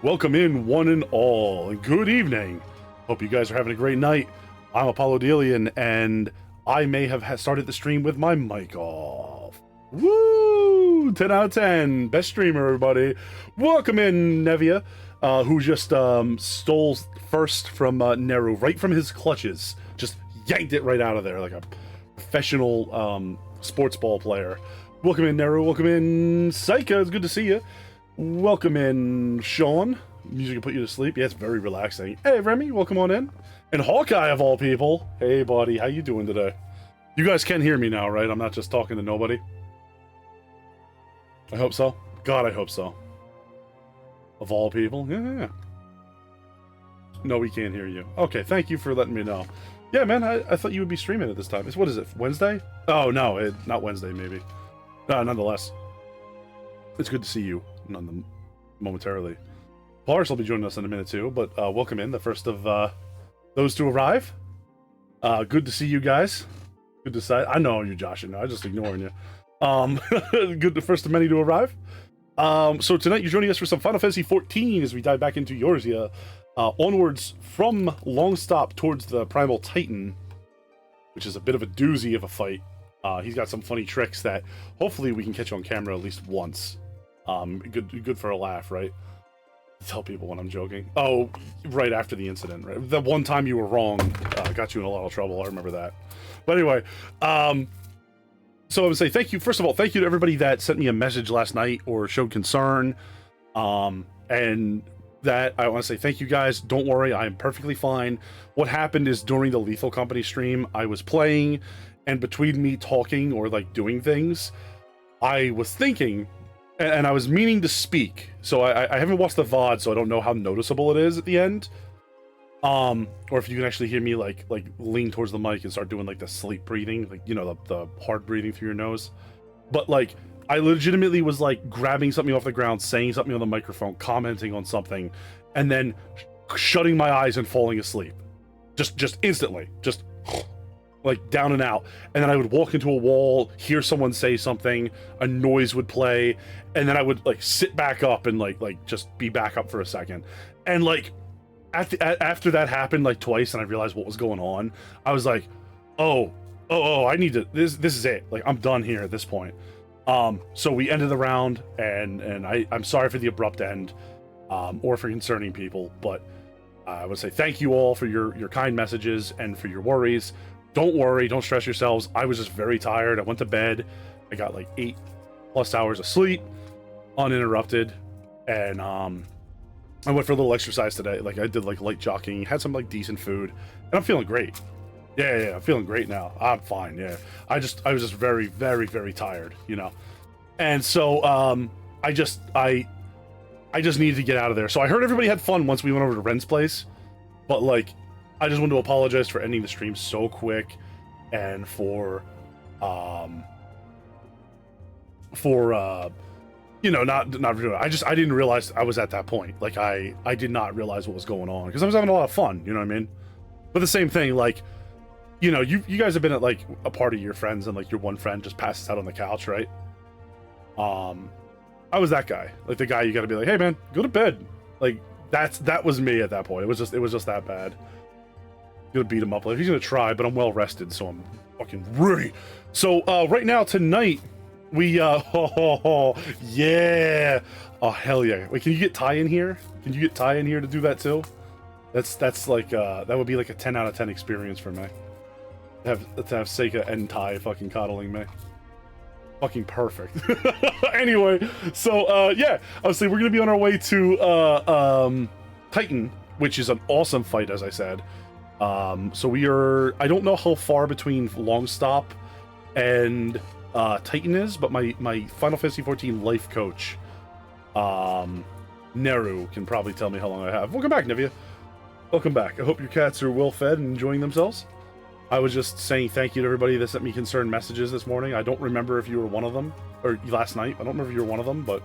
Welcome in, one and all, and good evening. Hope you guys are having a great night. I'm Apollo Delian, and I may have started the stream with my mic off. Woo! 10 out of 10. Best streamer, everybody. Welcome in, Nevia, who just stole first from Neru, right from his clutches. Just yanked it right out of there like a professional sports ball player. Welcome in, Neru. Welcome in, Saika. It's good to see you. Welcome in, Sean. Music will put you to sleep. Yeah, it's very relaxing. Hey, Remy, welcome on in. And Hawkeye, of all people. Hey, buddy, how you doing today? You guys can hear me now, right? I'm not just talking to nobody. I hope so. God, I hope so. Of all people? Yeah. No, we can't hear you. Okay, thank you for letting me know. Yeah, man, I thought you would be streaming at this time. What is it, Wednesday? Oh, no, not Wednesday, maybe. Nonetheless. It's good to see you. Momentarily. Pars will be joining us in a minute too, but welcome in, the first of those to arrive. Good to see you guys. Good to see. I know you, Josh. I'm just ignoring you. Good, the first of many to arrive. So tonight you're joining us for some Final Fantasy XIV as we dive back into Eorzea, onwards from Long Stop towards the Primal Titan, which is a bit of a doozy of a fight. He's got some funny tricks that hopefully we can catch on camera at least once. Good for a laugh, right? Tell people when I'm joking. Oh, right after the incident, right? The one time you were wrong got you in a lot of trouble. I remember that. But anyway, so I would say thank you. First of all, thank you to everybody that sent me a message last night or showed concern. And that I want to say thank you guys. Don't worry, I am perfectly fine. What happened is during the Lethal Company stream, I was playing, and between me talking or like doing things, I was thinking. And I was meaning to speak, so I haven't watched the VOD, so I don't know how noticeable it is at the end. Or if you can actually hear me like lean towards the mic and start doing like the sleep breathing, like, you know, the hard breathing through your nose. But like, I legitimately was like grabbing something off the ground, saying something on the microphone, commenting on something, and then shutting my eyes and falling asleep. Just instantly. Just like down and out, and then I would walk into a wall, hear someone say something, a noise would play, and then I would like sit back up and like just be back up for a second. And like after that happened like twice and I realized what was going on, I was like, oh, I need to, this is it, like I'm done here at this point. So we ended the round, and I'm sorry for the abrupt end, or for concerning people, but I would say thank you all for your kind messages and for your worries. Don't worry, don't stress yourselves. I was just very tired. I went to bed. I got like 8+ hours of sleep, uninterrupted. And I went for a little exercise today. Like I did like light jogging, had some like decent food, and I'm feeling great. Yeah, I'm feeling great now. I'm fine, yeah. I was just very, very, very tired, you know. And so I just needed to get out of there. So I heard everybody had fun once we went over to Ren's place, but like I just want to apologize for ending the stream so quick, and for you know, not doing it. I didn't realize I was at that point. Like I did not realize what was going on because I was having a lot of fun, you know what I mean? But the same thing, like, you know, you guys have been at like a party of your friends and like your one friend just passes out on the couch, right? I was that guy, like the guy you got to be like, hey man, go to bed. Like that was me at that point. It was just that bad. Gonna beat him up. Like he's gonna try, but I'm well rested, so I'm fucking ready. So right now tonight we yeah, oh hell yeah. Wait, can you get Ty in here? Can you get Ty in here to do that too? That's like that would be like a 10 out of 10 experience for me. To have Seika and Ty fucking coddling me. Fucking perfect. Anyway, so yeah, obviously we're gonna be on our way to Titan, which is an awesome fight, as I said. So we are, I don't know how far between Long Stop and Titan is, but my Final Fantasy XIV life coach, Neru, can probably tell me how long I have. Welcome back, Nivea. Welcome back. I hope your cats are well fed and enjoying themselves. I was just saying thank you to everybody that sent me concerned messages this morning. I don't remember if you were one of them, or last night. I don't remember if you were one of them, but,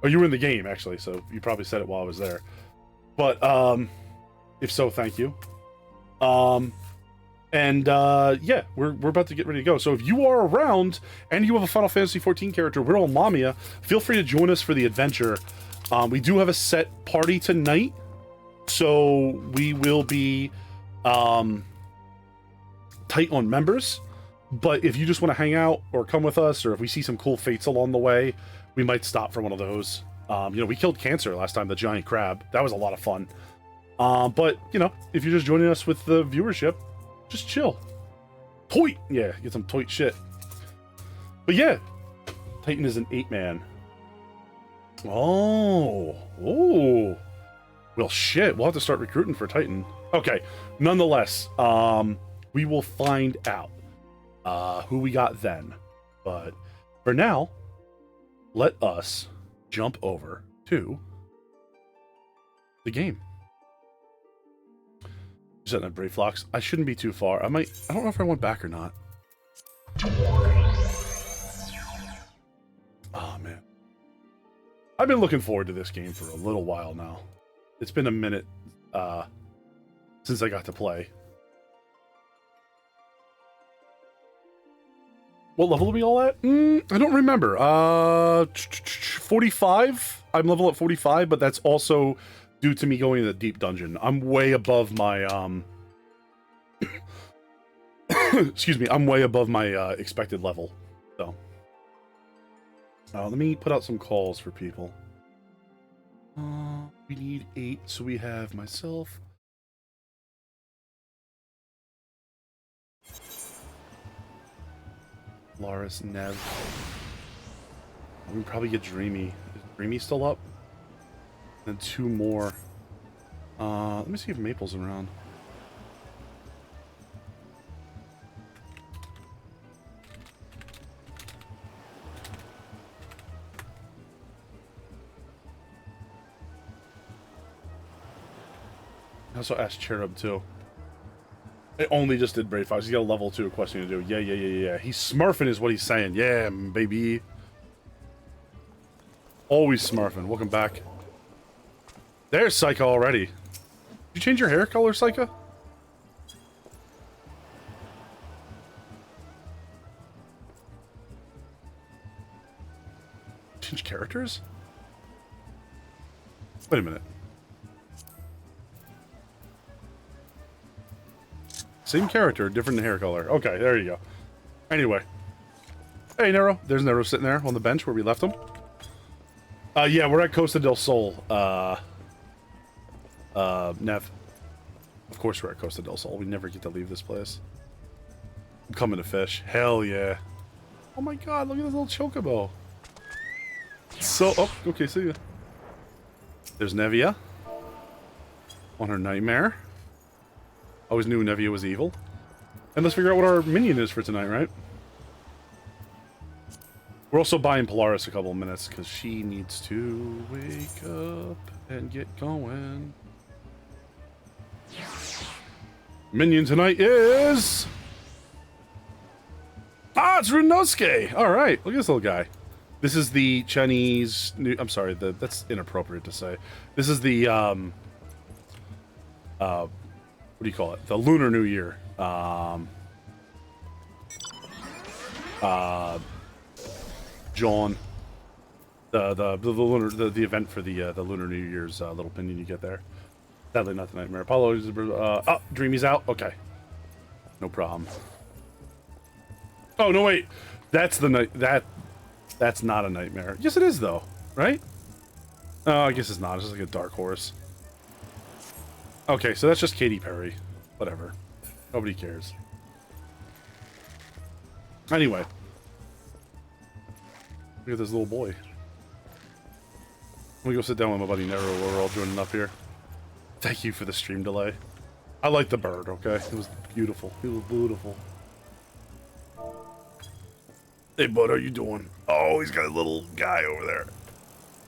or you were in the game actually, so you probably said it while I was there. But if so, thank you. Yeah, we're about to get ready to go. So if you are around and you have a Final Fantasy XIV character, we're all Mamiya, feel free to join us for the adventure. We do have a set party tonight, so we will be tight on members. But if you just want to hang out or come with us, or if we see some cool fates along the way, we might stop for one of those. You know, we killed Cancer last time, the giant crab. That was a lot of fun. But, you know, if you're just joining us with the viewership, just chill. Toit! Yeah, get some toit shit. But yeah, Titan is an 8-man. Oh. Well, shit, we'll have to start recruiting for Titan. Okay, nonetheless, we will find out who we got then. But for now, let us jump over to the game. Setting up Brave Flocks. I shouldn't be too far. I don't know if I went back or not. Oh, man. I've been looking forward to this game for a little while now. It's been a minute since I got to play. What level are we all at? I don't remember. 45? I'm level at 45, but that's also due to me going in the deep dungeon. I'm way above my, excuse me, I'm way above my expected level. So, let me put out some calls for people. We need 8, so we have myself. Laris, Nev. We can probably get Dreamy. Is Dreamy still up? And 2 more. Let me see if Maple's around. I also asked Cherub too. I only just did Brave Fox. He's got a level 2 question to do. Yeah. He's smurfing is what he's saying. Yeah, baby. Always smurfing. Welcome back. There's Psycha already. Did you change your hair color, Psycha? Change characters? Wait a minute. Same character, different hair color. Okay, there you go. Anyway. Hey, Nero. There's Nero sitting there on the bench where we left him. Yeah, we're at Costa del Sol. Nev. Of course we're at Costa del Sol. We never get to leave this place. I'm coming to fish. Hell yeah. Oh my god, look at this little chocobo. So, oh, okay, see ya. There's Nevia. On her nightmare. Always knew Nevia was evil. And let's figure out what our minion is for tonight, right? We're also buying Polaris a couple of minutes, because she needs to wake up and get going. Minion tonight is... Ah, it's Runosuke! Alright, look at this little guy. This is the Chinese... I'm sorry, that's inappropriate to say. This is the, what do you call it? The Lunar New Year. John. The event for the Lunar New Year's little pinion you get there. Sadly, not the Nightmare. Apollo is... oh, Dreamy's out? Okay. No problem. Oh, no, wait. That's the night... That's not a nightmare. Yes, it is, though. Right? Oh, I guess it's not. It's just like a dark horse. Okay, so that's just Katy Perry. Whatever. Nobody cares. Anyway. Look at this little boy. Let me go sit down with my buddy Nero while we're all joining up here. Thank you for the stream delay. I like the bird, okay? It was beautiful. It was beautiful. Hey, bud, how you doing? Oh, he's got a little guy over there.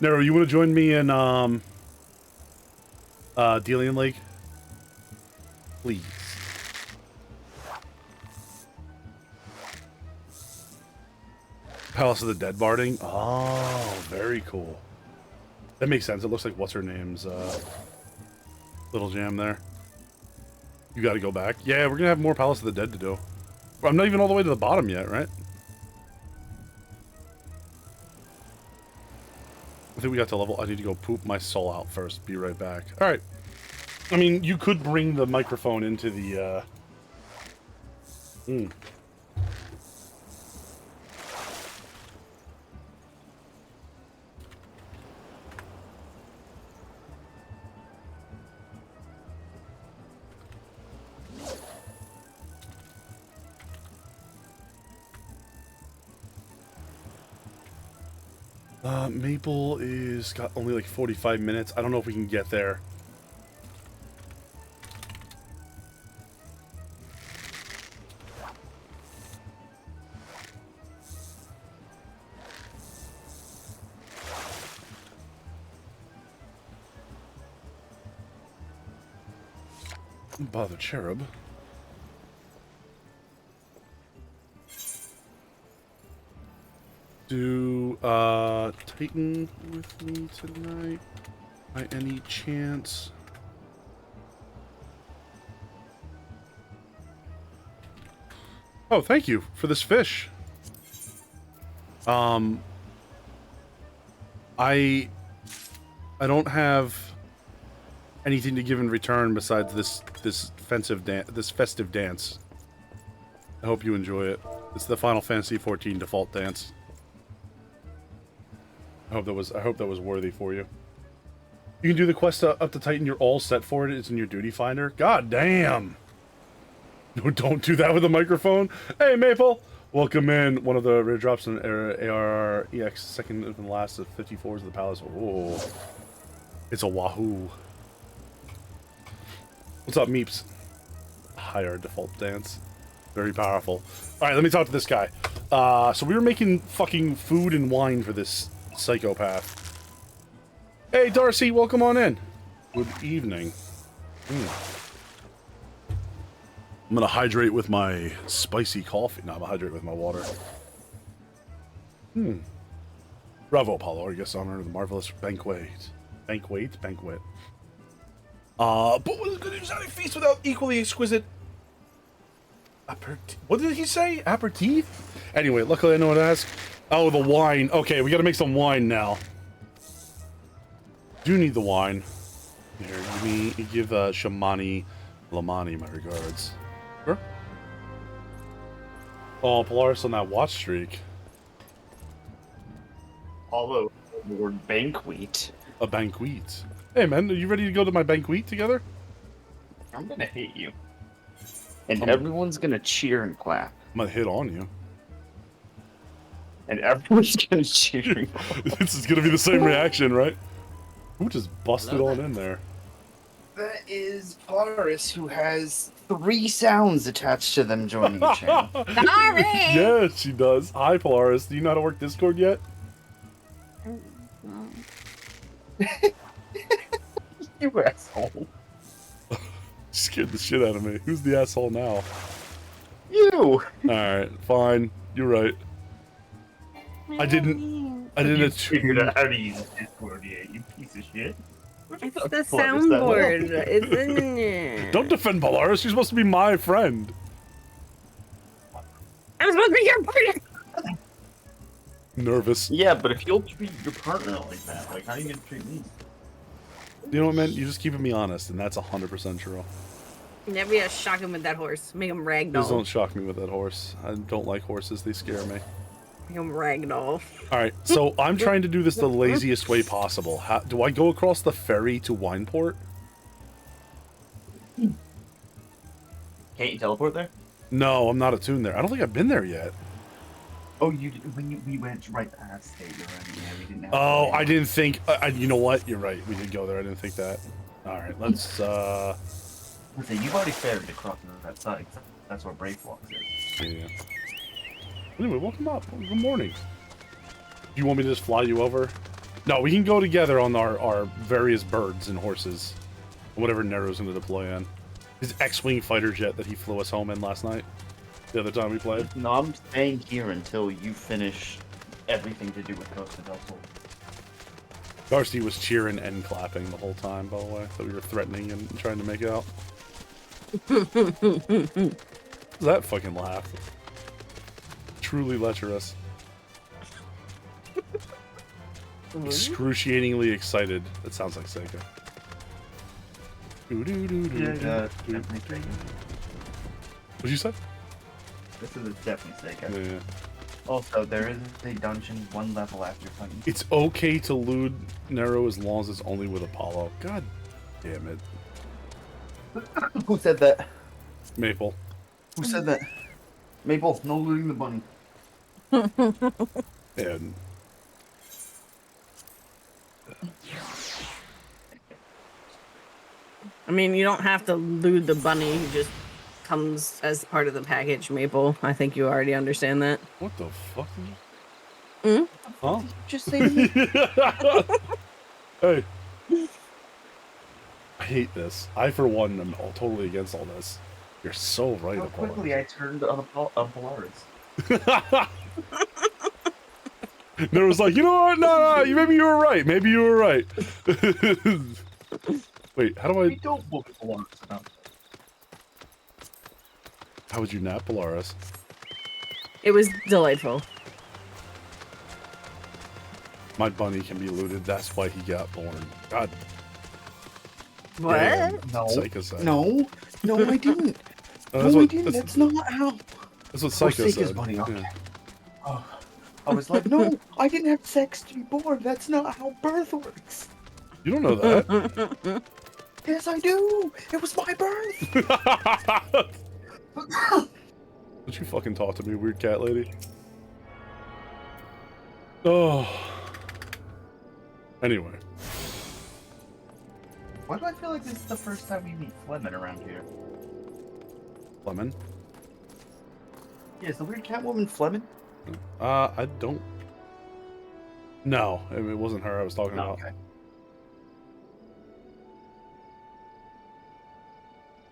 Nero, you want to join me in, Delian Lake? Please. Palace of the Dead barding? Oh, very cool. That makes sense. It looks like what's-her-name's, little jam there. You gotta go back. Yeah, we're gonna have more Palace of the Dead to do. I'm not even all the way to the bottom yet, right? I think we got to level. I need to go poop my soul out first. Be right back. All right. I mean, you could bring the microphone into the. Maple is got only like 45 minutes. I don't know if we can get there. Bother cherub. Do Titan with me tonight by any chance? Oh, thank you for this fish. I don't have anything to give in return besides this festive dance. I hope you enjoy it. It's the Final Fantasy XIV default dance. I hope that was worthy for you. You can do the quest up to Titan. You're all set for it. It's in your duty finder. God damn! No, don't do that with a microphone. Hey, Maple, welcome in. One of the rare drops in ARR EX, second and last of 54s of the palace. Oh, it's a wahoo. What's up, Meeps? Higher default dance. Very powerful. All right, let me talk to this guy. So we were making fucking food and wine for this psychopath. Hey, Darcy, welcome on in. Good evening. I'm gonna hydrate with my spicy coffee. No, I'm gonna hydrate with my water. Bravo, Apollo. I guess honor the marvelous banquet. Banquet? But what is good news? How do you feast without equally exquisite what did he say? Aperitif? Anyway, luckily I know what to ask. Oh, the wine. Okay, we gotta make some wine now. Do need the wine. Here, give Shamani Lamani my regards. Sure. Oh, Polaris on that watch streak. Follow your banquet. A banquet. Hey man, are you ready to go to my banquet together? I'm gonna hit you. And everyone's gonna cheer and clap. I'm gonna hit on you. And everyone's gonna cheer and clap. This is gonna be the same reaction, right? Who just busted on in there? That is Polaris, who has 3 sounds attached to them joining the channel. Sorry! Yeah, she does. Hi, Polaris. Do you know how to work Discord yet? You asshole. Scared the shit out of me. Who's the asshole now? You! Alright, fine. You're right. I didn't figured out how to use Discord yet, you piece of shit. It's the soundboard. It's in there. Don't defend Polaris. She's supposed to be my friend. I'm supposed to be your partner. Nervous. Yeah, but if you'll treat your partner like that, like how are you gonna treat me? You know what, man? You're just keeping me honest, and that's 100% true. Never gonna shock him with that horse. Make him Please ragdoll. don't shock me with that horse. I don't like horses. They scare me. Make him ragdoll. Alright, so I'm trying to do this the laziest way possible. Do I go across the ferry to Wineport? Can't you teleport there? No, I'm not attuned there. I don't think I've been there yet. Oh, we went right past it. You're right. Yeah, we didn't have Oh, I didn't think... you know what? You're right. We did go there. I didn't think that. Alright, let's... Okay, you've already ferried across that side. That's where Brave Walks is. Yeah. Anyway, welcome up. Good morning. You want me to just fly you over? No, we can go together on our various birds and horses. Whatever Nero's going to deploy on. His X-Wing fighter jet that he flew us home in last night. The other time we played. No, I'm staying here until you finish everything to do with Costa del Sol. Darcy was cheering and clapping the whole time, by the way, that we were threatening and trying to make out. That fucking laugh. Truly lecherous. Excruciatingly excited. That sounds like Sega. Definitely Sega. What'd you say? This is definitely Sega. Yeah. Also, there is a dungeon 1 level after fighting. It's okay to lewd narrow as long as it's only with Apollo. God damn it. Who said that? Maple. Who said that? Maple, no looting the bunny. And I mean, you don't have to loot the bunny. He just comes as part of the package, Maple. I think you already understand that. what the fuck? Hmm? Huh? Just say to me. Hey. I hate this. I, for one, am totally against all this. You're so right, How Apollo. quickly I turned on Polaris. There was like, you know what? No, maybe you were right. Maybe you were right. Wait, how do We I... don't book Polaris enough. How would you nap Polaris? It was delightful. My bunny can be looted. That's why he got born. God What? damn. No. Psycho said. No, I didn't. That's No, I what, didn't. that's, That's not how. that's what Psycho Seeker's said. bunny, okay. Yeah. Oh, I was like, no, I didn't have sex to be born. That's not how birth works. You don't know that. Yes, I do. It was my birth. Don't you fucking talk to me, weird cat lady? Oh. Anyway. Why do I feel like this is the first time we meet Fleming around here? Lemon? Yeah, is the weird cat woman Fleming? I don't... No, it wasn't her I was talking about. Okay.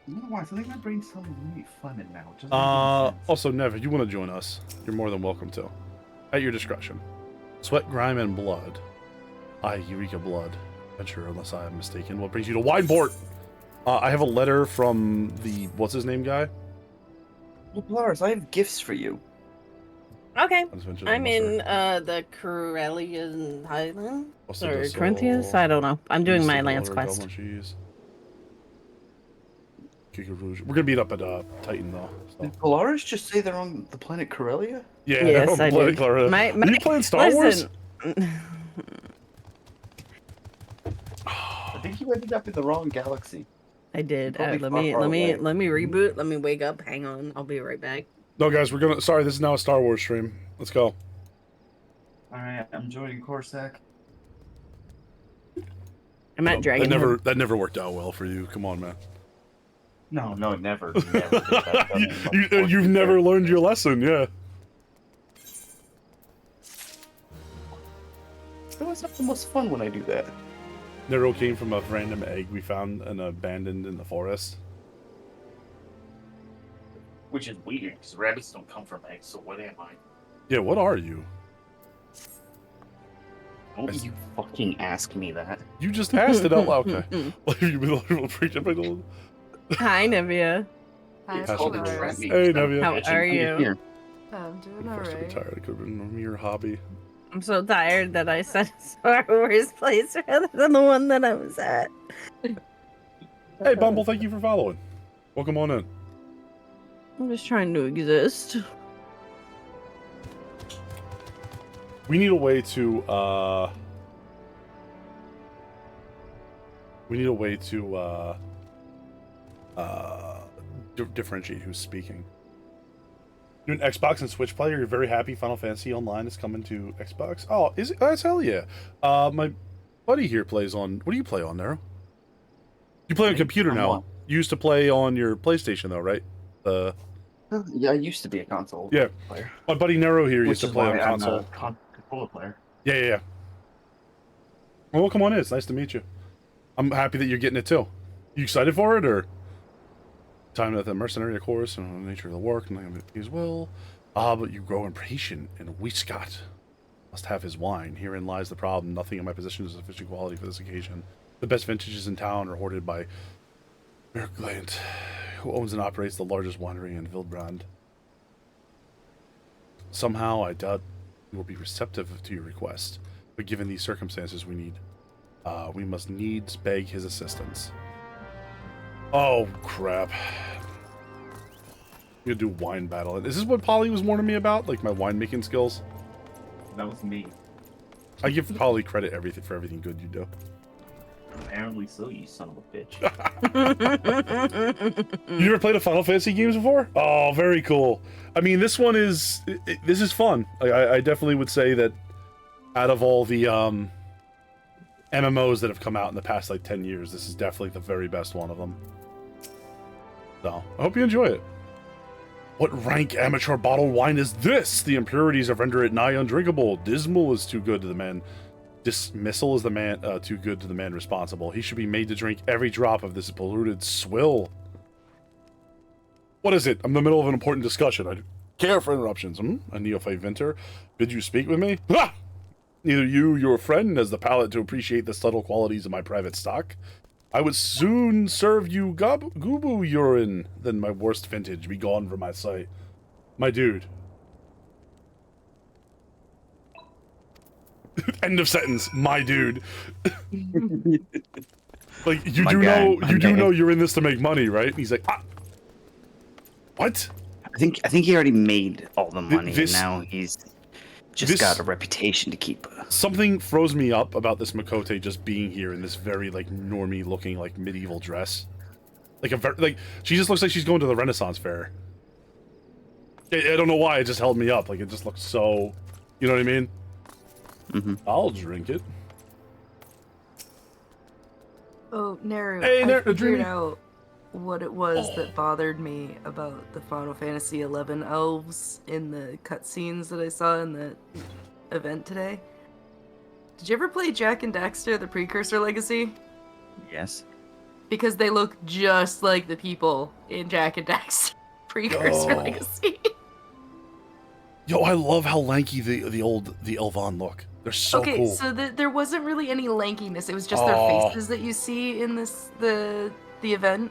I don't know why. I think my brain's telling me to meet Fleming now. It doesn't make any sense. Also, Nev, if you want to join us, you're more than welcome to. At your discretion. Sweat, grime, and blood. Eureka blood. Venture, unless I am mistaken. What brings you to Wineport? I have a letter from the what's-his-name guy. Well, Polaris, I have gifts for you. Okay. Adventures I'm of in Musser. The Corellian Highlands? Also Or does Corinthians? all- I don't know. I'm doing my Mystic Lance Water, quest. Double Cheese. Kika Rouge. We're gonna meet up at Titan though. So. Did Polaris just say they're on the planet Corellia? Yeah, Yes, I did. Clara. My- Are you playing Star Wars? Listen. I think you ended up in the wrong galaxy. I did. Probably Let far, me far let me away. let me reboot. Let me wake up. Hang on. I'll be right back. No, guys, we're gonna. Sorry, this is now a Star Wars stream. Let's go. Alright, I'm joining Corsac. I'm at Dragon. That never worked out well for you. Come on, man. No, never. Never did that. You've never learned your lesson, yeah. It was not the most fun when I do that. Nero came from a random egg we found and abandoned in the forest. Which is weird, because rabbits don't come from eggs, so what am I? Yeah, what are you? Don't you fucking ask me that. You just asked it out loud. Okay. Like, you've been a little preaching by the... Hi, Nevia. Hi, It's called a Polaris. trap meet. Hey, Nevia. How are you? I'm doing First to be alright. tired. It could have been a mere hobby. I'm so tired that I said Star Wars place rather than the one that I was at. Hey, Bumble, thank you for following. Welcome on in. I'm just trying to exist. We need a way to, differentiate who's speaking. You're an Xbox and Switch player. You're very happy Final Fantasy Online is coming to Xbox. Oh, is it? That's hell yeah. My buddy here plays on. What do you play on, Nero? You play on computer On now. what? You used to play on your PlayStation though, right? Yeah, I used to be a console Yeah. player. My buddy Nero here Which used to is play why on I'm console. a controller player. Yeah. Well, come on in. It's nice to meet you. I'm happy that you're getting it too. You excited for it, or time at the mercenary course and the nature of the work and the as well? But you grow impatient, and Scott must have his wine. Herein lies the problem. Nothing in my position is sufficient quality for this occasion. The best vintages in town are hoarded by Merkland, who owns and operates the largest winery in Wildbrand. Somehow, I doubt you will be receptive to your request. But given these circumstances, we must needs beg his assistance. Oh, crap. I'm gonna do wine battle. Is this what Polly was warning me about? Like my winemaking skills? That was me. I give Polly credit for everything good you do. Apparently so, you son of a bitch. You ever played a Final Fantasy games before? Oh, very cool. I mean, this one is... this is fun. I definitely would say that out of all the MMOs that have come out in the past, like, 10 years, this is definitely the very best one of them. So, I hope you enjoy it. What rank amateur bottled wine is this? The impurities have rendered it nigh undrinkable. Dismal is too good to the man. Dismissal is the man too good to the man responsible. He should be made to drink every drop of this polluted swill. What is it? I'm in the middle of an important discussion. I care for interruptions. A neophyte vintner. Bid you speak with me? Ha! Neither you, your friend, has the palate to appreciate the subtle qualities of my private stock. I would soon serve you gubu urine than my worst vintage be gone from my sight. My dude. End of sentence. My dude. Like, you do know you're in this to make money, right? And he's like, ah. What? I think he already made all the money, and now he's just got a reputation to keep. Something froze me up about this Makote just being here in this very, like, normie looking, like, medieval dress. Like, she just looks like she's going to the Renaissance fair. I don't know why, it just held me up. Like, it just looks so... You know what I mean? Mm-hmm. I'll drink it. Oh, Naru, Hey, I figured Dreamy. out what it was that bothered me about the Final Fantasy XI elves in the cutscenes that I saw in the event today. Did you ever play Jak and Daxter, the Precursor Legacy? Yes. Because they look just like the people in Jak and Daxter Precursor Legacy. Yo, I love how lanky the Elvon look. They're so Okay, cool. so there wasn't really any lankiness. It was just their faces that you see in the event.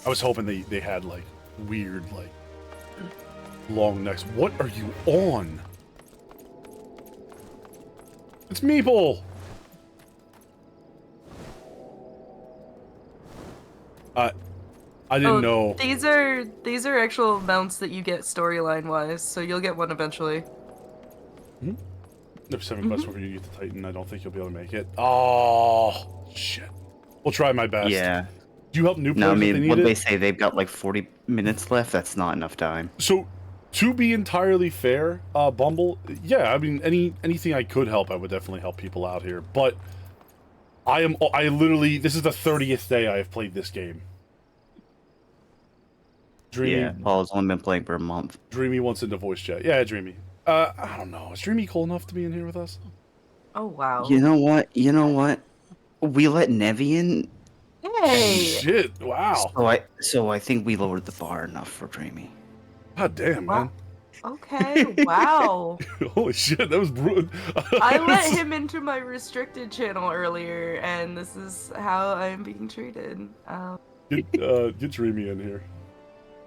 I was hoping they had, like, weird, like, long necks. What are you on? It's Meeple! I didn't know. These are actual mounts that you get storyline wise, so you'll get one eventually. There's 7 quests before you get to Titan. I don't think you'll be able to make it. Oh, shit. We'll try my best. Yeah. Do you help new players No, I if they mean, need what it? they say, they've got like 40 minutes left. That's not enough time. So, to be entirely fair, Bumble, yeah, I mean, anything I could help, I would definitely help people out here. But I literally, this is the 30th day I have played this game. Dreamy, Yeah, Paul's only been playing for a month. Dreamy wants into voice chat. Yeah, Dreamy. I don't know. Is Dreamy cool enough to be in here with us? Oh wow. You know what? We let Nevi in. Hey. Shit! Wow. So I think we lowered the bar enough for Dreamy. God damn, man. Okay. Wow. Holy shit, that was brutal. I let him into my restricted channel earlier, and this is how I'm being treated. Get Dreamy in here.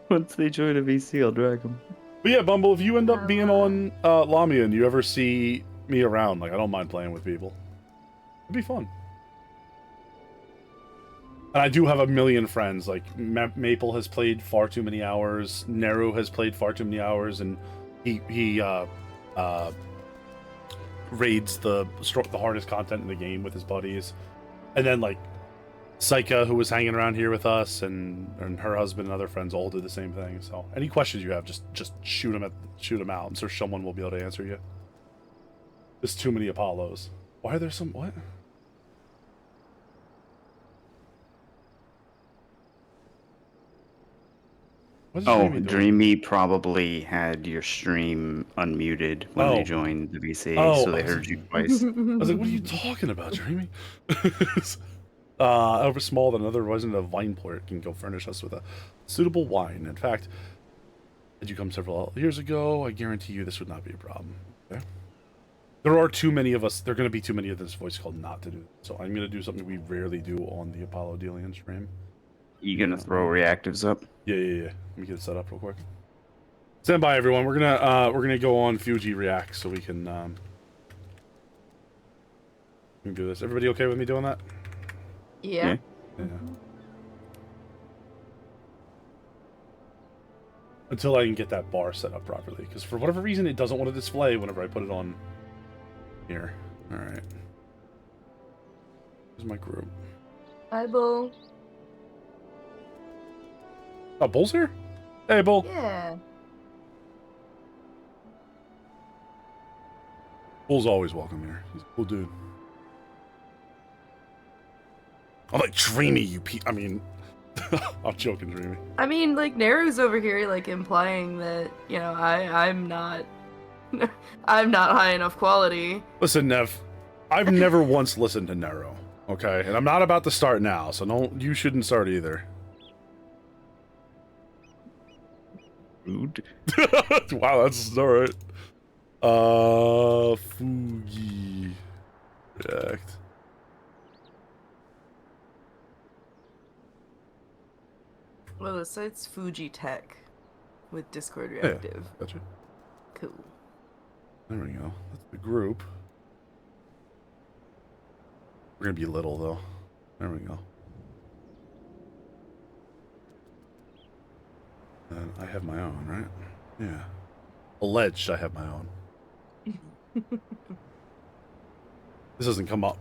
Once they join a VC, I'll drag them. But yeah, Bumble, if you end up being on Lamia and you ever see me around, like, I don't mind playing with people. It'd be fun. And I do have a million friends. Like, Maple has played far too many hours. Neru has played far too many hours, and he raids the hardest content in the game with his buddies. And then, like, Saika, who was hanging around here with us, and her husband and other friends all did the same thing. So, any questions you have, just shoot them out, and so someone will be able to answer you. There's too many Apollos. Why are there some what? What is Dreamy doing? Dreamy probably had your stream unmuted when they joined the VC, so they heard you twice. I was like, what are you talking about, Dreamy? However small that another resident of Vineport can go furnish us with a suitable wine. In fact, had you come several years ago, I guarantee you this would not be a problem. Okay? There are too many of us. There are going to be too many of this voice called not to do. So I'm going to do something we rarely do on the Apollo Delian stream. You gonna throw reactives up? Yeah. Let me get it set up real quick. Stand by, everyone. We're gonna go on Fuji React so we can do this. Everybody okay with me doing that? Yeah. Yeah. Until I can get that bar set up properly, because for whatever reason it doesn't want to display whenever I put it on here. All right. Here's my group. Hi, Bull. Oh, Bull's here? Hey, Bull. Yeah. Bull's always welcome here. He's a cool dude. I'm like, Dreamy, you I mean, I'm joking, Dreamy. I mean, like, Nero's over here, like, implying that, you know, I'm not... I'm not high enough quality. Listen, Nev, I've never once listened to Nero, okay? And I'm not about to start now, so you shouldn't start either. Rude. Wow, that's alright. Fuji React. Well, the site's Fuji Tech with Discord Reactive. Yeah, gotcha. Cool. There we go. That's the group. We're gonna be little, though. There we go. And I have my own, right? Yeah. Alleged I have my own. This doesn't come up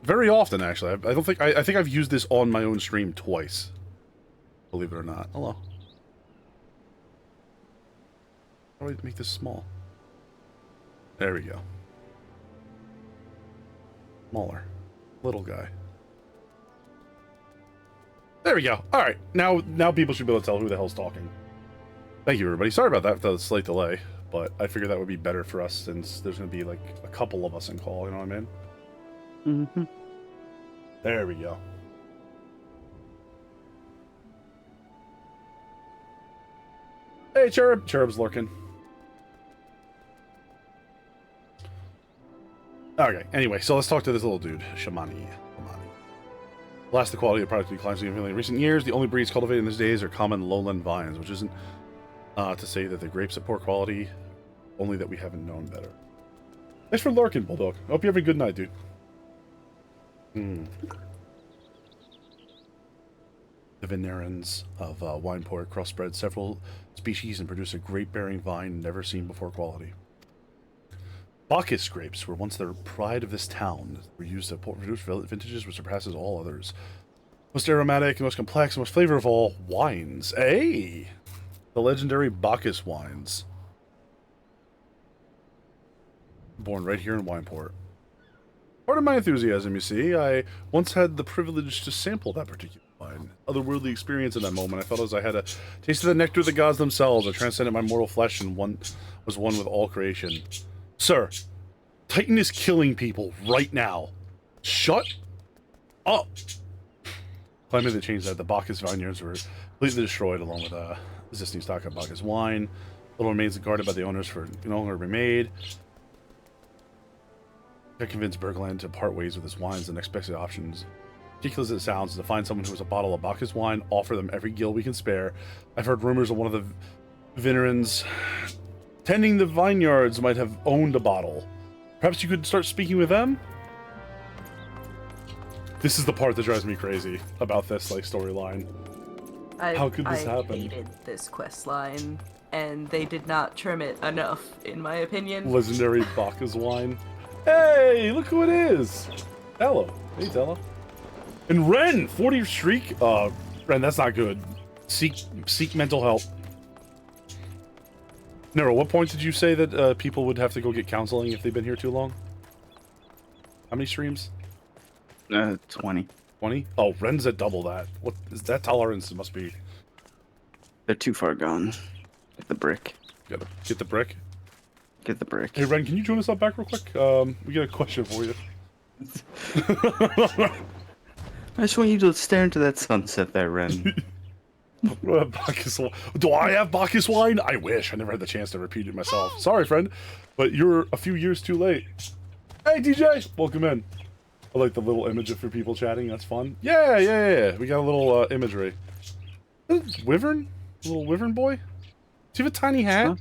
very often, actually. I don't think I think I've used this on my own stream twice. Believe it or not. Hello. How do I make this small? There we go. Smaller. Little guy. There we go. Alright. Now people should be able to tell who the hell's talking. Thank you, everybody. Sorry about that for the slight delay, but I figured that would be better for us since there's going to be, like, a couple of us in call, you know what I mean? Mm-hmm. There we go. Hey, Cherub. Cherub's lurking. Okay, anyway, so let's talk to this little dude, Shamani. Last, the quality of product declines significantly in recent years. The only breeds cultivated in these days are common lowland vines, which isn't to say that the grapes are poor quality, only that we haven't known better. Thanks for lurking, Bulldog. I hope you have a good night, dude. The Venerans of Wineport crossbred several species and produce a grape-bearing vine never seen before quality. Bacchus grapes were once the pride of this town. They were used to produce vintages which surpasses all others. Most aromatic, most complex, most flavor of all, wines. Hey! The legendary Bacchus wines. Born right here in Wineport. Part of my enthusiasm, you see, I once had the privilege to sample that particular wine. Otherworldly experience in that moment. I felt as I had a taste of the nectar of the gods themselves. I transcended my mortal flesh and was one with all creation. Sir, Titan is killing people right now. Shut up. Finally, they changed that. The Bacchus vineyards were completely destroyed, along with existing stock of Bacchus wine. Little remains guarded by the owners for no longer remade. I convinced Bergland to part ways with his wines and unexpected options. Ridiculous as it sounds, to find someone who has a bottle of Bacchus wine, offer them every gill we can spare. I've heard rumors of one of the Venerans tending the vineyards might have owned a bottle. Perhaps you could start speaking with them? This is the part that drives me crazy about this, like, storyline. How could this happen? I hated this quest line, and they did not trim it enough, in my opinion. Legendary Bacchus wine. Hey, look who it is! Hello. Hey, Tella. And Ren, 40 streak. Ren, that's not good. Seek mental help. Nero, what point did you say that people would have to go get counseling if they've been here too long? How many streams? 20. 20? Oh, Ren's at double that. What is that tolerance? It must be. They're too far gone. Get the brick. Gotta get the brick. Get the brick. Hey, Ren, can you join us up back real quick? We got a question for you. I just want you to stare into that sunset there, Ren. Bacchus wine. Do I have Bacchus wine? I wish. I never had the chance to repeat it myself. Sorry, friend, but you're a few years too late. Hey, DJ! Welcome in. I like the little image for people chatting. That's fun. Yeah. We got a little imagery. Wyvern? A little wyvern boy? Do you have a tiny hat?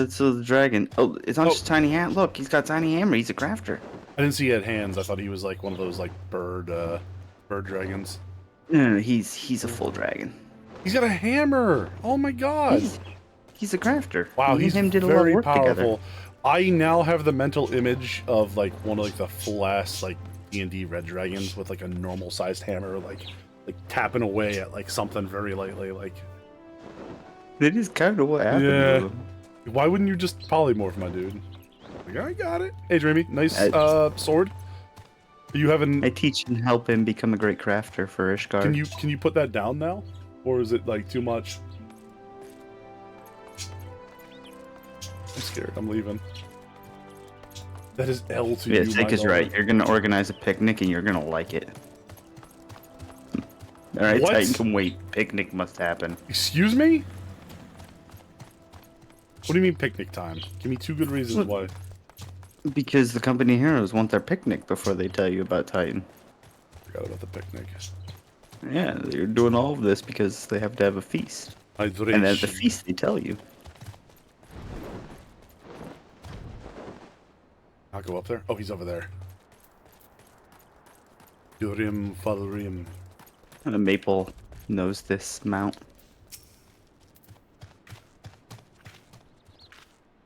So the dragon. Oh, it's not just a tiny hat. Look, he's got a tiny hammer. He's a crafter. I didn't see he had hands. I thought he was like one of those like bird dragons. No, he's a full dragon. He's got a hammer. Oh my god. He's a crafter. Wow, Me he's and him did a lot of very work powerful. together. I now have the mental image of like one of like the full ass like D&D red dragons with like a normal sized hammer, like tapping away at like something very lightly. Like, That is kind of what happened. yeah. though. Why wouldn't you just polymorph, my dude? Like, I got it. Hey, Dreamy, nice sword. Are you having? I teach and help him become a great crafter for Ishgard. Can you put that down now, or is it like too much? I'm scared. I'm leaving. That is L to Yeah, you. Sick is right. You're gonna organize a picnic and you're gonna like it. All right, What? Titan can wait. Picnic must happen. Excuse me? What do you mean picnic time? Give me 2 good reasons why. Because the company heroes want their picnic before they tell you about Titan. Forgot about the picnic. Yeah, they're doing all of this because they have to have a feast. Hydration. And at the feast, they tell you. I'll go up there. Oh, he's over there. Durim Falrim. And a maple knows this mount.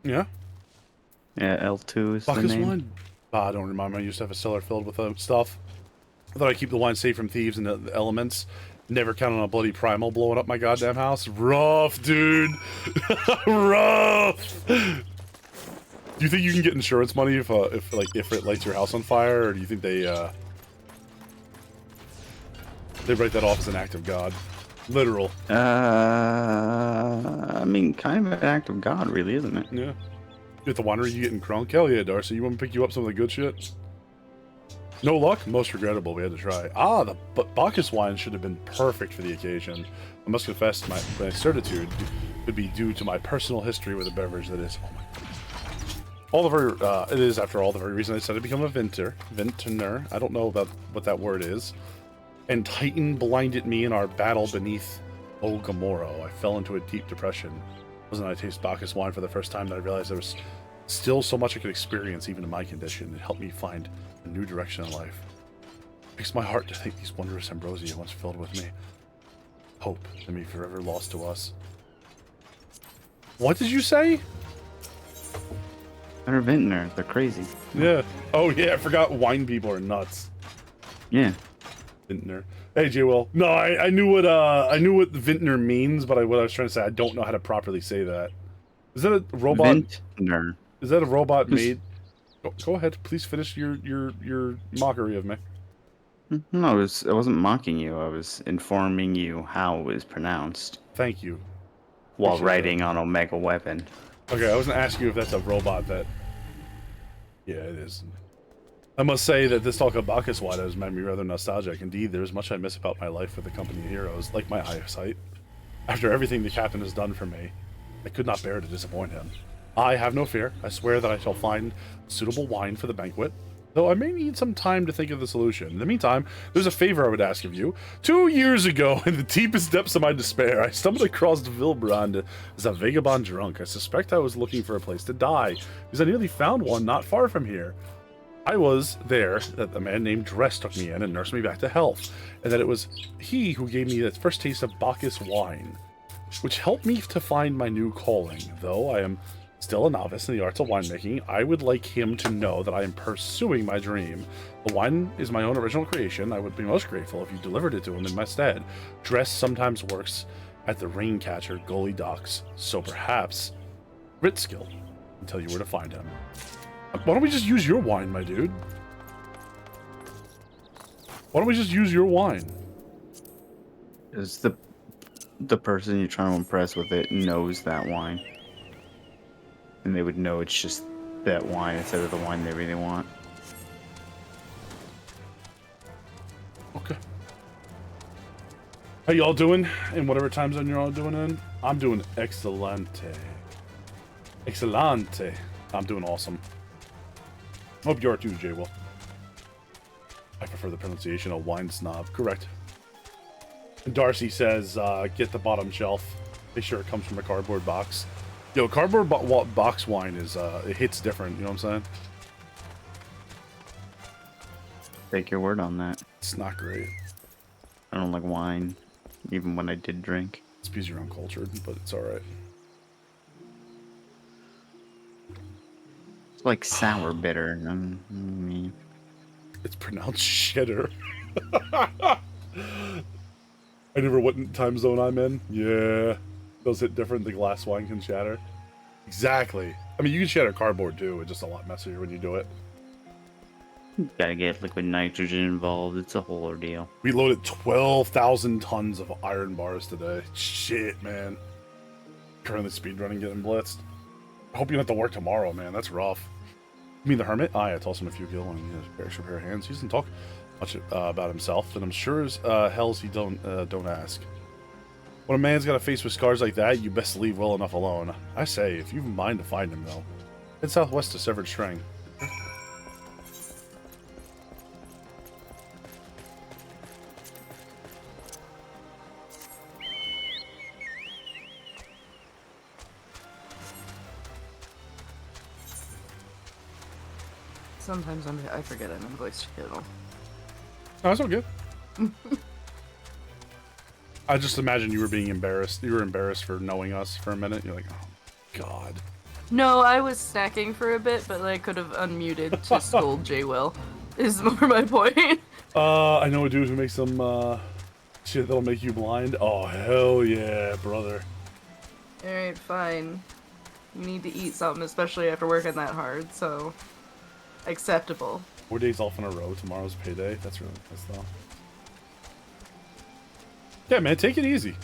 Yeah. Yeah, L2 is the Bacchus name. wine. Ah, don't remind me. I used to have a cellar filled with stuff. I thought I'd keep the wine safe from thieves and the elements. Never count on a bloody primal blowing up my goddamn house. Rough, dude. Rough. Do you think you can get insurance money if it lights your house on fire, or do you think they write that off as an act of God? Literal. I mean, kind of an act of God, really, isn't it? Yeah. At the winery, you getting crunk? Hell yeah, Darcy. You want me to pick you up some of the good shit? No luck? Most regrettable. We had to try. Ah, the Bacchus wine should have been perfect for the occasion. I must confess, my certitude could be due to my personal history with a beverage that is. Oh my god. It is, after all, the very reason I decided to become a vintner. I don't know about what that word is. And Titan blinded me in our battle beneath Ogamoro. I fell into a deep depression. It wasn't I taste Bacchus wine for the first time that I realized there was still so much I could experience even in my condition. It helped me find a new direction in life. It breaks my heart to think these wondrous ambrosia once filled with me. Hope that may be forever lost to us. What did you say? They're a vintner. They're crazy. Yeah. Oh yeah, I forgot wine people are nuts. Yeah. Vintner. Hey, J. Will. No, I knew what vintner means, but what I was trying to say, I don't know how to properly say that. Is that a robot? Vintner. Is that a robot made? Go ahead, please finish your mockery of me. No, I wasn't mocking you. I was informing you how it was pronounced Thank you. while Appreciate writing on Omega Weapon. Okay, I was gonna ask you if that's a robot that. Yeah, it is. I must say that this talk of Bacchus wine has made me rather nostalgic. Indeed, there is much I miss about my life with the company of heroes, like my eyesight. After everything the captain has done for me, I could not bear to disappoint him. I have no fear. I swear that I shall find suitable wine for the banquet, though I may need some time to think of the solution. In the meantime, there's a favor I would ask of you. 2 years ago, in the deepest depths of my despair, I stumbled across Vilbrand as a vagabond drunk. I suspect I was looking for a place to die, because I nearly found one not far from here. I was there that a man named Dress took me in and nursed me back to health, and that it was he who gave me the first taste of Bacchus wine, which helped me to find my new calling. Though I am still a novice in the arts of winemaking, I would like him to know that I am pursuing my dream. The wine is my own original creation. I would be most grateful if you delivered it to him in my stead. Dress sometimes works at the Raincatcher Gully Docks, so perhaps Ritskill can tell you where to find him. Why don't we just use your wine, my dude? Why don't we just use your wine? Is the person you're trying to impress with it knows that wine. And they would know it's just that wine instead of the wine they really want. Okay. How y'all doing? In whatever time zone you're all doing in? I'm doing excelente. Excelente. I'm doing awesome. Hope you are too, Jay Will. I prefer the pronunciation of wine snob. Correct. And Darcy says, get the bottom shelf. Make sure it comes from a cardboard box. Yo, cardboard box wine is, it hits different, you know what I'm saying? Take your word on that. It's not great. I don't like wine, even when I did drink. It's because you're uncultured, but it's alright. It's like sour bitter. I It's pronounced shitter. I never what time zone I'm in. Yeah. Those hit different. The glass wine can shatter. Exactly. I mean, you can shatter cardboard too. It's just a lot messier when you do it. Gotta get liquid nitrogen involved. It's a whole ordeal. We loaded 12,000 tons of iron bars today. Shit, man. Currently speedrunning, getting blitzed. I hope you don't have to work tomorrow, man. That's rough. You mean the hermit? Ah, yeah, toss him a few kill and he has an extra pair of hands. He doesn't talk much about himself, and I'm sure as hells he don't ask. When a man's got a face with scars like that, you best leave well enough alone. I say, if you've a mind to find him, though, head southwest to Severed String. Sometimes I forget I'm in voice channel. Oh, that's all good. I just imagine you were being embarrassed. You were embarrassed for knowing us for a minute. You're like, oh, God. No, I was snacking for a bit, but I could have unmuted to scold J-Will, is more my point. I know a dude who makes some shit that'll make you blind. Oh, hell yeah, brother. Alright, fine. You need to eat something, especially after working that hard, so... acceptable. 4 days off in a row. Tomorrow's payday. That's really nice, though. Yeah, man, take it easy.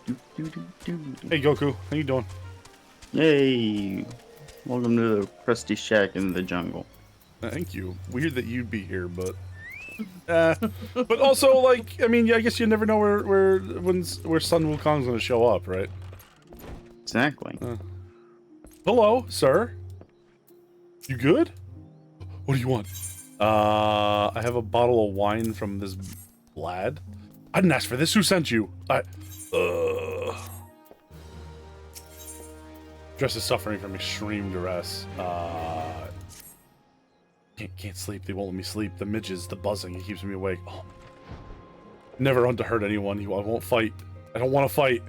Hey, Goku. How you doing? Yay! Welcome to the crusty shack in the jungle. Thank you. Weird that you'd be here, but... but also, like, I mean, yeah, I guess you never know where Sun Wukong's gonna show up, right? Exactly. Hello, sir. You good? What do you want? I have a bottle of wine from this lad. I didn't ask for this. Who sent you? Dress is suffering from extreme duress. Can't sleep. They won't let me sleep. The midges, the buzzing, it keeps me awake. Oh. Never hunt to hurt anyone. I won't fight. I don't want to fight.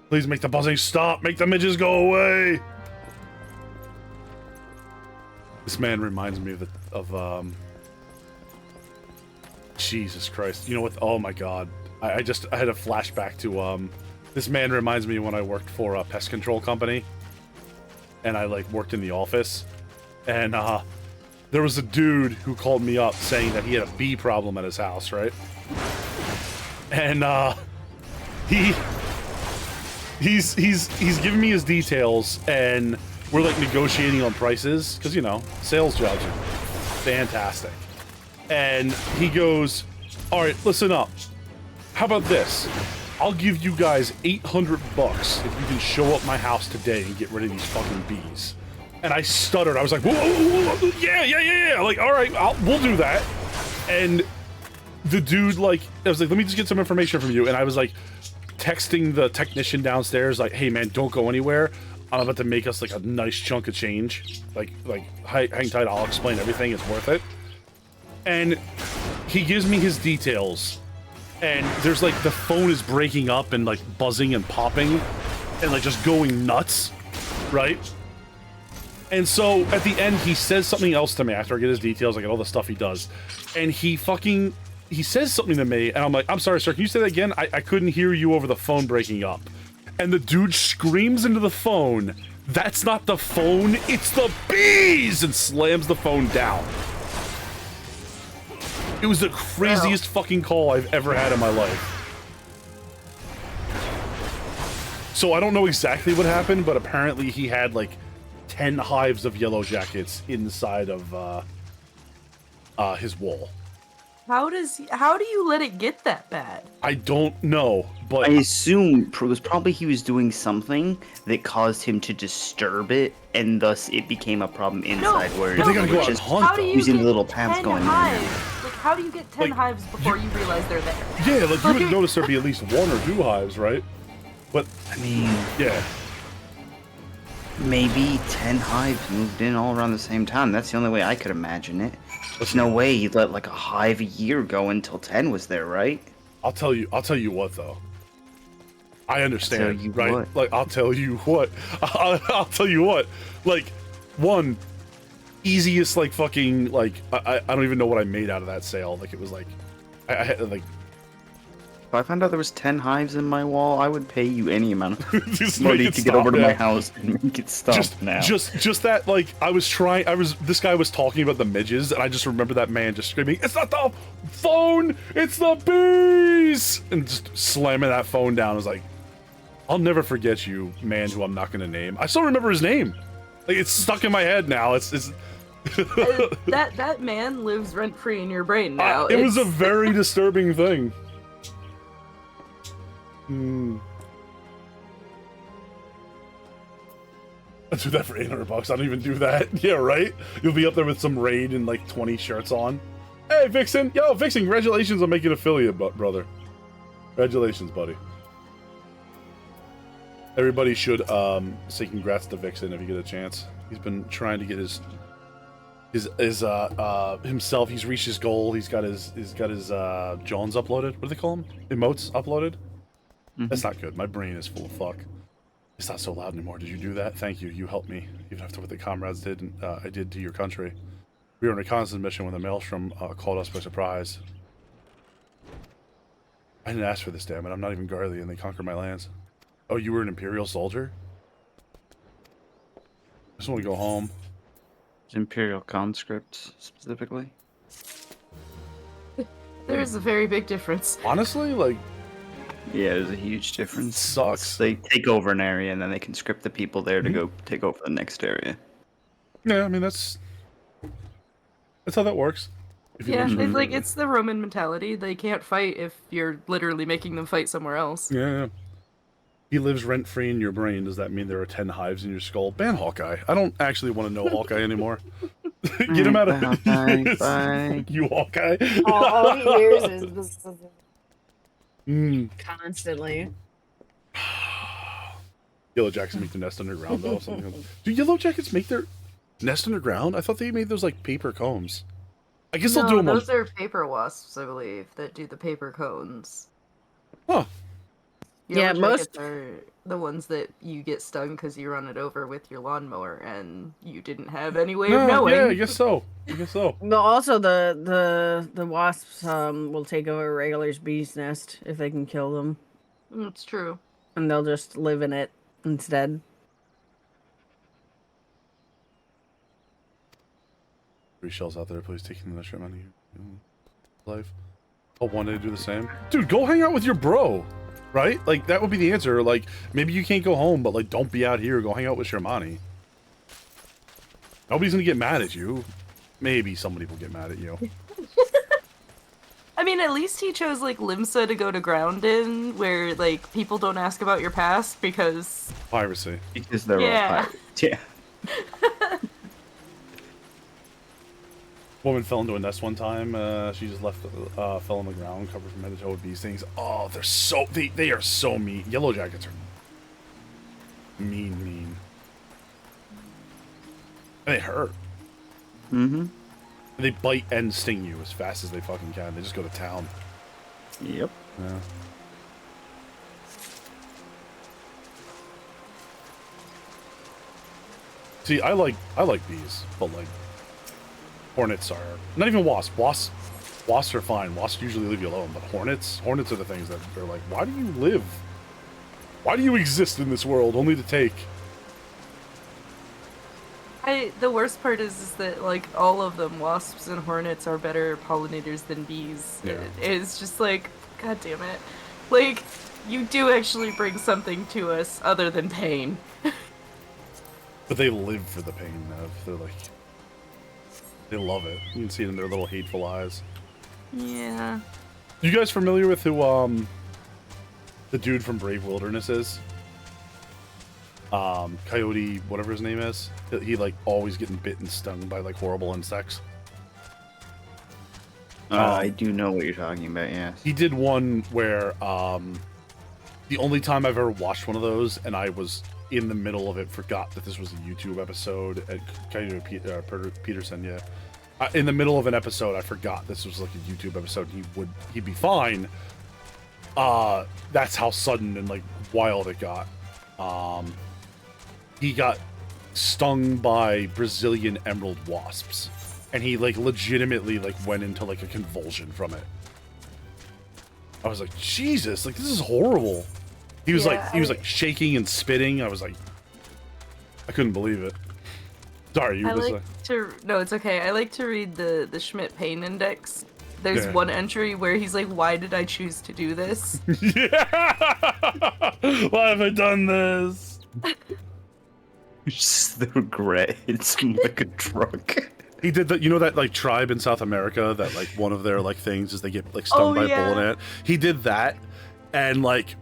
Please make the buzzing stop. Make the midges go away. This man reminds me of Jesus Christ. You know what? Oh my God. I had a flashback to, this man reminds me when I worked for a pest control company. And I, like, worked in the office. And, there was a dude who called me up saying that he had a bee problem at his house, right? And, he's giving me his details, and we're, like, negotiating on prices, because, you know, sales jobs are fantastic. And he goes, all right, listen up. How about this? I'll give you guys $800 if you can show up my house today and get rid of these fucking bees. And I stuttered. I was like, whoa, whoa, whoa, yeah. Like, all right, we'll do that. And the dude, like, I was like, let me just get some information from you. And I was like, texting the technician downstairs, like, hey man, don't go anywhere. I'm about to make us like a nice chunk of change. Like hang tight, I'll explain everything. It's worth it. And he gives me his details. And there's like, the phone is breaking up and like buzzing and popping and like just going nuts, right? And so at the end, he says something else to me after I get his details, I get all the stuff he does. And he says something to me, and I'm like, I'm sorry, sir, can you say that again? I couldn't hear you over the phone breaking up. And the dude screams into the phone, that's not the phone, it's the bees! And slams the phone down. It was the craziest fucking call I've ever had in my life. So I don't know exactly what happened, but apparently he had like 10 hives of yellow jackets inside of his wall. How do you let it get that bad? I don't know, but I assume it was probably he was doing something that caused him to disturb it, and thus it became a problem inside where But they gotta go out and just hunt, How do though. you using get little paths 10 going in hives? there. Like, how do you get 10 Like, hives before you realize they're there? Yeah, like you would notice there'd be at least 1 or 2 hives, right? But I mean, yeah, maybe 10 hives moved in all around the same time. That's the only way I could imagine it. There's no way you'd let like a hive a year go until 10 was there, right? I'll tell you what though. I understand, Tell you right? what. Like I'll tell you what. I'll tell you what. Like one easiest like fucking like I don't even know what I made out of that sale. Like it was like I had like If I found out there was 10 hives in my wall, I would pay you any amount of just make money it to get stop, over to yeah. my house and make it stop now. Just that like this guy was talking about the midges and I just remember that man just screaming, "It's not the phone, it's the bees!" and just slamming that phone down. I was like, I'll never forget you, man who I'm not gonna name. I still remember his name. Like it's stuck in my head now. It's that man lives rent free in your brain now. it was a It's- very disturbing thing. I do that for $800. I don't even do that. Yeah, right? You'll be up there with some raid and like 20 shirts on. Hey, Vixen! Yo, Vixen, congratulations on making affiliate, brother. Congratulations, buddy. Everybody should say congrats to Vixen if you get a chance. He's been trying to get himself. He's reached his goal. He's got his Jones uploaded. What do they call them? Emotes uploaded. That's not good. My brain is full of fuck. It's not so loud anymore. Did you do that? Thank you. You helped me. Even after what the comrades did, I did to your country. We were on a reconnaissance mission when the Maelstrom caught us by surprise. I didn't ask for this, damn it. I'm not even Garly, and they conquered my lands. Oh, you were an Imperial soldier? I just want to go home. Imperial conscript, specifically. There's a very big difference. Honestly, like, Yeah, there's a huge difference. sucks. They take over an area and then they conscript the people there to go take over the next area. Yeah, I mean, that's how that works. If you Yeah, lose- it's like it's the Roman mentality. They can't fight if you're literally making them fight somewhere else. Yeah. He lives rent-free in your brain. Does that mean there are 10 hives in your skull? Ban Hawkeye. I don't actually want to know Hawkeye anymore. Get him out of Bye, bye. You Hawkeye. All he hears is this Mm. constantly. Yellow Jackets make their nest underground, though. Something else. Do Yellow Jackets make their nest underground? I thought they made those, like, paper combs. I guess they'll do them those on... are paper wasps, I believe, that do the paper cones. Huh. Yeah, Yellow most- jackets are the ones that you get stung because you run it over with your lawnmower and you didn't have any way of knowing. Yeah, I guess so. But also the wasps will take over a regular's bee's nest if they can kill them, It's true. and they'll just live in it instead. 3 shells out there, please, taking the shit money. Life. Oh, one day to do the same. Dude, go hang out with your bro, right? Like, that would be the answer. Like, maybe you can't go home, but, like, don't be out here. Go hang out with Shermani. Nobody's gonna get mad at you. Maybe somebody will get mad at you. I mean, at least he chose, like, Limsa to go to ground in, where, like, people don't ask about your past because... Piracy. Because they're Yeah. all pirates. Yeah. Woman fell into a nest one time. She just left, fell on the ground, covered from head to toe with bee stings. Oh, they're so, they are so mean. Yellow Jackets are mean. And they hurt. Mm-hmm. And they bite and sting you as fast as they fucking can. They just go to town. Yep. Yeah. See, I like bees, but like hornets are not even wasps. Wasps are fine. Wasps usually leave you alone, but hornets are the things that are like, why do you live? Why do you exist in this world only to take? The worst part is that, like, all of them, wasps and hornets, are better pollinators than bees. Yeah. It's just like, god damn it. Like, you do actually bring something to us other than pain. But they live for the pain, Nev. They're like, they love it. You can see it in their little hateful eyes. Yeah. You guys familiar with who the dude from Brave Wilderness is? Coyote, whatever his name is. He like always getting bit and stung by like horrible insects. I do know what you're talking about, yes. He did one where The only time I've ever watched one of those, and I was in the middle of it, forgot that this was a YouTube episode. Peterson, yeah. In the middle of an episode, I forgot this was like a YouTube episode. He'd be fine. That's how sudden and like wild it got. He got stung by Brazilian emerald wasps, and he like legitimately like went into like a convulsion from it. I was like, Jesus, like this is horrible. He was like shaking and spitting. I was like, I couldn't believe it. Sorry, you were No, it's okay. I like to read the Schmidt pain index. There's Yeah. one entry where he's like, "Why did I choose to do this?" Yeah. Why have I done this? Just the regret hits him like a truck. He did that, you know that like tribe in South America that like one of their like things is they get like stung by a bullet ant. He did that, and like,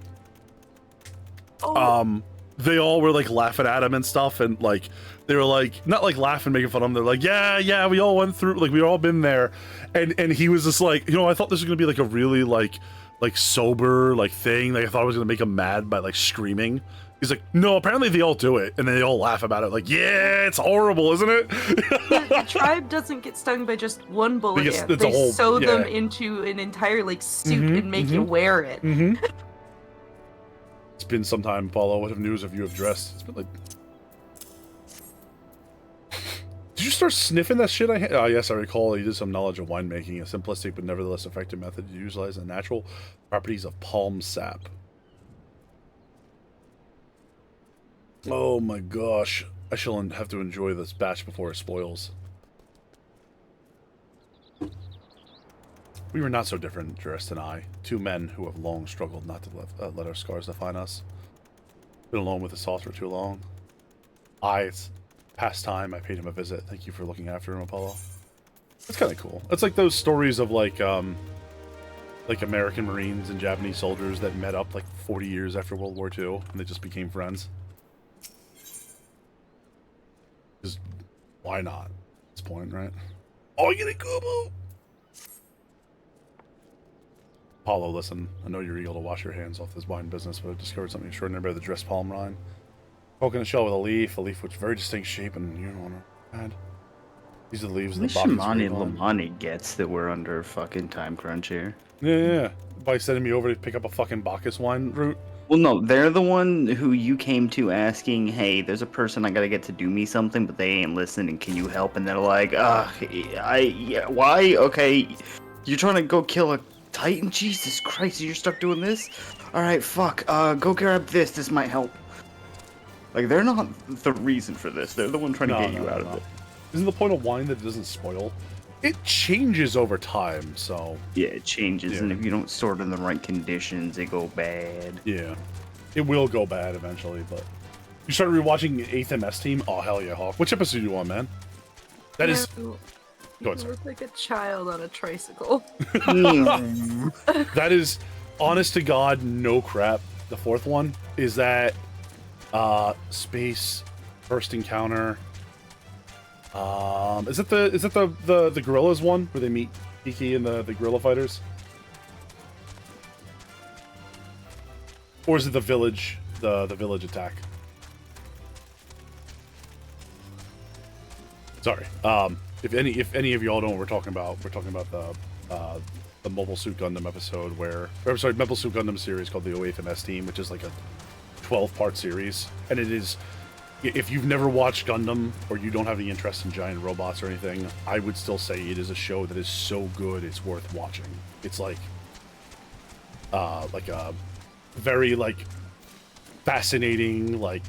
they all were like laughing at him and stuff, and like they were like not like laughing, making fun of him. They're like, yeah, we all went through, like we all been there, and he was just like, I thought this was gonna be like a really like sober like thing. Like I thought I was gonna make him mad by like screaming. He's like, no, apparently they all do it, and then they all laugh about it. Like, yeah, it's horrible, isn't it? The tribe doesn't get stung by just one bullet ant. It's They sew them into an entire like suit and make you wear it. It's been some time, Paulo. What news have you have dressed? It's been like... Did you start sniffing that shit? Yes, I recall you did some knowledge of winemaking, a simplistic but nevertheless effective method to utilize the natural properties of palm sap. Oh my gosh. I shall have to enjoy this batch before it spoils. We were not so different, Jurist and I. Two men who have long struggled not to let our scars define us. Been alone with the sauce for too long. It's past time I paid him a visit. Thank you for looking after him, Apollo. That's kind of cool. It's like those stories of like American Marines and Japanese soldiers that met up like 40 years after World War II, and they just became friends. Because why not? At this point, right? Oh, you get a Kubu! Paulo, listen, I know you're eager to wash your hands off this wine business, but I've discovered something extraordinary about the dressed palm rind. Coconut shell with a leaf which very distinct shape, and you don't want to add. These are the leaves of the Bacchus Shimani grapevine. Lamani gets that we're under fucking time crunch here. Yeah. By sending me over to pick up a fucking Bacchus wine route. Well, no, they're the one who you came to asking, hey, there's a person I gotta get to do me something, but they ain't listening, can you help? And they're like, why? Okay, you're trying to go kill a Titan? Jesus Christ, you're stuck doing this? Alright, fuck, go grab this might help. Like, they're not the reason for this, they're the one trying to get you out of it. Isn't the point of wine that it doesn't spoil? It changes over time, so... Yeah, it changes, and if you don't store it in the right conditions, it go bad. Yeah. It will go bad eventually, but... You started rewatching 8th MS Team? Oh, hell yeah, Hawk. Which episode you on, man? That is... You Go ahead, look like a child on a tricycle. That is, honest to God, no crap. The 4th one is that... Space... First Encounter... is it the gorillas one where they meet Kiki and the gorilla fighters? Or is it the village village attack? Sorry. If any of y'all don't know what we're talking about the Mobile Suit Gundam episode Mobile Suit Gundam series called the 08th MS Team, which is like a 12-part series, and it is. If you've never watched Gundam, or you don't have any interest in giant robots or anything, I would still say it is a show that is so good it's worth watching. It's like a very like fascinating, like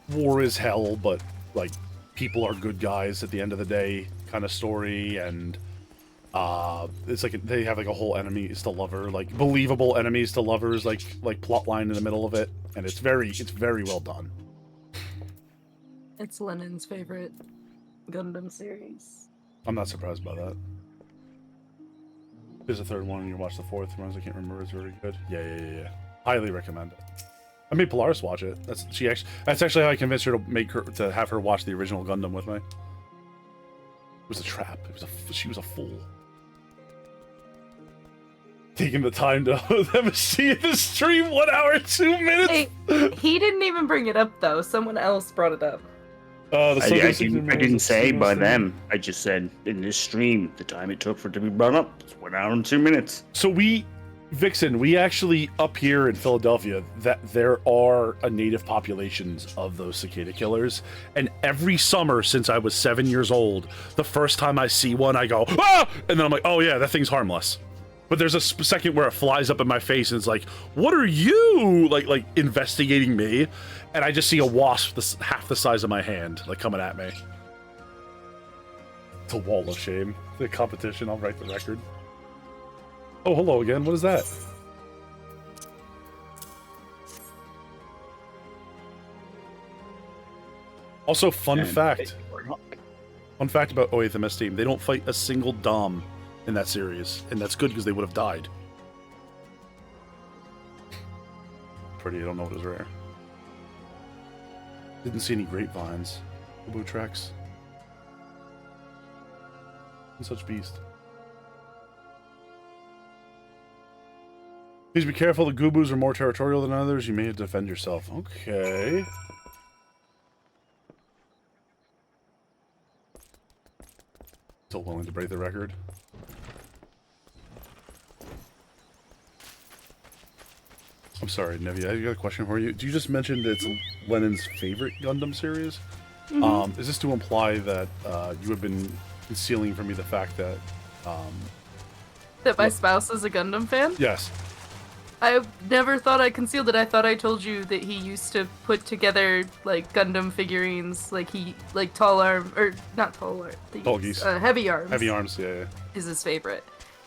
war is hell, but like people are good guys at the end of the day kind of story, and it's like they have like a whole enemies to lover, like believable enemies to lovers, like plot line in the middle of it, and it's very well done. It's Lennon's favorite Gundam series. I'm not surprised by that. There's a 3rd one, and you watch the 4th one. I can't remember. It's very good. Yeah. Highly recommend it. I made Polaris watch it. That's actually how I convinced her to have her watch the original Gundam with me. It was a trap. She was a fool. taking the time to have a see in the stream 1 hour 2 minutes. Hey, he didn't even bring it up though. Someone else brought it up. The I didn't say by them. I just said in this stream, the time it took for it to be brought up was 1 hour and 2 minutes. So Vixen, we actually, up here in Philadelphia, that there are a native populations of those cicada killers, and every summer since I was 7 years old, the first time I see one, I go, ah! And then I'm like, oh yeah, that thing's harmless. But there's a second where it flies up in my face, and it's like, what are you, like investigating me? And I just see a wasp half the size of my hand, like, coming at me. It's a wall of shame. The competition, I'll write the record. Oh, hello again. What is that? Also, fun fact about 08th MS Team, they don't fight a single Dom in that series, and that's good because they would have died. Pretty, I don't know what is rare. Didn't see any grapevines. Blue tracks. And such beast. Please be careful, the Goobus are more territorial than others. You may have to defend yourself. Okay. Still willing to break the record. I'm sorry, Nevi, I got a question for you. You just mentioned it's Lennon's favorite Gundam series. Mm-hmm. Is this to imply that you have been concealing from me the fact that... That my spouse is a Gundam fan? Yes. I never thought I concealed it. I thought I told you that he used to put together, like, Gundam figurines, like tall arm, or not tall arm. Tall geese. Heavy arms. Heavy arms, yeah. Is his favorite,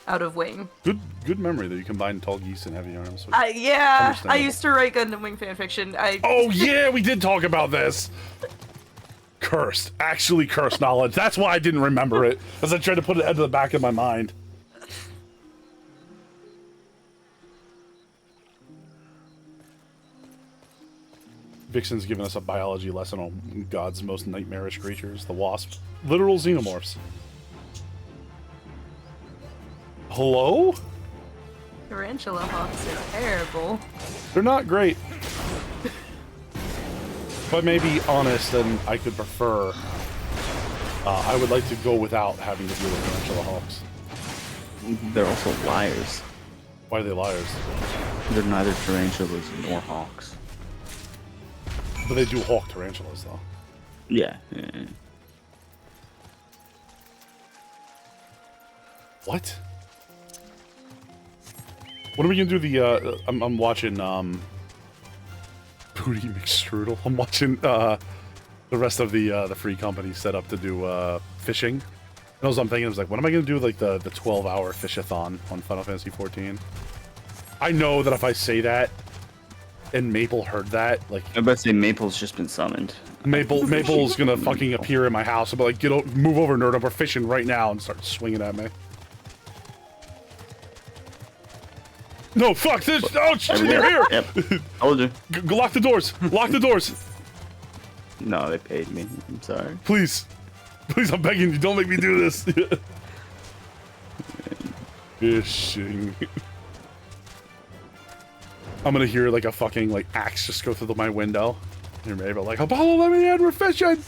out of Wing. Good memory that you combine tall geese and heavy arms. Yeah, I used to write Gundam Wing fanfiction. Oh yeah, we did talk about this. Cursed. Actually cursed knowledge. That's why I didn't remember it, as I tried to put it into the back of my mind. Vixen's giving us a biology lesson on God's most nightmarish creatures, the wasp. Literal xenomorphs. Hello? Tarantula hawks are terrible. They're not great. If I may be honest, and I could prefer, I would like to go without having to deal with tarantula hawks. They're also liars. Why are they liars? They're neither tarantulas nor hawks. But they do hawk tarantulas, though. Yeah. What? What are we gonna do? I'm watching Booty McStrudel. I'm watching the rest of the free company set up to do fishing. And I was thinking, I was like, when am I gonna do like the 12-hour fishathon on Final Fantasy XIV? I know that if I say that, and Maple heard that, like... I bet say Maple's just been summoned. Maple's gonna fucking appear in my house and be like, move over, nerd, we're fishing right now, and start swinging at me. No, fuck this! Oh, you're here! Yep. Told you. Lock the doors! Lock the doors! No, they paid me. I'm sorry. Please. Please, I'm begging you, don't make me do this. Fishing. I'm gonna hear like a fucking like axe just go through my window. You're maybe like, Apollo, let me in, we're fishing!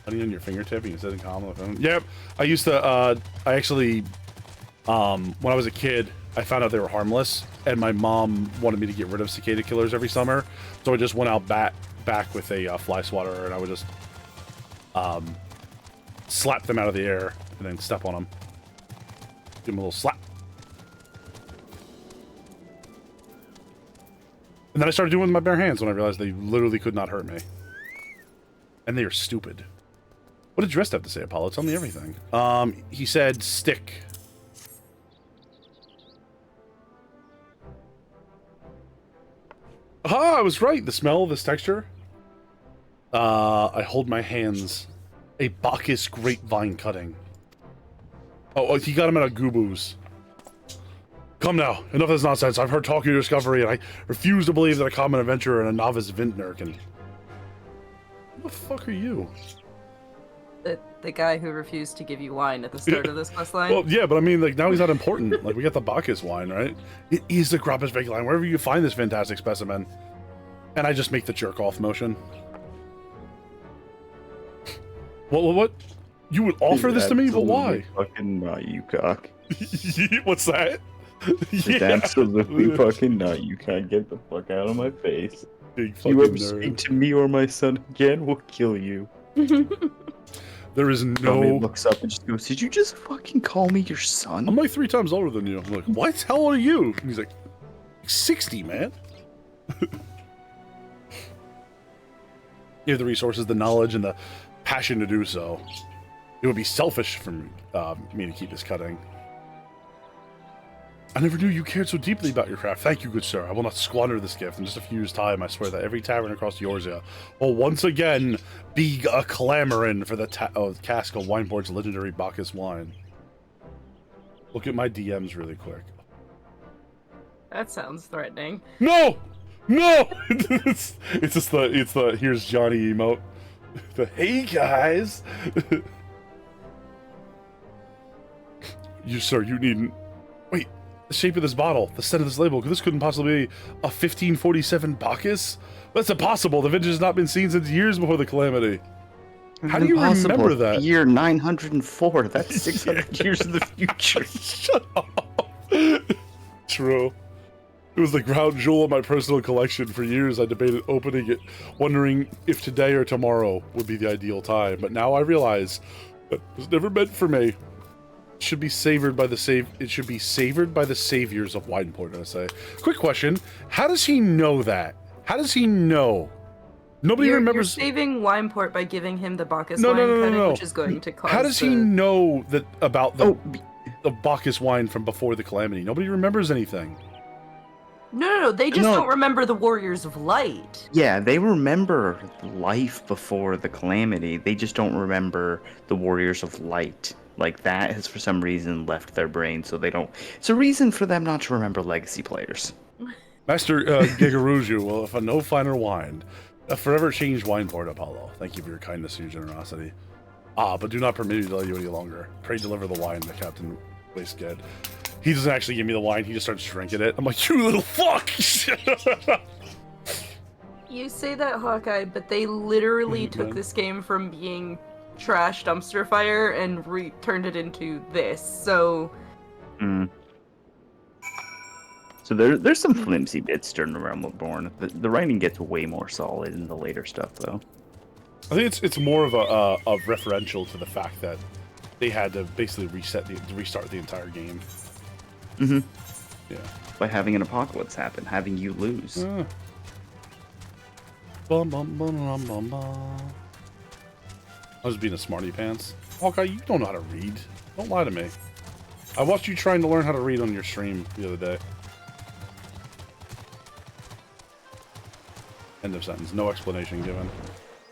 Honey on your fingertip, you can sit in calm with them. Yep, I used to, I actually, when I was a kid, I found out they were harmless, and my mom wanted me to get rid of cicada killers every summer, so I just went out back with a fly swatter, and I would just, slap them out of the air, and then step on them. Give them a little slap. And then I started doing it with my bare hands when I realized they literally could not hurt me. And they are stupid. What did Drist have to say, Apollo? Tell me everything. He said stick. Ah, I was right. The smell of this texture. I hold my hands. A Bacchus grapevine cutting. Oh, he got him out of Gooboo's. Come now, enough of this nonsense. I've heard talk of your discovery, and I refuse to believe that a common adventurer and a novice vintner can... Who the fuck are you? the guy who refused to give you wine at the start of this quest line. Well, yeah, but I mean, like, now he's not important. Like, we got the Bacchus wine, right? It is the Grappus Vacula, wherever you find this fantastic specimen. And I just make the jerk-off motion. What? You would offer this to me, but why? Fucking not, you cock. What's that? It's absolutely fucking not. You can't get the fuck out of my face. Big If fucking you ever nerd. speak to me or my son again, we'll kill you. There is Tommy no... looks up and just goes, "Did you just fucking call me your son?" I'm like 3 times older than you. I'm like, what? How old are you? And he's like, 60, man. You have the resources, the knowledge, and the passion to do so. It would be selfish for me to keep this cutting. I never knew you cared so deeply about your craft. Thank you, good sir. I will not squander this gift. In just a few years' time, I swear that every tavern across Eorzea will once again be a clamoring for the cask of Wineboard's legendary Bacchus wine. Look at my DMs really quick. That sounds threatening. No! No! it's just the here's Johnny emote. The hey guys! Sir, you needn't... Wait, the shape of this bottle, the scent of this label, this couldn't possibly be a 1547 Bacchus? That's impossible. The vintage has not been seen since years before the calamity. How do you remember that? Year 904. That's 600 years in the future. Shut up. True. It was the crown jewel of my personal collection. For years, I debated opening it, wondering if today or tomorrow would be the ideal time. But now I realize that it was never meant for me. It should be savored by the saviors of Wineport, I say. Quick question: how does he know that? How does he know? Nobody remembers. You're saving Wineport by giving him the Bacchus wine cutting, which is going to cause. How does he know that about the Bacchus wine from before the calamity? Nobody remembers anything. No, they just don't remember the Warriors of Light. Yeah, they remember life before the calamity. They just don't remember the Warriors of Light. Like, that has for some reason left their brain, so they don't... It's a reason for them not to remember legacy players. Master Gigaruju will have no finer wine. A forever changed Wineport, Apollo. Thank you for your kindness and your generosity. But do not permit me to delay you any longer. Pray deliver the wine, the Captain Wasteget. He doesn't actually give me the wine, he just starts drinking it. I'm like, you little fuck! You say that, Hawkeye, but they literally took this game from being trash dumpster fire and turned it into this, so... So there's some flimsy bits during the Realm of Born. The writing gets way more solid in the later stuff, though. I think it's more of a referential to the fact that they had to basically restart the entire game. Mm-hmm. Yeah. By having an apocalypse happen, having you lose. Bum, bum, bum, bum, bum, bum. I was being a smarty pants. Hawkeye, you don't know how to read. Don't lie to me. I watched you trying to learn how to read on your stream the other day. End of sentence. No explanation given.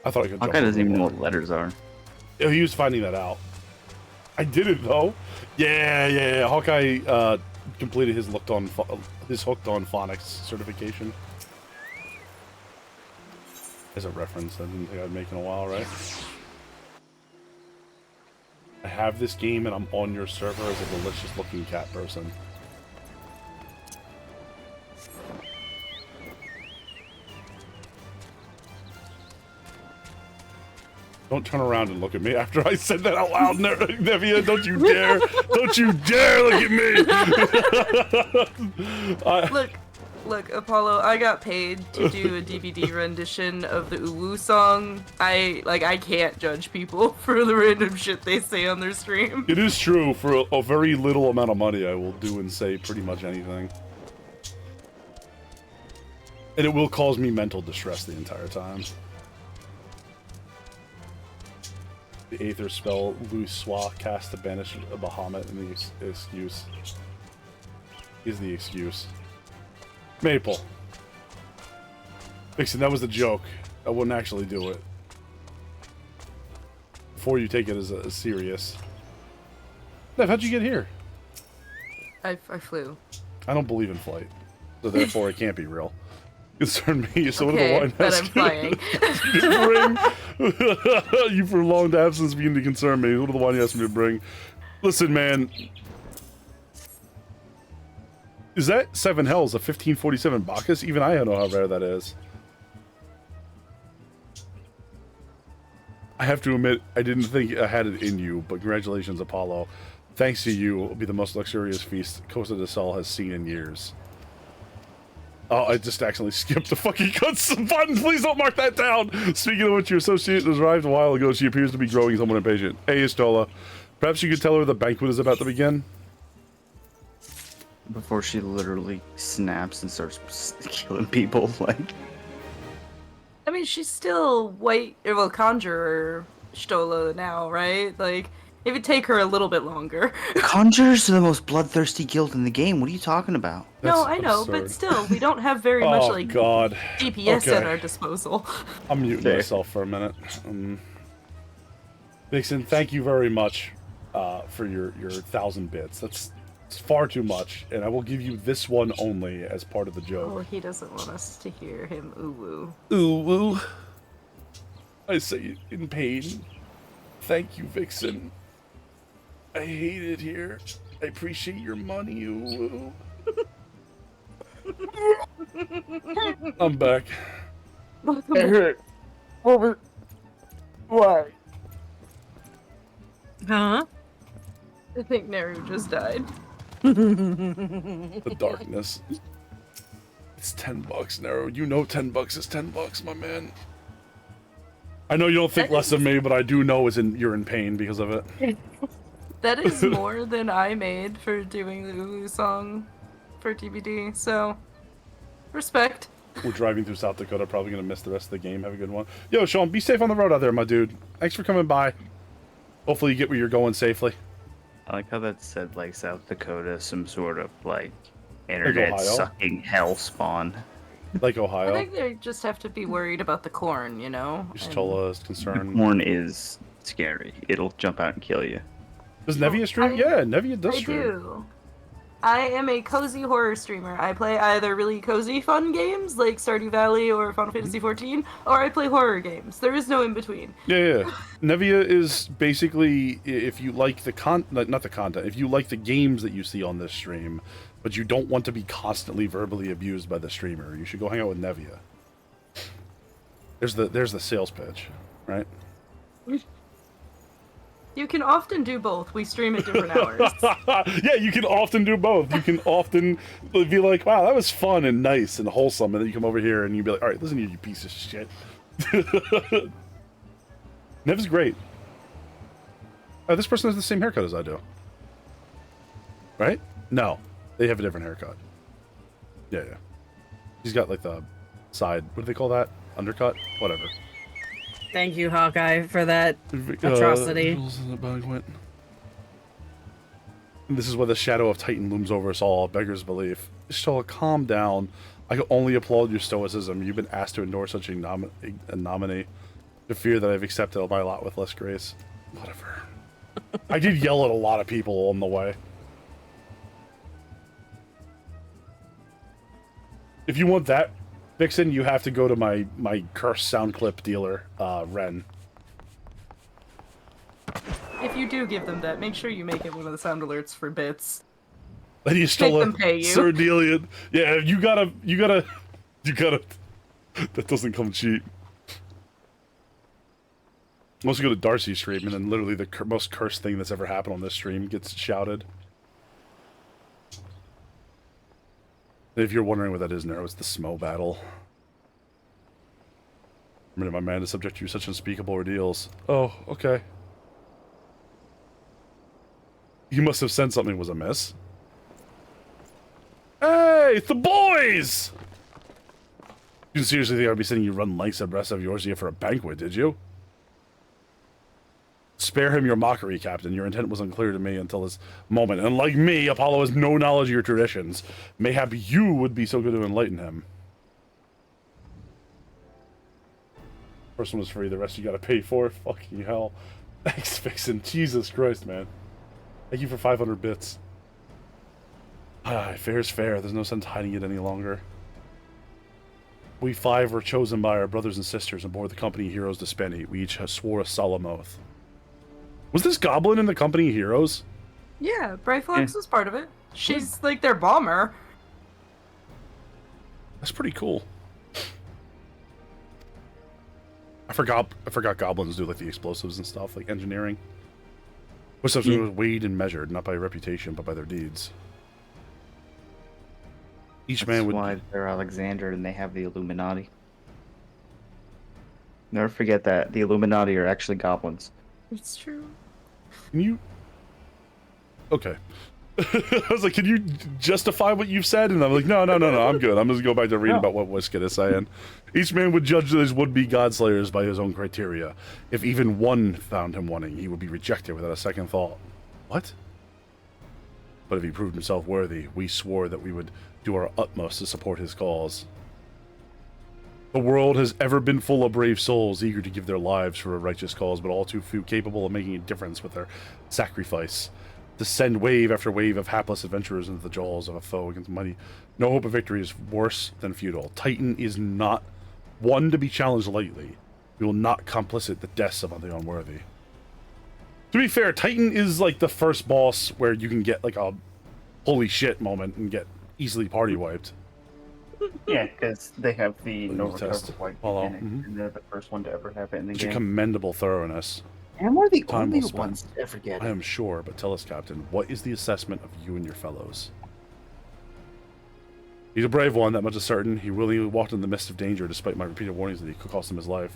I thought I could. Hawkeye doesn't even know what letters are. Yeah, he was finding that out. I did it though. Yeah. Hawkeye completed his hooked on phonics certification. As a reference, I didn't think I'd make in a while, right? I have this game and I'm on your server as a delicious looking cat person. Don't turn around and look at me after I said that out loud, Nevia. Don't you dare! Don't you dare look at me! Look, Apollo, I got paid to do a DVD rendition of the Uwu song. I can't judge people for the random shit they say on their stream. It is true. For a very little amount of money, I will do and say pretty much anything. And it will cause me mental distress the entire time. The Aether spell, Luswa, cast to banish a Bahamut, and the excuse is the excuse. Maple. Vixen, that was a joke. I wouldn't actually do it. Before you take it as a serious. Nev, how'd you get here? I flew. I don't believe in flight. So therefore it can't be real. Concern me. So Okay, what do the but wine I'm flying. bring? You prolonged absence begin to concern me. What do the wine you asked me to bring? Listen, man. Is that Seven Hells, a 1547 Bacchus? Even I don't know how rare that is. I have to admit, I didn't think I had it in you, but congratulations, Apollo. Thanks to you, it will be the most luxurious feast Costa del Sol has seen in years. Oh, I just accidentally skipped the fucking cuts button. Please don't mark that down. Speaking of which, your associate has arrived a while ago. She appears to be growing somewhat impatient. Hey, Estola. Perhaps you could tell her the banquet is about to begin? Before she literally snaps and starts killing people, like... I mean, she's still conjurer Stola now, right? Like, it would take her a little bit longer. Conjurers are the most bloodthirsty guild in the game. What are you talking about? No, That's I know, absurd. but still, we don't have very much, Oh, like, God. DPS Okay. at our disposal. I'm muting There. myself for a minute. Vixen, thank you very much for your 1,000 bits. That's far too much, and I will give you this one only as part of the Oh, joke. he doesn't want us to hear him ooh-woo. Ooh, woo. I say it in pain. Thank you, Vixen. I hate it here. I appreciate your money, ooh, woo. I'm back. Why? Huh? I think Neru just died. The darkness. It's $10, Nero. You know $10 is $10, my man. I know you don't think less of me, but I do know you're in pain because of it. That is more than I made for doing the ooh song for TBD, so respect. We're driving through South Dakota, probably gonna miss the rest of the game. Have a good one. Yo, Sean, be safe on the road out there, my dude. Thanks for coming by. Hopefully you get where you're going safely. I like how that said, like, South Dakota, some sort of, like, internet Ohio? sucking hell spawn. Like I Ohio. think they just have to be worried about the corn, you know? Just and- Tola is The concerned. corn is scary. It'll jump out and kill you. Does Nevia stream? Yeah, Nevia does I stream. do. I am a cozy horror streamer. I play either really cozy fun games like Stardew Valley or Final Fantasy XIV, or I play horror games. There is no in between. Yeah. Nevia is basically, if you like the not the content, if you like the games that you see on this stream, but you don't want to be constantly verbally abused by the streamer, you should go hang out with Nevia. There's the sales pitch, right? You can often do both. We stream at different hours. Yeah, you can often do both. You can often be like, wow, that was fun and nice and wholesome, and then you come over here and you be like, all right, listen here, you piece of shit. Nev's great. Oh, this person has the same haircut as I do. Right? No. They have a different haircut. Yeah. He's got like the side, what do they call that? Undercut? Whatever. Thank you, Hawkeye, for that atrocity. And this is where the shadow of Titan looms over us all, beggars belief. Stola, calm down. I can only applaud your stoicism. You've been asked to endure such a nominee. The fear that I've accepted my lot with less grace. Whatever. I did yell at a lot of people on the way. If you want that, Vixen, you have to go to my cursed sound clip dealer, Ren. If you do give them that, make sure you make it one of the sound alerts for bits. And you stole them pay you. Sir Delian. Yeah, you gotta. That doesn't come cheap. Unless you go to Darcy's stream, and then literally the most cursed thing that's ever happened on this stream gets shouted. If you're wondering what that is, Nero, it's the Smo battle. Permitted my man to subject you to such unspeakable ordeals. Oh, okay. You must have said something was amiss. Hey, it's the boys! You seriously think I'd be sending you run lengths abreast of yours here for a banquet, did you? Spare him your mockery, Captain. Your intent was unclear to me until this moment. And like me, Apollo has no knowledge of your traditions. Mayhap you would be so good to enlighten him. First one was free, the rest you gotta pay for. Fucking hell. Thanks, Vixen. Jesus Christ, man. Thank you for 500 bits. Ah, fair's fair. There's no sense hiding it any longer. we 5 were chosen by our brothers and sisters aboard the company Heroes to Spenny. We each swore a solemn oath. Was this goblin in the company Heroes? Yeah, Brayflox was part of it. She's like their bomber. That's pretty cool. I forgot goblins do like the explosives and stuff, like engineering. Which stuff was weighed and measured, not by reputation, but by their deeds. Each That's man would. why they're Alexander and they have the Illuminati. Never forget that the Illuminati are actually goblins. It's true. Can you? Okay. I was like, can you justify what you've said? And I'm like, no, I'm good. I'm just going to go back to reading about what Whisket is saying. Each man would judge his would-be godslayers by his own criteria. If even one found him wanting, he would be rejected without a second thought. What? But if he proved himself worthy, we swore that we would do our utmost to support his cause. The world has ever been full of brave souls eager to give their lives for a righteous cause, but all too few capable of making a difference with their sacrifice. To send wave after wave of hapless adventurers into the jaws of a foe against money. No hope of victory is worse than futile. Titan is not one to be challenged lightly. We will not complicit the deaths of the unworthy. To be fair, Titan is like the first boss where you can get like a holy shit moment and get easily party wiped. Yeah, because they have the no recover test. wipe Hello. mechanic, and they're the first one to ever have it in the It's a game. commendable thoroughness. And we're the Time only well spent. ones to ever get I it. am sure, but tell us, Captain, what is the assessment of you and your fellows? He's a brave one, that much is certain. He willingly walked in the midst of danger despite my repeated warnings that he could cost him his life.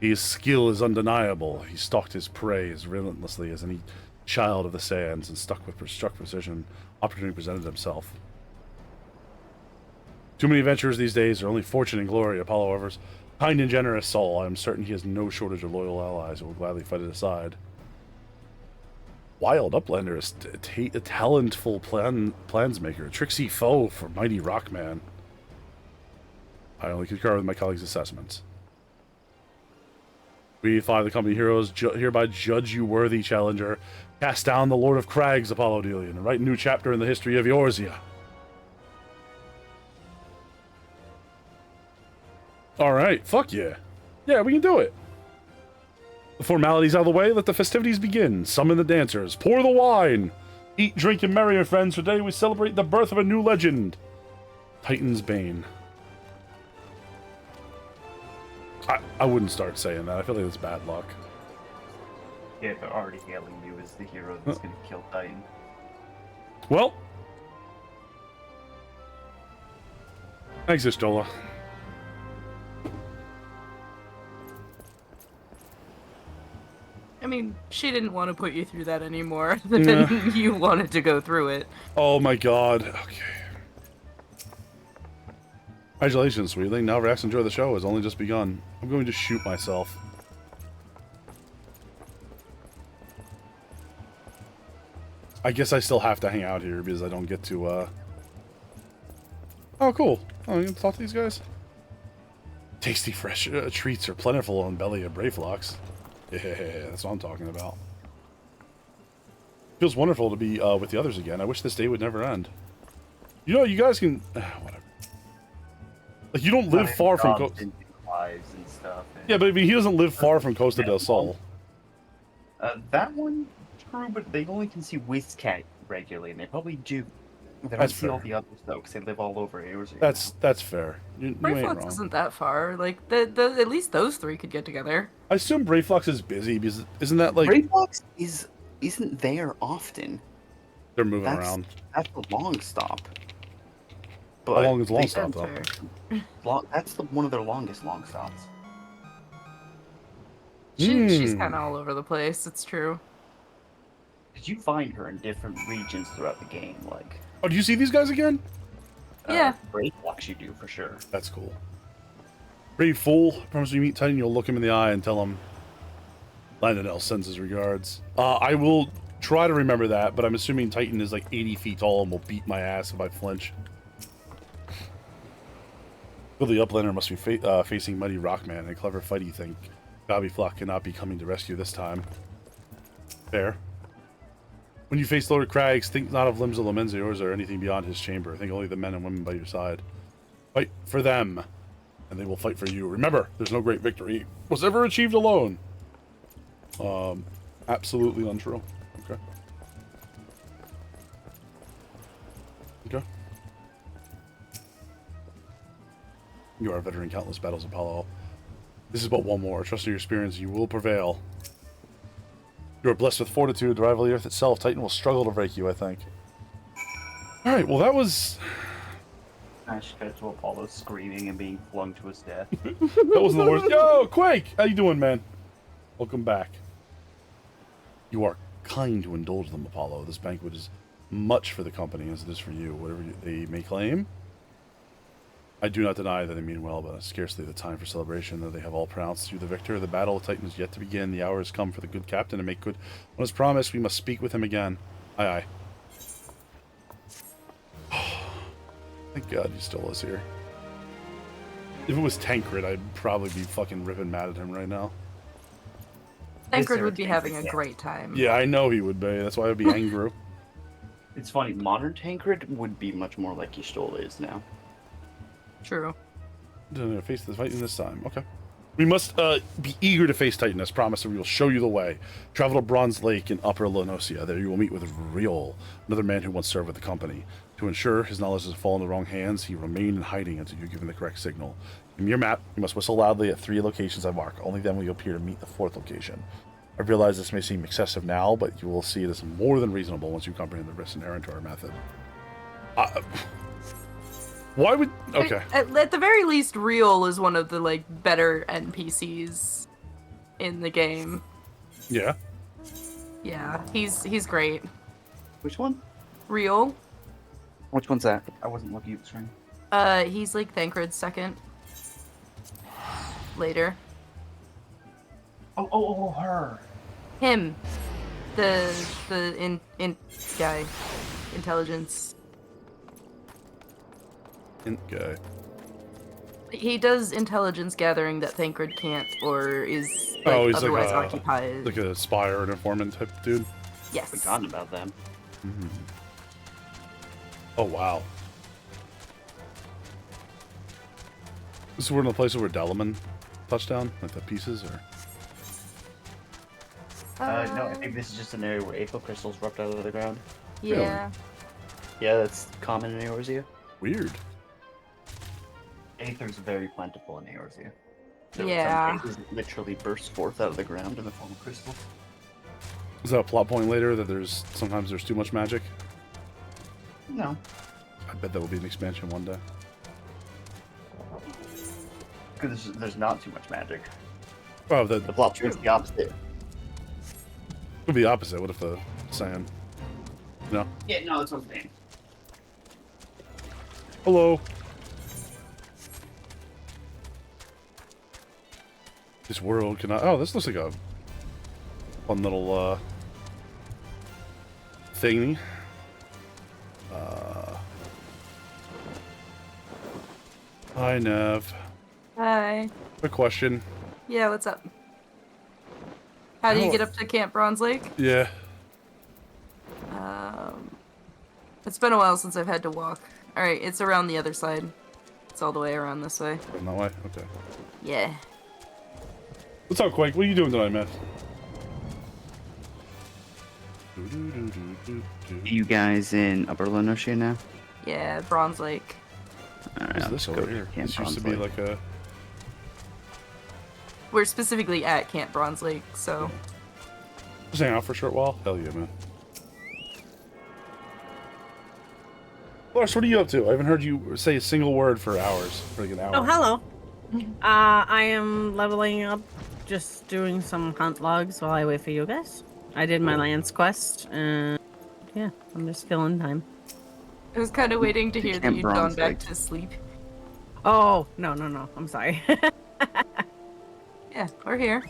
His skill is undeniable. He stalked his prey as relentlessly as any child of the sands and struck with precision. Opportunity presented himself. Too many adventurers these days are only fortune and glory. Apollo, however, kind and generous soul. I am certain he has no shortage of loyal allies who will gladly fight it aside. Wild Uplander is a talentful plansmaker, a tricksy foe for mighty Rockman. I only concur with my colleagues' assessments. We 5 the company heroes hereby judge you worthy, challenger. Cast down the Lord of Crags, Apollo Delian, and write a new chapter in the history of Eorzea. Alright, fuck yeah. Yeah, we can do it. The formalities out of the way, let the festivities begin. Summon the dancers, pour the wine. Eat, drink, and merry, my friends. Today we celebrate the birth of a new legend. Titan's Bane. I wouldn't start saying that. I feel like it's bad luck. Yeah, they're already hailing you as the hero that's gonna kill Titan. Well. Thanks, Istola. I mean, she didn't want to put you through that anymore than you wanted to go through it. Oh my god. Okay. Congratulations, Sweetling. Now Rex, enjoy the show has only just begun. I'm going to shoot myself. I guess I still have to hang out here because I don't get to, Oh, cool. Oh, you can talk to these guys? Tasty fresh treats are plentiful on belly of Brayflox. Yeah, that's what I'm talking about. Feels wonderful to be with the others again. I wish this day would never end. You know, you guys can... whatever. Like, you don't live far from... Lives and stuff. And Yeah, but I mean, he doesn't live far from Costa del Sol. that one, true, but they only can see Wizcat regularly, and they probably do. They don't That's see all fair. the others though, because they live all over Eorzea. That's fair. You ain't Brayflox wrong. isn't that far. Like, at least those 3 could get together. I assume Brayflox is busy because isn't that like Brayflox isn't there often. they're moving That's around? that's the long stop. How But long is long they- stop though? Fair. That's one of their longest long stops. She's kind of all over the place. It's true. Because you find her in different regions throughout the game, like Oh, do you see these guys again? Yeah. Brayflox you do for sure. That's cool. Brave fool. Promise you meet Titan, you'll look him in the eye and tell him Landonell sends his regards. I will try to remember that, but I'm assuming Titan is like 80 feet tall and will beat my ass if I flinch. Well, the Uplander must be facing Mighty Rockman and a clever fight, you think. Gobby Flock cannot be coming to rescue this time. Fair. When you face Lord Crags, think not of limbs of Lamenzio's or anything beyond his chamber. Think only the men and women by your side. Fight for them. and they will fight for you. Remember, there's no great victory was ever achieved alone. Absolutely untrue. Okay. Okay. You are a veteran in countless battles, Apollo. This is but one more. Trust in your experience, you will prevail. You are blessed with fortitude. To rival the earth itself, Titan will struggle to break you, I think. Alright, well that was... I just got to Apollo screaming and being flung to his death. That wasn't the worst. Yo, Quake! How you doing, man? Welcome back. You are kind to indulge them, Apollo. This banquet is much for the company as it is for you, whatever they may claim. I do not deny that they mean well, but scarcely the time for celebration, though they have all pronounced you the victor. The battle of Titan is yet to begin. The hour has come for the good captain to make good on his promise. We must speak with him again. Aye, aye. Thank God you still is here. If it was Tancred, I'd probably be fucking ripping mad at him right now. Tancred would be having a great time. Yeah, I know he would be. That's why I'd be angry. It's funny, modern Tancred would be much more like Y'shtola is now. True. Face the Titan this time. Okay. We must be eager to face Titan, as promised, and we will show you the way. Travel to Bronze Lake in Upper Lenosia. There you will meet with Riol, another man who once served with the company. To ensure his knowledge doesn't fall in the wrong hands, he remained in hiding until you give him the correct signal. In your map, you must whistle loudly at 3 locations I mark. Only then will you appear to meet the 4th location. I realize this may seem excessive now, but you will see it as more than reasonable once you comprehend the risks inherent to our method. Why would... Okay. At the very least, Riol is one of the, like, better NPCs in the game. Yeah? Yeah, he's great. Which one? Riol. Which one's that? I wasn't looking at the screen. He's like Thancred's second. Later. Oh, her. Him. The in guy. Intelligence. Int guy. He does intelligence gathering that Thancred can't, or is like, Oh, he's otherwise like occupied. like a spy or an informant type dude. Yes. Forgotten about them. Mm-hmm. Oh, wow. This is where in the place where Delaman touchdown, like the pieces, or... No, I think this is just an area where Aether crystals erupt out of the ground. Yeah. Yeah, that's common in Eorzea. Weird. Aether's very plentiful in Eorzea. Yeah. Some cases, it literally bursts forth out of the ground in the form of crystals. Is that a plot point later that sometimes there's too much magic? No. I bet that will be an expansion one day. Because there's not too much magic. Oh, the The plot point's the opposite. would be the opposite. What if the sand? No. Yeah, no, that's what I'm saying. Hello. This world cannot. Oh, this looks like a fun little thingy. Hi, Nev. Hi. Quick question. Yeah, what's up? How do you get up to Camp Bronze Lake? Yeah. It's been a while since I've had to walk. Alright, it's around the other side. It's all the way around this way. Going that way? Okay. Yeah. What's up, Quake? What are you doing tonight, man? You guys in Upper Lenosia now? Yeah, Bronze Lake. Alright, What's let's this go over to here? Camp This used to Bronze be Lake. like a... We're specifically at Camp Bronze Lake, so... Just hang out for a short while? Hell yeah, man. Lars, what are you up to? I haven't heard you say a single word for hours. For like an hour. Oh, hello. I am leveling up, just doing some hunt logs while I wait for you guys. I did my lance quest, and yeah, I'm just killing time. I was kind of waiting to hear that Camp you'd gone Bronze back Lake. to sleep. Oh, no, I'm sorry. Yeah, we're here.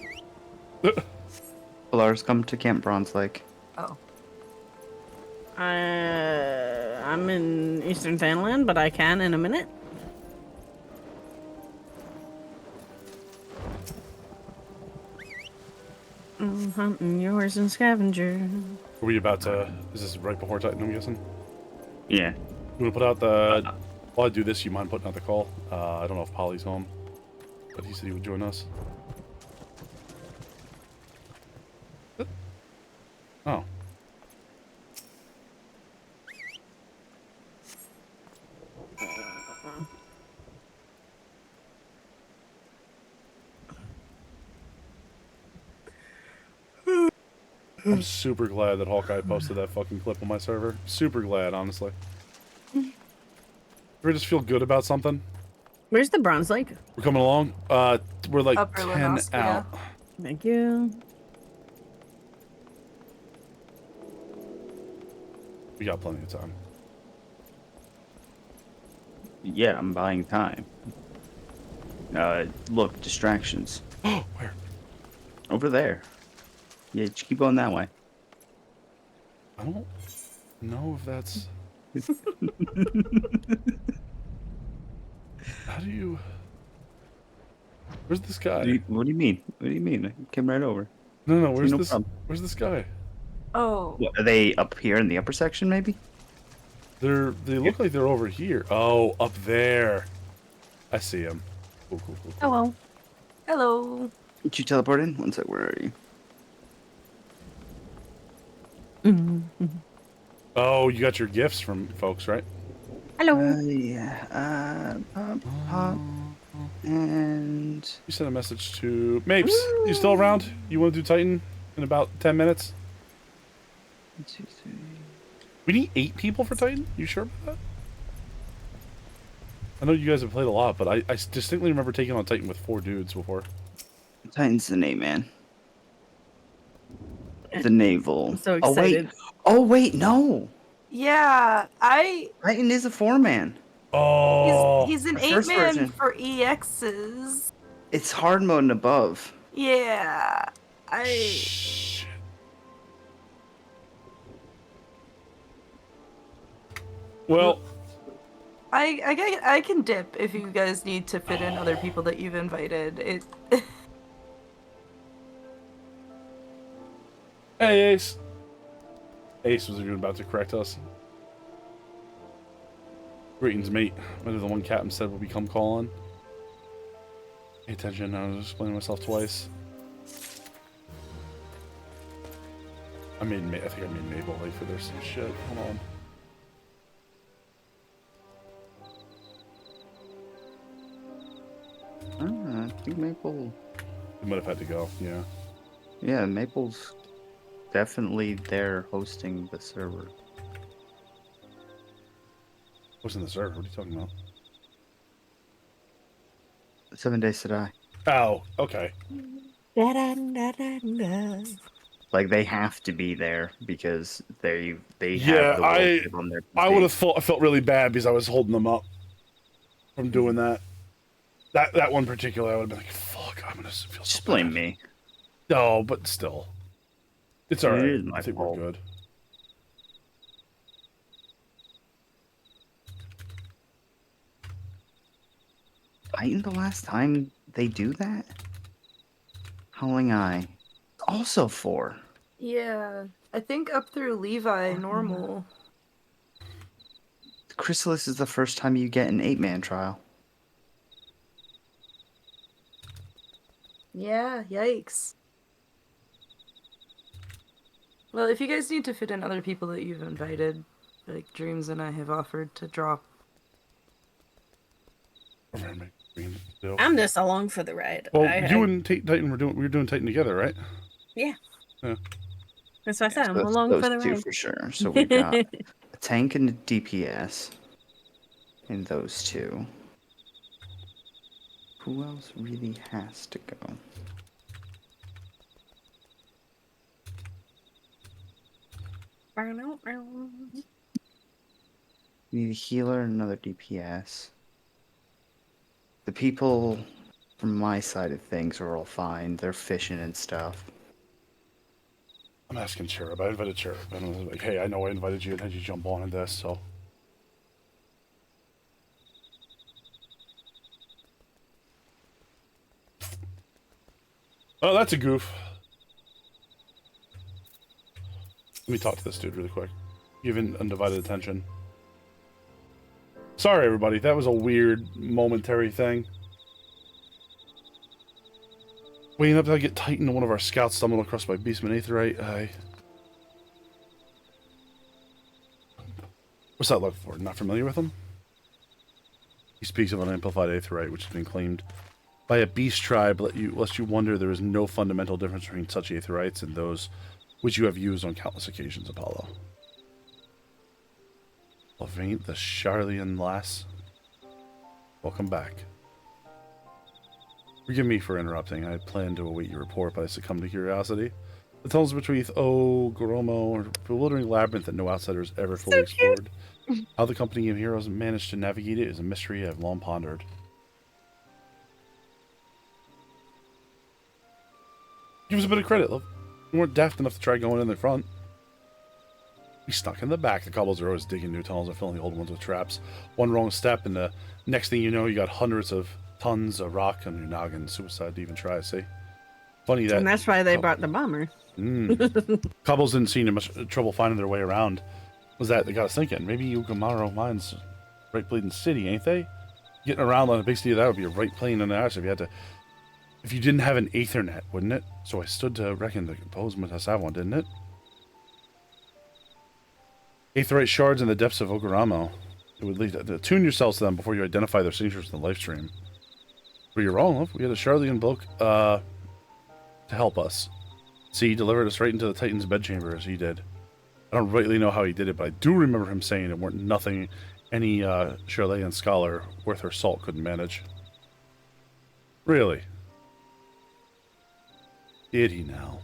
Lars, come to Camp Bronze Lake. Oh. I'm in Eastern Fanland, but I can in a minute. Hunting yours and scavenger. Were you about to... Is this right before Titan, I'm guessing? Yeah. You want to put out the... While I do this, you mind putting out the call? I don't know if Polly's home. but he said he would join us. Oh. I'm super glad that Hawkeye posted that fucking clip on my server. Super glad, honestly. Ever just feel good about something? Where's the Bronze Lake? We're coming along. We're like Upper 10 Lenoskia. out. Thank you. We got plenty of time. Yeah, I'm buying time. Look, distractions. Oh, where? Over there. Yeah, just keep going that way. I don't know if that's... How do you... Where's this guy? What do you mean? What do you mean? I came right over. No, where's no this? problem. Where's this guy? Oh. What, are they up here in the upper section, maybe? They look like they're over here. Oh, up there. I see him. Cool. Hello. Hello. Did you teleport in? One sec, where are you? Oh, you got your gifts from folks, right? Hello. Yeah. Pop. And... You sent a message to... Mapes, you still around? You want to do Titan in about 10 minutes? 1, 2, 3. We need 8 people for Titan? You sure about that? I know you guys have played a lot, but I distinctly remember taking on Titan with 4 dudes before. Titan's the name, man. The naval. I'm so excited. Oh, wait, no. Yeah, Titan is a 4-man. Oh! he's an the first 8-man version. for EXs. It's hard mode and above. Yeah. Shit. Well... I can dip if you guys need to fit in other people that you've invited. Hey, Ace. Ace was even about to correct us. Greetings, mate. Whether the one captain said will become calling. Pay attention, I was explaining myself twice. I think I made Mabel late for this shit. Hold on. I think Maple... I might have had to go, yeah. Yeah, Maple's definitely there hosting the server. What's in the server? What are you talking about? 7 Days to Die. Oh, okay. Like, they have to be there because they Yeah, have the world on their I would have felt really bad because I was holding them up from doing that. That one particular, I would have been like, fuck, I'm gonna feel so Just blame bad. me. No, but still. It's It alright. is my I think fault. we're good. Titan the last time they do that? Howling Eye. Also 4. Yeah, I think up through Levi normal. Chrysalis is the first time you get an 8-man trial. Yeah, yikes. Well, if you guys need to fit in other people that you've invited, like Dreams and I have offered to drop. I'm just along for the ride. Well, you and Titan we were doing Titan together, right? Yeah. Yeah. That's what I said. So I'm that's along those for the two ride. for sure. So we got a tank and a DPS in those 2. Who else really has to go? We need a healer and another DPS. The people from my side of things are all fine. They're fishing and stuff. I'm asking Cherub. I invited Cherub. And I was like, hey, I know I invited you and had you jump on in this, so. Oh, that's a goof. Let me talk to this dude really quick. Given undivided attention. Sorry, everybody. That was a weird, momentary thing. Waiting up till I get Titan and one of our scouts stumbled across by Beastman Aetherite. What's that look for? Not familiar with him? He speaks of an amplified Aetherite, which has been claimed by a beast tribe, lest you wonder there is no fundamental difference between such Aetherites and those which you have used on countless occasions, Apollo. Lavaint, the Charlian lass. Welcome back. Forgive me for interrupting. I had planned to await your report, but I succumbed to curiosity. The tunnels between Goromo are a bewildering labyrinth that no outsider has ever fully explored. How the company of heroes managed to navigate it is a mystery I've long pondered. Give us a bit of credit, love. We weren't daft enough to try going in the front. We snuck in the back. The cobbles are always digging new tunnels and filling the old ones with traps. One wrong step, and the next thing you know, you got hundreds of tons of rock on your noggin. Suicide to even try, see? Funny that... And that's why they brought the bomber. Cobbles didn't seem much trouble finding their way around. Was that they got us thinking? Maybe Ugamaro Mine's right bleeding city, ain't they? Getting around on a big city that would be a right plane in the ass if you had to... If you didn't have an Aethernet, wouldn't it? So I stood to reckon the composement must have one, didn't it? Aetherite shards in the depths of Ogoramo. It would lead to attune yourselves to them before you identify their signatures in the live stream. But you're wrong, love. We had a Charlian bloke to help us. See, he delivered us right into the Titan's bedchamber as he did. I don't rightly know how he did it, but I do remember him saying it weren't nothing any Charlian scholar worth her salt couldn't manage. Really? Did he now?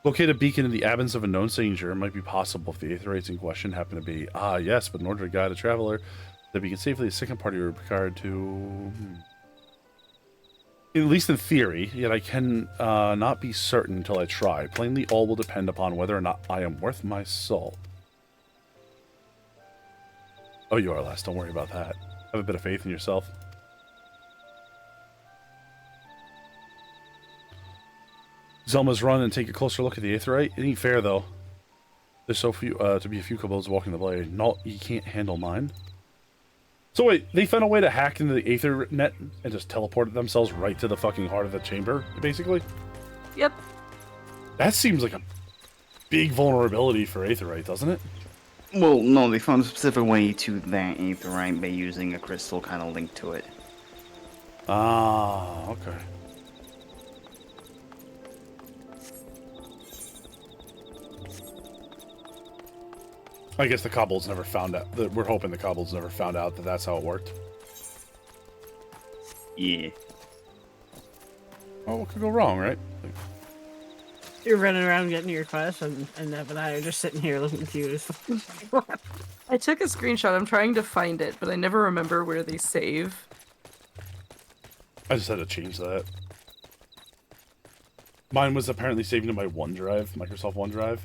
Locate a beacon in the absence of a known signature. It might be possible if the Aetherites in question happen to be... Ah, yes, but in order to guide a traveler, the beacon safely, the second party are required to... At least in theory, yet I can not be certain until I try. Plainly, all will depend upon whether or not I am worth my salt. Oh, you are, lass. Don't worry about that. Have a bit of faith in yourself. Zelma's run and take a closer look at the Aetherite. It ain't fair, though. There's so few, to be a few kobolds walking the blade. No, you can't handle mine. So wait, they found a way to hack into the Aethernet and just teleported themselves right to the fucking heart of the chamber, basically? Yep. That seems like a big vulnerability for Aetherite, doesn't it? Well, no, they found a specific way to that Aetherite by using a crystal kind of linked to it. Ah, okay. I guess the kobolds never found out. We're hoping the kobolds never found out that that's how it worked. Yeah. Oh, what could go wrong, right? You're running around getting your quest, and Ev and I are just sitting here looking confused. I took a screenshot. I'm trying to find it, but I never remember where they save. I just had to change that. Mine was apparently saving to my OneDrive, Microsoft OneDrive.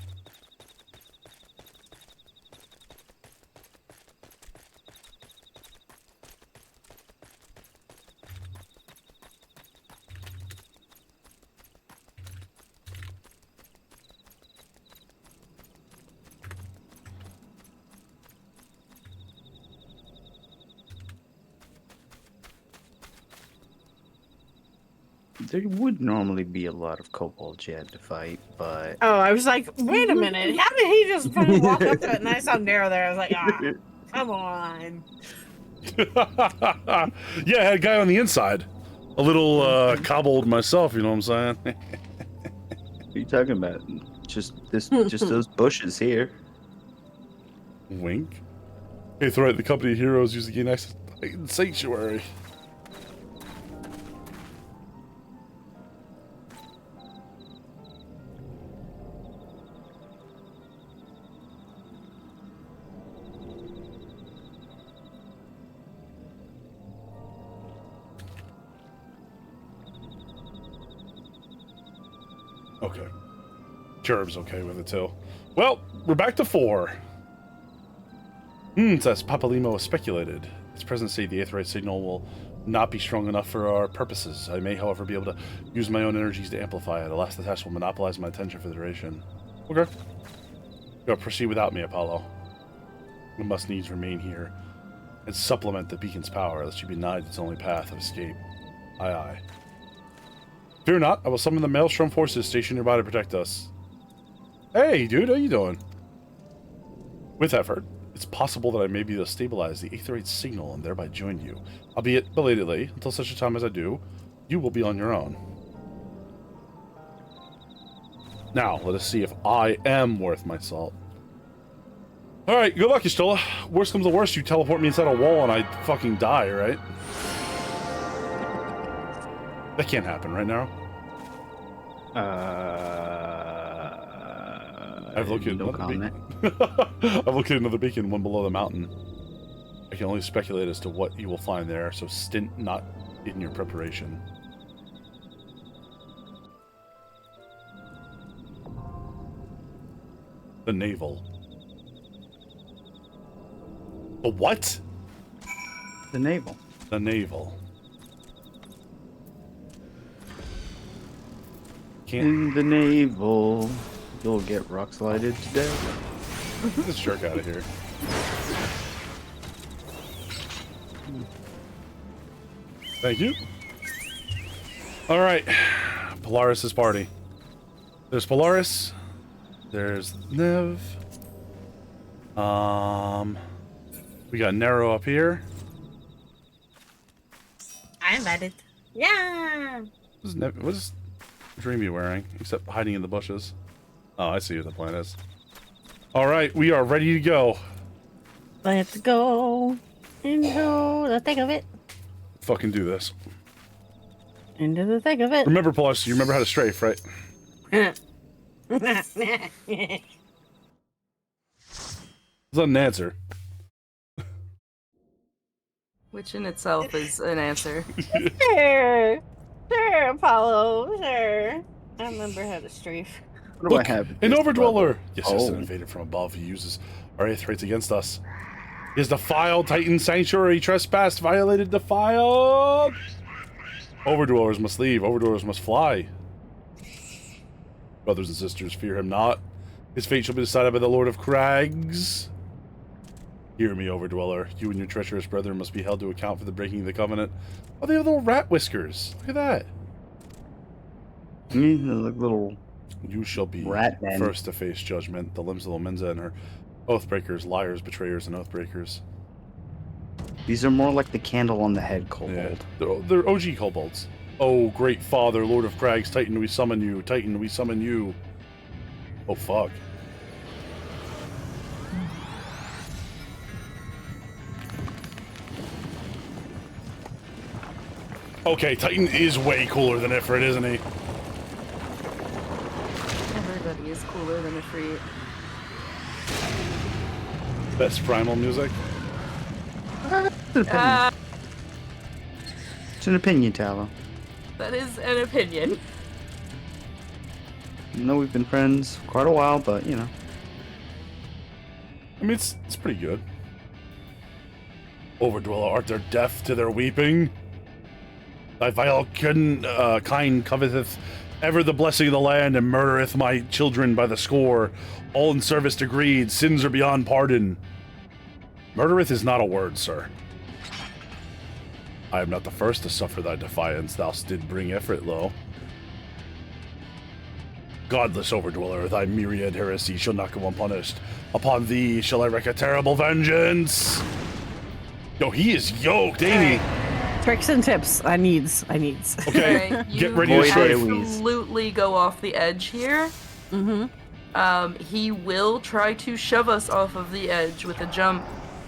There would normally be a lot of kobolds you had to fight, but... Oh, I was like, wait a minute. How did he just fucking walk up to it and I saw Nero there? I was like, ah, come on. Yeah, I had a guy on the inside. A little cobbled myself, you know what I'm saying? What are you talking about? Just those bushes here. Wink. It's right, the company of heroes used to gain access to Titan Sanctuary. Okay. Cherub's okay with it too. Well, we're back to 4. Says Papalimo has speculated. Its present state, the Aetherite signal will not be strong enough for our purposes. I may, however, be able to use my own energies to amplify it. Alas, the task will monopolize my attention for the duration. Okay. Go proceed without me, Apollo. We must needs remain here and supplement the beacon's power, lest you be denied its only path of escape. Aye, aye. Fear not, I will summon the Maelstrom forces stationed nearby to protect us. Hey, dude, how you doing? With effort, it's possible that I may be able to stabilize the Aetherite signal and thereby join you. Albeit belatedly, until such a time as I do, you will be on your own. Now, let us see if I am worth my salt. Alright, good luck, Y'shtola. Worst comes to worst, you teleport me inside a wall and I fucking die, right? That can't happen right now. I've located no another comment. beacon. I've located another beacon, one below the mountain. I can only speculate as to what you will find there, so stint not in your preparation. The navel. The what? The navel. The navel. Can't In the navel, you'll get rock slided to death. get this jerk out of here. Thank you. All right, Polaris's party. There's Polaris. There's Nev. We got Nero up here. I invited. Yeah. What is Dreamy wearing? Except hiding in the bushes. Oh, I see what the plan is. All right, we are ready to go. Let's go into the thick of it. Fucking do this. Into the thick of it. Remember, Polaris, you remember how to strafe, right? Is that an answer? Which in itself is an answer. Sure, Apollo, sure. I remember how to strafe. What do Look, I have? an This overdweller! level? Yes, yes, Oh. an invader from above who uses our aetherites against us. Is defiled Titan sanctuary trespassed, violated, defiled! Overdwellers must leave, overdwellers must fly. Brothers and sisters, fear him not. His fate shall be decided by the Lord of Crags. Hear me, overdweller. You and your treacherous brethren must be held to account for the breaking of the covenant. Oh, they have little rat whiskers. Look at that. They look little. You shall be Rat men. first to face judgment. The limbs of Lomenza and her oathbreakers, liars, betrayers, and oathbreakers. These are more like the candle on the head Yeah, kobold. they're OG kobolds. Oh, great father, Lord of Crags, Titan, we summon you. Titan, we summon you. Oh, fuck. Okay, Titan is way cooler than Ifrit, isn't he? Everybody is cooler than a free. Best primal music. Ah, It's an opinion, Tallow. that is an opinion. I know we've been friends for quite a while, but you know. I mean, it's pretty good. Overdweller, art thou deaf to their weeping? Thy vile kind coveteth ever the blessing of the land, and murdereth my children by the score. All in service to greed, sins are beyond pardon. Murdereth is not a word, sir. I am not the first to suffer thy defiance, thou did bring Ifrit low. Godless overdweller, thy myriad heresy shall not go unpunished. Upon thee shall I wreak a terrible vengeance. Yo, he is yoked, ain't he? Tricks and tips. I needs. Okay, Alright, get you ready to Void strafe. AoEs. absolutely go off the edge here. Mm-hmm. He will try to shove us off of the edge with a jump.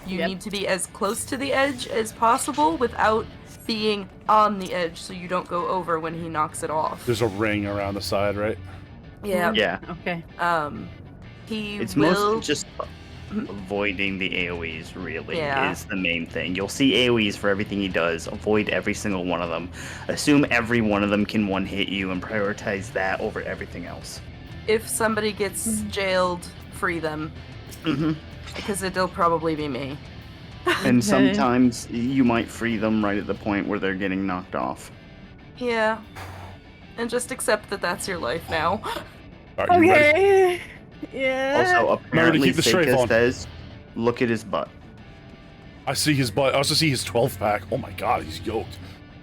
You Yep. need to be as close to the edge as possible without being on the edge so you don't go over when he knocks it off. There's a ring around the side, right? Yeah. Yeah. Okay. He It's will mostly just avoiding the AoEs, really, Yeah. is the main thing. You'll see AoEs for everything he does. Avoid every single one of them. Assume every one of them can one-hit you and prioritize that over everything else. if somebody gets jailed, free them. Mm-hmm. Because it'll probably be me. And Okay. sometimes you might free them right at the point where they're getting knocked off. Yeah. And just accept that that's your life now. All right, you ready? Okay. Yeah. Also, apparently, keep the strafe Seika on. says, look at his butt. I see his butt. I also see his 12 pack. Oh my god, he's yoked.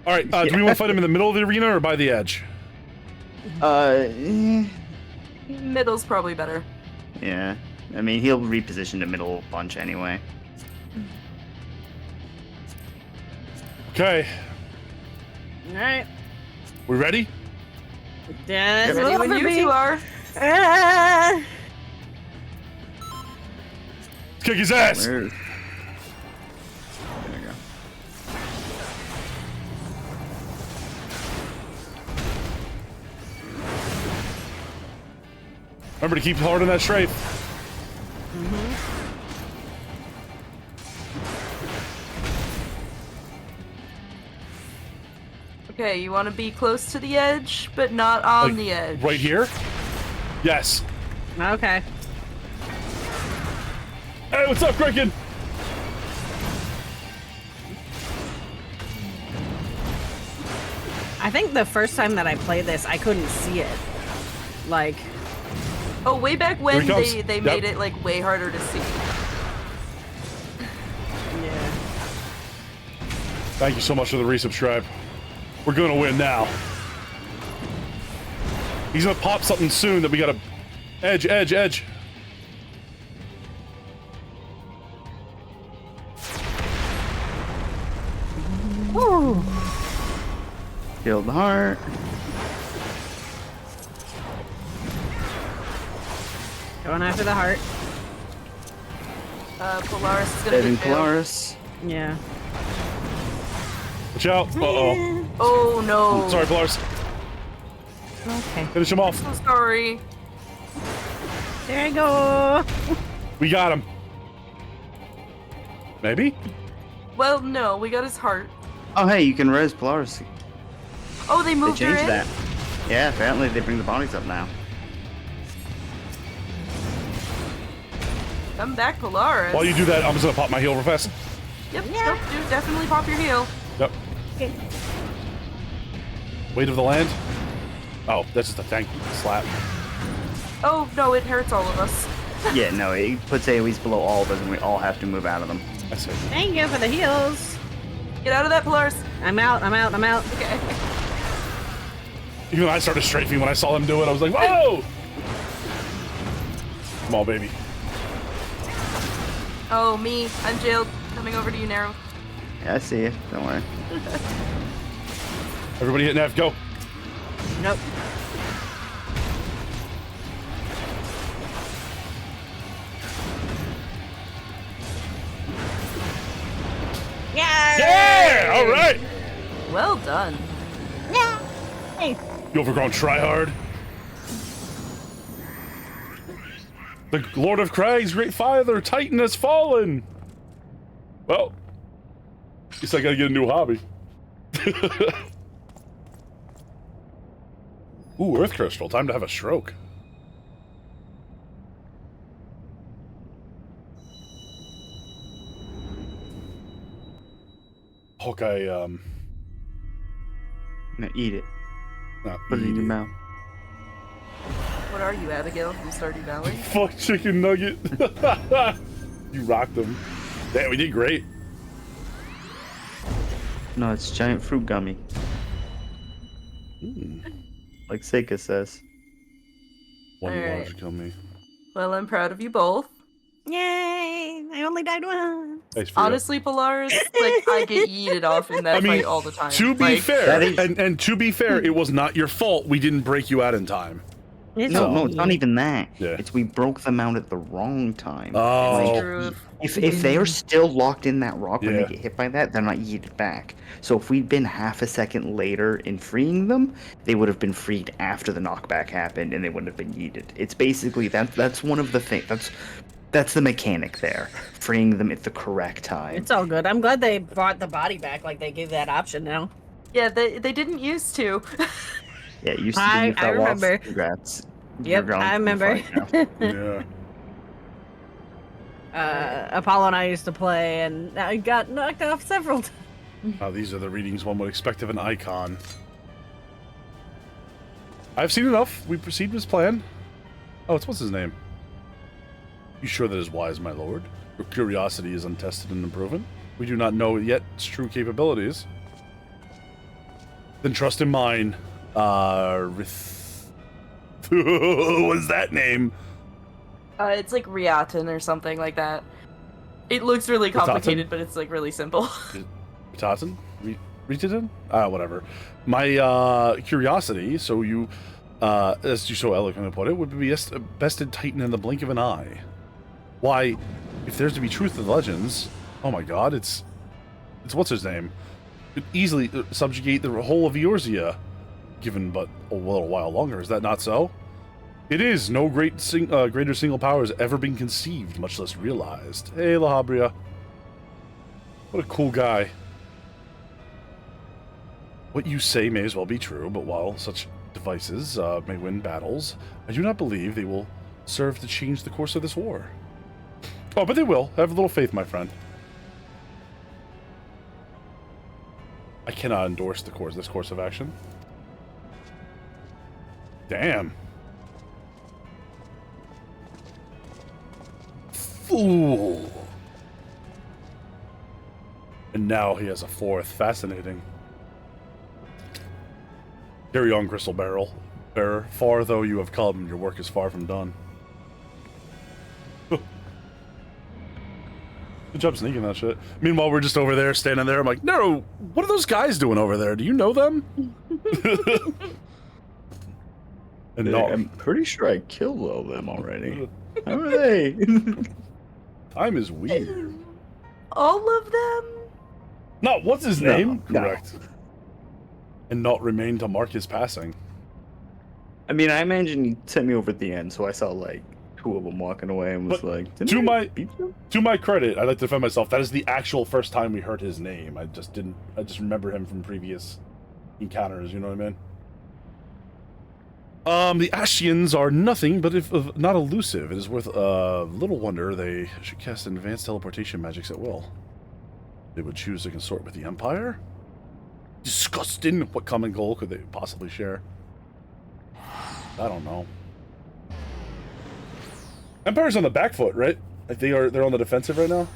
All right, do we want to fight him in the middle of the arena or by the edge? Middle's probably better. Yeah. I mean, he'll reposition to middle a bunch anyway. Okay, All right. we ready? Yeah, it's Ready over when you me. two are. Ah! Let's kick his ass. Where? There we go. Remember to keep hard on that strafe. Okay, you want to be close to the edge, but not on Like, the edge. Right here? Yes. Okay. Hey, what's up, Kraken? I think the first time that I played this, I couldn't see it. Like, Oh, way back Here when he comes. they Yep. made it like way harder to see. yeah. Thank you so much for the resubscribe. We're gonna win now. He's gonna pop something soon that we gotta... Edge, edge, edge. Woo. Killed the heart. Going after the heart. Polaris is gonna Saving get jailed. Polaris. Yeah. Watch out. Uh-oh. Oh no. Sorry, Polaris. Okay. Finish him off. So sorry. There I go. We got him. Maybe? Well, no, we got his heart. Oh, hey, you can res Polaris. Oh, they They moved her changed in? that. Yeah, apparently they bring the bodies up now. Come back, Polaris. While you do that, I'm just gonna pop my heal real fast. Yep, nope, do definitely pop your heel. Yep. Okay. Weight of the land. Oh, that's just a tank slap. Oh, no, it hurts all of us. Yeah, no, it puts AoEs below all of us and we all have to move out of them. I see. Thank you for the heals. Get out of that, Polaris. I'm out. I'm out. I'm out. Okay. Even I started strafing when I saw him do it. I was like, whoa! Come on, baby. Oh, me. I'm jailed. Coming over to you, Narrow. Yeah, I see you. Don't worry. Everybody hit Nav, go. Nope. Yeah. Yeah! All right. Well done. Yeah. Hey. You overgrown tryhard. The Lord of Crags, great father, Titan has fallen. Well, guess I gotta get a new hobby. Ooh, Earth Crystal. Time to have a stroke. Hawkeye, No, eat it. not Put it in your eat mouth. What are you, Abigail from Stardew Valley? Fuck chicken nugget. You rocked them. Damn, we did great. No, it's giant fruit gummy. Like Seika says. One All right. large gummy. Well, I'm proud of you both. Yay! I only died once. Thanks for you. Honestly, Polaris, like, I get yeeted off in that I mean, fight all the time. To be Like, fair, That is- and to be fair, it was not your fault. We didn't break you out in time. It's No, it's not okay. even that. Yeah. It's we broke them out at the wrong time. Oh. True. If they are still locked in that rock when Yeah. they get hit by that, they're not yeeted back. So if we'd been half a second later in freeing them, they would have been freed after the knockback happened, and they wouldn't have been yeeted. It's basically that's one of the things. That's the mechanic there, freeing them at the correct time. It's all good. I'm glad they brought the body back. Like they gave that option now. Yeah, they didn't used to. Yeah, you used to I you fell remember. off. Congrats. Yep, You're gone I from the remember. fight now. Yeah. Apollo and I used to play, and I got knocked off several times. These are the readings one would expect of an icon. I've seen enough. We proceed as planned. Oh, what's his name? You sure that is wise, my lord? Your curiosity is untested and unproven. We do not know yet its true capabilities. Then trust in mine, What is that name? It's like Riatan or something like that. It looks really complicated, but it's like really simple. Riatan? Riatan? Whatever. My curiosity, so you, as you so eloquently put it, would be bested Titan in the blink of an eye. Why, if there's to be truth to the legends, oh my god, it's what's his name? Could easily subjugate the whole of Eorzea, given but a little while longer. Is that not so? It is. No greater single power has ever been conceived, much less realized. Hey, La Habria. What a cool guy. What you say may as well be true, but while such devices may win battles, I do not believe they will serve to change the course of this war. Oh, but they will. Have a little faith, my friend. I cannot endorse this course of action. Damn. Fool. And now he has a fourth. Fascinating. Carry on, Crystal Bearer. Far though you have come, your work is far from done. Good job sneaking that shit. Meanwhile, we're just over there, standing there. I'm like, no, what are those guys doing over there? Do you know them? And no, I'm pretty sure I killed all of them already. How are they? time is weird. All of them? No, what's his No, name? no. Correct. And not remain to mark his passing. I mean, I imagine he sent me over at the end, so I saw like 2 of them walking away and was But like, to "Didn't I my- beat them?" To my credit, I'd like to defend myself. That is the actual first time we heard his name. I just remember him from previous encounters, you know what I mean? The Ashians are nothing but if not elusive. It is worth little wonder they should cast advanced teleportation magics at will. They would choose to consort with the Empire? Disgusting! What common goal could they possibly share? I don't know. Empire's on the back foot, right? Like they're on the defensive right now?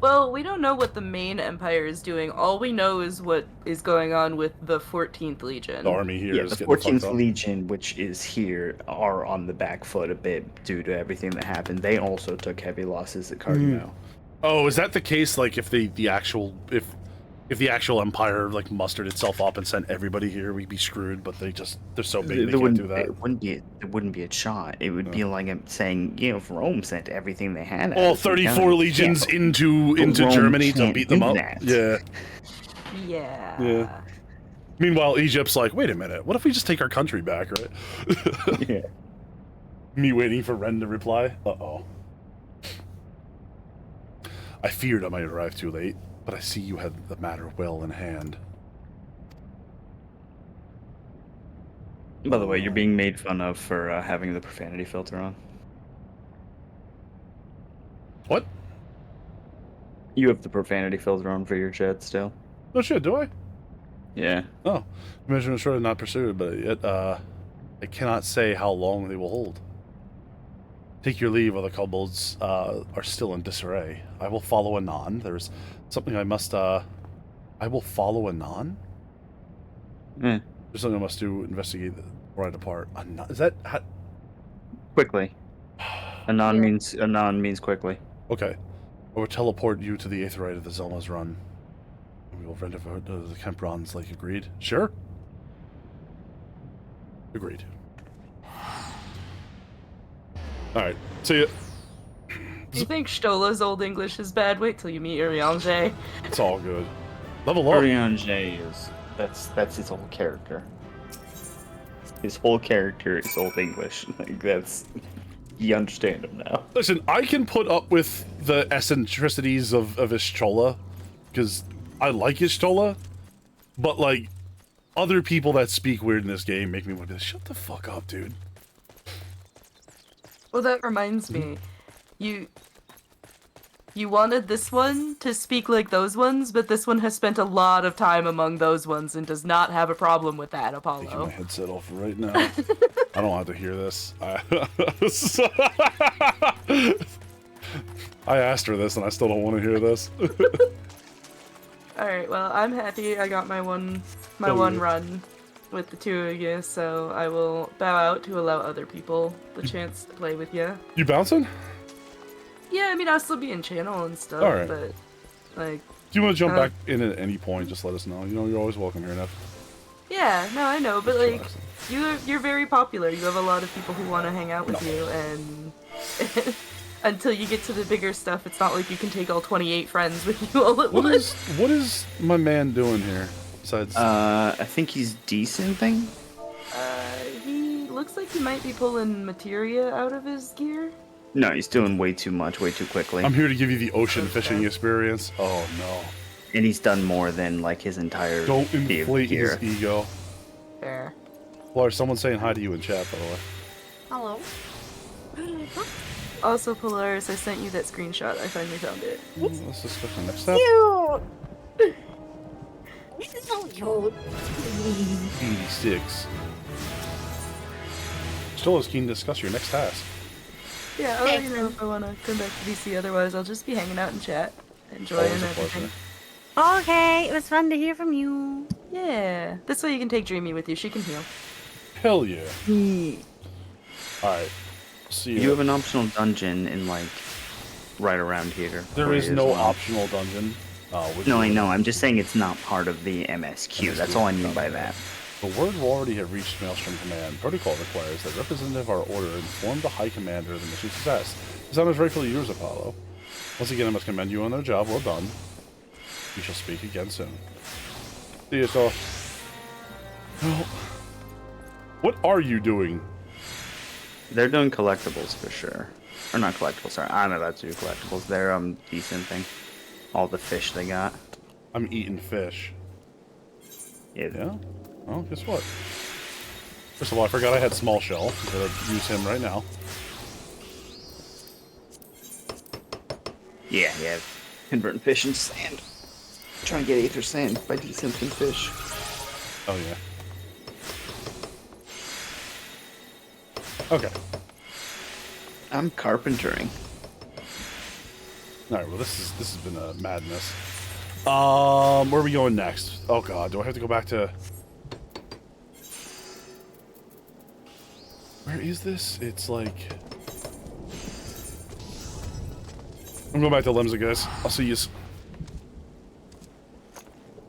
Well, we don't know what the main empire is doing. All we know is what is going on with the 14th Legion. The army here Yeah, is the getting fucked 14th up. Legion, which is here, are on the back foot a bit due to everything that happened. They also took heavy losses at Cardinal. Oh, is that the case? Like, if the actual empire like mustered itself up and sent everybody here, we'd be screwed. But they're so big they can't do that. It wouldn't be a shot. It would be like I'm saying, if Rome sent everything they had. All 34 legions into Rome Germany to can't beat them do up. that. Yeah. Yeah. Meanwhile, Egypt's like, wait a minute. What if we just take our country back, right? Yeah. Me waiting for Ren to reply. Uh-oh. I feared I might arrive too late, but I see you had the matter well in hand. By the way, you're being made fun of for having the profanity filter on. What? You have the profanity filter on for your chat still. Oh shit, do I? Yeah. Oh. Measure is short not pursued, but yet, I cannot say how long they will hold. Take your leave while the kobolds are still in disarray. I will follow anon. There's something I must, I will follow anon? Eh. There's something I must do, investigate before I depart. Is that... Quickly. Anon means quickly. Okay. I will teleport you to the Aetherite of the Zelma's Run. We will render for the Kemprons like agreed. Sure? Agreed. Alright, see ya. Do you think Stola's Old English is bad? Wait till you meet Urianger. It's all good. Level up. Urianger is that's his whole character. His whole character is Old English. Like that's you understand him now. Listen, I can put up with the eccentricities of Ishtola, because I like Ishtola, but like other people that speak weird in this game make me want to be like, shut the fuck up, dude. Well, that reminds me. You wanted this one to speak like those ones, but this one has spent a lot of time among those ones and does not have a problem with that, Taking my Apollo. headset off right now. I don't have to hear this. I asked her this and I still don't want to hear this. Alright, well, I'm happy I got my one Oh, yeah. run. with the two of you, so I will bow out to allow other people the chance to play with you. You bouncing? Yeah, I mean, I'll still be in channel and stuff, Alright. but, like... Do you want to jump back in at any point? Just let us know. You know, you're always welcome here, Nev. Yeah, no, I know, but, like, Relaxing. you're very popular. You have a lot of people who want to hang out with you, and... until you get to the bigger stuff, it's not like you can take all 28 friends with you all at once. What is my man doing here? Besides, I think he's decent-ing. He looks like he might be pulling materia out of his gear. No, he's doing way too much, way too quickly. I'm here to give you the ocean fishing experience. Oh no! And he's done more than like his entire Don't inflate gear. his ego. Fair. Lars, someone's saying hi to you in chat, by the way. Hello. Also, Polaris, I sent you that screenshot. I finally found it. Let's discuss the next step. Cute. This is so cute. 86. Still is keen to discuss your next task. Yeah, I'll let you know if I want to come back to DC. Otherwise, I'll just be hanging out in chat, enjoying Always a everything. pleasure. Okay, it was fun to hear from you. Yeah, this way you can take Dreamy with you. She can heal. Hell yeah! Alright. See You you. have an optional dungeon in like right around here. There for is you as no well. optional dungeon. No, I know. I'm just saying it's not part of the MSQ. That's all I mean by that. The word will already have reached Maelstrom Command. Protocol requires that representative of our order inform the High Commander of the mission's success. This honor is rightfully yours, Apollo. Once again, I must commend you on their job. Well done. We shall speak again soon. See you, so. Well, what are you doing? They're doing collectibles for sure. Or not collectibles, sorry. I don't know that's do collectibles. They're decent thing. All the fish they got. I'm eating fish. Yeah? Well, guess what? First of all, I forgot I had small shell. I'm gonna use him right now. Yeah. Converting fish into sand. Trying to get Aether sand by decenting fish. Oh yeah. Okay. I'm carpentering. Alright, well this has been a madness. Where are we going next? Oh god, do I have to go back to... Where is this? It's like... I'm going back to Lemza, guys. I'll see you.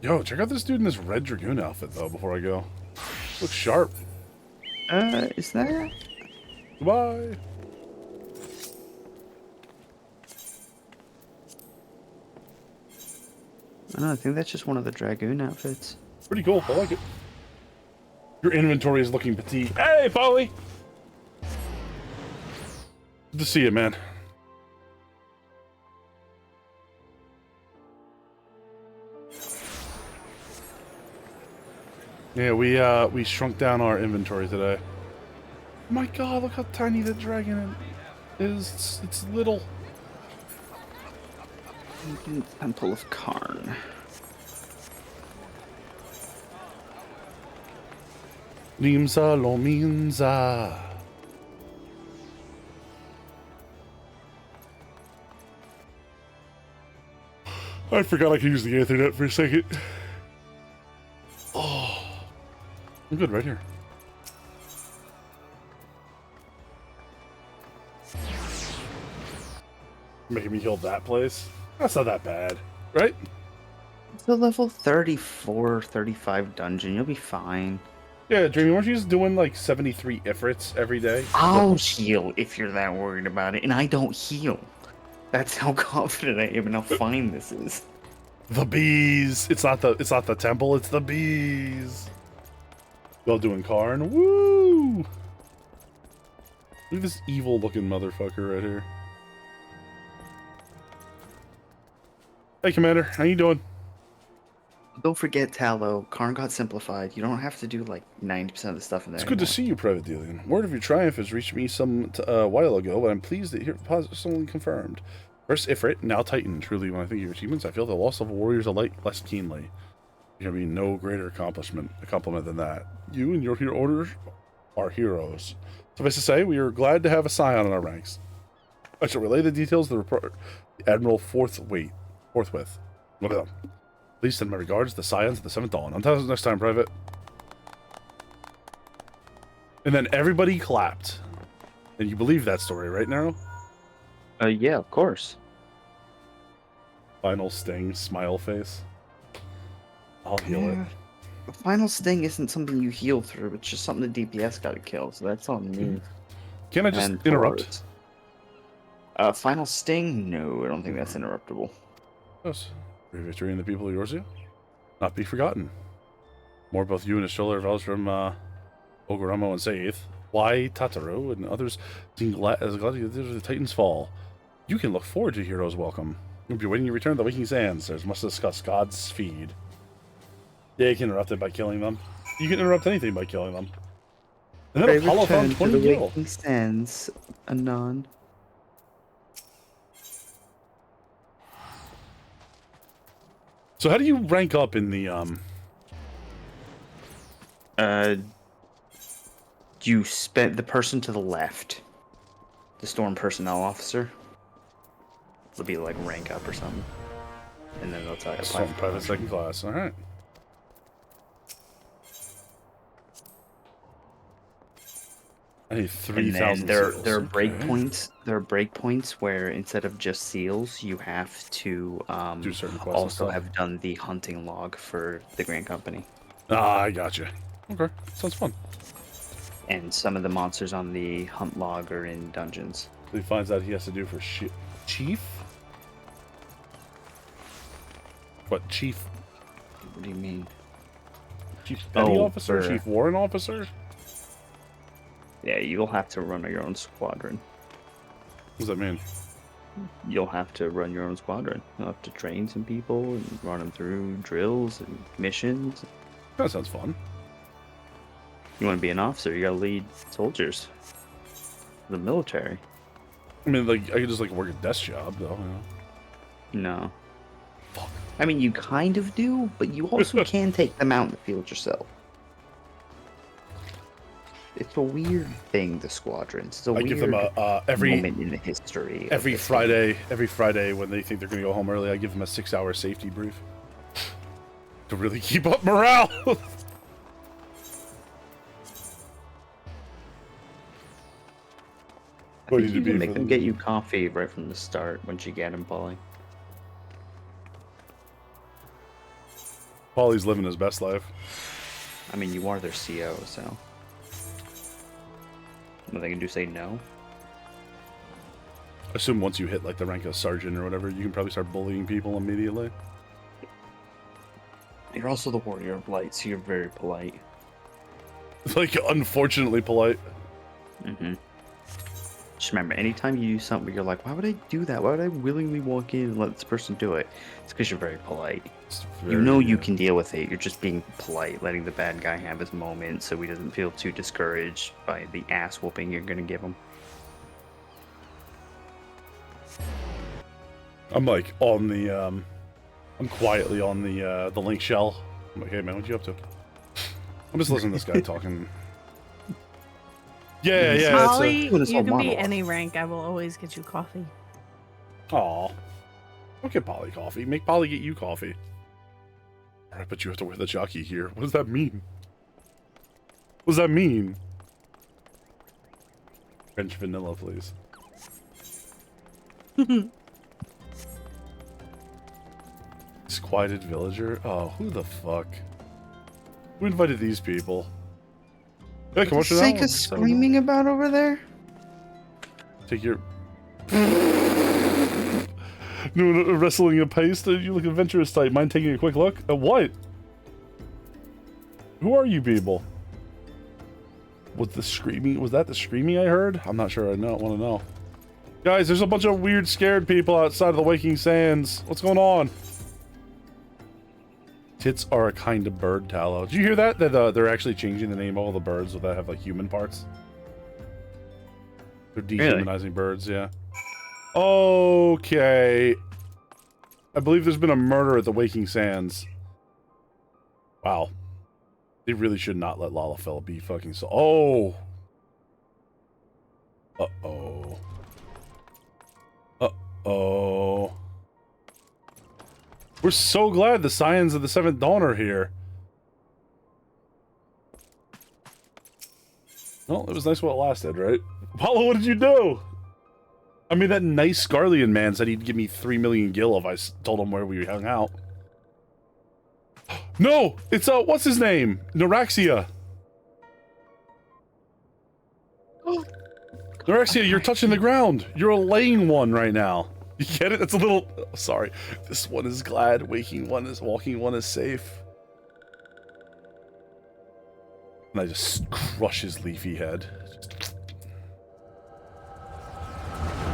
Yo, check out this dude in this red Dragoon outfit, though, before I go. Looks sharp. Is that? Goodbye. I don't know, I think that's just one of the Dragoon outfits. Pretty cool. I like it. Your inventory is looking petite. Hey, Polly! Good to see you, man. Yeah, we shrunk down our inventory today. Oh my god, look how tiny the dragon is. It's little. Temple of Karn. Limsa lo minza. I forgot I could use the Ethernet for a second. Oh, I'm good right here. Making me heal that place? That's not that bad, right? It's a level 34, 35 dungeon. You'll be fine. Yeah, Dreamy, weren't you just doing like 73 Ifrits every day? I'll heal if you're that worried about it, and I don't heal. That's how confident I am in how fine this is. The bees. It's not the temple. It's the bees. Well, doing Karn. Woo! Look at this evil-looking motherfucker right here. Hey, Commander. How you doing? Don't forget, Tallow. Karn got simplified. You don't have to do like 90% of the stuff in there. It's good to see you, Private Dealian. Word of your triumph has reached me some while ago, but I'm pleased that you're positively confirmed. First Ifrit, now Titan. Truly, when I think of your achievements, I feel the loss of warriors alike less keenly. There can be no greater compliment than that. You and your hero orders are heroes. Suffice to say, we are glad to have a scion in our ranks. I shall relay the details of the report. Admiral forthwith. Please send my regards to the scions of the 7th Dawn. Until next time, Private. And then everybody clapped. And you believe that story, right, Nero? Yeah, of course. Final sting, smile face. I'll heal it. The final sting isn't something you heal through. It's just something the DPS got to kill. So that's on me. Can I just And interrupt? Final sting? No, I don't think that's interruptible. Yes. Great victory in the people of Yorzia. Not be forgotten. More both you and Estola vows from Ogoramo and Saith. Why Tataru and others being glad as the Titans fall. You can look forward to Heroes Welcome. You'll be waiting your return to the Waking Sands. There's much to discuss. God's feed. Yeah, you can interrupt it by killing them. You can interrupt anything by killing them. And then Apollo found 20 gil. Waking Sands, anon. So how do you rank up in the You spent the person to the left, the storm personnel officer. It'll be like rank up or something, and then they'll tell you. Storm private second class? All right. I need 3,000. There are okay. breakpoints. There are breakpoints where instead of just seals, you have to Do certain quests and also stuff. have done the hunting log for the Grand Company. Ah, I gotcha. Okay, sounds fun. And some of the monsters on the hunt log are in dungeons. So he finds out he has to do for Chief? What, Chief? What do you mean? Chief Petty Oh, Officer? for- Chief Warrant Officer? Yeah, you'll have to run your own squadron. What does that mean? You'll have to run your own squadron. You'll have to train some people and run them through drills and missions. That sounds fun. You want to be an officer, you gotta lead soldiers. The military. I mean, like, I could just, like, work a desk job, though, you know? No. Fuck. I mean, you kind of do, but you also can take them out in the field yourself. It's a weird thing, the squadrons. It's a I weird give them every moment in the history. of every this Friday when they think they're gonna go home early, I give them a 6-hour safety brief to really keep up morale. I What think do you you can do make for them them? get you coffee right from the start once you get him, Polly. Paulie's living his best life. I mean, you are their CO, so. Nothing can do say no. I assume once you hit like the rank of sergeant or whatever, you can probably start bullying people immediately. You're also the warrior of light, so you're very polite. Like, unfortunately polite. Mm-hmm. Just remember, anytime you do something where you're like, why would I do that? Why would I willingly walk in and let this person do it? It's because you're very polite. You know you can deal with it. You're just being polite, letting the bad guy have his moment so he doesn't feel too discouraged by the ass whooping you're gonna give him. I'm like on the I'm quietly on the link shell. I'm like, hey man, what you up to? I'm just listening to this guy talking. Yeah, yeah. Holly, it's you all can be monologue. any rank. I will always get you coffee. Aw. Don't get Polly coffee. Make Polly get you coffee. Alright, but you have to wear the jockey here. What does that mean? What does that mean? French vanilla, please. Disquieted villager? Oh, who the fuck? Who invited these people? Yeah, come on, Sanka's screaming about over there? Take your... No, wrestling a pace? You look adventurous type. Mind taking a quick look? At what? Who are you people? Was the screaming? Was that the screaming I heard? I'm not sure. I want to know. Guys, there's a bunch of weird, scared people outside of the Waking Sands. What's going on? Tits are a kind of bird, Tallow. Did you hear that? That they're actually changing the name of all the birds that have like human parts. They're dehumanizing birds, yeah. Okay. I believe there's been a murder at the Waking Sands. Wow. They really should not let Lalafell be fucking so. Oh. Uh-oh. Uh-oh. We're so glad the Scions of the Seventh Dawn are here. Well, it was nice while it lasted, right? Apollo, what did you do? I mean, that nice Scarlian man said he'd give me 3 million gil if I told him where we hung out. No! It's, what's his name? Neuraxia. Neuraxia, you're touching the ground. You're a laying one right now. You get it? It's a little... Oh, sorry. This one is glad. Walking one is safe. And I just crush his leafy head.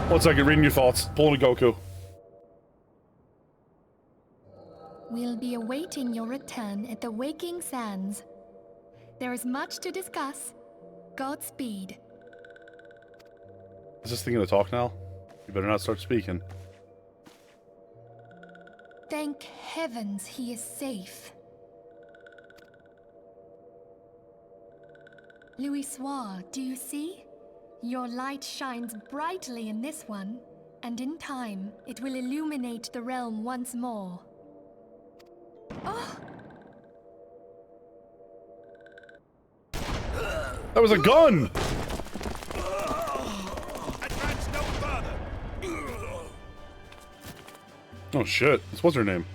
1 second, reading your thoughts. Pulling a Goku. We'll be awaiting your return at the Waking Sands. There is much to discuss. Godspeed. Is this thing gonna talk now? You better not start speaking. Thank heavens he is safe. Louis Soir, do you see? Your light shines brightly in this one, and in time, it will illuminate the realm once more. Oh! That was a gun! Oh shit, this was her name.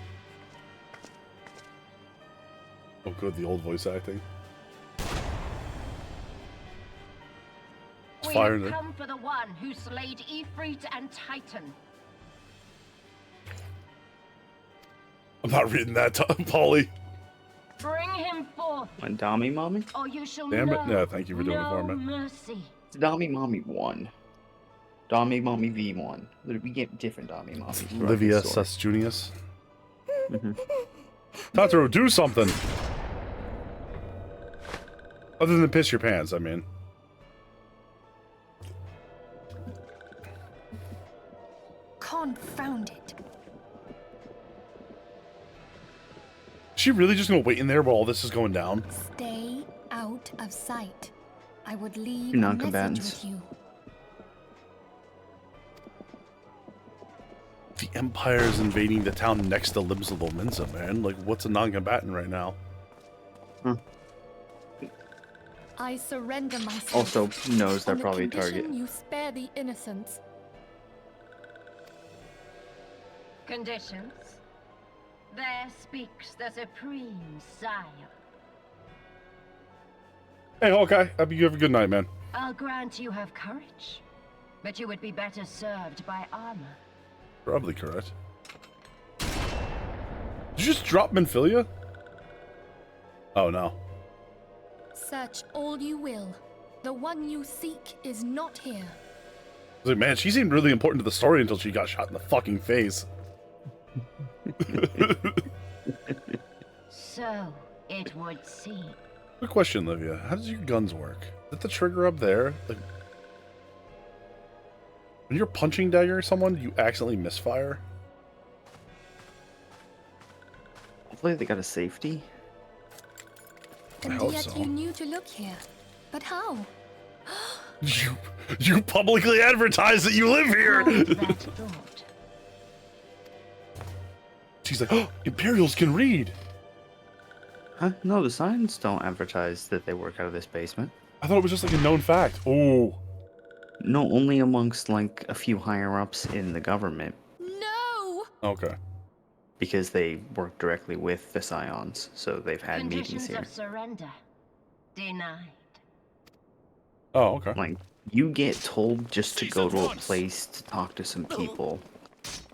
Oh good, the old voice acting. We Fire have there. come for the one who slayed Ifrit and Titan. I'm not reading that, Polly. Bring him forth, And Dami Mommy? or you shall Damn it. know Yeah, thank you for doing it for me. mercy. It's Dami Mommy 1. Dami Mommy V1. We get different Dami Mommies. Livia Sus Junius. Tataru, do something! Other than piss your pants, I mean. Confound it. Is she really just gonna wait in there while all this is going down? Stay out of sight. I would leave a message Non-combatants. with you. The Empire is invading the town next to Limsa Lominsa, man. Like, what's a non-combatant right now? I surrender myself. Also knows they're On the probably a condition target. You spare the innocents. Conditions. There speaks the supreme sire. Hey, Hawkeye. Happy you have a good night, man. I'll grant you have courage, but you would be better served by armor. Probably correct. Did you just drop Menphilia? Oh, no. Search all you will. The one you seek is not here. I was like, man, she seemed really important to the story until she got shot in the fucking face. So it would seem. Quick question, Livia. How does your guns work? Is that the trigger up there? Like, when you're punching dagger someone, do you accidentally misfire? Hopefully they got a safety. And hope yet so. you knew to look here. But how? You publicly advertise that you live here! Hold that thought. She's like, oh, Imperials can read! Huh? No, the signs don't advertise that they work out of this basement. I thought it was just like a known fact. Oh. No, only amongst like a few higher ups in the government, No! Okay. because they work directly with the Scions, so they've had meetings Conditions here. of surrender denied. Oh, okay. Like, you get told just to go to a place to talk to some people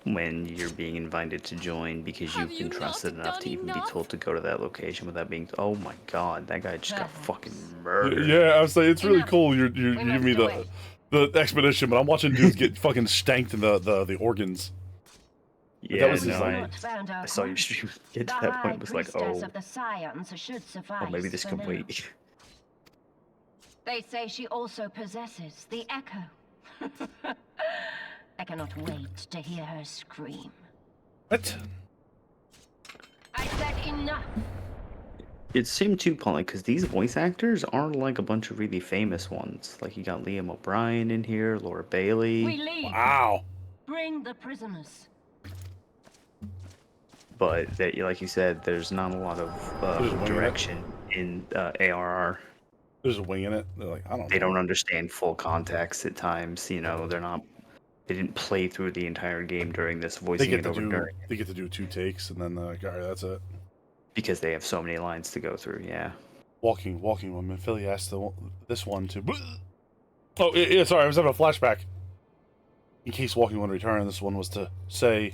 when you're being invited to join because Have you've you been trusted not enough done to even be enough? told to go to that location without being. Oh my god, that guy just got Perhaps. fucking murdered. Yeah, I was saying, it's really Enough. cool you We give must me away. the expedition, but I'm watching dudes get fucking stanked in the organs. Yeah, That was no, his line. Not found our I saw your course. stream get The to that High point. Was like, Priestess oh, of the Scions should suffice oh, maybe this for can now. wait. They say she also possesses the echo. I cannot wait to hear her scream. What? I said enough. It seemed too polite because these voice actors aren't like a bunch of really famous ones. Like you got Liam O'Brien in here, Laura Bailey, We leave. Wow. Bring the prisoners. but that, like you said, there's not a lot Just of winging it. direction in ARR. They're just winging it. They're like, I don't know. They don't understand full context at times. You know, they didn't play through the entire game during this, voicing it over during. They get to do 2 takes, and then they're like, all right, that's it. Because they have so many lines to go through, yeah. Walking woman. Philly asked this one to. Oh, yeah, sorry, I was having a flashback. In case Walking One returned, this one was to say,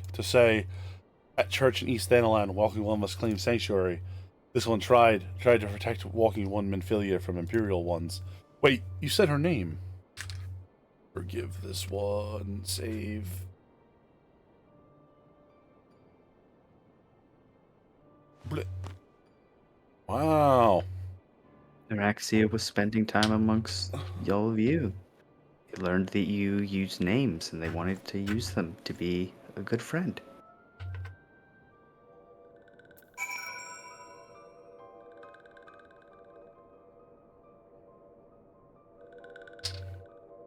at church in East Thanalan, Walking One must claim sanctuary. This one tried to protect Walking One Minfilia from Imperial ones. Wait, you said her name. Forgive this one. Save. Blip. Wow. Araxia was spending time amongst all of you. They learned that you use names, and they wanted to use them to be a good friend.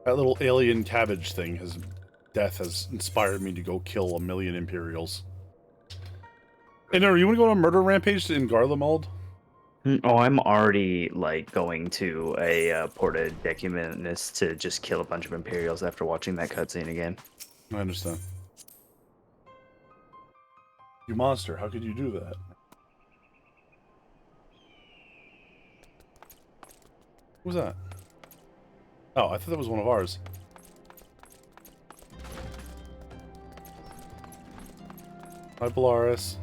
That little alien cabbage thing death has inspired me to go kill 1 million Imperials. Hey, no, you want to go on a murder rampage in Garlemald? Oh, I'm already, like, going to a Porta Decumanus to just kill a bunch of Imperials after watching that cutscene again. I understand. You monster, how could you do that? Who's that? Oh, I thought that was one of ours. Hi, Polaris.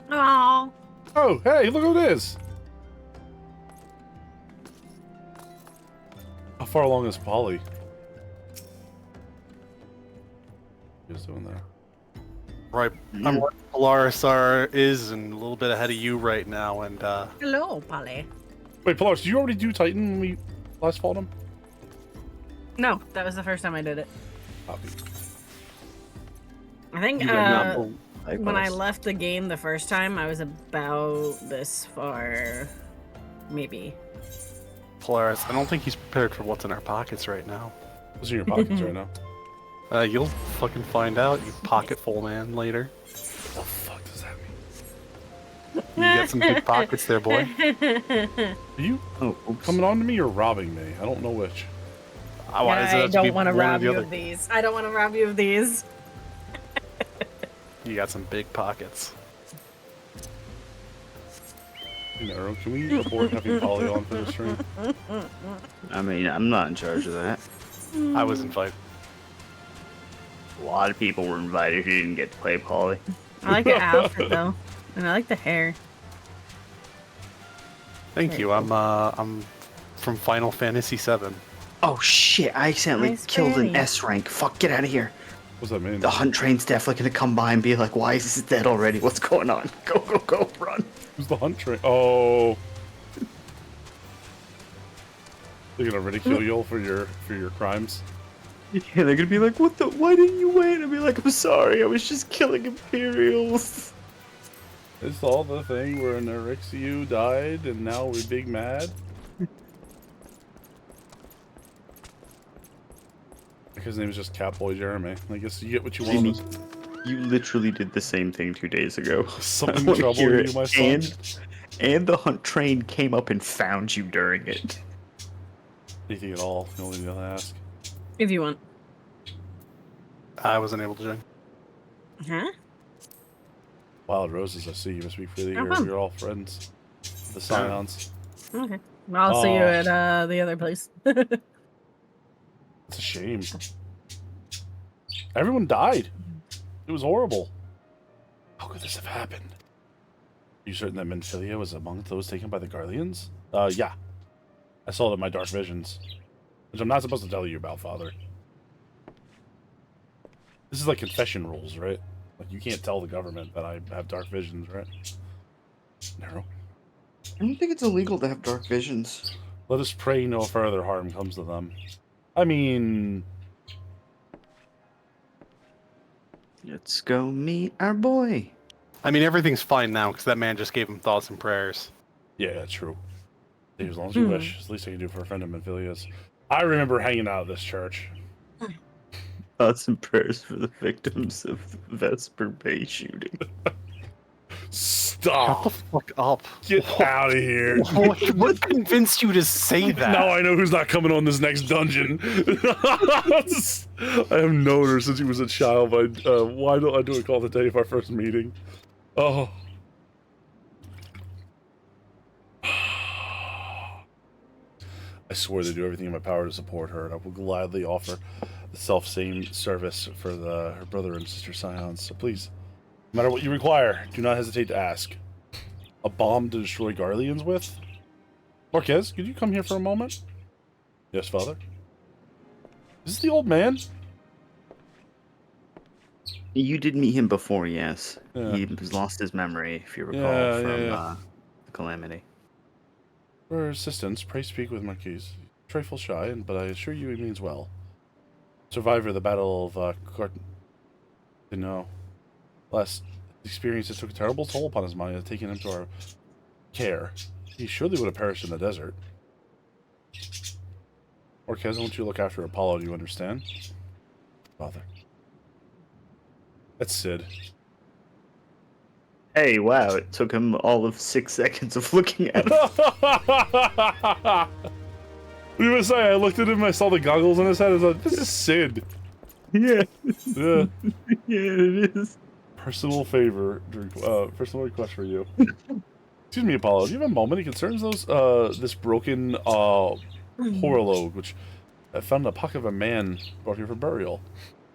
Oh. Oh, hey, look who it is! How far along is Polly? What's doing there? Right, I'm where Polaris is and a little bit ahead of you right now, and Hello, Polly. Wait, Polaris, did you already do Titan when we last fought him? No, that was the first time I did it. Copy. I think Like when I us. left the game the first time, I was about this far, maybe. Polaris, I don't think he's prepared for what's in our pockets right now. What's in your pockets right now? You'll fucking find out, you pocketful man, later. What the fuck does that mean? You got some big pockets there, boy. Are you coming on to me or robbing me? I don't know which. Why does it I have to be don't want to one or rob the you other? of these. I don't want to rob you of these. You got some big pockets. No, can we abort having Polly on for the stream? I mean, I'm not in charge of that. I was invited. A lot of people were invited who didn't get to play Polly. I like the outfit though, and I like the hair. Thank you. I'm from Final Fantasy VII. Oh shit, I accidentally Nice killed an granny. S rank. Fuck, get out of here. What's that mean? The hunt train's definitely gonna come by and be like, why is this dead already? What's going on? Go, go, go, run. Who's the hunt train? Oh. They're gonna ridicule you for your crimes. Yeah, they're gonna be like, what the, why didn't you wait? I'll be like, I'm sorry, I was just killing Imperials. It's all the thing where an Erixiu died and now we're big mad. His name is just Catboy Jeremy. I guess you get what you Jimmy, want. you literally did the same thing 2 days ago. Something I wanna troubling hear you, it. my son? And the hunt train came up and found you during it. Anything at all? You only need to ask. If you want. I wasn't able to join. Huh? Wild Roses, I see you must be freely Oh, here. fun. We're all friends. The Scions. Okay. I'll see you Oh. at the other place. It's a shame. Everyone died. It was horrible. How could this have happened? Are you certain that Minfilia was among those taken by the Garleans? Yeah. I saw it in my dark visions. Which I'm not supposed to tell you about, Father. This is like confession rules, right? Like, you can't tell the government that I have dark visions, right? No. I don't think it's illegal to have dark visions. Let us pray no further harm comes to them. I mean... Let's go meet our boy. I mean, everything's fine now because that man just gave him thoughts and prayers. Yeah, true. As long as you wish. It's the least I can do for a friend of Minfilia's. I remember hanging out at this church. Thoughts and prayers for the victims of the Vesper Bay shooting. Stop. Shut the fuck up. Get out of here. What convinced you to say that? Now I know who's not coming on this next dungeon. I have known her since he was a child, but why don't I do it call the day of our first meeting? Oh. I swear to do everything in my power to support her, and I will gladly offer the self-same service for her brother and sister Scions. So please, no matter what you require, do not hesitate to ask. A bomb to destroy Garleans with? Marquez, could you come here for a moment? Yes, father. Is this the old man? You did meet him before, yes. Yeah. He has lost his memory, if you recall, from the Calamity. For assistance, pray speak with Marquise. Trifle shy, but I assure you he means well. Survivor of the Battle of No. Last experience that took a terrible toll upon his mind, taking him to our care. He surely would have perished in the desert. Marquez, I want you to look after Apollo, do you understand? Father. That's Sid. Hey, wow, it took him all of 6 seconds of looking at him. What do you say? I looked at him, I saw the goggles on his head, I was like, this is Sid. Yeah. Yeah. Yeah, it is. Personal favor, personal request for you. Excuse me, Apollo, do you have a moment? It concerns this broken, horologe, which I found in a pocket of a man brought here for burial.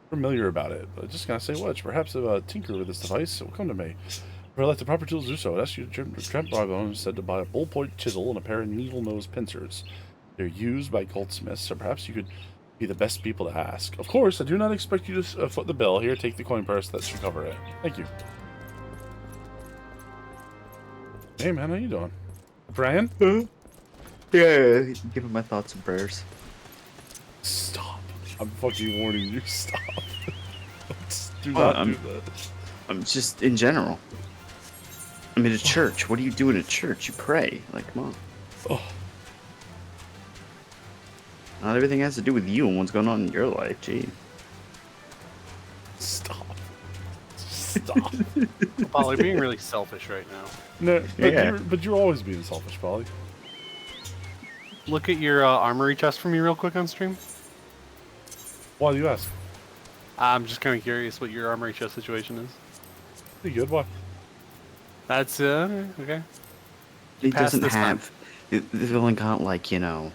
Familiar about it, but I just gotta say which. Perhaps if a tinker with this device will come to me. If I let the proper tools do so, I'd ask you to tramp Bravo said to buy a bull-point chisel and a pair of needle-nosed pincers. They're used by goldsmiths, so perhaps you could be the best people to ask. Of course, I do not expect you to foot the bill. Here, take the coin purse. That should cover it. Thank you. Hey, man, how you doing? Brian? Yeah, give him my thoughts and prayers. Stop. I'm fucking warning you. Stop. Do not do that. I'm just in general. I'm in a church. What do you do in a church? You pray. Like, come on. Oh. Not everything has to do with you and what's going on in your life, gee. Stop. Stop. Polly, being really selfish right now. No, but, Yeah. you're always being selfish, Polly. Look at your armory chest for me real quick on stream. Why do you ask? I'm just kind of curious what your armory chest situation is. Pretty good. Why? That's okay. He Pass doesn't this time. have... They've only got, like, you know,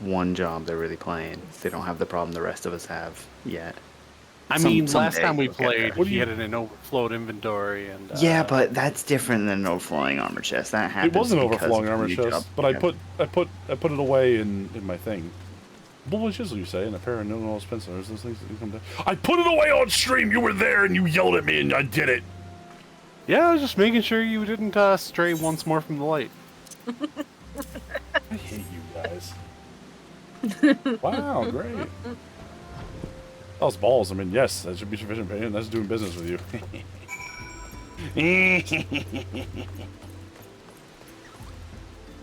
one job they're really playing. They don't have the problem the rest of us have yet. I mean, last someday time we we'll get played, there. he had an overflowed inventory, and Yeah, but that's different than an overflowing armor chest. That happens. It was an because overflowing of armor new chest, job. but Yeah. I put it away in my thing. Bullet chisel, you say, and a pair of no-nose pincers. Those things that you come down. I put it away on stream. You were there, and you yelled at me, and I did it. yeah, I was just making sure you didn't stray once more from the light. I hate you guys. Wow, great. That was balls. I mean, yes, that should be sufficient pain. That's doing business with you.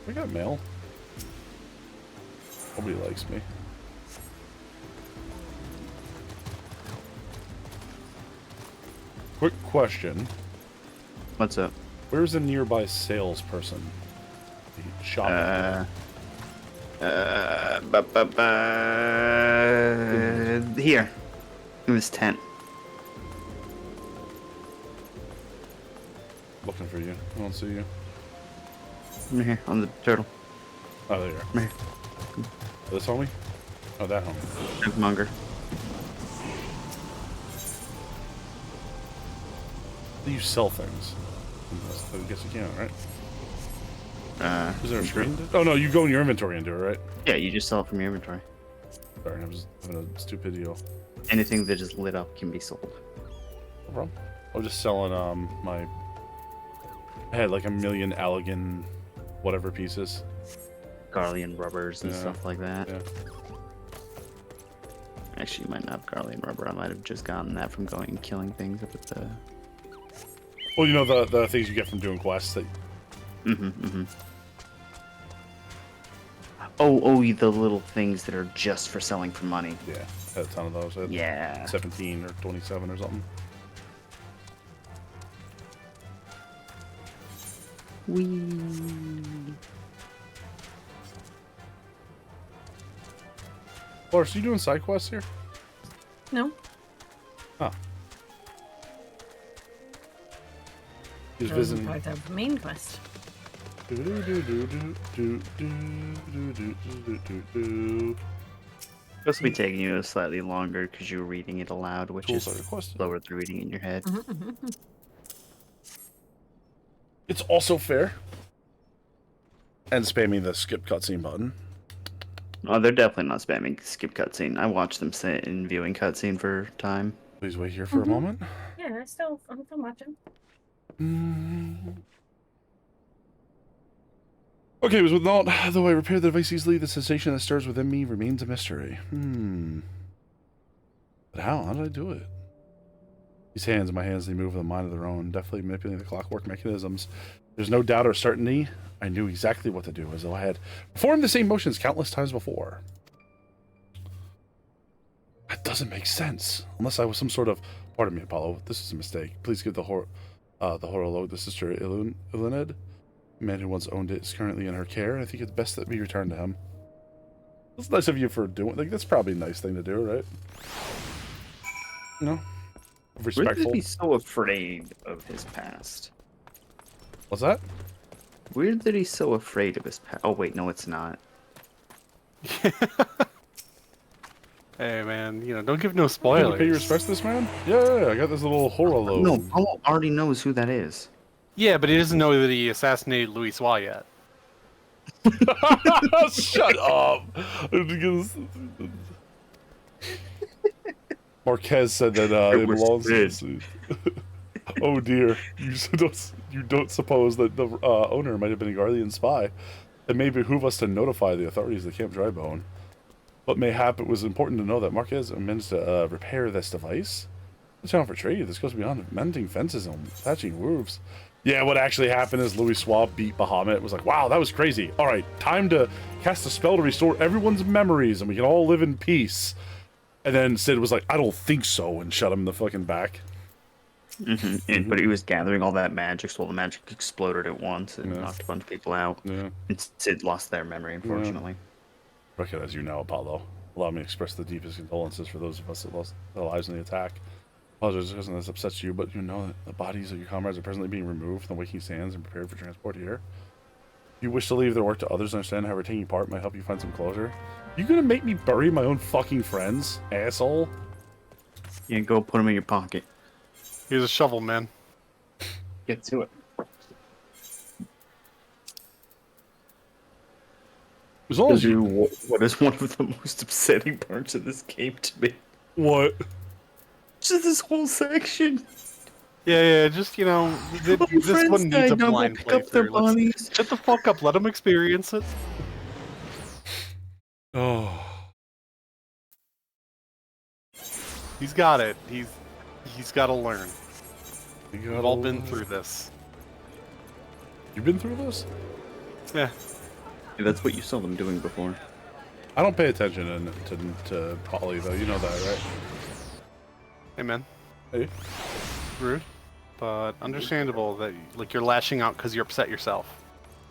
I got mail. Nobody likes me. Quick question. What's up? Where's a nearby salesperson? The shop. Here. In this tent. Looking for you. I don't see you. I'm here, on the turtle. Oh, there you are. Come here. This homie? Oh, that homie. Monger. You sell things. I guess you can, right? Is there a screen? Oh, no, you go in your inventory and do it, right? Yeah, you just sell it from your inventory. Sorry, I was having a stupid deal. Anything that is lit up can be sold. No problem. I was just selling, my... I had like 1 million Allegan whatever pieces. Garlean rubbers and Yeah. stuff like that. Yeah. Actually, you might not have Garlean rubber. I might have just gotten that from going and killing things up at the... Well, you know the things you get from doing quests that... Oh, the little things that are just for selling for money. Yeah, had a ton of those. I had Yeah. 17 or 27 or something. Boris, are you doing side quests here? No. Oh. He's In visiting. fact, I have the main quest. This will be taking you slightly longer because you're reading it aloud, which Tools is are requested. slower than reading it in your head. It's also fair. And spamming the skip cutscene button. Oh, they're definitely not spamming skip cutscene. I watched them sit in viewing cutscene for time. Please wait here for a moment. Yeah, I'm still watching. Okay, it was without, though I repaired the device easily, the sensation that stirs within me remains a mystery. But how? How did I do it? These hands, my hands, they move with a mind of their own, deftly manipulating the clockwork mechanisms. There's no doubt or certainty. I knew exactly what to do, as though I had performed the same motions countless times before. That doesn't make sense. Unless I was some sort of... Pardon me, Apollo. This is a mistake. Please give the horologe to Sister Ilined. The man who once owned it is currently in her care. I think it's best that we return to him. That's nice of you for doing... Like, that's probably a nice thing to do, right? You know? Respectful. Where did he be so afraid of his past? What's that? Weird that he's so afraid of his past. Oh, wait, no, it's not. Hey, man, you know, don't give no You spoilers. pay your respects to this man? Yeah, I got this little horologe. No, Paulo already knows who that is. Yeah, but he doesn't know that he assassinated Louis Soir yet. Shut up! Marquez said that it belongs to the suit. Oh dear, you don't suppose that the owner might have been a Guardian spy? It may behoove us to notify the authorities of Camp Drybone. But mayhap it was important to know that Marquez managed to repair this device. It's on for trade. This goes beyond mending fences and patching roofs. Yeah, what actually happened is Louis Swab beat Bahamut. It was like, wow, that was crazy. All right, time to cast a spell to restore everyone's memories and we can all live in peace. And then Sid was like, I don't think so, and shut him in the fucking back. But he was gathering all that magic, so all the magic exploded at once and knocked a bunch of people out. Yeah. And Sid lost their memory, unfortunately. Recognize you now, Apollo. Allow me to express the deepest condolences for those of us that lost their lives in the attack. Apologize because this upsets you, but you know that the bodies of your comrades are presently being removed from the waking sands and prepared for transport here. If you wish to leave their work to others, understand how taking part might help you find some closure. You gonna make me bury my own fucking friends, asshole? Yeah, go put them in your pocket. Here's a shovel, man. Get to it. As long as What is one of the most upsetting parts of this game to me? What? Just this whole section. Yeah, just, you know, this one needs a blind pick up their playthrough. bodies. Shut the fuck up, let them experience it. Oh. He's got it. He's got to learn. We've all been through this. You've been through this? Yeah. That's what you saw them doing before. I don't pay attention to Polly, though. You know that, right? Hey, man. Hey. Rude. But understandable that, like, you're lashing out because you're upset yourself.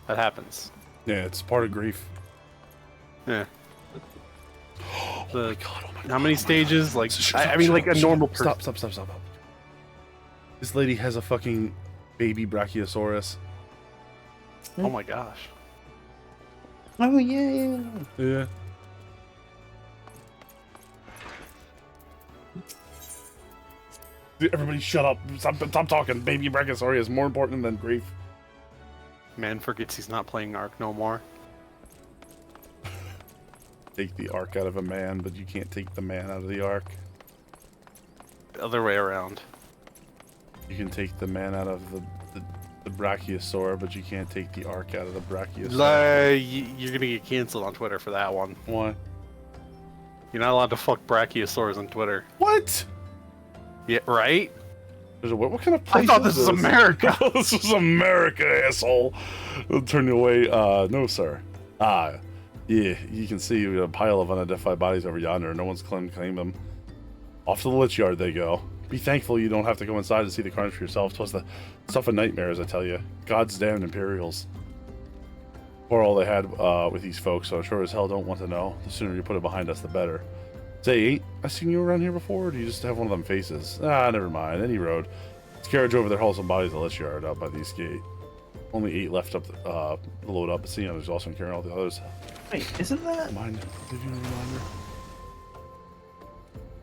That happens. Yeah, it's part of grief. Yeah. Oh my god, how many stages? Like, Stop, I mean, like a stop, normal person. Stop. This lady has a fucking baby Brachiosaurus. Oh my gosh. Oh, yeah. Yeah. Dude, everybody shut up. Stop talking. Baby Brachiosaurus is more important than grief. Man forgets he's not playing Ark no more. Take the ark out of a man, but you can't take the man out of the ark. The other way around. You can take the man out of the Brachiosaur, but you can't take the ark out of the Brachiosaur. You're gonna get canceled on Twitter for that one. Why? You're not allowed to fuck Brachiosaurs on Twitter. What? Yeah, right? What kind of place I thought is this was America. This was America, asshole. I'll turn you away. No, sir. Yeah, you can see a pile of unidentified bodies over yonder. No one's claimed them. Off to the lich yard they go. Be thankful you don't have to go inside to see the carnage for yourself. 'Twas the stuff of nightmares, I tell you. God's damned Imperials. Or all they had with these folks, so I sure as hell don't want to know. The sooner you put it behind us, the better. Say, ain't I seen you around here before, or do you just have one of them faces? Ah, never mind. Any road. This carriage over there hauls some bodies to this yard out by the east gate. Only 8 left up to load up, but seeing others also carrying all the others. Wait, isn't that? Mind? Did you reminder?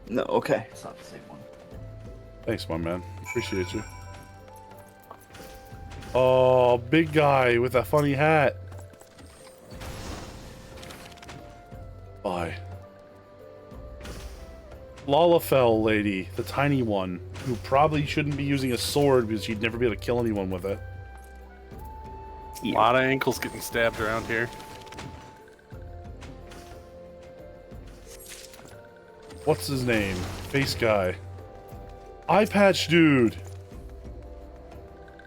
No, okay. It's not the same one. Thanks, my man. Appreciate you. Oh, big guy with a funny hat. Bye. Lalafell lady, the tiny one, who probably shouldn't be using a sword because she'd never be able to kill anyone with it. A lot of ankles getting stabbed around here. What's his name? Face guy. Eye patch dude.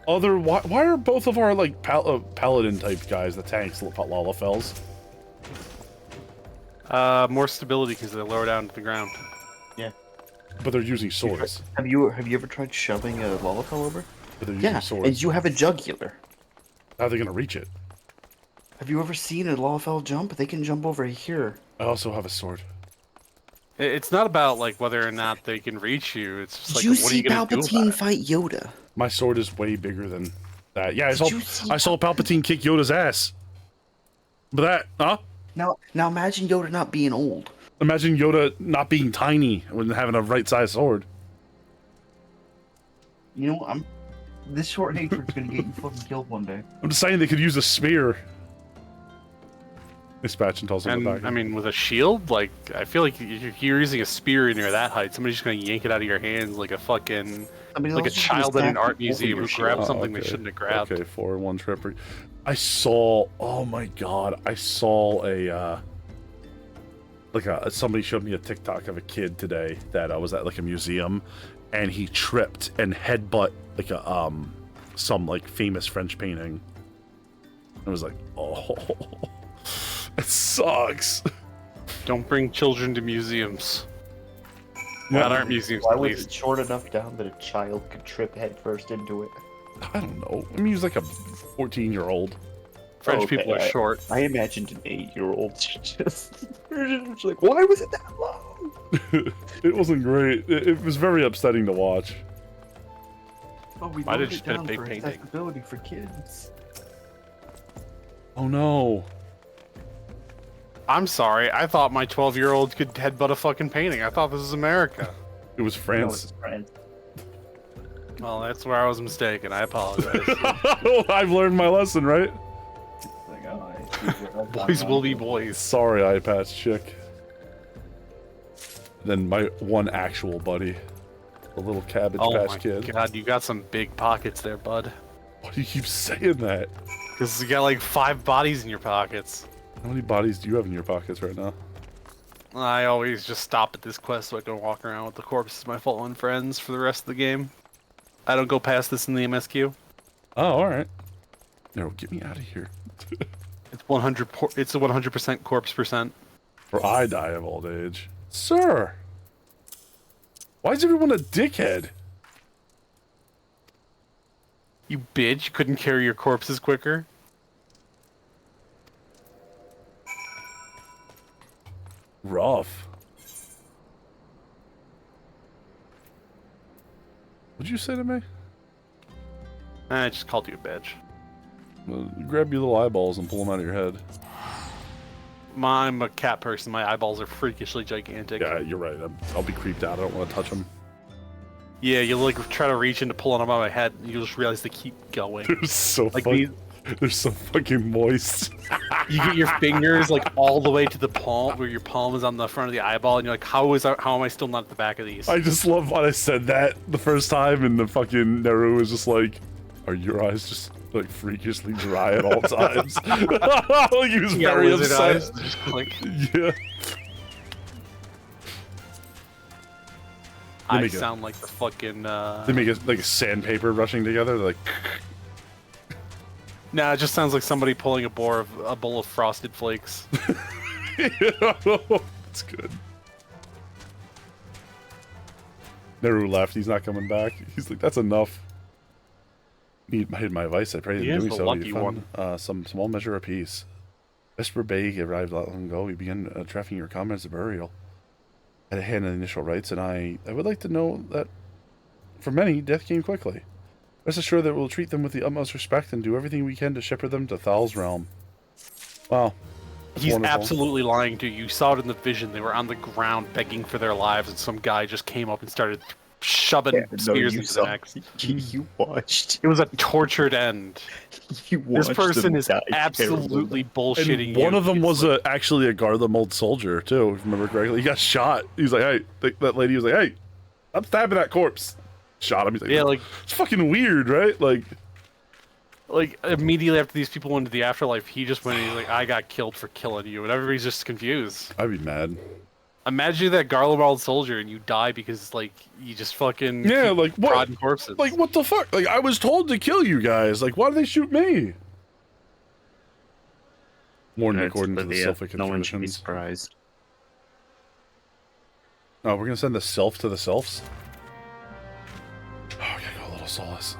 Why are both of our like paladin type guys the tanks Lalafells? More stability because they're lower down to the ground. Yeah. But they're using swords. Have you ever tried shoving a Lalafell over? But they're using Yeah, swords. and you have a jugular. How are they gonna reach it? Have you ever seen a Lalafell jump? They can jump over here. I also have a sword. It's not about like whether or not they can reach you. It's just like, Did you what are see you gonna do Palpatine about it? fight Yoda? My sword is way bigger than that. Yeah, you see I saw Palpatine kick Yoda's ass. But that, huh? Now imagine Yoda not being old. Imagine Yoda not being tiny and having a right-sized sword. You know, this short hatred's gonna get you fucking killed one day. I'm just saying they could use a spear. Dispatch and tells him And back. I mean, with a shield, like I feel like if you're using a spear and you're that height, somebody's just gonna yank it out of your hands like a fucking like a child in an art museum who grabbed something they shouldn't have grabbed. Okay, 4-1 trip. I saw. Oh my god! I saw a. Somebody showed me a TikTok of a kid today that was at like a museum, and he tripped and headbutt like a some like famous French painting. I was like, oh, it sucks. Don't bring children to museums. Not art museums, Why at was least. it short enough down that a child could trip headfirst into it? I don't know. I mean, he was like a 14-year-old. French Okay, people are short. I imagined an 8-year-old just like, why was it that long? It wasn't great. It was very upsetting to watch. Oh, we Might have loaded just it been a down big for painting. accessibility for kids. Oh no. I'm sorry. I thought my 12-year-old could headbutt a fucking painting. I thought this was America. It was No, France. it's France. Well, that's where I was mistaken. I apologize. I've learned my lesson, right? Like, oh, I see where Boys will be boys. Sorry, eye patch chick. Then my one actual buddy, the little Cabbage Oh Patch my Kid. god, you got some big pockets there, bud. Why do you keep saying that? Because you got like 5 bodies in your pockets. How many bodies do you have in your pockets right now? I always just stop at this quest so I can walk around with the corpses of my fallen friends for the rest of the game. I don't go past this in the MSQ. Oh, all right. No, get me out of here. It's 100. It's a 100% corpse percent. Or I die of old age. Sir! Why is everyone a dickhead? You bitch! You couldn't carry your corpses quicker. Rough. What'd you say to me? I just called you a bitch. Grab your little eyeballs and pull them out of your head. I'm a cat person. My eyeballs are freakishly gigantic. Yeah, you're right. I'll be creeped out. I don't want to touch them. Yeah, you like try to reach into pulling them out of my head, and you just realize they keep going. They're so Like they're so fucking moist. You get your fingers like all the way to the palm, where your palm is on the front of the eyeball, and you're like, how am I still not at the back of these? I just love when I said that the first time, and the fucking Neru was just like, "Are your eyes just like freakishly dry at all times?" Like he was You got very lizard upset. eyes, just like, Yeah. I make it- sound like the fucking. They make it like a sandpaper rushing together. They're like, Nah, it just sounds like somebody pulling a bowl of Frosted Flakes. it's good. Neru left. He's not coming back. He's like, that's enough. Heed my advice. I pray that He in is doing the so lucky you found some small measure of peace. Vesper Bey arrived not long ago. We began trafficking your comrades to burial. I had a hand in the initial rites, and I would like to know that for many, death came quickly. Rest assured that we'll treat them with the utmost respect and do everything we can to shepherd them to Thal's realm. Wow. He's wonderful. absolutely lying to you. You saw it in the vision. They were on the ground begging for their lives, and some guy just came up and started shoving spears into their necks. You watched. It was a tortured end. You watched This person them is die absolutely bullshitting And you. one of them It's was like- actually a Gartham old soldier, too, if I remember correctly. He got shot. He's like, hey, that lady was like, hey, I'm stabbing that corpse. Shot him. He's like, yeah, like it's fucking weird, right? like immediately after these people went into the afterlife, he just went and he's like, I got killed for killing you, and everybody's just confused. I'd be mad. Imagine you're that Garlemald soldier and you die because like you just fucking Yeah, keep like what? prodding corpses. Like what the fuck? Like I was told to kill you guys. Like why did they shoot me? More than according to the Sylphic No one should be traditions. surprised. Oh, we're gonna send the Sylph to the Sylphs. Oh, I gotta go a little solace.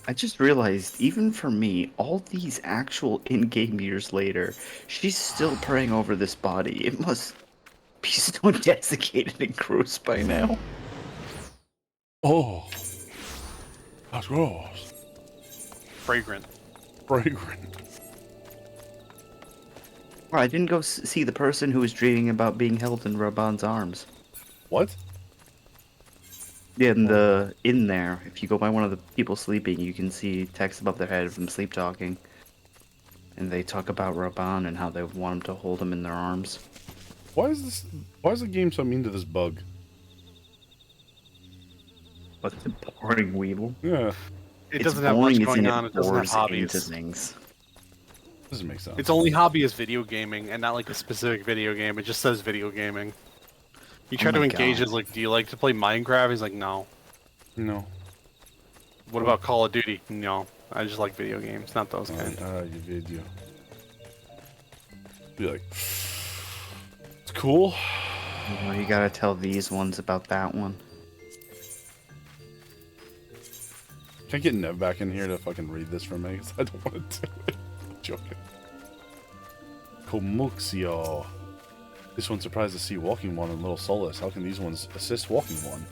I just realized, even for me, all these actual in-game years later, she's still praying over this body. It must be so desiccated and gross by now. Oh, that's gross. Fragrant. Fragrant. Well, I didn't go see the person who was dreaming about being held in Raban's arms. What? Yeah, in there, if you go by one of the people sleeping, you can see text above their head of them sleep talking. And they talk about Raban and how they want him to hold him in their arms. Why is the game so mean to this bug? What's the boring Weevil? Yeah, It It's doesn't have much boring, going isn't on. It doesn't have bores into hobbies. things. doesn't make sense. Its only hobby is video gaming, and not like a specific video game. It just says video gaming. You try Oh to my engage God. as like, do you like to play Minecraft? He's like, no. No. What about Call of Duty? No. I just like video games, not those kind. You video. Be like, it's cool. Well, you gotta tell these ones about that one. Can I get Nev back in here to fucking read this for me? 'Cause I don't want to do it. I'm joking. Comuxio. This one's surprised to see Walking One and Little Solace. How can these ones assist Walking One?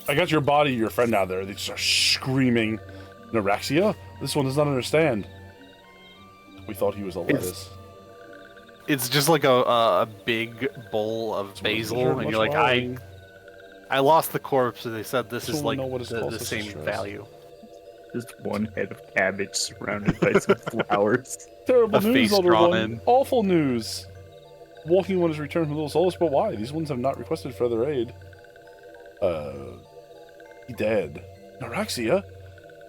I got your body, your friend out there. They start screaming. Neuraxia? This one does not understand. We thought he was a lettuce. It's just like a big bowl of basil, and you're like, I lost the corpse, and they said this is like the same value. Just one head of cabbage surrounded by some flowers. Terrible A news, face Elder drawn One. in. Awful news. Walking One has returned from Little Solace, but why? These ones have not requested further aid. He dead. Neuraxia?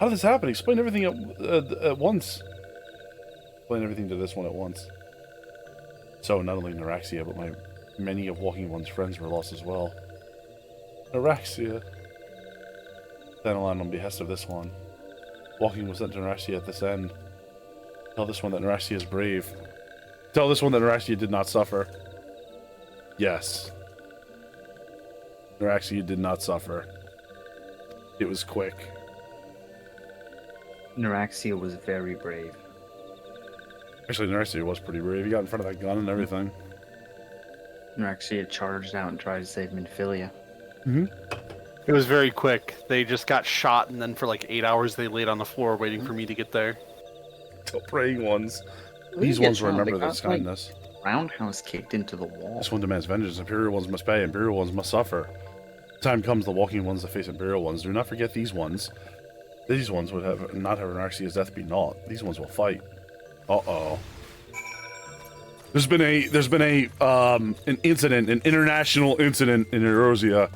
How did this happen? Explain everything at once. Explain everything to this one at once. So, not only Neuraxia, but many of Walking One's friends were lost as well. Neuraxia. Then on behest of this one. Walking was sent to Neuraxia at this end. Tell this one that Neuraxia is brave. Tell this one that Neuraxia did not suffer. Yes. Neuraxia did not suffer. It was quick. Neuraxia was very brave. Actually, Neuraxia was pretty brave. He got in front of that gun and everything. Neuraxia charged out and tried to save Minfilia. It was very quick. They just got shot, and then for like 8 hours they laid on the floor waiting for me to get there. The praying ones. They These get ones shot. remember They this got, like, kindness. Roundhouse kicked into the wall. This one demands vengeance. Imperial ones must pay. Imperial ones must suffer. Time comes the Walking Ones to face Imperial ones. Do not forget these ones. These ones would not have Neuraxia's death be naught. These ones will fight. Uh-oh. There's been an incident, an international incident in Erosia.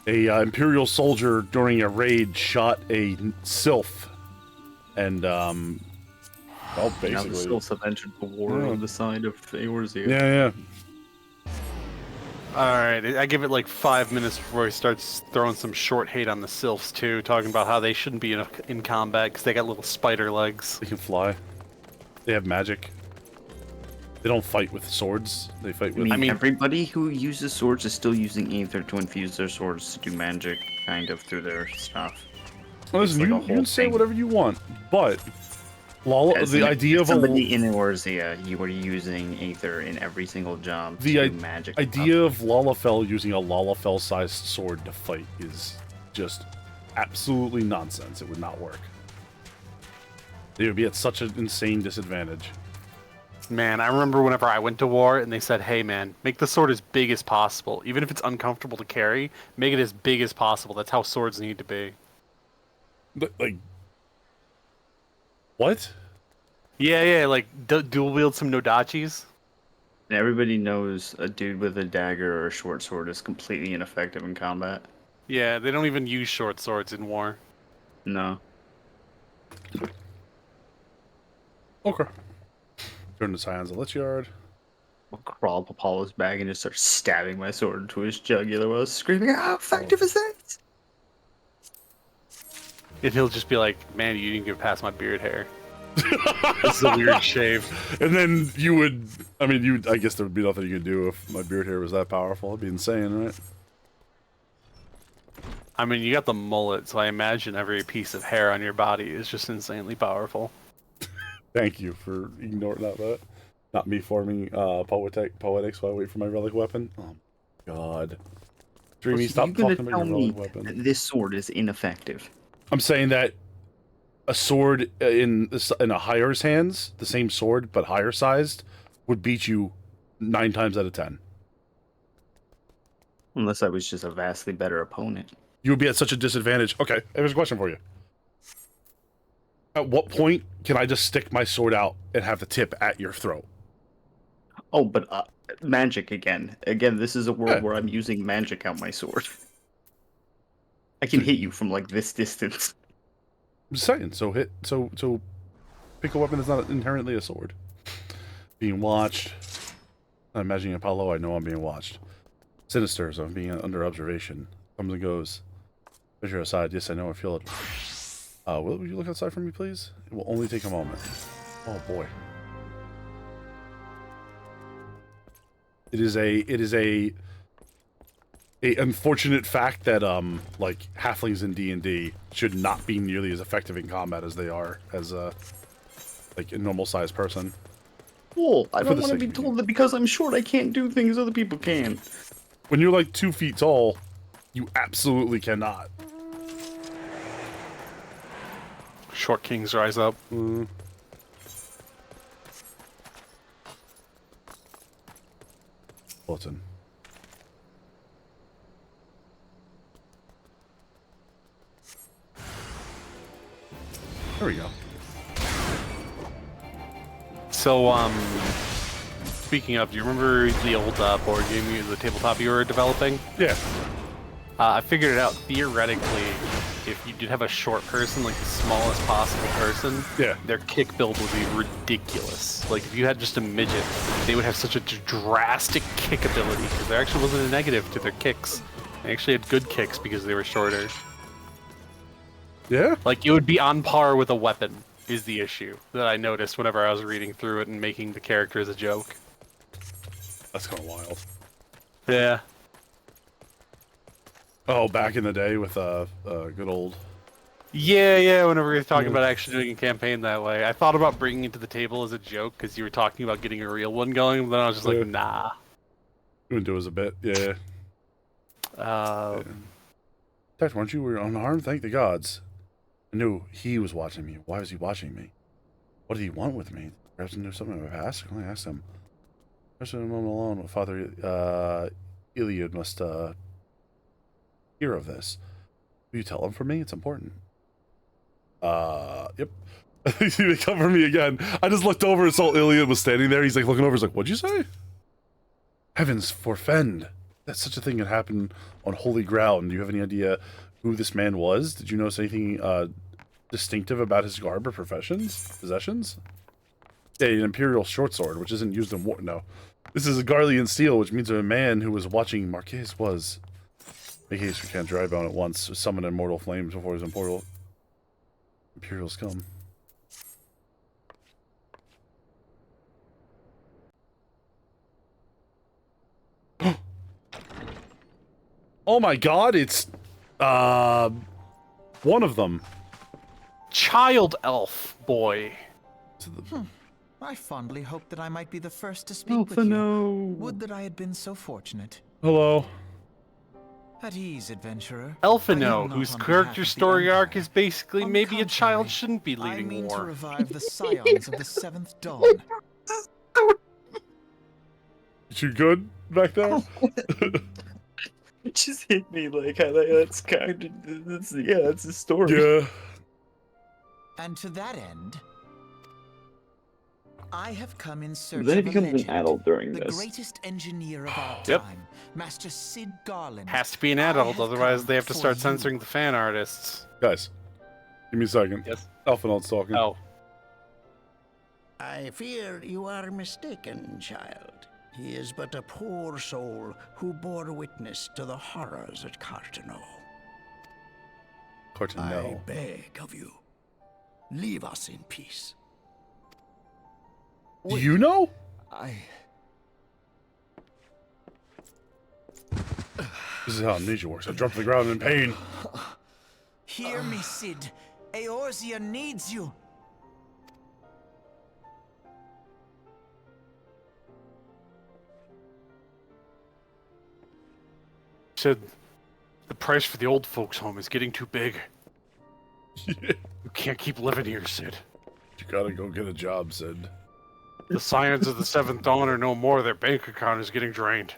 A Imperial soldier during a raid shot a Sylph, and well, Now the basically, Sylphs have entered the war Yeah. on the side of Eorzea. yeah. Alright, I give it like 5 minutes before he starts throwing some short hate on the Sylphs too, talking about how they shouldn't be in combat because they got little spider legs. They can fly. They have magic. They don't fight with swords. They fight with. I mean, everybody who uses swords is still using ether to infuse their swords to do magic, kind of, through their stuff. Listen, like you a whole can say thing. whatever you want, but the idea of somebody in Eorzea, you were using ether in every single job to do magic. Idea of Lalafell using a Lalafell-sized sword to fight is just absolutely nonsense. It would not work. They would be at such an insane disadvantage. Man, I remember whenever I went to war and they said, hey man, make the sword as big as possible. Even if it's uncomfortable to carry, make it as big as possible. That's how swords need to be. Like, what? Yeah, like dual wield some Nodachis. And everybody knows a dude with a dagger or a short sword is completely ineffective in combat. Yeah, they don't even use short swords in war. No. Okay. Turn to Scion's Lichyard. I'll crawl up Apollo's bag and just start stabbing my sword into his jugular while screaming, how effective is that? And he'll just be like, man, you didn't get past my beard hair. This is a weird shave. And then you would, I guess there would be nothing you could do if my beard hair was that powerful. It'd be insane, right? I mean, you got the mullet, so I imagine every piece of hair on your body is just insanely powerful. Thank you for ignoring that. Not me forming poetics while I wait for my relic weapon. Oh my god. Dreamy, stop talking about your relic weapon. This sword is ineffective. I'm saying that a sword in a higher's hands, the same sword but higher sized, would beat you 9 times out of 10. Unless I was just a vastly better opponent. You would be at such a disadvantage. Okay, here's a question for you. At what point can I just stick my sword out and have the tip at your throat? Oh, but magic again. Again, this is a world where I'm using magic out my sword. I can hit you from like this distance. I'm just saying. So pick a weapon that's not inherently a sword. Being watched. I'm imagining Apollo. I know I'm being watched. Sinister, so I'm being under observation. Comes and goes. Measure aside. Yes, I know. I feel it. Will you look outside for me, please? It will only take a moment. Oh boy. It is a unfortunate fact that like halflings in D&D should not be nearly as effective in combat as they are as like a normal sized person. Cool. I don't want to be told that because I'm short I can't do things other people can. When you're like 2 feet tall, you absolutely cannot. Short kings rise up. Bulletin. There we go. So, speaking of, do you remember the old board game, the tabletop you were developing? Yeah. I figured it out. Theoretically, if you did have a short person, like the smallest possible person, yeah, their kick build would be ridiculous. Like, if you had just a midget, they would have such a drastic kick ability, because there actually wasn't a negative to their kicks. They actually had good kicks because they were shorter. Yeah? Like, it would be on par with a weapon, is the issue that I noticed whenever I was reading through it and making the character as a joke. That's kind of wild. Yeah. Oh, back in the day with good old... Yeah, whenever we were talking about actually doing a campaign that way. I thought about bringing it to the table as a joke, because you were talking about getting a real one going, but then I was just like, nah. You wouldn't do it as a bit, yeah. Dad, weren't you unharmed? Thank the gods. I knew he was watching me. Why was he watching me? What did he want with me? Perhaps he knew something of my past? I asked him. First, a moment alone with Father Iliad must hear of this. Will you tell him for me? It's important. Yep. They come for me again. I just looked over and saw Iliad was standing there. He's like looking over. He's like, "What'd you say?" Heavens forfend! That such a thing could happen on holy ground. Do you have any idea who this man was? Did you notice anything distinctive about his garb or possessions? Yeah, an imperial short sword, which isn't used in war. No, this is a Garlean steel, which means a man who was watching Marquez was. Make haste, we can't drive on at once. Summon immortal flames before his Imperials come. Oh my god, it's one of them. Child elf boy. I fondly hoped that I might be the first to speak with you. Would that I had been so fortunate. Hello. At ease, adventurer. Elfino, whose character story arc is basically maybe a child shouldn't be leading I mean war. to revive the scions of the seventh dawn. You good back there? It just hit me like that's kind of that's the story. Yeah. And to that end, I have come in search Then he of a becomes an legend, adult during the this. greatest engineer of our Yep. time, Master Sid Garland. Has to be an adult, otherwise they have to start censoring the fan artists. Guys, give me a second. Yes. Alphinaud's talking. Oh. I fear you are mistaken, child. He is but a poor soul who bore witness to the horrors at Cartano. I Cartano. beg of you, leave us in peace. Do you know? This is how amnesia works. I drop to the ground in pain. Hear me, Sid. Eorzea needs you. Said the price for the old folks' home is getting too big. Yeah. You can't keep living here, Sid. You gotta go get a job, Sid. The scions of the Seventh Dawn are no more. Their bank account is getting drained.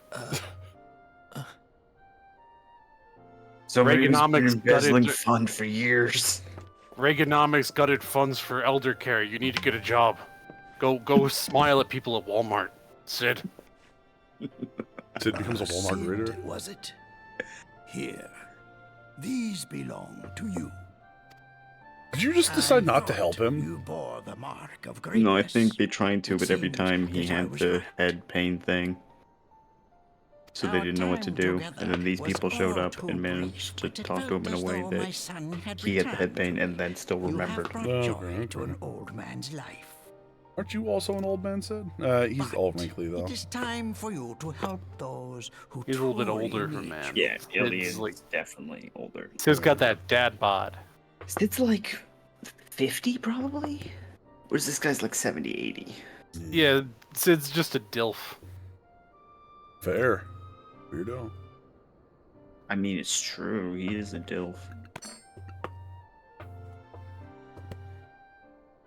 So Reaganomics embezzling gutted. fund for years. Reaganomics gutted funds for elder care. You need to get a job. Go smile at people at Walmart, Sid. Sid becomes a Walmart Sid, raider. was it? Here. These belong to you. Did you just decide I not to help thought him? You bore the mark of greatness. No, I think they tried to, It but every seems time he that I had was the right. head pain thing. So they Our didn't know what to time do, together and then these was people showed all up too and managed brief, to but it talk to felt him in a as way though my that son had he had the head returned. pain and then still You remembered. have brought Oh, joy okay, to an okay. old man's life. Aren't you also an old man, Sid? He's But all wrinkly, though. It is time for you to help those who He's a little bit truly older for need man. you. Yeah, Sid's Iliad's like definitely older. Sid's got that dad bod. Sid's like 50 probably? Whereas this guy's like 70, 80. Yeah, Sid's just a dilf. Fair. Weirdo. I mean, it's true, he is a dilf.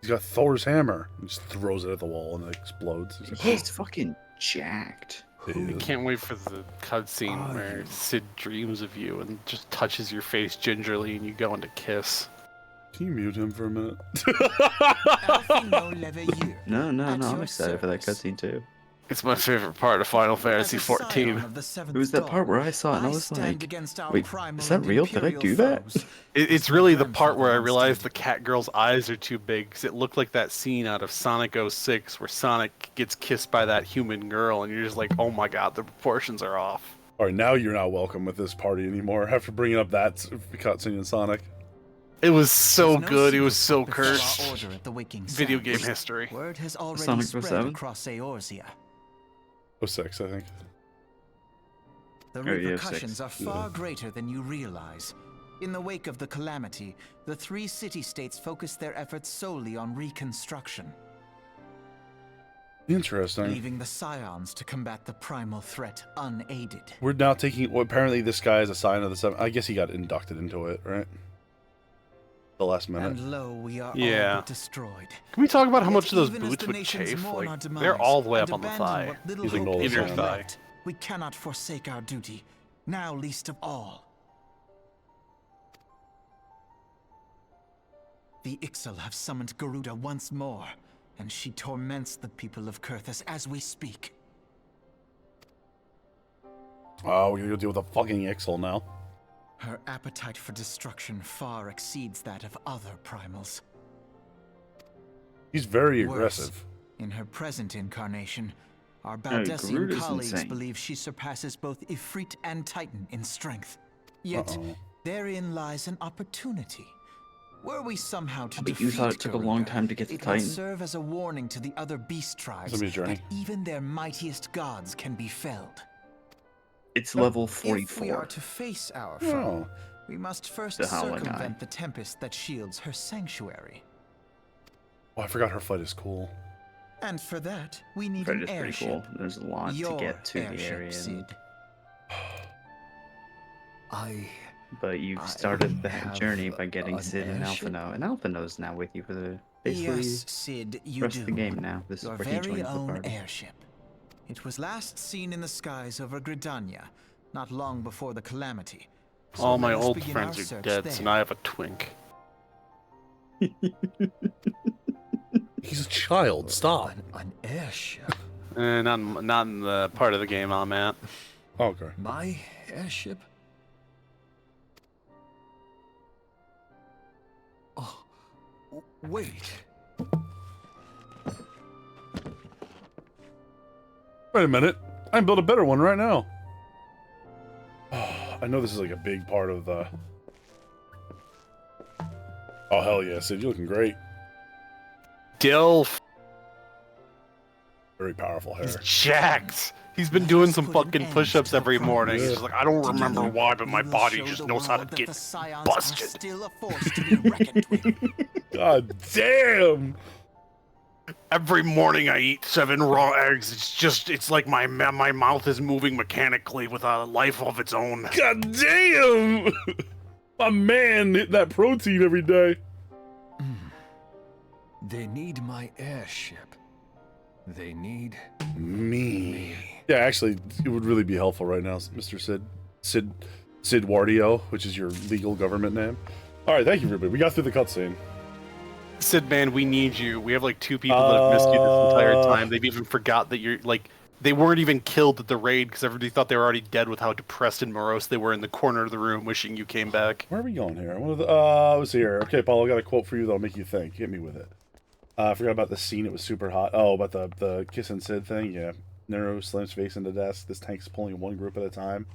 He's got Thor's hammer. He just throws it at the wall and it explodes. He's like, He's fucking jacked. He I is. can't wait for the cutscene where Sid dreams of you and just touches your face gingerly and you go into kiss. Can you mute him for a minute? Alfino Leveilleur, No, at I'm your excited for that service. cutscene too. It's my favorite part of Final As Fantasy a scion XIV. of the seventh It was that dawn, part where I saw it and I was stand like, against our wait, primal is that and real? Did I imperial do that? foes. It's really the My part where I grandfather realized the once cat girl's eyes are too big because it looked like that scene out of Sonic 06 where Sonic gets kissed by that human girl and you're just like, oh my god, the proportions are off. Alright, now you're not welcome with this party anymore after bringing up that cutscene in Sonic. It was so There's no good, it was secret so that before our cursed. order at the Waking Video Sands, game history. Word has already Sonic spread 07? across Eorzea. 06, I think. The Oh, yeah, repercussions 6. are far greater than you realize. In the wake of the calamity, the three city-states focused their efforts solely on reconstruction, Interesting. leaving the scions to combat the primal threat unaided. We're now taking... Well, apparently this guy is a sign of the seven... I guess he got inducted into it, right? The last minute. And lo, we are Yeah. all but destroyed. Can we talk about how Yet much of those even as boots the would nations chafe? mourn our Like, demise they're all the way up and on the abandon thigh. what little He's hope ignored we the Inner have sign. thigh. left, we cannot forsake our duty, now least of all. The Ixal have summoned Garuda once more, and she torments the people of Kurthus as we speak. Oh, we're gonna go deal with a fucking Ixal now. Her appetite for destruction far exceeds that of other primals. He's very Worse, aggressive. in her present incarnation, our Garuda's Baldessian colleagues insane. believe she surpasses both Ifrit and Titan in strength. Yet, Uh-oh. therein lies an opportunity. Were we somehow to But defeat you thought it took a long Garuda, time to get to it would Titan? serve as a warning to the other beast tribes It's gonna be a journey. that even their mightiest gods can be felled. It's level If we 44. are to face our foe, Oh. we must first The Howling Eye. circumvent the tempest that shields her sanctuary. Oh, I forgot her fight is cool. And for that, we need That an is pretty airship. cool. There's a lot Your to get to the airship, area. Sid. But you've started that journey by getting Sid and Alphino. And Alphino's now with you for the basically Yes, Sid, you rest do. of the game now. This Your is where he very joins the own party. airship. It was last seen in the skies over Gridania, not long before the calamity. So All my let us old begin friends our are search dead, there. so now I have a twink. He's a child. Stop. An airship? Not in the part of the game I'm at. Okay. My airship? Oh, wait. Wait a minute. I can build a better one right now. I know this is like a big part of the... Oh, hell yeah, Sid. You're looking great. Dilf. Very powerful hair. He's jacked. He's been doing some fucking push-ups every morning. He's just like, I don't remember why, but my body just knows how to get busted. Still a force to be reckoned with. God damn! Every morning I eat 7 raw eggs. It's like my mouth is moving mechanically with a life of its own. God damn! My man hit that protein every day. They need my airship. They need me. Yeah, actually, it would really be helpful right now, Mr. Sid Wardio, which is your legal government name. All right, thank you, everybody. We got through the cutscene. Sid, man, we need you. We have like 2 people that have missed you this entire time. They've even forgot that you're like, they weren't even killed at the raid because everybody thought they were already dead with how depressed and morose they were in the corner of the room wishing you came back. Where are we going here? Let's see here. Okay, Paul, I got a quote for you that'll make you think. Hit me with it. I forgot about the scene. It was super hot. Oh, about the kissing Sid thing. Yeah. Nero slams face into desk. This tank's pulling one group at a time.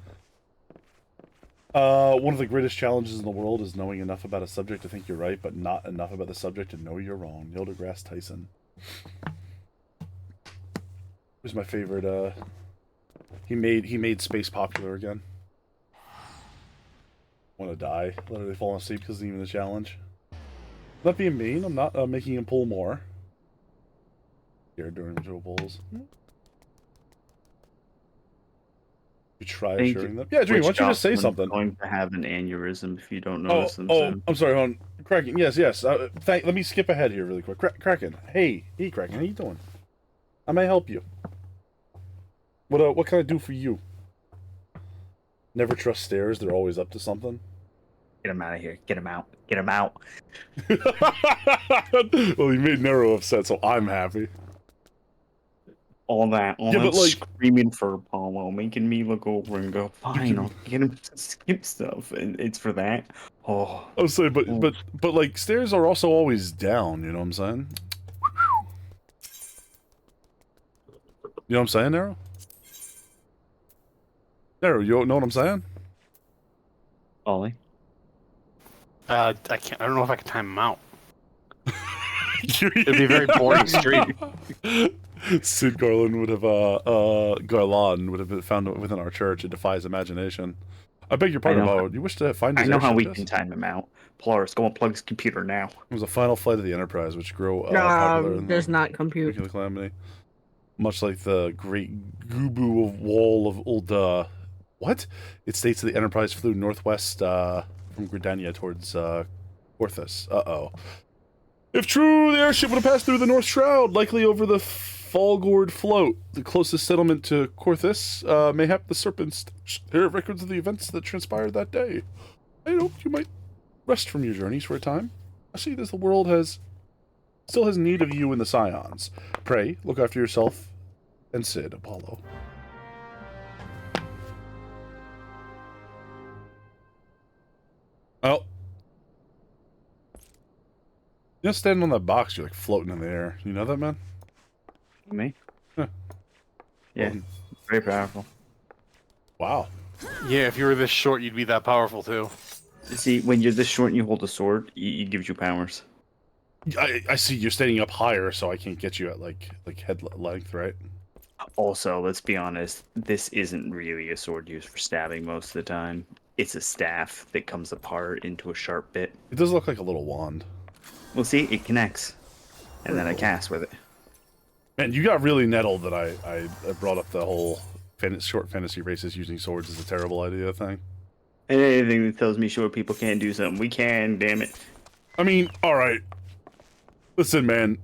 One of the greatest challenges in the world is knowing enough about a subject to think you're right, but not enough about the subject to know you're wrong. Neil deGrasse Tyson. Who's my favorite? He made space popular again. Want to die? Literally falling asleep because even the challenge. I'm not being mean. I'm not making him pull more. Here during ritual pulls. You try assuring them. Yeah, Dream. Why don't you just say something? Going to have an aneurysm if you don't notice them. Oh, I'm sorry. Hold on. Kraken. Yes. Let me skip ahead here really quick. Kraken. Hey, Kraken. How you doing? I may help you. What can I do for you? Never trust stairs. They're always up to something. Get him out of here. Get him out. Get him out. Well, he made Nero upset, so I'm happy. All that screaming for Apollo, making me look over and go, fine, I'll get him to skip stuff, and it's for that. Oh, I'm saying, but like stairs are also always down. You know what I'm saying? You know what I'm saying, Nero? Nero, you know what I'm saying? Ollie. I can't. I don't know if I can time him out. It'd be a very boring stream. Sid Garland would have been found within our church. It defies imagination. I beg your pardon, Paul. You wish to find his I know how we airship, can time him out. Polaris, go and plug his computer now. It was a final flight of the Enterprise, which grew popular in does the not compute. Nuclear Calamity. Much like the great Gubu of Wall of Old... what? It states that the Enterprise flew northwest from Gridania towards Orthus. Uh-oh. If true, the airship would have passed through the North Shroud, likely over the Falgord Float, the closest settlement to Korthus, mayhap the Serpents. Here are records of the events that transpired that day. I hoped you might rest from your journeys for a time. I see that the world still has need of you and the Scions. Pray, look after yourself and Sid, Apollo. Oh. You know, standing on that box, you're like floating in the air. You know that, man? Me? Yeah. Yeah. Very powerful. Wow. Yeah, if you were this short, you'd be that powerful too. See, when you're this short and you hold a sword, it gives you powers. I see you're standing up higher, so I can't get you at like head length, right? Also, let's be honest, this isn't really a sword used for stabbing most of the time. It's a staff that comes apart into a sharp bit. It does look like a little wand. Well, see, it connects. And then I cast with it. Man, you got really nettled that I brought up the whole short fantasy races using swords is a terrible idea thing. And anything that tells me short people can't do something, we can, damn it. I mean, alright. Listen, man.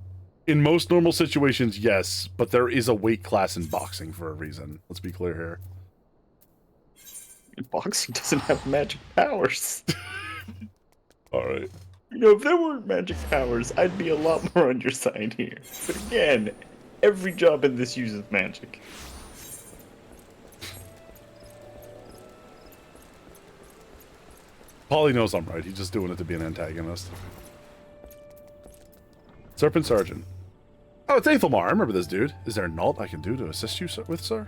In most normal situations, yes, but there is a weight class in boxing for a reason. Let's be clear here. Boxing doesn't have magic powers. Alright. You know, if there weren't magic powers, I'd be a lot more on your side here. But again, every job in this uses magic. Paulie knows I'm right. He's just doing it to be an antagonist. Serpent Sergeant. Oh, it's Aethelmar. I remember this dude. Is there naught I can do to assist you with, sir?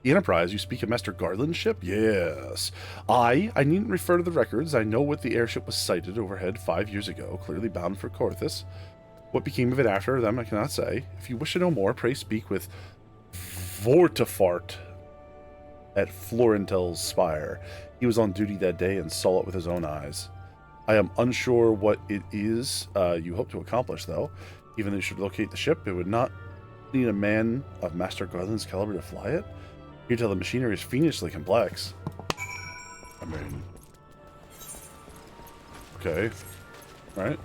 The Enterprise, you speak of Master Garland's ship? Yes. I needn't refer to the records. I know what the airship was sighted overhead 5 years ago, clearly bound for Corthus. What became of it after them, I cannot say. If you wish to know more, pray speak with Vortifart at Florentel's Spire. He was on duty that day and saw it with his own eyes. I am unsure what it is you hope to accomplish, though. Even though you should locate the ship, it would not need a man of Master Garland's caliber to fly it. You tell the machinery is fiendishly complex. I mean... Okay. Right.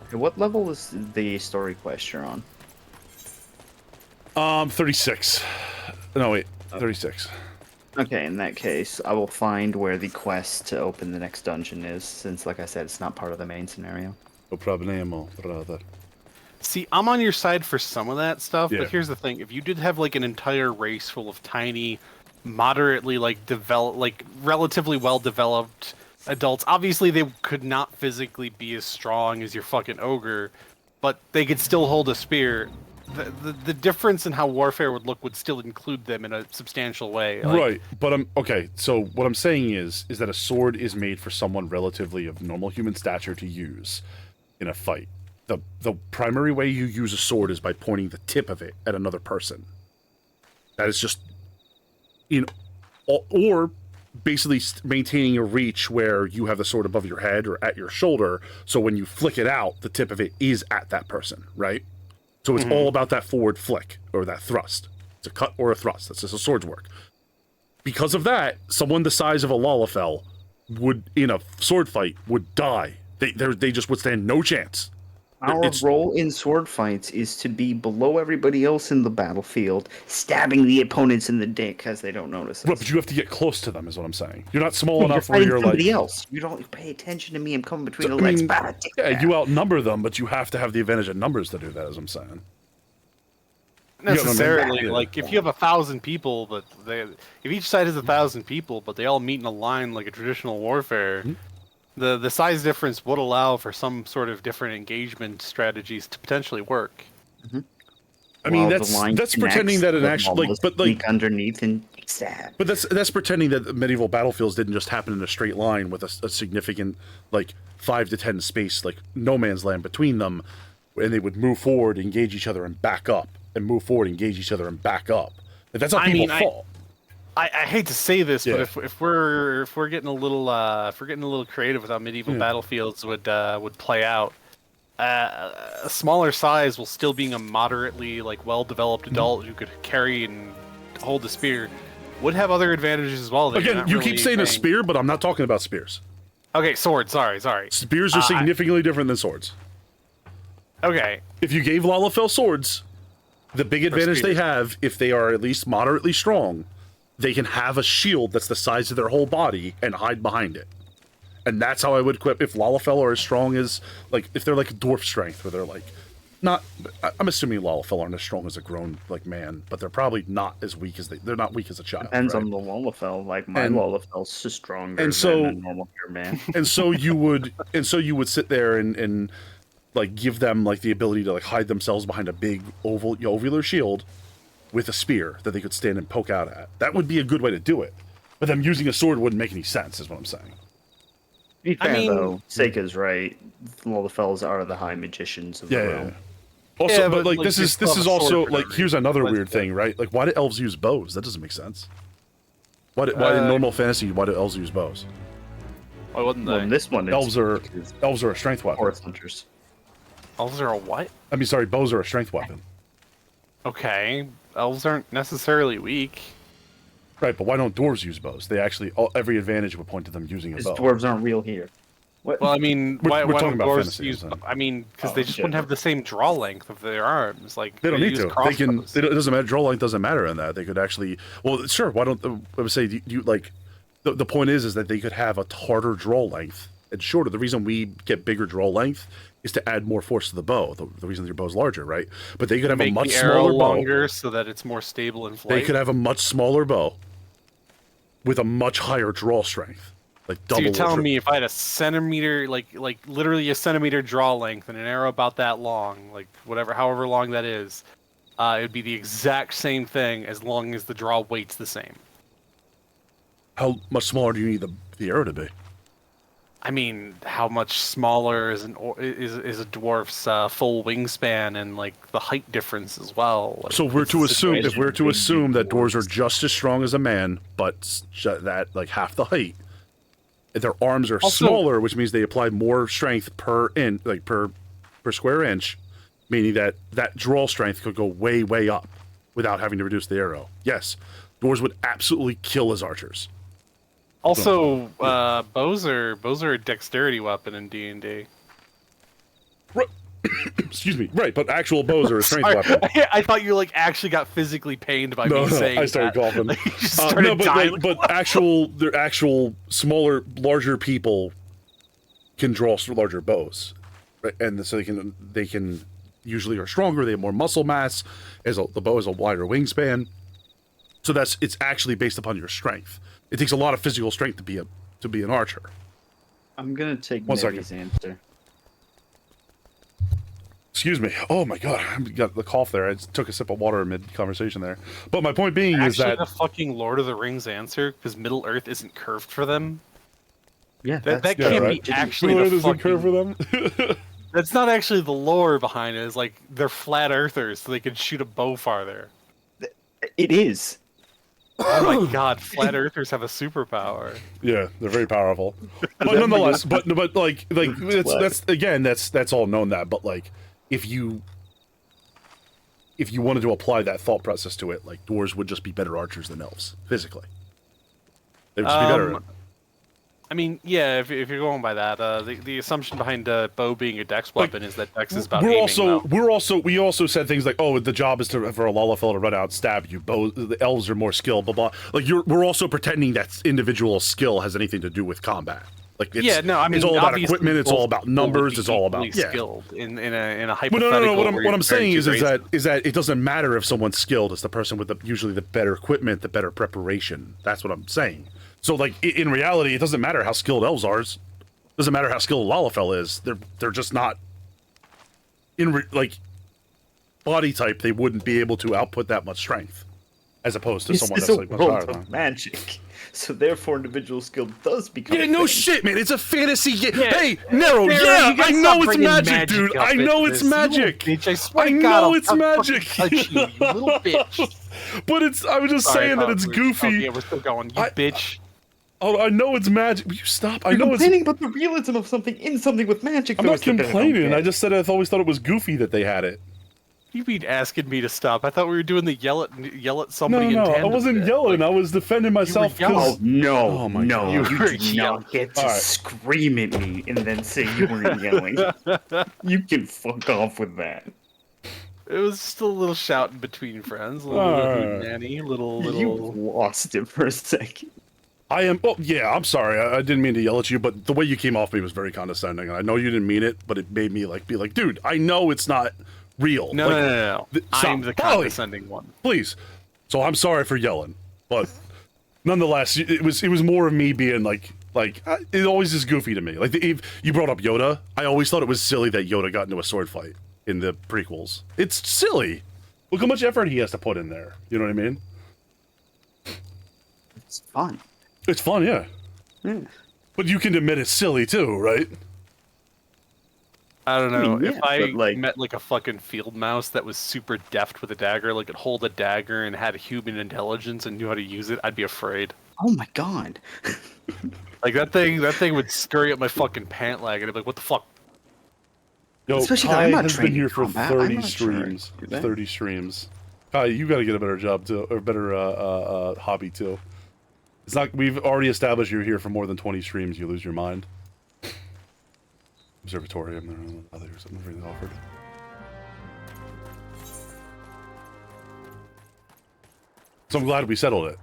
Okay, what level is the story quest you're on? 36. No, wait. 36. Okay, in that case, I will find where the quest to open the next dungeon is, since, like I said, it's not part of the main scenario. No problemo, brother. See, I'm on your side for some of that stuff, Yeah. but here's the thing. If you did have, like, an entire race full of tiny, moderately, like, relatively well-developed adults, obviously they could not physically be as strong as your fucking ogre, but they could still hold a spear. The difference in how warfare would look would still include them in a substantial way. Like, Right, but okay, so what I'm saying is that a sword is made for someone relatively of normal human stature to use in a fight. The primary way you use a sword is by pointing the tip of it at another person. That is just, or basically maintaining a reach where you have the sword above your head or at your shoulder, so when you flick it out, the tip of it is at that person, right? So it's all about that forward flick, or that thrust. It's a cut or a thrust. That's just how swords work. Because of that, someone the size of a Lalafell would, in a sword fight, would die. They just would stand no chance. Our role in sword fights is to be below everybody else in the battlefield, stabbing the opponents in the dick because they don't notice us. But you have to get close to them, is what I'm saying. You're not small Yeah, enough you're where you're somebody like... else. You don't pay attention to me. I'm coming between the I legs. mean, Bah, yeah, you outnumber them, but you have to have the advantage of numbers to do that, as I'm saying. necessarily. Yeah. Like, if you have 1,000 people, but if each side has 1,000 people, but they all meet in a line like a traditional warfare, the size difference would allow for some sort of different engagement strategies to potentially work. I mean, that's pretending that it actually, like underneath and stab. But that's pretending that medieval battlefields didn't just happen in a straight line with a significant, like, 5 to 10 space, like no man's land between them, and they would move forward, engage each other, and back up, and move forward, engage each other, and back up. Like, that's how people fall. I hate to say this, but if we're getting a little creative with how medieval battlefields would play out, a smaller size while still being a moderately well-developed adult who could carry and hold a spear would have other advantages as well. Again, you keep saying a spear, but I'm not talking about spears. Okay, swords. Sorry. Spears are significantly different than swords. Okay. If you gave Lalafell swords, the big advantage they have, if they are at least moderately strong, they can have a shield that's the size of their whole body and hide behind it. And that's how I would equip if Lalafell are as strong as, like, if they're like dwarf strength, where they're like, not, I'm assuming Lalafell aren't as strong as a grown, like, man, but they're probably not as weak as they're not weak as a child. Depends right? on the Lalafell. Like, my Lalafell's stronger and so, than a normal pure man. and so you would sit there and like give them like the ability to like hide themselves behind a big ovular shield with a spear that they could stand and poke out at. That would be a good way to do it. But them using a sword wouldn't make any sense, is what I'm saying. To be fair, though, Seika's right. Lalafells are the high magicians of the realm. Also, Yeah, but like like, this you is still have a also sword for like that here's reason. another Like, weird thing, right? Like why do elves use bows? That doesn't make sense. Why in normal fantasy why do elves use bows? Why wouldn't Well, they? in this one, Elves are a strength weapon. forest hunters. Elves are a what? I mean, sorry, bows are a strength weapon. Okay, elves aren't necessarily weak. Right, but why don't dwarves use bows? They actually every advantage would point to them using a Because bow. dwarves aren't real here. What? Well, I mean, We're why talking don't about dwarves fantasy, use? I'm saying. I mean, because Oh, they just wouldn't have the same draw length of their arms. Like They don't need use to. They can. crossbows. It doesn't matter. Draw length doesn't matter in that. They could actually. Well, sure. Why don't I would say do you like? The point is that they could have a harder draw length and shorter. The reason we get bigger draw length is to add more force to the bow. The reason your bow's larger, right? But they could have a Make much the arrow smaller bow. longer so that it's more stable in flight. They could have a much smaller bow with a much higher draw strength, like double. So you're or telling tri- me if I had a centimeter, like literally a centimeter draw length and an arrow about that long, like however long that is, it would be the exact same thing as long as the draw weight's the same. How much smaller do you need the arrow to be? I mean, how much smaller is is a dwarf's full wingspan and like the height difference as well? Like, So we're to assume if we're to big assume that dwarves are just as strong as a man, but that like half the height, their arms are Also- smaller, which means they apply more strength per square inch, meaning that draw strength could go way up without having to reduce the arrow. Yes, dwarves would absolutely kill as archers. Also, bows are a dexterity weapon in D&D. Excuse me, right? But actual bows are a strength Sorry, weapon. I thought you like actually got physically pained by me saying I started that. coughing. Like, you just started no, but dying. they're actual smaller, larger people can draw larger bows, right? And so they can usually are stronger. They have more muscle mass. The bow has a wider wingspan, so it's actually based upon your strength. It takes a lot of physical strength to be an archer. I'm gonna take One Nevi's answer. Excuse me. Oh my god, I got the cough there. I just took a sip of water mid conversation there. But my point being is Actually, that the fucking Lord of the Rings answer, because Middle Earth isn't curved for them. Yeah, That yeah, can't right. be actually Lord the doesn't care fucking... for them. That's not actually the lore behind it. It's like they're flat earthers, so they can shoot a bow farther. It is. Oh my god, flat earthers have a superpower. Yeah, they're very powerful. But nonetheless, but like that's all known that. But like, if you wanted to apply that thought process to it, like dwarves would just be better archers than elves physically. They'd just be better. I mean, yeah, if you're going by that, the assumption behind bow being a dex weapon is that dex is about aiming well. We also said things like, oh, the job is for a Lalafell to run out and stab you. The elves are more skilled, blah blah. Like we're also pretending that individual skill has anything to do with combat. Like it's, yeah, no, I mean, it's all about obviously equipment. It's both all about people would numbers. be It's all about equally skilled in a hypothetical. But no. where What you're I'm saying comparing two is that it doesn't matter if someone's skilled. It's the person with usually the better equipment, the better preparation. That's what I'm saying. So, like, in reality, it doesn't matter how skilled elves are. It doesn't matter how skilled Lalafell is. They're just not like body type. They wouldn't be able to output that much strength, as opposed to someone that's like much higher. Of magic, so therefore individual skill does become. Yeah, a no thing. shit, man. It's a fantasy game. Yeah. Hey, Nero. Nero, Yeah, you gotta I know stop it's bringing magic, dude. up I know into it's this. You little magic. bitch, I swear I to God, know I'll it's fucking magic. touch you, you little bitch. But I was just Sorry, saying that it's we're- goofy. Oh, yeah, we're still going. You bitch. Oh, I know it's magic. Will you stop? I You're know it's. complaining about the realism of something in something with magic. I'm though, not is the bit I don't complaining. get. I just said I've always thought it was goofy that they had it. You mean asking me to stop? I thought we were doing the yell at somebody. No, in I tandem wasn't bit. yelling. Like, I was defending myself. yelling. 'cause- Oh no! Oh my no! God. You You were do yelling. not get to All right. scream at me and then say you weren't yelling. You can fuck off with that. It was just a little shouting between friends, a little Alright. nanny, You little. lost it for a second. I am. Oh yeah, I'm sorry. I didn't mean to yell at you, but the way you came off me was very condescending, and I know you didn't mean it, but it made me be like, dude, I know it's not real. No, Like, no. stop. I'm the Polly, condescending one. please. So I'm sorry for yelling, but nonetheless, it was more of me being like it always is goofy to me. Like if you brought up Yoda, I always thought it was silly that Yoda got into a sword fight in the prequels. It's silly. Look how much effort he has to put in there. You know what I mean? It's fun. It's fun, yeah. Yeah. But you can admit it's silly too, right? I don't know. mean, If yeah, I but, like- met like a fucking field mouse that was super deft with a dagger, like could hold a dagger and had human intelligence and knew how to use it, I'd be afraid. Oh my god. Like that thing would scurry up my fucking pant leg, and I'd be like, "What the fuck?" Yo, Especially Kai I'm not has been trained here in for combat, I'm 30 not sure I streams. can do that. 30 streams. Kai, you got to get a better job too, or better hobby too. It's not. We've already established you're here for more than 20 streams. You lose your mind. Observatorium. There was something really offered. So I'm glad we settled it.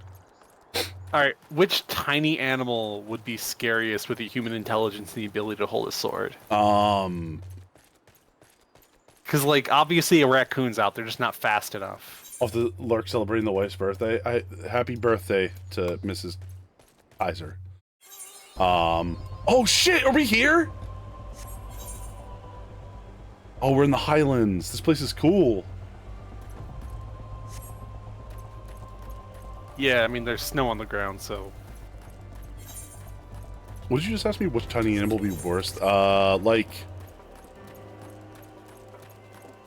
All right, which tiny animal would be scariest with the human intelligence and the ability to hold a sword? Because like obviously a raccoon's out there, just not fast enough. Off the Lark celebrating the wife's birthday. Happy birthday to Mrs. Kaiser. Oh shit, are we here? Oh, we're in the Highlands. This place is cool. Yeah, I mean there's snow on the ground, so. What did you just ask me? Which tiny animal would be worst? Like.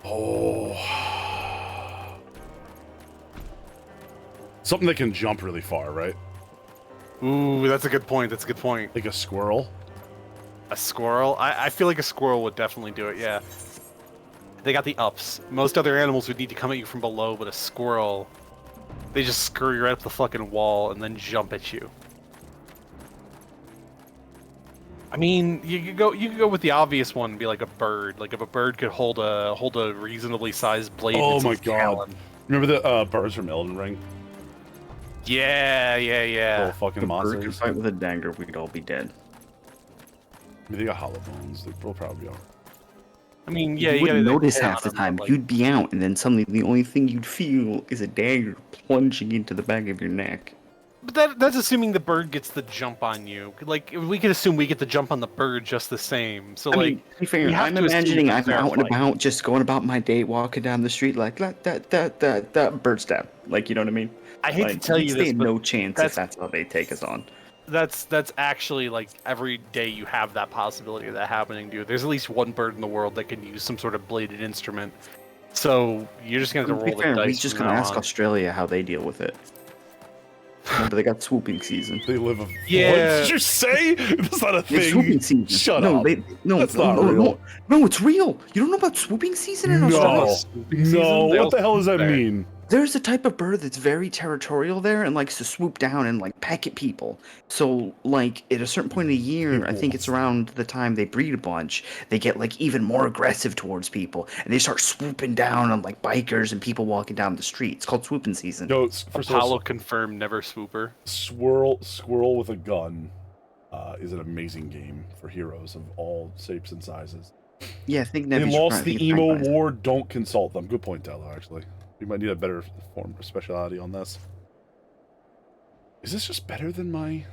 Oh. Something that can jump really far, right? Ooh, that's a good point. That's a good point. Like a squirrel? A squirrel? I feel like a squirrel would definitely do it, yeah. They got the ups. Most other animals would need to come at you from below, but a squirrel, they just scurry right up the fucking wall and then jump at you. I mean, you could go with the obvious one and be like a bird. Like if a bird could hold a reasonably sized blade. Oh in my its god! talon. Remember the birds from Elden Ring? Yeah. Little fucking If a bird could monsters. fight with a dagger, we'd all be dead. I mean, they got hollow bones. They'll probably be all. I mean, yeah, you you gotta wouldn't notice hit half on the them, time. like- You'd be out, and then suddenly the only thing you'd feel is a dagger plunging into the back of your neck. But that's assuming the bird gets the jump on you. Like we could assume we get the jump on the bird just the same. So I like, mean, to be fair, you have I'm to assume imagining it's I'm fair out and fight. about, just going about my day, walking down the street, like that bird stab. Like, you know what I mean? I hate to Like, tell we'd you this, stand but no chance that's- if that's how they take us on. That's actually like every day you have that possibility of that happening, dude. There's at least one bird in the world that can use some sort of bladed instrument. So you're just gonna have to To be roll the fair, dice. we just from gonna now ask on. Australia how they deal with it. Remember, they got swooping season. They live a. Yeah. What did you say? That's not a It's thing. swooping season. Shut no, up. No, That's no, not no, real. no, it's real. You don't know about swooping season in Australia? No. They What the hell does that there. mean? There's a type of bird that's very territorial there and likes to swoop down and like peck at people. So like at a certain point in the year, I think it's around the time they breed a bunch, they get like even more aggressive towards people and they start swooping down on like bikers and people walking down the street. It's called swooping season. Yo, first of all, Apollo confirmed, never swooper. Squirrel with a gun is an amazing game for heroes of all shapes and sizes. Yeah, I think They Nevi's lost right. I think the it's emo magpies. war. Don't consult them. Good point, Dello. Actually, we might need a better form of speciality on this. Is this just better than my?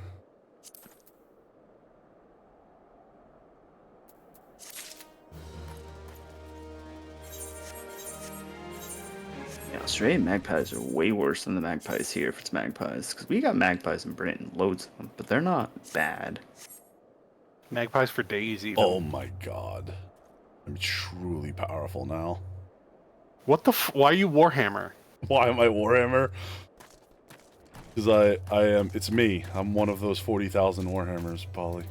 Yeah, Australian magpies are way worse than the magpies here if it's magpies. Because we got magpies in Britain, loads of them, but they're not bad. Magpies for days, even. Oh my god, I'm truly powerful now. What the? Why are you Warhammer? Why am I Warhammer? Because I am. It's me. I'm one of those 40,000 Warhammers, Polly.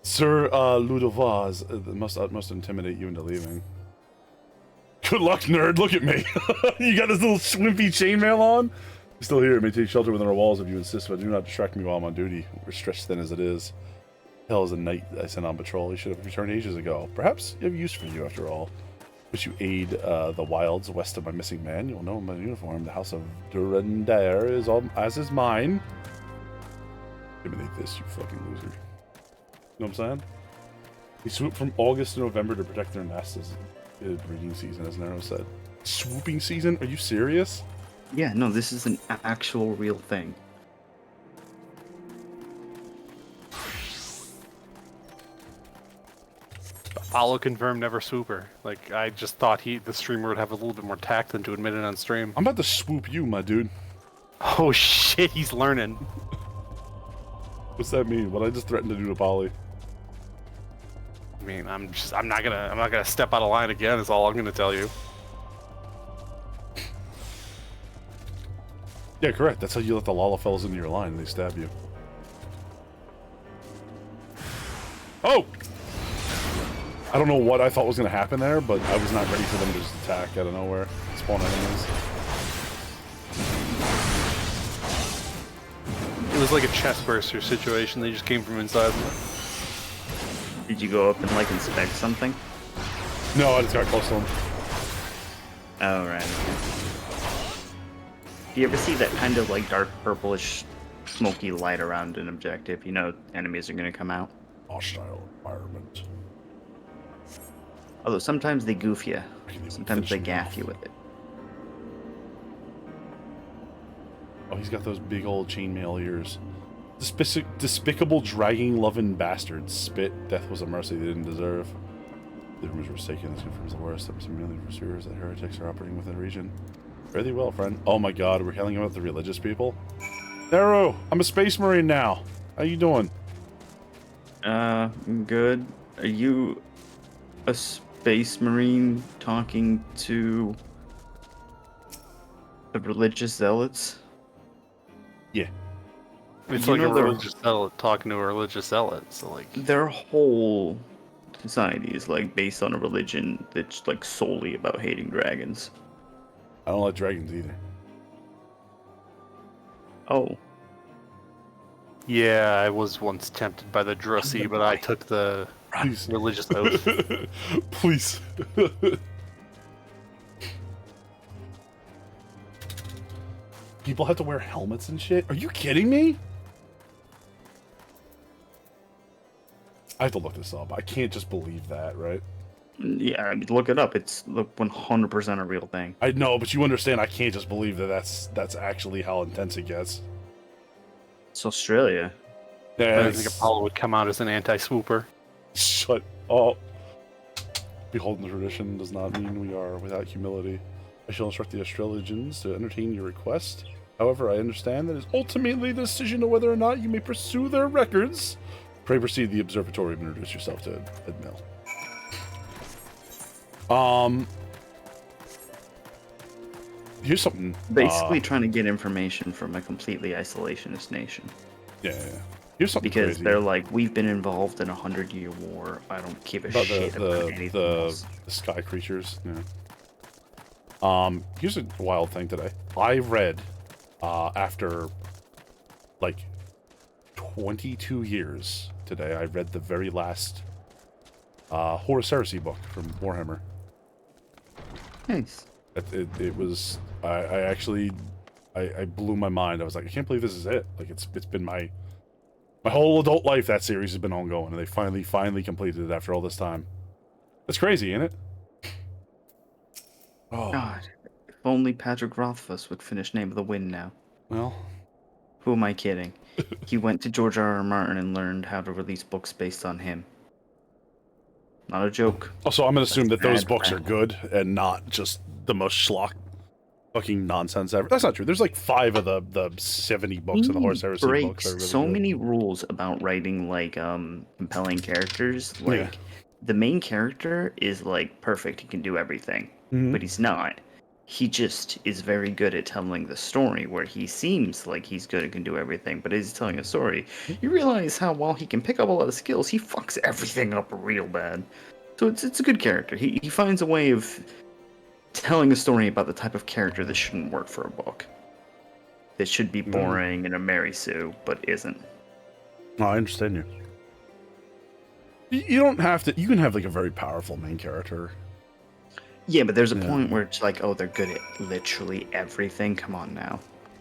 Sir Ludovaz must intimidate you into leaving. Good luck, nerd. Look at me. You got this little swimpy chainmail on? I'm still here. It may take shelter within our walls if you insist, but do not distract me while I'm on duty. We're stretched thin as it is. Hell is a knight I sent on patrol. He should have returned ages ago. Perhaps I have use for you after all. Wish you aid the wilds west of my missing man. You'll know my uniform. The house of Durandare is all as is mine. Eliminate this, you fucking loser. You know what I'm saying? They swoop from August to November to protect their nests as breeding season, as Nero said. Swooping season? Are you serious? Yeah, no, this is an actual real thing. Apollo confirmed, never swooper. Like I just thought the streamer would have a little bit more tact than to admit it on stream. I'm about to swoop you, my dude. Oh shit, he's learning. What's that mean? What I just threatened to do to Polly? I mean, I'm not gonna step out of line again. Is all I'm gonna tell you. Yeah, correct. That's how you let the Lalafels into your line and they stab you. Oh! I don't know what I thought was going to happen there, but I was not ready for them to just attack out of nowhere. Spawn enemies. It was like a chest burster situation. They just came from inside. Did you go up and like inspect something? No, I just got close to them. Oh, right. Do you ever see that kind of like dark purplish smoky light around an objective? You know enemies are going to come out. Hostile environment. Although sometimes they goof you. Sometimes they gaff you with it. Oh, he's got those big old chainmail ears. Despicable, dragging-loving bastards. Spit. Death was a mercy they didn't deserve. The rumors were mistaken. This confirms the worst. That was merely pursuers that heretics are operating within the region. Fairly well, friend. Oh my god, we're yelling about the religious people? Nero, I'm a space marine now. How you doing? Good. Are you a space marine talking to the religious zealots? Yeah. It's You like a know religious zealot talking to a religious zealot. So like their whole society is like based on a religion that's like solely about hating dragons. I don't like dragons either. Oh. yeah, I was once tempted by the Drussi, but I took the religious oath. Please. People have to wear helmets and shit? Are you kidding me? I have to look this up. I can't just believe that, right? Yeah, I mean, look it up. It's 100% a real thing. I know, but you understand I can't just believe that that's actually how intense it gets. It's Australia. Yeah, I think Apollo would come out as an anti-swooper. Shut up. Beholding the tradition does not mean we are without humility. I shall instruct the Australians to entertain your request. However, I understand that it is ultimately the decision of whether or not you may pursue their records. Pray proceed to the observatory and introduce yourself to Ed Mill. Here's something. Basically trying to get information from a completely isolationist nation. Yeah. Here's something because crazy. they're like, we've been involved in a 100-year war. I don't give a shit about anything else. The sky creatures. Yeah. Here's a wild thing today. I read, after like 22 years today, I read the very last Horus Heresy book from Warhammer. Nice. It was I blew my mind. I was like, I can't believe this is it. Like it's been my whole adult life that series has been ongoing, and they finally completed it after all this time. That's crazy, ain't it? Oh God, if only Patrick Rothfuss would finish Name of the Wind now. Well, who am I kidding? He went to George R.R. Martin and learned how to release books based on him. Not a joke. Also, I'm gonna assume that those books are good and not just the most schlock fucking nonsense ever. That's not true. There's like 5 of the 70 books of the Horus Heresy books. Are really so good. many rules about writing like compelling characters. Like the main character is like perfect. He can do everything, but he's not. He just is very good at telling the story, where he seems like he's good and can do everything, but as he's telling a story, you realize how while he can pick up a lot of skills, he fucks everything up real bad. So it's a good character. He finds a way of telling a story about the type of character that shouldn't work for a book. That should be boring and a Mary Sue, but isn't. No, I understand you. You don't have to. You can have like a very powerful main character. Yeah, but there's a point where it's like, oh, they're good at literally everything. Come on now.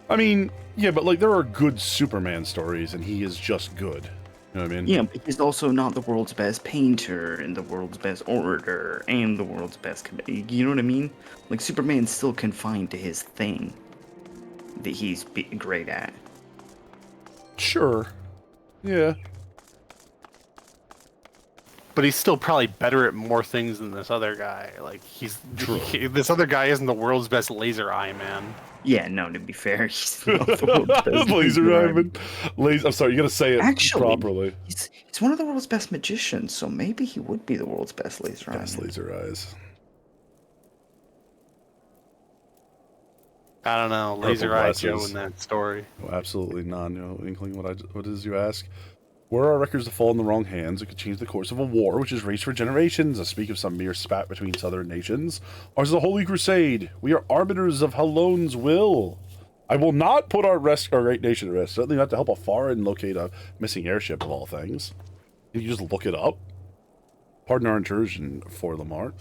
I mean, yeah, but like there are good Superman stories, and he is just good. You know what I mean? Yeah, but he's also not the world's best painter, and the world's best orator, and the world's best. You know what I mean? Like Superman's still confined to his thing that he's great at. Sure. Yeah. But he's still probably better at more things than this other guy. Like this other guy isn't the world's best laser eye man. Yeah, no, to be fair, he's not the world's best Laser Rhyme. I'm sorry, you gotta say it Actually, properly. He's one of the world's best magicians, so maybe he would be the world's best laser eyes. Best laser eyes. I don't know, Laser Eye Joe in that story. No, absolutely none. No inkling what is you ask. Were our records to fall in the wrong hands, it could change the course of a war which has raged for generations. I speak of some mere spat between southern nations. Ours is a holy crusade. We are arbiters of Hallone's will. I will not put our great nation at risk. Certainly not to help a foreign locate a missing airship of all things. Can you just look it up? Pardon our intrusion, for Lamart.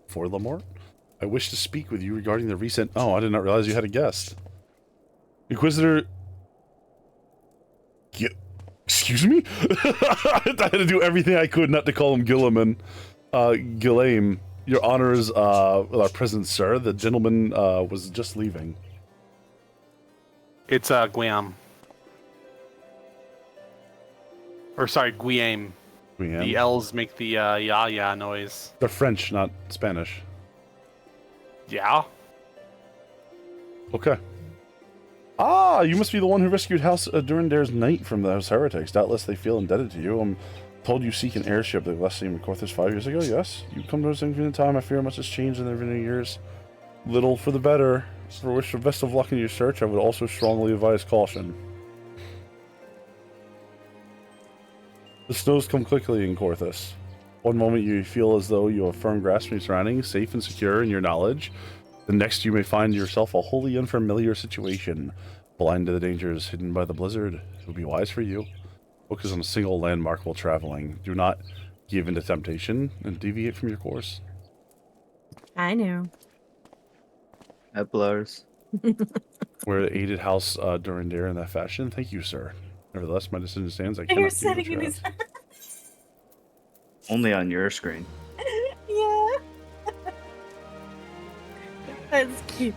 For Lamart? I wish to speak with you regarding the recent... Oh, I did not realize you had a guest. Inquisitor... Excuse me? I had to do everything I could not to call him Gilliman. Gillame, your honors with our presence, sir. The gentleman was just leaving. It's Guillaume. Or sorry, Guillaume. Guillaume. The L's make the ya noise. They're French, not Spanish. Yeah? Okay. Ah, you must be the one who rescued House Durandare's knight from those heretics. Doubtless they feel indebted to you. I'm told you seek an airship that last seen Corthus 5 years ago. Yes, you come to us in time. I fear much has changed in the many years. Little for the better. For which the best of luck in your search, I would also strongly advise caution. The snows come quickly in Corthus. One moment you feel as though you have firm grasp of your surroundings, safe and secure in your knowledge. The next you may find yourself a wholly unfamiliar situation, blind to the dangers hidden by the blizzard. It would be wise for you. Focus on a single landmark while traveling. Do not give in to temptation and deviate from your course. I know. That blurs. We're aided House Durandare in that fashion. Thank you, sir. Nevertheless, my decision stands. I cannot You're do sitting what you in his... ask. Only on your screen. Yeah. That's cute.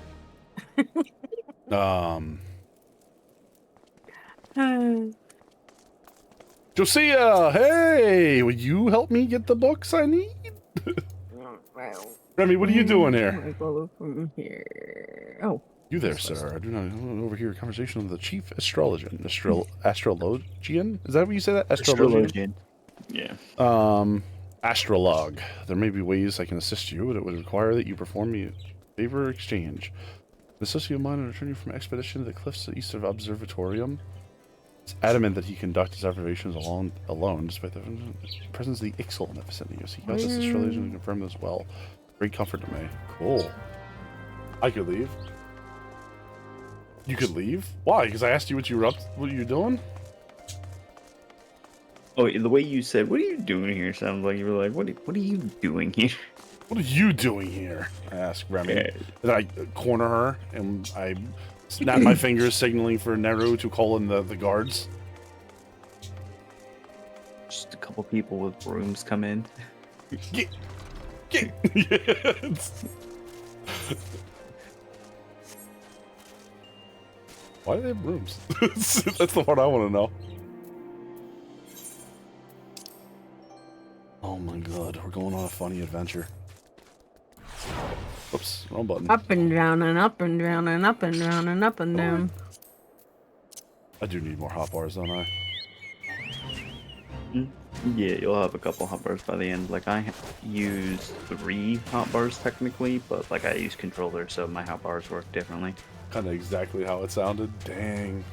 Josiah, hey! Would you help me get the books I need? Remy, what are you doing here? Go from here. Oh. You there, sir. I do not overhear a conversation with the chief astrologian. Astrologian? Is that what you say that? Astrologian? Yeah. Astrologue. There may be ways I can assist you, but it would require that you perform me a favor exchange. An associate of mine returning from expedition to the cliffs east of Observatorium. It's adamant that he conduct his observations alone, despite the presence of the Ixal in the vicinity. You seek out this astrologian and confirm this well. Great comfort to me. Cool. I could leave. You could leave? Why? Because I asked you what you were doing? Oh, the way you said, "What are you doing here?" sounds like you were like, "What are you doing here?" What are you doing here? I asked Remy. Yeah. Then I corner her and I snap my fingers, signaling for Neru to call in the guards. Just a couple people with brooms come in. Get. Why do they have rooms? That's the part I want to know. Oh my god, we're going on a funny adventure. Oops, wrong button. Up and down and up and down and up and down and up and down. I do need more hot bars, don't I? Yeah, you'll have a couple hot bars by the end. Like, I use 3 hot bars technically, but like I use controller, so my hot bars work differently. Kind of exactly how it sounded. Dang.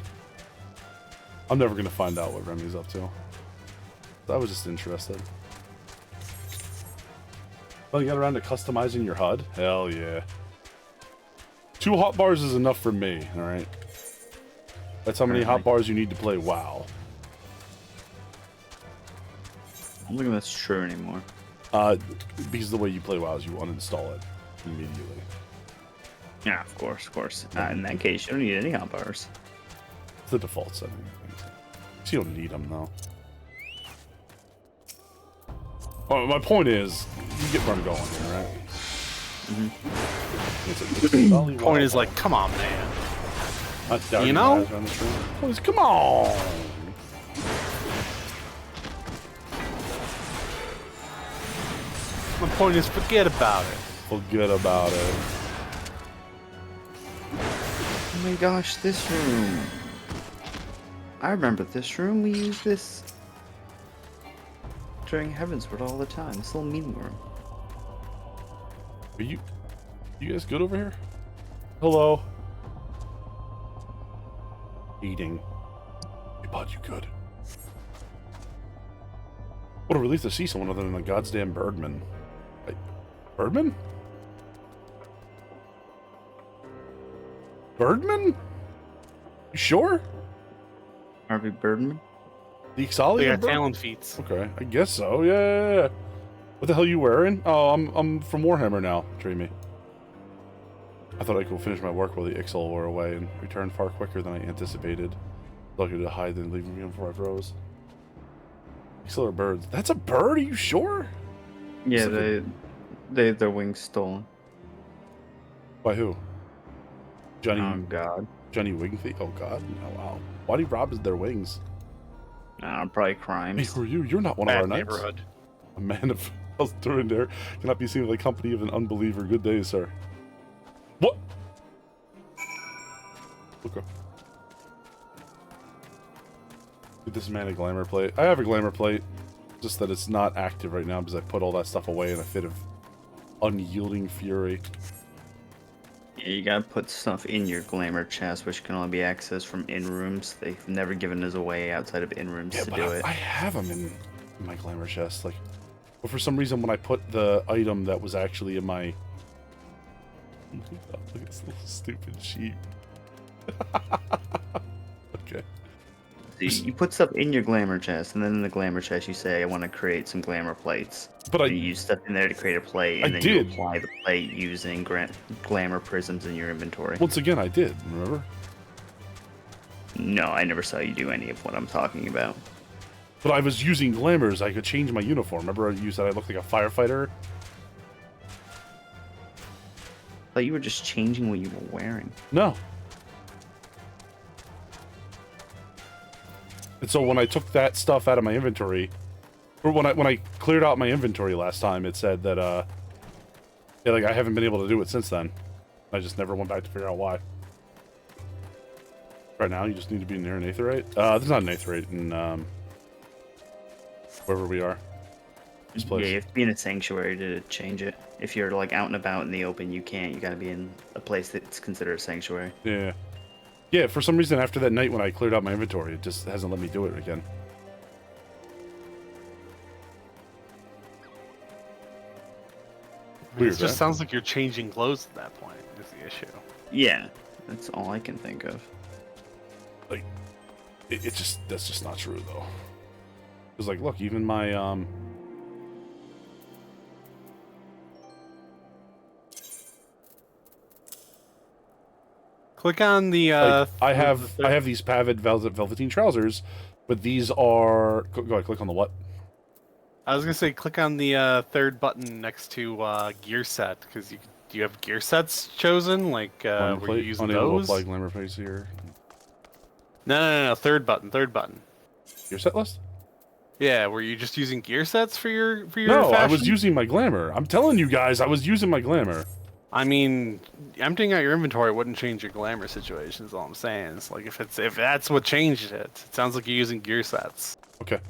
I'm never gonna find out what Remy's up to. I was just interested. Well, you got around to customizing your HUD? Hell yeah. 2 hot bars is enough for me, alright? That's how many hot bars you need to play WoW. I don't think that's true anymore. Because the way you play WoW is you uninstall it immediately. Yeah, of course. In that case, you don't need any hot bars. It's the default setting. So you don't need them, though. Well, my point is, you get where I'm going here, right? Point is like, come on, man. You know? Point is, come on! My point is, forget about it. Forget about it. Oh my gosh, this room. I remember this room. We used this during Heavensward all the time. This little meeting room. Are you guys good over here? Hello. Eating. Hey, bud, you good? What a relief to see someone other than the goddamn Birdman. Birdman? Birdman? You sure? Harvey Birdman? The XIV? They got talent feats. Okay, I guess so. Yeah. What the hell are you wearing? Oh, I'm from Warhammer now. Dreamy. I thought I could finish my work while the Ixal wore away and return far quicker than I anticipated. Lucky to hide than leaving me before I froze. Ixal are birds. That's a bird? Are you sure? Yeah, their wings stolen. By who? Johnny. Oh God. Johnny Wing Thief. Oh God. Oh wow. Why do you rob their wings? Probably crimes. Hey, who are you? You're not one of Bad our knights. neighborhood. A man of health through and there cannot be seen with the company of an unbeliever. Good day, sir. What? Okay. Get this man a glamour plate. I have a glamour plate, just that it's not active right now because I put all that stuff away in a fit of unyielding fury. Yeah, you gotta put stuff in your glamour chest, which can only be accessed from in rooms. They've never given us a way outside of in rooms to do it. I have them in my glamour chest, like, but for some reason when I put the item that was actually in my look at this little stupid sheep. Okay. So you put stuff in your glamour chest, and then in the glamour chest you say, I want to create some glamour plates. But you use stuff in there to create a plate, and then you apply the plate using glamour prisms in your inventory. Once again, I did, remember? No, I never saw you do any of what I'm talking about. But I was using glamours. I could change my uniform. Remember you said I looked like a firefighter? I thought you were just changing what you were wearing. No. And so when I took that stuff out of my inventory, or when I cleared out my inventory last time, it said that yeah, like I haven't been able to do it since then. I just never went back to figure out why. Right now, you just need to be near an aetherite. There's not an aetherite in wherever we are. This place. Yeah, you have to be in a sanctuary to change it. If you're like out and about in the open, you can't. You gotta be in a place that's considered a sanctuary. Yeah. Yeah, for some reason after that night when I cleared out my inventory, it just hasn't let me do it again. Weird, It just right? sounds like you're changing clothes at that point, is the issue. Yeah, that's all I can think of. Like, that's just not true though. It's like, look, even my Click on the I have these pavid velveteen trousers, but these are go ahead, click on the what? I was gonna say click on the third button next to gear set, because do you have gear sets chosen? Like were you using Unable those? to apply glamour face here. No, third button. Gear set list? Yeah, were you just using gear sets for your No, I fashion? was using my glamour. I'm telling you guys, I was using my glamour. I mean, emptying out your inventory wouldn't change your glamour situation, is all I'm saying. It's like if that's what changed it, it sounds like you're using gear sets. Okay.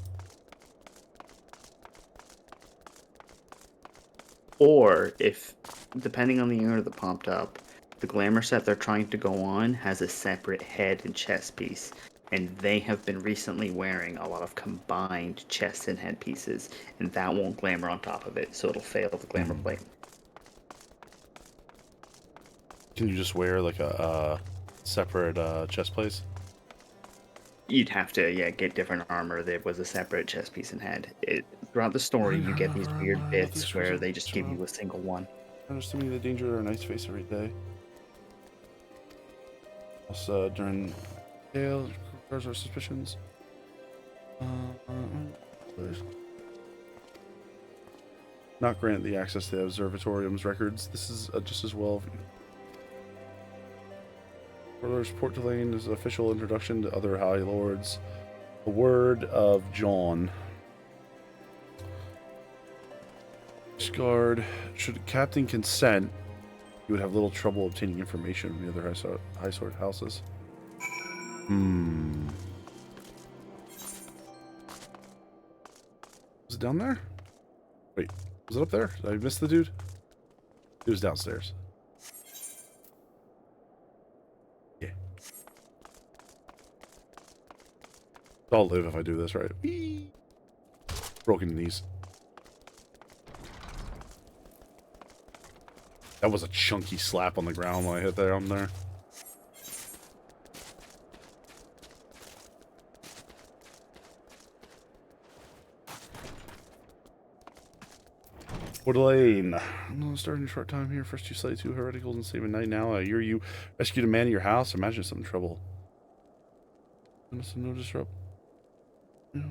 Or if, depending on the unit that popped up, the glamour set they're trying to go on has a separate head and chest piece, and they have been recently wearing a lot of combined chest and head pieces, and that won't glamour on top of it, so it'll fail the glamour plate. Can you just wear like a separate chest plate? You'd have to, yeah, get different armor. There was a separate chest piece and head. Throughout the story, you get these weird bits where they just give you a single one. Understanding the danger or nice face every day. Also, during tales, cars or suspicions. Not grant the access to the observatorium's records. This is just as well. Ruler's Port Delane is an official introduction to other High Lords. The Word of John. Guard, should Captain consent, you would have little trouble obtaining information from the other high sword houses. Was it down there? Wait, was it up there? Did I miss the dude? He was downstairs. Yeah. I'll live if I do this right. Whee! Broken knees. That was a chunky slap on the ground when I hit there. I'm there. Wood Lane. I'm starting a short time here. First you slay 2 hereticals and save a knight. Now I hear you rescued a man in your house. Imagine some trouble. No disrupt. No.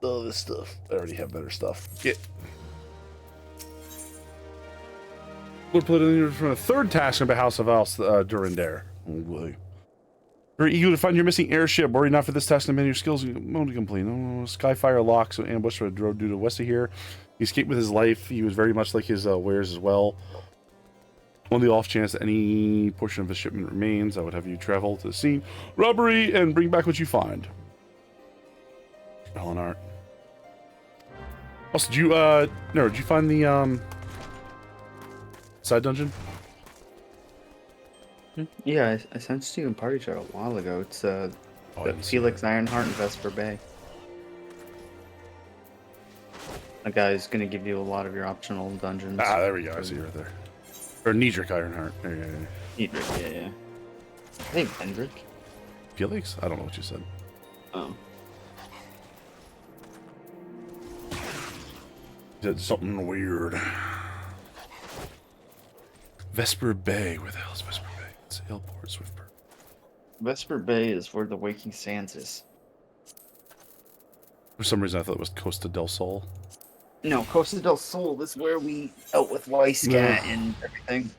All this stuff. I already have better stuff. Get. We'll put in for a third task of the House of Alce Durandare. Oh boy. Very eager to find your missing airship. Worry not for this task and many your skills won't complete. No, Skyfire locks an ambush for a road due to west of here. He escaped with his life. He was very much like his wares as well. On the off chance that any portion of his shipment remains, I would have you travel to the scene, robbery, and bring back what you find. Helen Art. Also, did you did you find the side dungeon? Yeah, I sent it to you in party chat a while ago. It's Felix Ironheart and Vesper Bay. A guy's gonna give you a lot of your optional dungeons. Ah, there we go. I see you right there. Or Niedric Ironheart. Niedric, yeah. I think Hendrik. Felix? I don't know what you said. Oh. Did something weird. Vesper Bay. Where the hell is Vesper Bay? It's Hillport, Swiftport. Vesper Bay is where the Waking Sands is. For some reason, I thought it was Costa del Sol. No, Costa del Sol is where we dealt with Weisscat and everything.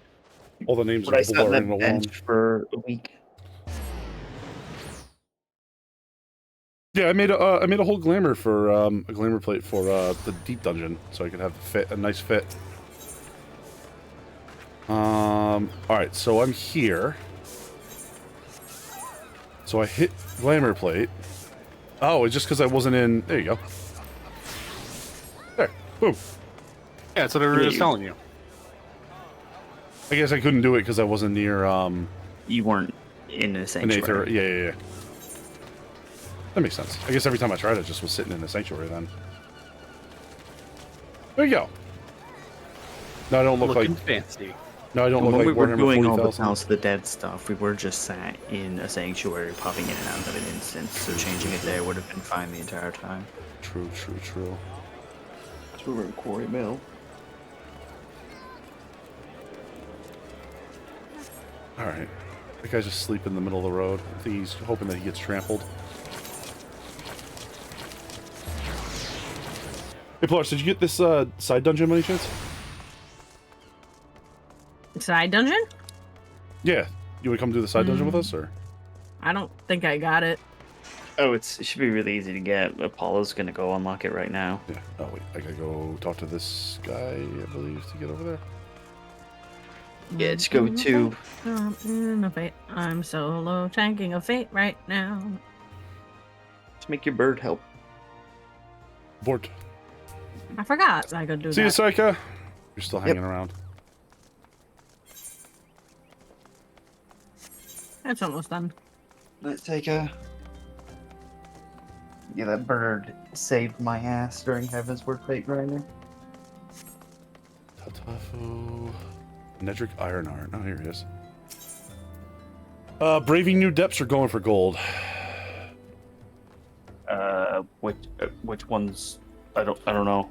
All the names But are I sat on blurring that along. bench for a week. Yeah, I made a whole glamour for a glamour plate for the deep dungeon, so I could have a nice fit. All right, so I'm here. So I hit glamour plate. Oh, it's just because I wasn't in. There you go. There, boom. Yeah, that's what I was telling you. I guess I couldn't do it because I wasn't near. You weren't in a sanctuary. Yeah. That makes sense. I guess every time I tried, I just was sitting in the sanctuary then. There you go. No, I don't look Looking like fancy. No, I don't look when like we were Warhammer doing all the 40,000. House of the Dead stuff, we were just sat in a sanctuary, popping in and out of an instance, so changing it there would have been fine the entire time. True. So we were in Quarry Mill. Alright. That guy's just asleep in the middle of the road. I think he's hoping that he gets trampled. Hey, Polaris, did you get this side dungeon by any chance? Side dungeon? Yeah. You would come do the side dungeon with us, or? I don't think I got it. Oh, it should be really easy to get. Apollo's gonna go unlock it right now. Yeah. Oh, wait. I gotta go talk to this guy, I believe, to get over there. Yeah, just go to... I'm solo tanking a fate right now. Just make your bird help. Board. I forgot I could do See you, that. Saika. You're still hanging around. It's almost done. Let's take a... Yeah, that bird saved my ass during Heaven's Word Fate Grinder. Tatafu. Nedric Ironheart. Oh, here he is. Braving New Depths are going for gold. Which ones? I don't know.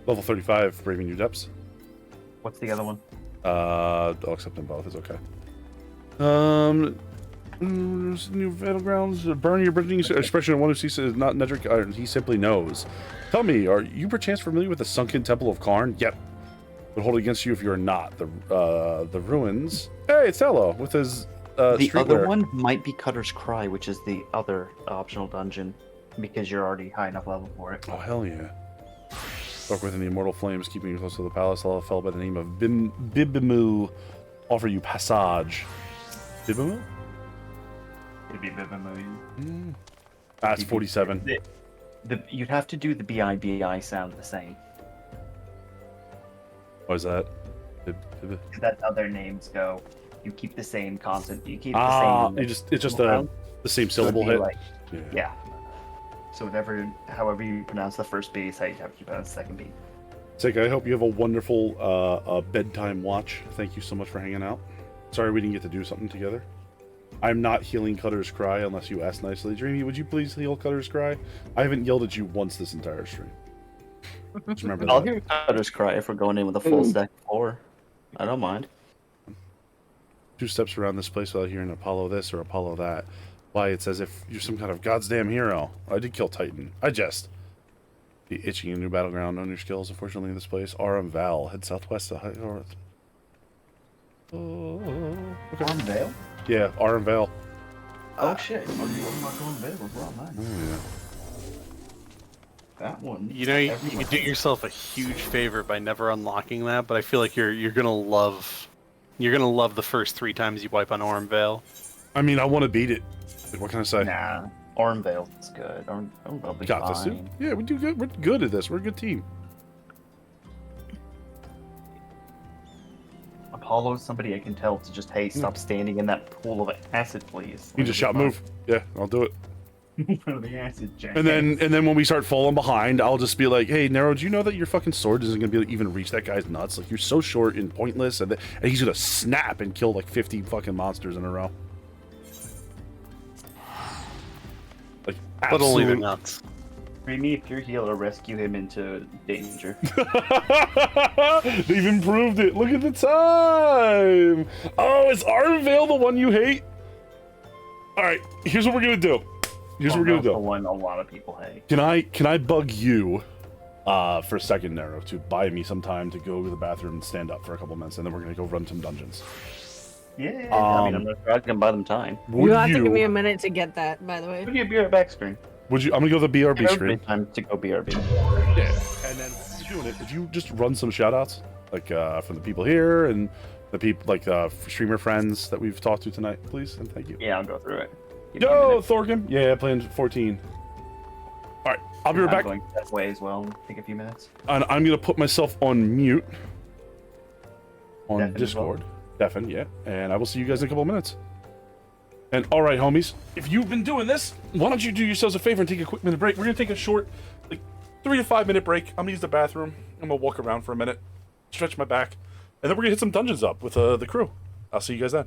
Level 35, Braving New Depths. What's the other one? I'll accept them both. It's okay. New battlegrounds. Burn your bridging expression of one who sees it is not Nedric. He simply knows. Tell me, are you perchance familiar with the sunken temple of Karn? Yep. Would hold it against you if you are not. The ruins. Hey, it's Tello with his the streetwear. other one might be Cutter's Cry, which is the other optional dungeon. because you're already high enough level for it. Oh, hell yeah. Stuck within the immortal flames, keeping you close to the palace, a fellow by the name of Bibimu offer you passage. Bibimu? It'd be Bibimu. That's 47. You'd have to do the BIBI sound the same. What is that? That's how their names go. You keep the same constant. You keep the same. It's just the same syllable hit. Like, yeah. So however you pronounce the first B is how you have to pronounce the second B. Sick, I hope you have a wonderful bedtime watch. Thank you so much for hanging out. Sorry we didn't get to do something together. I'm not healing Cutter's Cry unless you ask nicely. Dreamy, would you please heal Cutter's Cry? I haven't yelled at you once this entire stream. Just remember that. I'll hear Cutter's Cry if we're going in with a full stack of 4. I don't mind. 2 steps around this place without hearing Apollo this or Apollo that. Why, it's as if you're some kind of goddamn hero. I did kill Titan. I jest. Be itching a new battleground. Own your skills. Unfortunately, in this place, RM Val. Head southwest to high north. Okay. RM Vale? Yeah, RM Val. Oh shit. Oh, you not going Vale? We're on mine. Oh, yeah. That one. You know, you could do yourself a huge favor by never unlocking that, but I feel like you're gonna love the first 3 times you wipe on Ormvale. I mean, I want to beat it. What can I say? Nah, Ormvale is good. Ormvale be Got this, dude. Yeah, we do good. We're good at this. We're a good team. Apollo's somebody I can tell to just, hey, stop standing in that pool of acid, please. You just shout move. Yeah, I'll do it. In front of the acid giant. And then when we start falling behind, I'll just be like, "Hey, Nero, do you know that your fucking sword isn't gonna be able to even reach that guy's nuts? Like, you're so short and pointless, and he's gonna snap and kill like 50 fucking monsters in a row." Like, but only the nuts. Dreamy, if you're healer, rescue him into danger. They've improved it. Look at the time. Oh, is Arvale the one you hate? All right, here's what we're gonna do. Here's what we're gonna do. The one a lot of people hate. Can I bug you for a second, Nero, to buy me some time to go to the bathroom and stand up for a couple minutes, and then we're gonna go run some dungeons. Yeah. I mean, I'm not sure I can buy them time. You have to give me a minute to get that, by the way. Give me a beer back screen. Would you? I'm gonna go to the BRB screen. Time to go BRB. Yeah. And then while you're doing it, would you just run some shoutouts, like from the people here and the people like streamer friends that we've talked to tonight, please, and thank you. Yeah, I'll go through it. Yo, Thorkin. Yeah, playing 14. All right, I'll be right back. I'm going that way as well. Take a few minutes. And I'm gonna put myself on mute on Deafen Discord. Deafen, yeah. And I will see you guys in a couple of minutes. And all right, homies, if you've been doing this, why don't you do yourselves a favor and take a quick minute break? We're gonna take a short, like 3 to 5 minute break. I'm gonna use the bathroom. I'm gonna walk around for a minute, stretch my back, and then we're gonna hit some dungeons up with the crew. I'll see you guys then.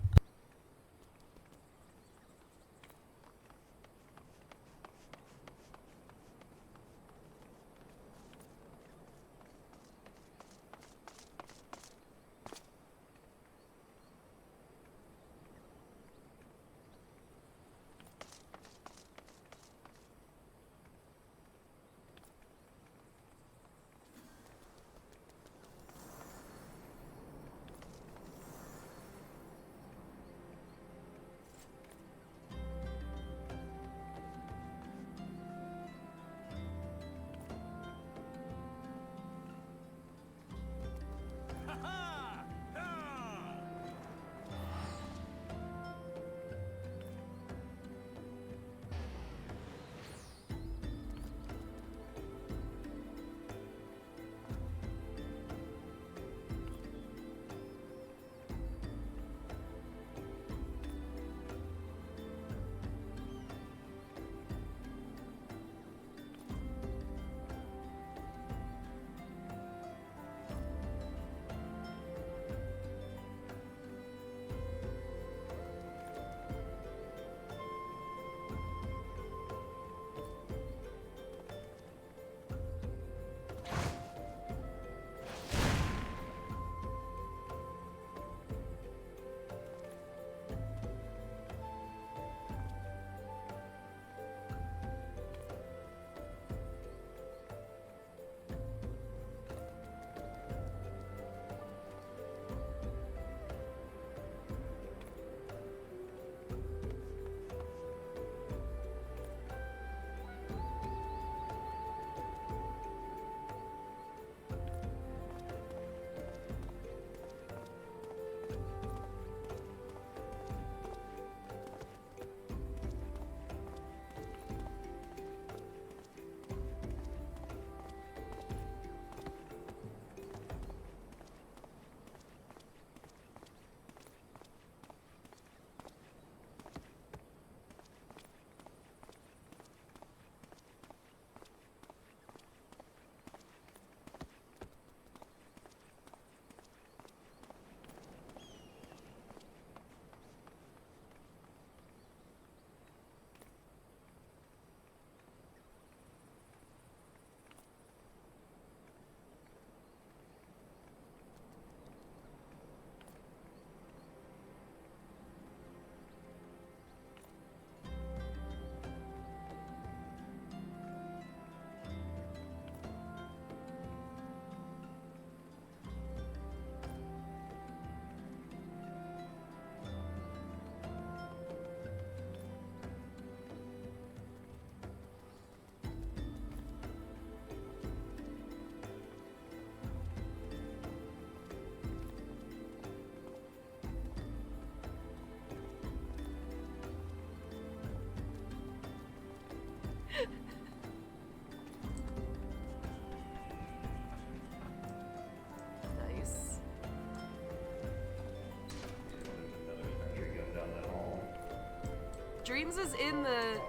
Dreams is in the...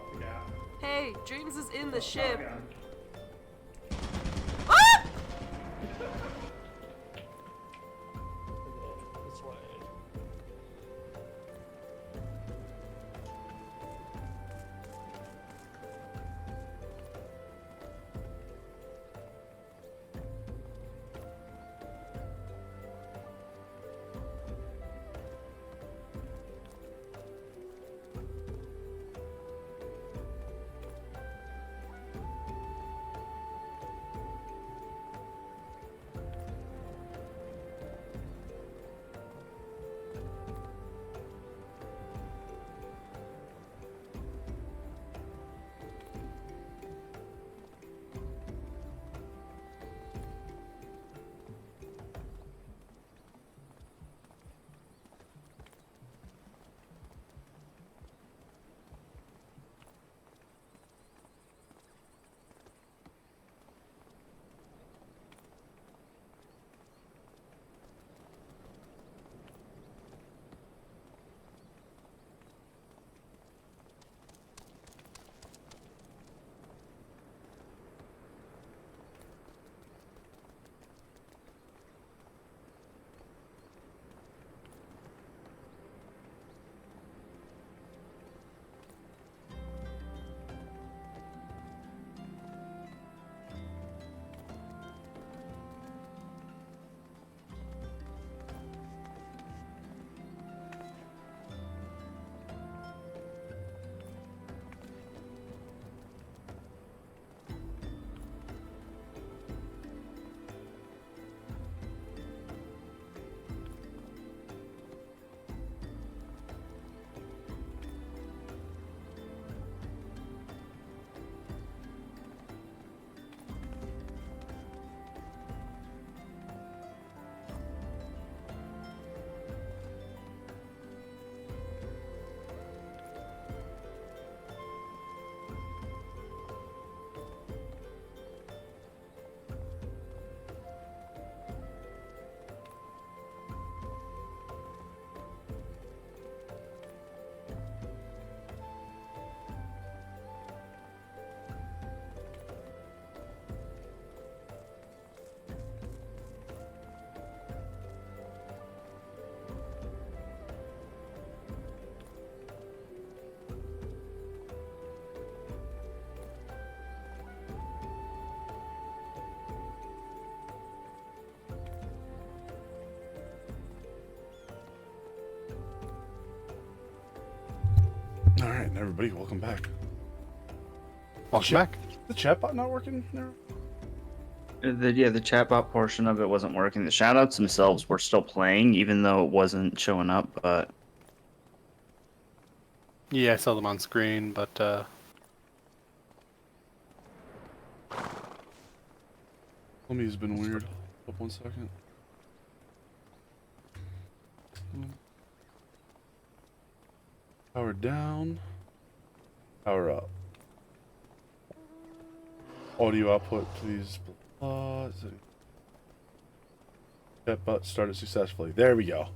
Hey, Dreams is in the ship. Ah! All right, everybody, welcome back. Welcome back. The chat bot not working there? The chatbot portion of it wasn't working. The shoutouts themselves were still playing, even though it wasn't showing up. But Yeah, I saw them on screen, but Let me has been weird. Up 1 second. Power down. Power up. Audio output, please. Chatbot started successfully. There we go.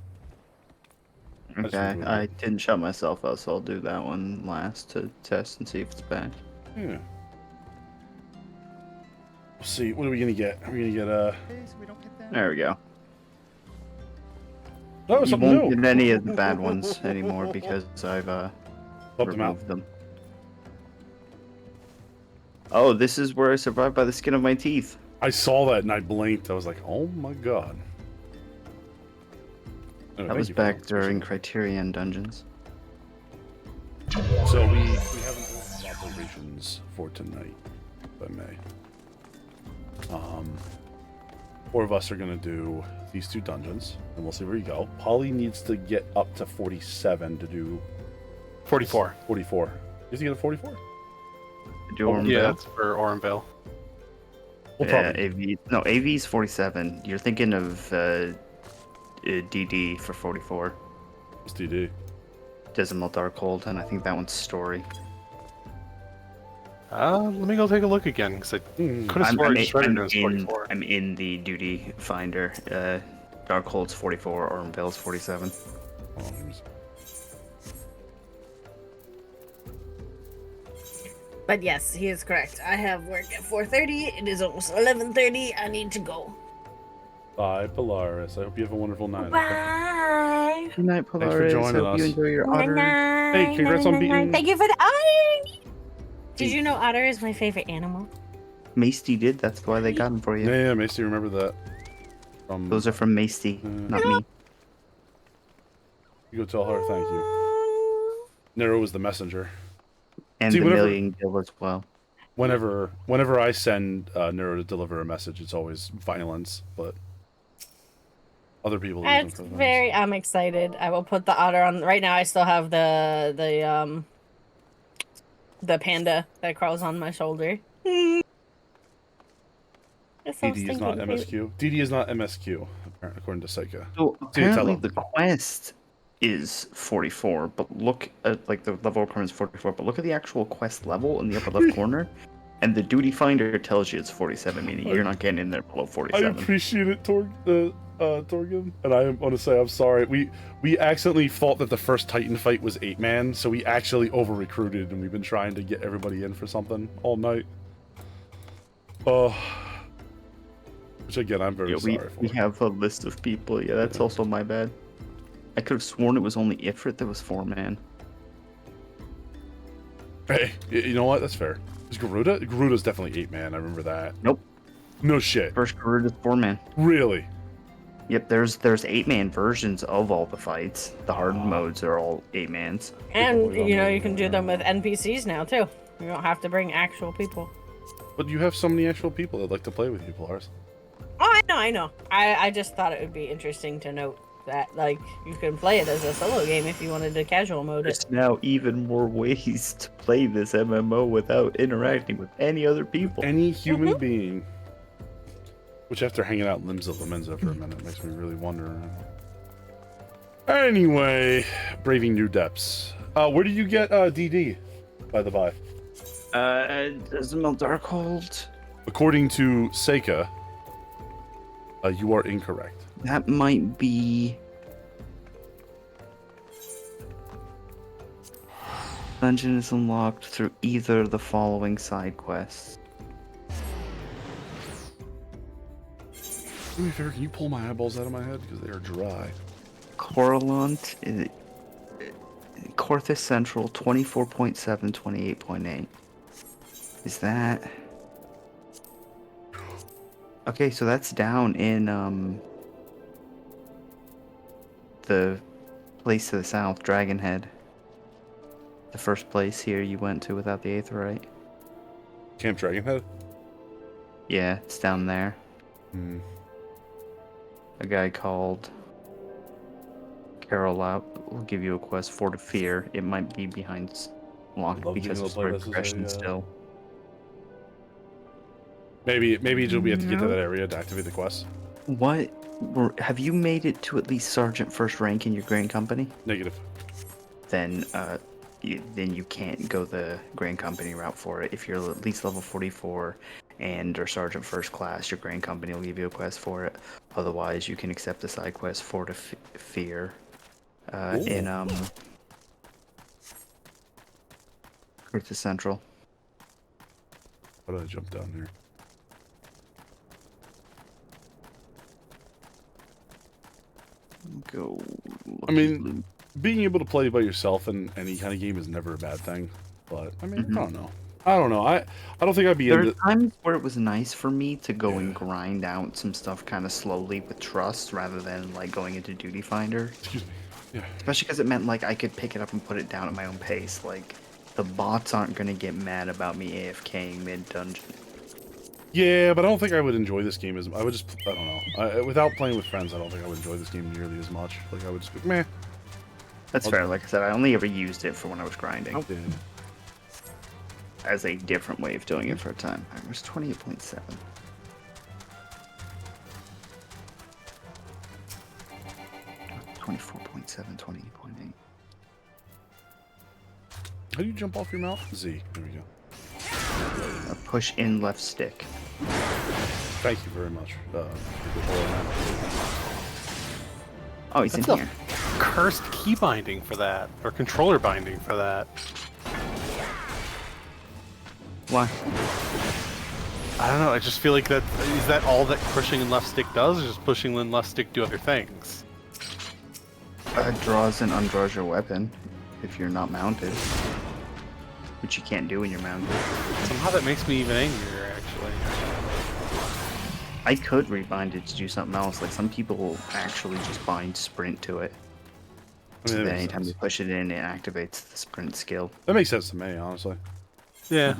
okay, I didn't shut myself out, so I'll do that one last to test and see if it's back. Yeah. We'll see. What are we gonna get? Are we gonna get There we go. That was You something won't new. get any of the bad ones anymore because I've removed them. Oh, this is where I survived by the skin of my teeth. I saw that and I blinked. I was like, oh my god. That was back during Criterion Dungeons. So we have an order of operations for tonight, if I may. 4 of us are gonna do these 2 dungeons, and we'll see where you go. Polly needs to get up to 47 to do 44. 44. You have to get a 44? Do Ormvale? Yeah, that's for Ormvale. We'll yeah, AV. No, AV's 47. You're thinking of DD for 44. What's DD? Dismal Darkhold, and I think that one's story. Let me go take a look again, because I could have sworn I just read it was 44. I'm in the duty finder. Darkhold's 44, Ormvale's 47. But yes, he is correct. I have work at 4:30. It is almost 11:30. I need to go. Bye, Polaris. I hope you have a wonderful night. Bye. Good night, Thanks Polaris. for joining Hope us. you enjoy your otter. Hey, congrats on beating. Thank you for the otter. Did you know otter is my favorite animal? Maesty did. That's why they got him for you. Yeah, Macy, remember that. Those are from Maesty, not me. You go tell her thank you. Nero was the messenger. And See, the whenever- Million Guild as well. Whenever I send Nero to deliver a message, it's always violence, but other people use them That's for things. very. I'm excited. I will put the otter on. Right now, I still have the panda that crawls on my shoulder. It's so DD is not stinking cute. MSQ. DD is not MSQ, according to Seika. So See, tell apparently him. the quest is 44, but look at like the level requirement is 44, but look at the actual quest level in the upper left corner, and the duty finder tells you it's 47, meaning you're not getting in there below I 47. appreciate it, Torgen, and I want to say I'm sorry. We accidentally thought that the first Titan fight was 8-man, so we actually over-recruited, and we've been trying to get everybody in for something all night. Which again, I'm very sorry for. We have a list of people. Yeah, that's also my bad. I could have sworn it was only Ifrit that was 4-man. Hey, you know what? That's fair. Is Garuda? Garuda's definitely 8-man. I remember that. Nope. No shit. First Garuda's 4-man. Really? Yep, there's 8-man versions of all the fights. The hardened modes are all 8-mans. And you can do them with NPCs now too. You don't have to bring actual people. But you have so many actual people that like to play with you, Polaris. Oh, I know. I just thought it would be interesting to note that, like, you can play it as a solo game if you wanted to casual mode it. There's now even more ways to play this MMO without interacting with any other people. Any human being. Which, after hanging out in Limsa Lamenza for a minute, makes me really wonder. Anyway, braving new depths. Where did you get DD, by the by? Ismail Darkhold. According to Seika, you are incorrect. That might be... Dungeon is unlocked through either of the following side quests. Do me a favor, can you pull my eyeballs out of my head? Because they are dry. Corallant, Corthus Central, 24.7, 28.8. Is that... Okay, so that's down in, the place to the south, Dragonhead. The first place here you went to without the Aetheryte. Camp Dragonhead? Yeah, it's down there. Hmm. A guy called Carol out will give you a quest, Fort of Fear. It might be behind locked Love because being it's able to play progression this as a, still. Maybe we have to get to that area to activate the quest. What? Have you made it to at least Sergeant First rank in your Grand Company? Negative. Then you can't go the Grand Company route for it. If you're at least level 44 and or Sergeant First class, your Grand Company will give you a quest for it. Otherwise, you can accept the side quest Fort of Fear in Curtis Central. How did I jump down here? Go. I mean, being able to play by yourself in any kind of game is never a bad thing. But I mean, I don't know. I don't think I'd be There into. are times where it was nice for me to go and grind out some stuff kind of slowly with trust rather than like going into Duty Finder. Excuse me. Yeah. Especially because it meant like I could pick it up and put it down at my own pace. Like the bots aren't gonna get mad about me AFKing mid dungeon. Yeah, but I don't think I would enjoy this game as I would just. I don't know. Without playing with friends, I don't think I would enjoy this game nearly as much. Like I would just be meh. That's fair. Like I said, I only ever used it for when I was grinding. Yeah. As a different way of doing it for a time. It was 28.7. How do you jump off your mouth? Z. There we go. Push in left stick. Thank you very much. Oh, he's That's in a here. Cursed key binding for that, or controller binding for that. Why? I don't know. I just feel like is that all that pushing and left stick does? Or just pushing and left stick do other things? Draws and undraws your weapon if you're not mounted, which you can't do when you're mounted. Somehow that makes me even angrier, actually. I could rebind it to do something else. Like some people will actually just bind sprint to it. I mean, So that that makes anytime sense. you push it in, it activates the sprint skill. That makes sense to me, honestly. Yeah.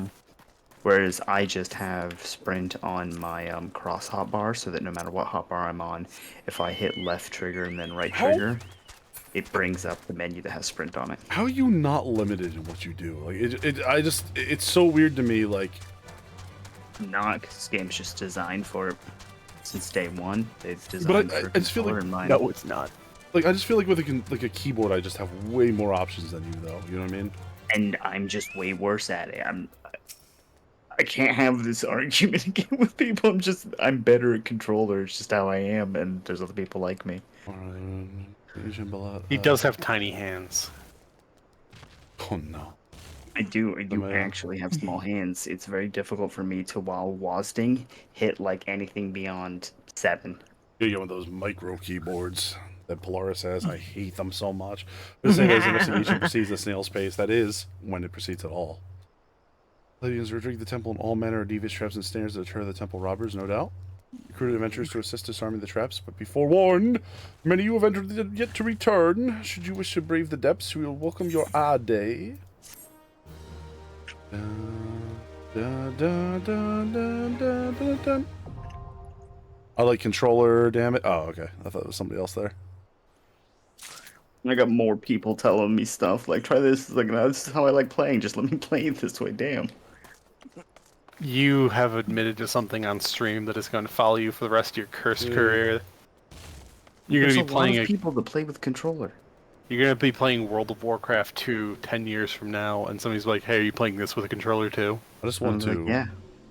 Whereas I just have sprint on my cross hotbar, so that no matter what hotbar I'm on, if I hit left trigger and then right trigger, it brings up the menu that has sprint on it. How are you not limited in what you do? Like, it's so weird to me, like... Not, because this game's just designed for it. Since day one, they've But designed I just feel like... in mind. No, it's not. Like, I just feel like with a keyboard, I just have way more options than you, though. You know what I mean? And I'm just way worse at it. I can't have this argument again with people. I'm better at controller. It's just how I am, and there's other people like me. He does have tiny hands. Oh no. I do actually have small hands. It's very difficult for me to, while WASDing, hit like anything beyond 7. You get one of those micro keyboards that Polaris has. I hate them so much. The same as investigation precedes the snail's pace. That is, when it proceeds at all. Palladians retrieve the temple in all manner of devious traps and snares to deter the temple robbers, no doubt. Recruited adventurers to assist disarming the traps, but be forewarned, many you have entered yet to return. Should you wish to brave the depths, we will welcome your day. I like controller, damn it. Oh, okay. I thought it was somebody else there. I got more people telling me stuff like, try this. Like, no, this is how I like playing. Just let me play it this way. Damn. You have admitted to something on stream that is going to follow you for the rest of your cursed career. You're going to be playing a lot of people to play with controller. You're going to be playing World of Warcraft 2 10 years from now, and somebody's like, hey, are you playing this with a controller too? I just want to... yeah.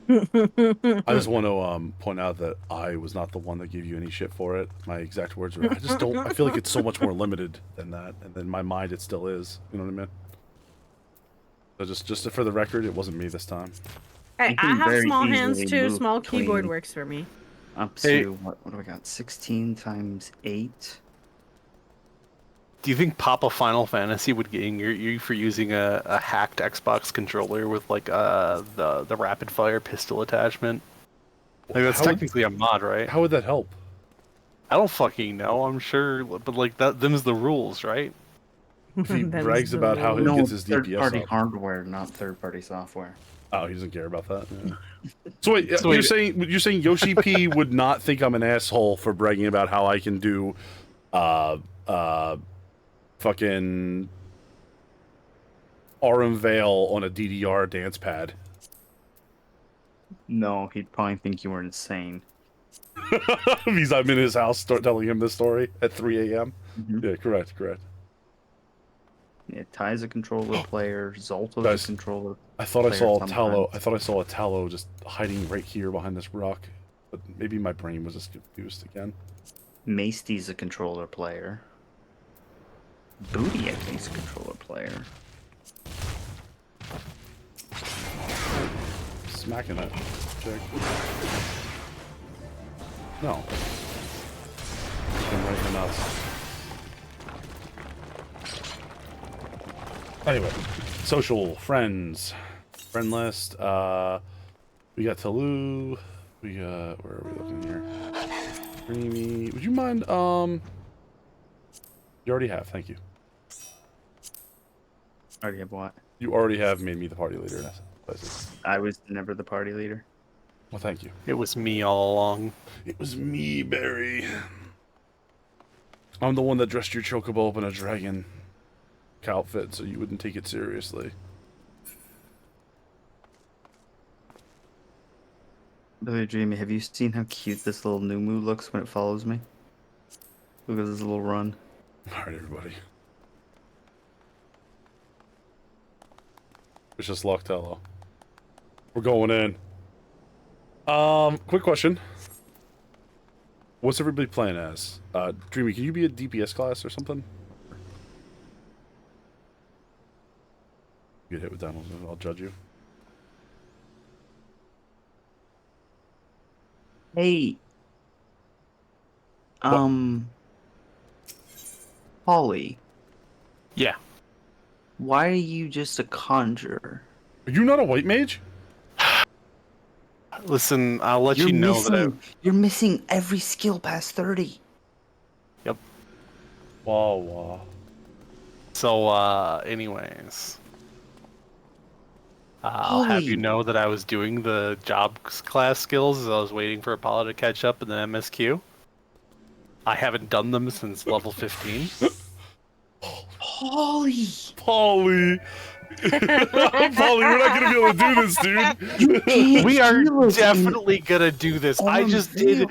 I just want to point out that I was not the one that gave you any shit for it. My exact words were, I just don't... I feel like it's so much more limited than that, and in my mind it still is. You know what I mean? So just for the record, it wasn't me this time. Hey, I have small hands too. Small keyboard works for me. Up to, what do we got? 16 times 8? Do you think Papa Final Fantasy would get you for using a hacked Xbox controller with like the rapid fire pistol attachment? Like that's technically a mod, right? How would that help? I don't fucking know. I'm sure, but like them's the rules, right? If he brags about how he gets his DPS third-party up. hardware, not third-party software. Oh, he doesn't care about that. Yeah. So wait, you're saying Yoshi P would not think I'm an asshole for bragging about how I can do, fucking Arum Veil on a DDR dance pad? No, he'd probably think you were insane. Because I'm in his house, start telling him this story at 3 a.m. Yeah, correct. Yeah, Ty's a controller player. Zolta's a controller. I thought I saw a Tallow. I thought I saw a Tallow just hiding right here behind this rock, but maybe my brain was just confused again. Masty's a controller player. Booty, I think, is a controller player. Smacking it. Check. No. I'm right in the nuts. Anyway, social, friends, friend list. We got Talu. We got, where are we looking here? Creamy. Would you mind, you already have, thank you. Already have what? You already have made me the party leader. I was never the party leader. Well, thank you. It was me all along. It was me, Barry. I'm the one that dressed your chocobo up in a dragon outfit so you wouldn't take it seriously. Billy Dreamy, have you seen how cute this little Numu looks when it follows me? Look at this little run. Alright, everybody. It's just Loctello. We're going in. Quick question. What's everybody playing as? Dreamy, can you be a DPS class or something? Get hit with that, I'll judge you. Hey. Polly. Yeah. Why are you just a conjurer? Are you not a white mage? Listen, I'll let you know that You're missing every skill past 30. Yep. Wow. So, anyways. I'll have you know that I was doing the job class skills as I was waiting for Apollo to catch up in the MSQ. I haven't done them since level 15. Polly! Polly, we're not gonna be able to do this, dude. We are definitely gonna do this. I just did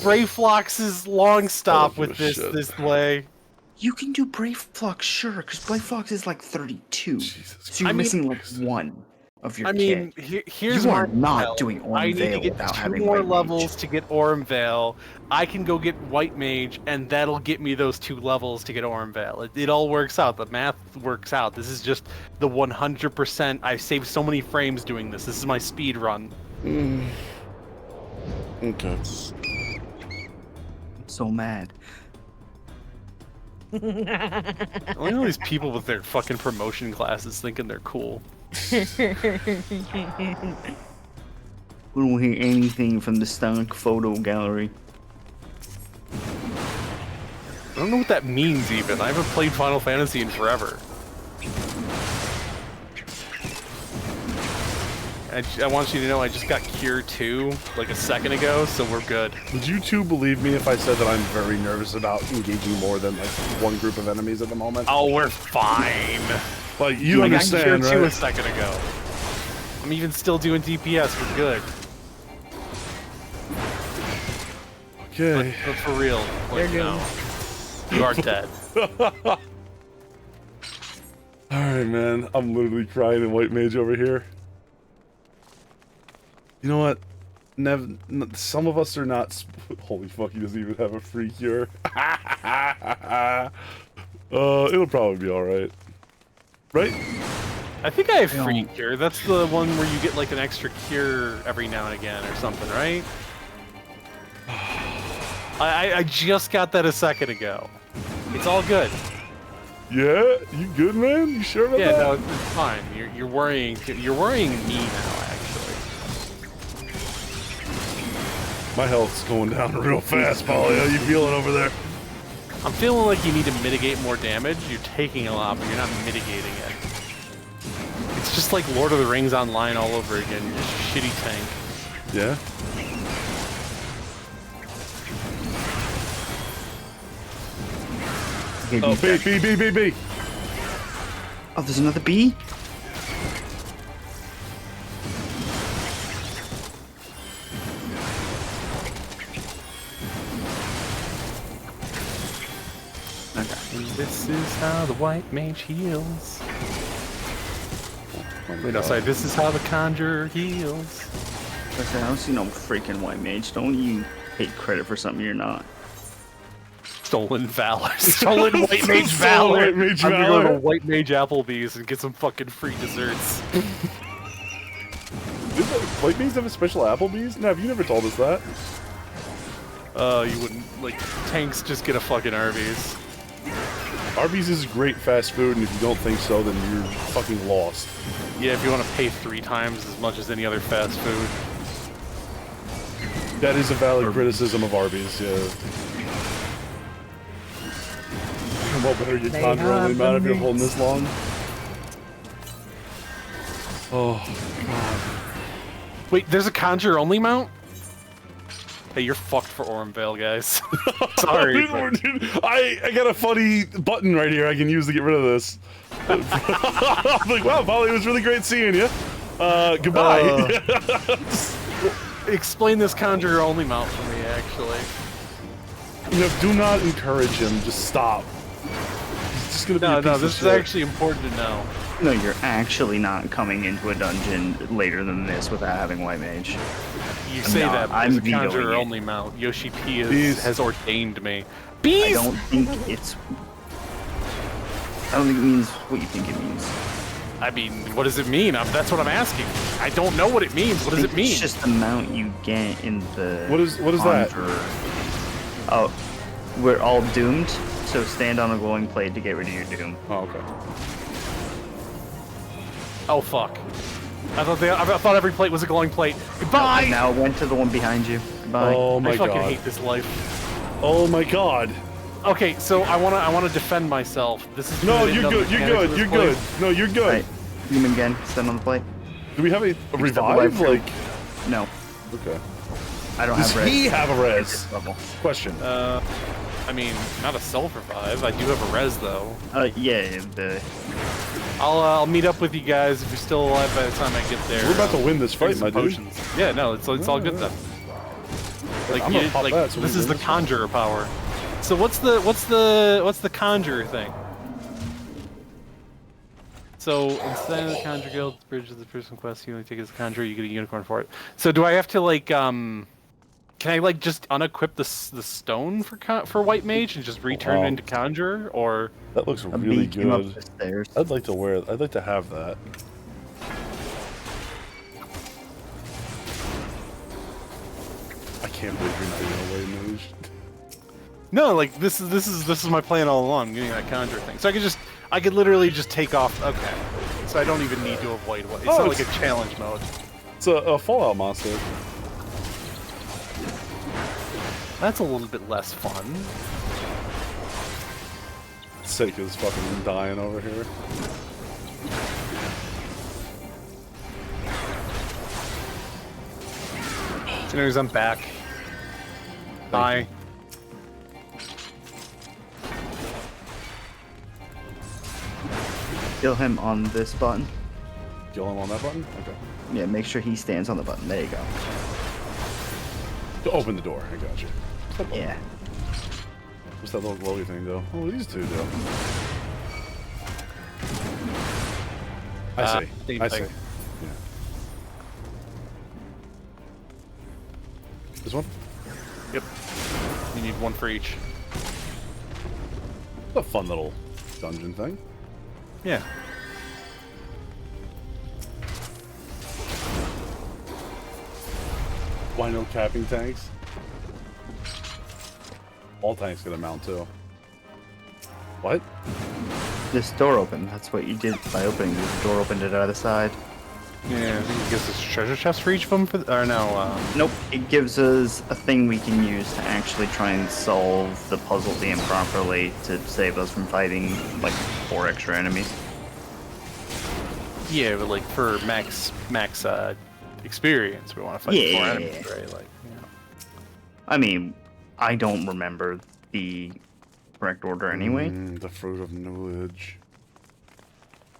Brayflox's long stop with this way. You can do Brayflox, sure, because Brayflox is like 32. So you're missing like one of your kit. Here's you are my not doing Orm I need Veil to get without 2 having more White levels Mage. to get Orm Veil. I can go get White Mage, and that'll get me those 2 levels to get Orm Veil. It all works out. The math works out. This is just the 100%. I saved so many frames doing this. This is my speed run. Okay. I'm so mad. Look at all these people with their fucking promotion classes thinking they're cool. We don't hear anything from the stock photo gallery. I don't know what that means even. I haven't played Final Fantasy in forever. I want you to know I just got Cure 2 like a second ago, so we're good. Would you two believe me if I said that I'm very nervous about engaging more than like one group of enemies at the moment? Oh, we're fine. Like, you understand, I got Cure 2 right? a second ago. I'm even still doing DPS, we're good. Okay. But for real, like, no. You are dead. Alright, man. I'm literally crying in White Mage over here. You know what? Some of us are not. Holy fuck, he doesn't even have a free cure. It'll probably be alright. Right? I think I have free cure. That's the one where you get like an extra cure every now and again or something, right? I just got that a second ago. It's all good. Yeah? You good, man? You sure about that? Yeah, no, it's fine. You're worrying me now, actually. My health's going down real fast, Polly. How you feeling over there? I'm feeling like you need to mitigate more damage. You're taking a lot, but you're not mitigating it. It's just like Lord of the Rings Online all over again. You're just a shitty tank. Yeah? Oh, B. Oh, there's another B? And this is how the White Mage heals. Wait, no, sorry. This is how the Conjurer heals. Listen, I don't see no freaking White Mage. Don't you take credit for something you're not. Stolen Valor. Stolen White Mage Valor. White Mage I'm gonna Valor. go to White Mage Applebee's and get some fucking free desserts. White Mages have a special Applebee's? No, you never told us that. You wouldn't, like, tanks just get a fucking Arby's. Arby's is great fast food, and if you don't think so, then you're fucking lost. Yeah, if you want to pay 3 times as much as any other fast food. That is a valid criticism of Arby's, yeah. What better you conjure only amount if you're holding this long? Oh, God. Wait, there's a Conjure only mount? Hey, you're fucked for Orm Veil, guys. Sorry. I got a funny button right here I can use to get rid of this. I'm like, wow, Polly, it was really great seeing you. Goodbye. Explain this Conjurer only mount for me, actually. You know, do not encourage him. Just stop. He's just gonna be a piece No, of this shit. is actually important to know. No, you're actually not coming into a dungeon later than this without having White Mage. You say that, but I'm it's a Conjurer vetoing it. only mount. Yoshi P has ordained me. I Bees! don't think it means what you think it means. I mean, what does it mean? That's what I'm asking. I don't know what it means. What does it mean? It's just the mount you get in the. What is that? Oh, we're all doomed. So stand on a glowing plate to get rid of your doom. Oh, okay. Oh fuck! I thought every plate was a glowing plate. Goodbye. Now it went to the one behind you. Goodbye. Oh my god. I fucking hate this life. Oh my god. Okay, so I wanna defend myself. This is no, you're good. You're good. You're good. No, you're good. Right. Him again. Stand on the plate. Do we have a revive? Like, no. Okay. I don't Does have res. he have a res? Question. I mean, not a self revive. I do have a res though. Yeah. I'll meet up with you guys if you're still alive by the time I get there. We're about to win this fight, my dude. Yeah, no, it's all good then. Like, I'm gonna pop that, so this we is win the this conjurer power. So what's the conjurer thing? So instead of the conjure guild, the bridge of the person quest, you only take it as a conjurer, you get a unicorn for it. So do I have to like can I like just unequip the stone for white mage and just return it into conjurer, or that looks really good. I'd like to have that. I can't believe you're not even a white mage. No, like this is my plan all along, getting that conjure thing. So I could literally just take off. Okay, so I don't even need to avoid what. It's not like a challenge mode. It's a Fallout monster. That's a little bit less fun. Sake is fucking dying over here. Anyways, I'm back. Bye. Kill him on this button. Kill him on that button? Okay. Yeah, make sure he stands on the button. There you go. To open the door. I got you. Yeah. What's that little glowy thing, though? Oh, these two do. I see. I see. Yeah. This one? Yep. You need one for each. It's a fun little dungeon thing. Yeah. Why no capping tanks? All tanks get a mount too. What? This door opened. That's what you did by opening this door. Opened it out of the side. Yeah, I think it gives us treasure chest for each of them. Or no? Nope. It gives us a thing we can use to actually try and solve the puzzle improperly to save us from fighting like 4 extra enemies. Yeah, but like for max experience, we want to fight 4 enemies, right? Like, yeah. I mean, I don't remember the correct order anyway. The fruit of knowledge.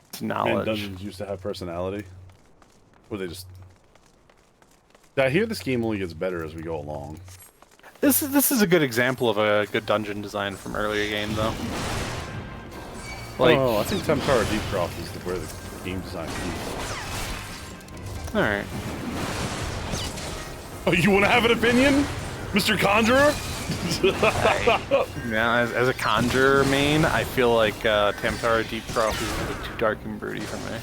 It's knowledge. Man, dungeons used to have personality. Or they just... I hear this game only gets better as we go along. This is a good example of a good dungeon design from earlier games, though. Like, oh, I think Temptara Deepcroft is where the game design is. Alright. Oh, you want to have an opinion, Mr. Conjurer? Yeah, as a conjurer main, I feel like Temptara Deepcroft is a bit too dark and broody for me.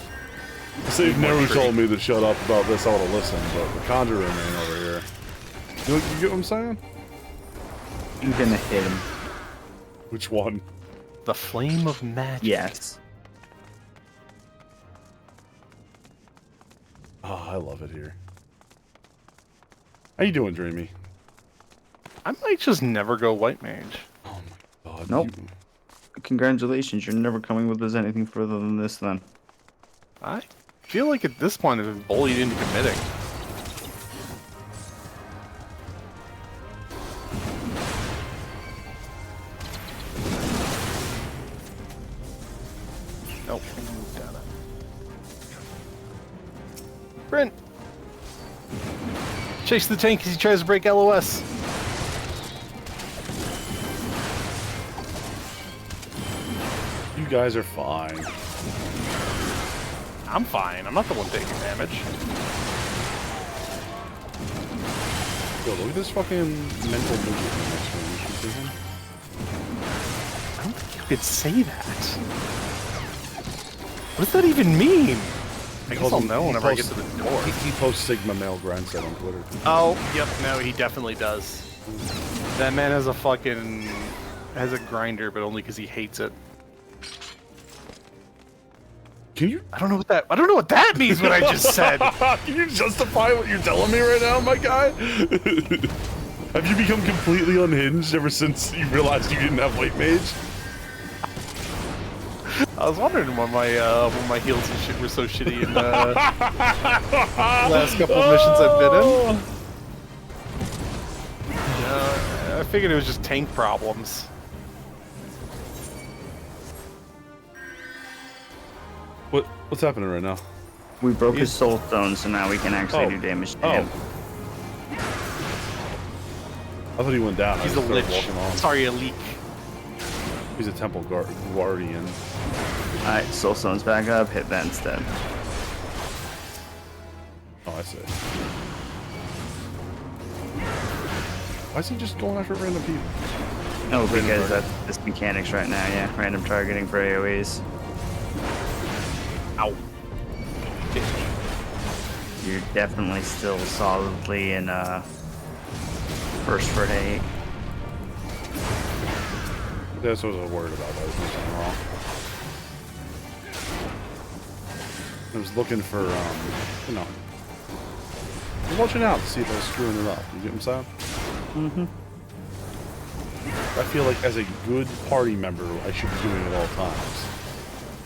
See, if Naru told me to shut up about this, I would have listened, but the Conjurer main over here. You get what I'm saying? I'm gonna hit him. Which one? The Flame of Magic. Yes. Oh, I love it here. How you doing, Dreamy? I might just never go White Mage. Oh my god. Nope. Congratulations, you're never coming with us anything further than this then. I feel like at this point I've been bullied into committing. Nope, I can move down it. Brent! Chase the tank as he tries to break LOS. You guys are fine. I'm fine. I'm not the one taking damage. Yo, look at this fucking mental movement next to him. You see him? I don't think you could say that. What does that even mean? I guess calls I'll him- know he whenever I get posts- to the door. He posts Sigma Male Grindset on Twitter. Oh, yep, no, he definitely does. That man has a grinder, but only because he hates it. Can you? I don't know what that means. What I just said. Can you justify what you're telling me right now, my guy? Have you become completely unhinged ever since you realized you didn't have White Mage? I was wondering when my heals and shit were so shitty in the last couple of missions I've been in. I figured it was just tank problems. What's happening right now? We broke his soul stone, so now we can actually do damage to him. I thought he went down. He's a lich. Sorry, a leak. He's a temple guardian. Alright, soul stone's back up. Hit that instead. Oh, I see. Why is he just going after random people? No, because that's this mechanics right now, yeah. Random targeting for AoEs. Ow. You're definitely still solidly in first for hate. That's what I was worried about. That was nothing wrong. I was looking for, you know, I was watching out to see if I was screwing it up. You get what I'm saying? Mm-hmm. I feel like as a good party member, I should be doing it at all times.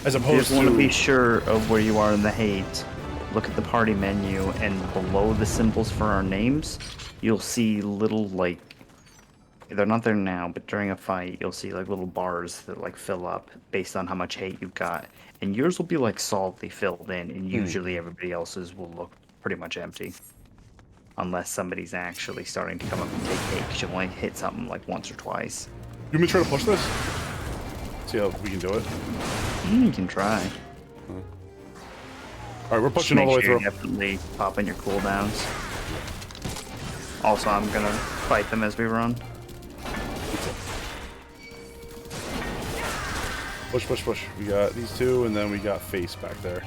As You opposed just want to to be sure of where you are in the hate. Look at the party menu, and below the symbols for our names, you'll see little, like, they're not there now, but during a fight, you'll see, like, little bars that, like, fill up based on how much hate you've got. And yours will be, like, solidly filled in, and usually everybody else's will look pretty much empty. Unless somebody's actually starting to come up and take hate, because you'll only hit something, like, once or twice. You want me to try to push this? See how we can do it? You can try. Alright, we're pushing all the way Make sure through. you're definitely popping your cooldowns. Also, I'm gonna fight them as we run. Push, push, push. We got these two, and then we got face back there.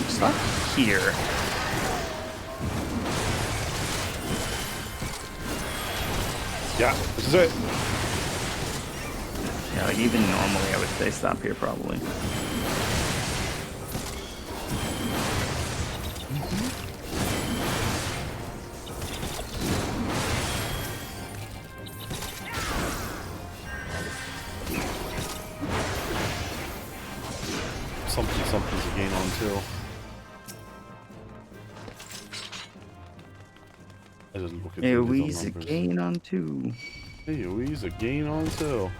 Stop here. Yeah, this is it. Yeah, like even normally I would say stop here probably. Something's a gain on too. I just look at AoE's a gain on 2. AoE's a gain on 2.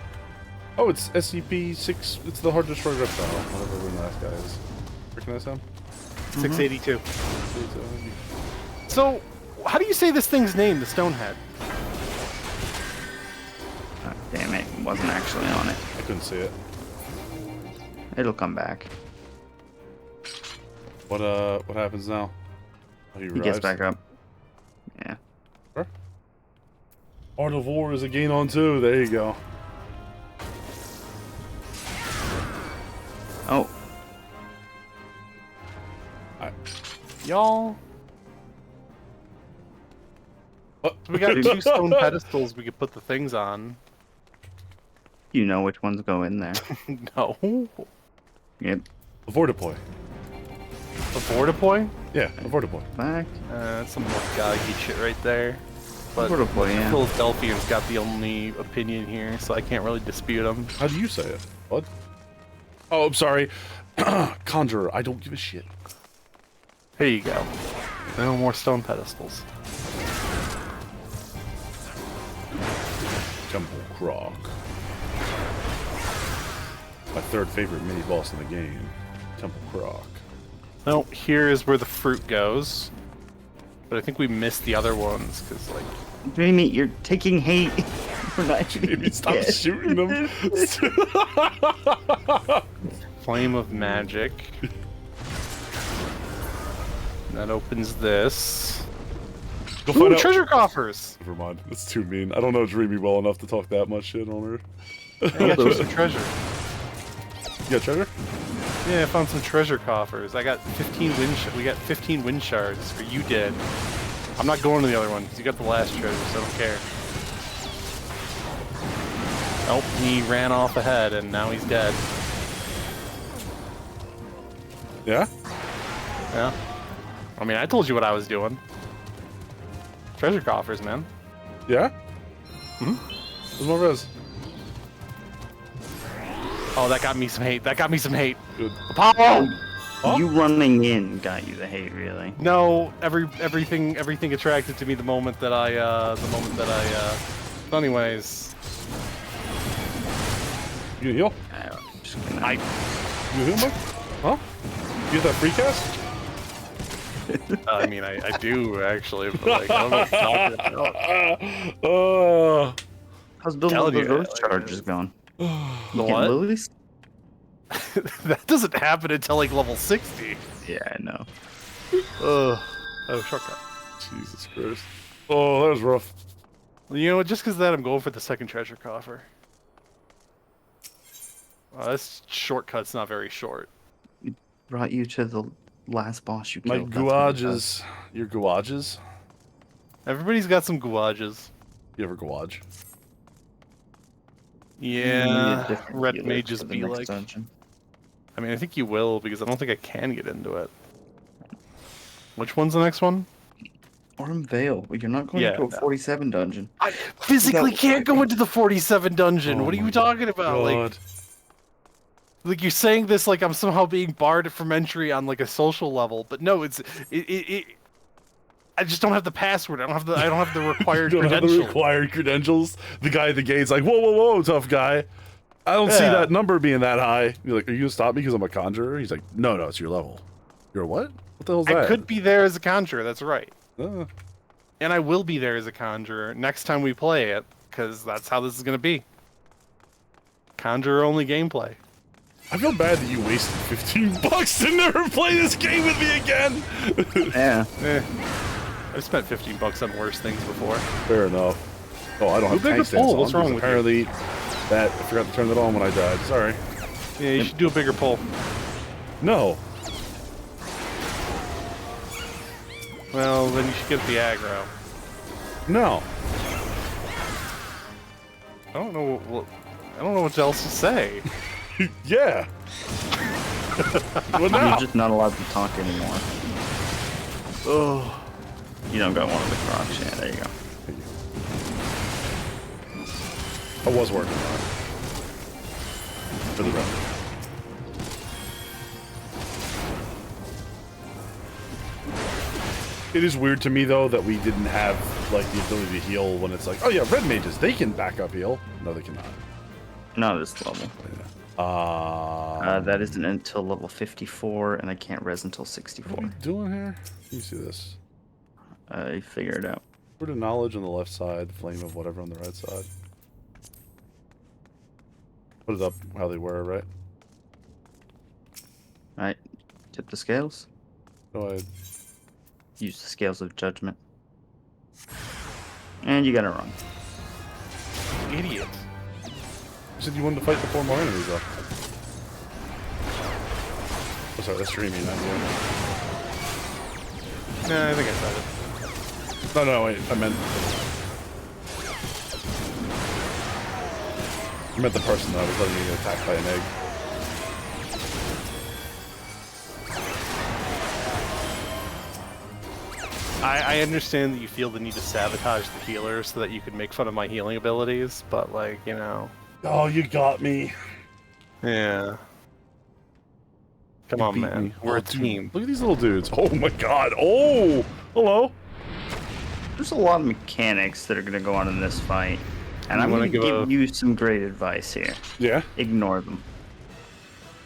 Oh, it's SCP-6. It's the hard destroy reptile. Whatever the last guy is. Recognize him? 682. So, how do you say this thing's name, the Stonehead? Oh, damn it, wasn't actually on it. I couldn't see it. It'll come back. What happens now? Oh, He gets back up. Yeah. Huh? Art of War is a gain on 2. There you go. Oh. Y'all. What? We got 2 stone pedestals we could put the things on. You know which ones go in there. No. Yep. Before deploy. Before deploy? Yeah, before deploy. Back. That's some more goggy shit right there. But Before deploy, yeah. Philadelphian's got the only opinion here, so I can't really dispute him. How do you say it? What? Oh, I'm sorry. Conjurer, I don't give a shit. Here you go. No more stone pedestals. Temple Croc. My third favorite mini boss in the game. Temple Croc. No, here is where the fruit goes. But I think we missed the other ones, because, like... Jamie, you're taking hate. We're not shooting. Maybe stop shooting them. Flame of Magic. That opens this. Go Ooh, find out. treasure coffers! Never mind. That's too mean. I don't know Dreamy well enough to talk that much shit on her. I got you some treasure. You got treasure? Yeah, I found some treasure coffers. I got 15 wind. We got 15 wind shards, or you did. I'm not going to the other one because you got the last treasure, so I don't care. Nope, he ran off ahead, and now he's dead. Yeah? Yeah. I mean, I told you what I was doing. Treasure coffers, man. Yeah? Hmm? There's more res. Oh, that got me some hate. That got me some hate. Good. Apollo! Huh? You running in got you the hate, really. No, everything attracted to me the moment that I anyways. You gonna heal? I You heal, Mike? Huh? You get that free cast? I mean, I do actually, but like, I don't know what you're talking about. How's building Telling those you, rose charges going? The You get what? lilies? That doesn't happen until like level 60. Yeah, I know. Oh, shortcut. Jesus Christ. Oh, that was rough. You know what? Just because of that, I'm going for the second treasure coffer. This shortcut's not very short. It brought you to the last boss you My killed. that's what it does. gouages. Your gouages? Everybody's got some gouages. You ever gouage? You need a Yeah, different red healer mages for the be next like. dungeon. I mean, I think you will because I don't think I can get into it. Which one's the next one? Orm Vale. Well, you're not going Yeah, into a no. 47 dungeon. I physically No. can't go into the 47 dungeon. Oh What are my you talking about? God. Like you're saying this like I'm somehow being barred from entry on like a social level, but no, it I just don't have the password. I don't have the required You don't have the credentials. required credentials. The guy at the gate's like, whoa, whoa, whoa, tough guy. I don't see Yeah. that number being that high. You're like, are you gonna stop me because I'm a conjurer? He's like, no, it's your level. You're a what? What the hell's that? I could be there as a conjurer. That's right. Uh, And I will be there as a conjurer next time we play it, because that's how this is going to be. Conjurer only gameplay. I feel bad that you wasted $15 to never play this game with me again. Yeah. I've spent $15 on worse things before. Fair enough. Oh, I don't have bigger tank stance pull. on, What's wrong because with you? apparently that I forgot to turn that on when I died. Sorry. Yeah, you should do a bigger pull. No. Well, then you should get the aggro. No. I don't know what else to say. Yeah. What now? You're just not allowed to talk anymore. Oh. You don't got one of the crocs. Yeah, there you go. I was working on it. For the record. It is weird to me though that we didn't have like the ability to heal when it's like, oh yeah, red mages, they can back up heal. No, they cannot. Not this level. That isn't until level 54, and I can't res until 64. What are we doing here? Let me see this. I figure it out. Word of knowledge on the left side, flame of whatever on the right side. Put it up how they were, right? Alright, tip the scales. Go ahead. Use the scales of judgment. And you got it wrong. Idiot. You said you wanted to fight the 4 more enemies though. Oh, sorry, that's streaming, not you. Nah, I think I said it. No, wait, I meant the person that I was letting me get attacked by an egg. I understand that you feel the need to sabotage the healer so that you can make fun of my healing abilities, but like, you know. Oh, you got me. Yeah. Come You on, beat man. me. We're Oh, a dude, team. Look at these little dudes. Oh my god. Oh! Hello. There's a lot of mechanics that are going to go on in this fight. And You I'm wanna going to give give you some great advice here. Yeah? Ignore them.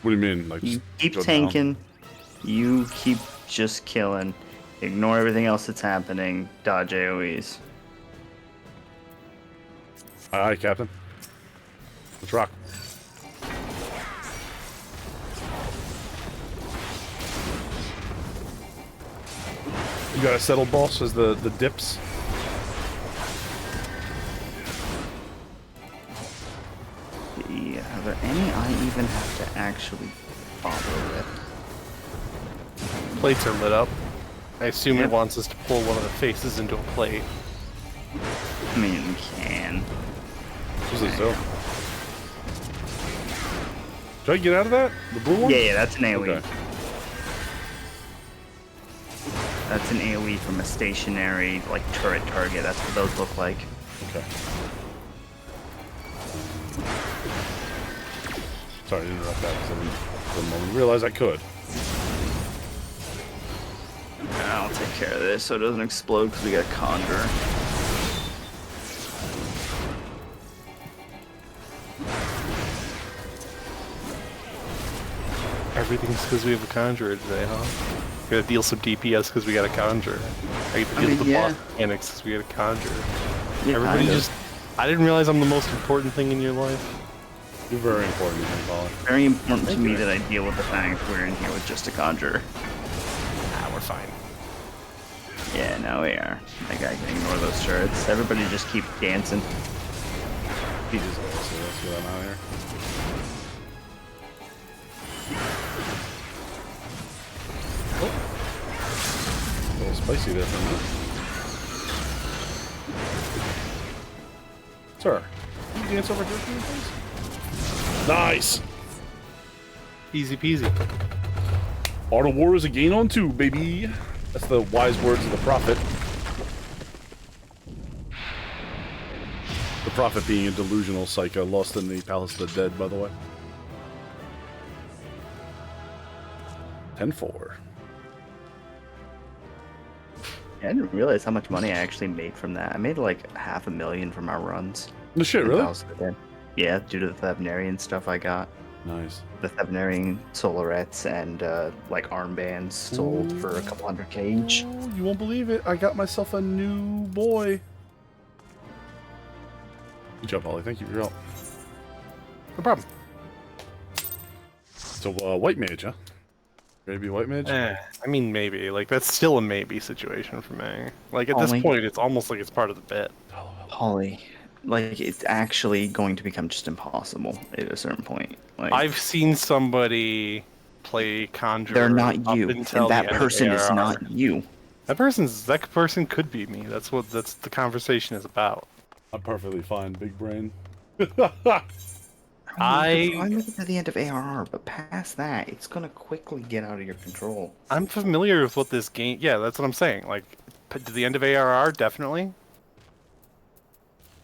What do you mean? Like, You just keep go down? tanking. You keep just killing. Ignore everything else that's happening. Dodge AoEs. Aye, Captain. Let's rock. You got a settled boss as the dips? The Are there any I even have to actually bother with? Plates are lit up. I assume Yep. it wants us to pull one of the faces into a plate. I mean, we can. What is this, Should I get out of that? The blue one? Yeah, that's an AoE. Okay. That's an AoE from a stationary, like, turret target. That's what those look like. Okay. Sorry to interrupt that because I didn't realize I could. I'll take care of this so it doesn't explode because we got a conjure. Everything's because we have a conjurer today, huh? Gotta deal some DPS because we got a conjurer. I get to deal with the boss mechanics because we got a conjurer. Yeah, Everybody just... I didn't realize I'm the most important thing in your life. You're very important to me, Colin. Very important to me that I deal with the fact we're in here with just a conjurer. Ah, we're fine. Yeah, no, we are. That guy can ignore those turrets. Everybody just keep dancing. He just also let's get him out of here. Oh. A little spicy there for a minute. Sir, can you dance over here for me, please? Nice! Easy peasy. Art of War is a gain on 2, baby. That's the wise words of the prophet. The prophet being a delusional psycho lost in the Palace of the Dead, by the way. 10-4. I didn't realize how much money I actually made from that. I made like $500,000 from our runs. No shit, really? Yeah, due to the Thavnarian stuff I got. Nice. The Thavnarian solarettes and like armbands sold for a couple $100K each. Oh, you won't believe it. I got myself a new boy. Good job, Ollie. Thank you for your help. No problem. So, white mage, huh? Maybe white mage? I mean, maybe. Like, that's still a maybe situation for me. Like, at this Only- point, it's almost like it's part of the bit. Holly, like, it's actually going to become just impossible at a certain point. Like, I've seen somebody play Conjurer. they're not up you, until and that the end of person is ARR. not you. That person could be me. That's the conversation is about. I'm perfectly fine, big brain. I'm looking to the end of ARR, but past that, it's gonna quickly get out of your control. I'm familiar with what this game... Yeah, that's what I'm saying. Like, to the end of ARR, definitely.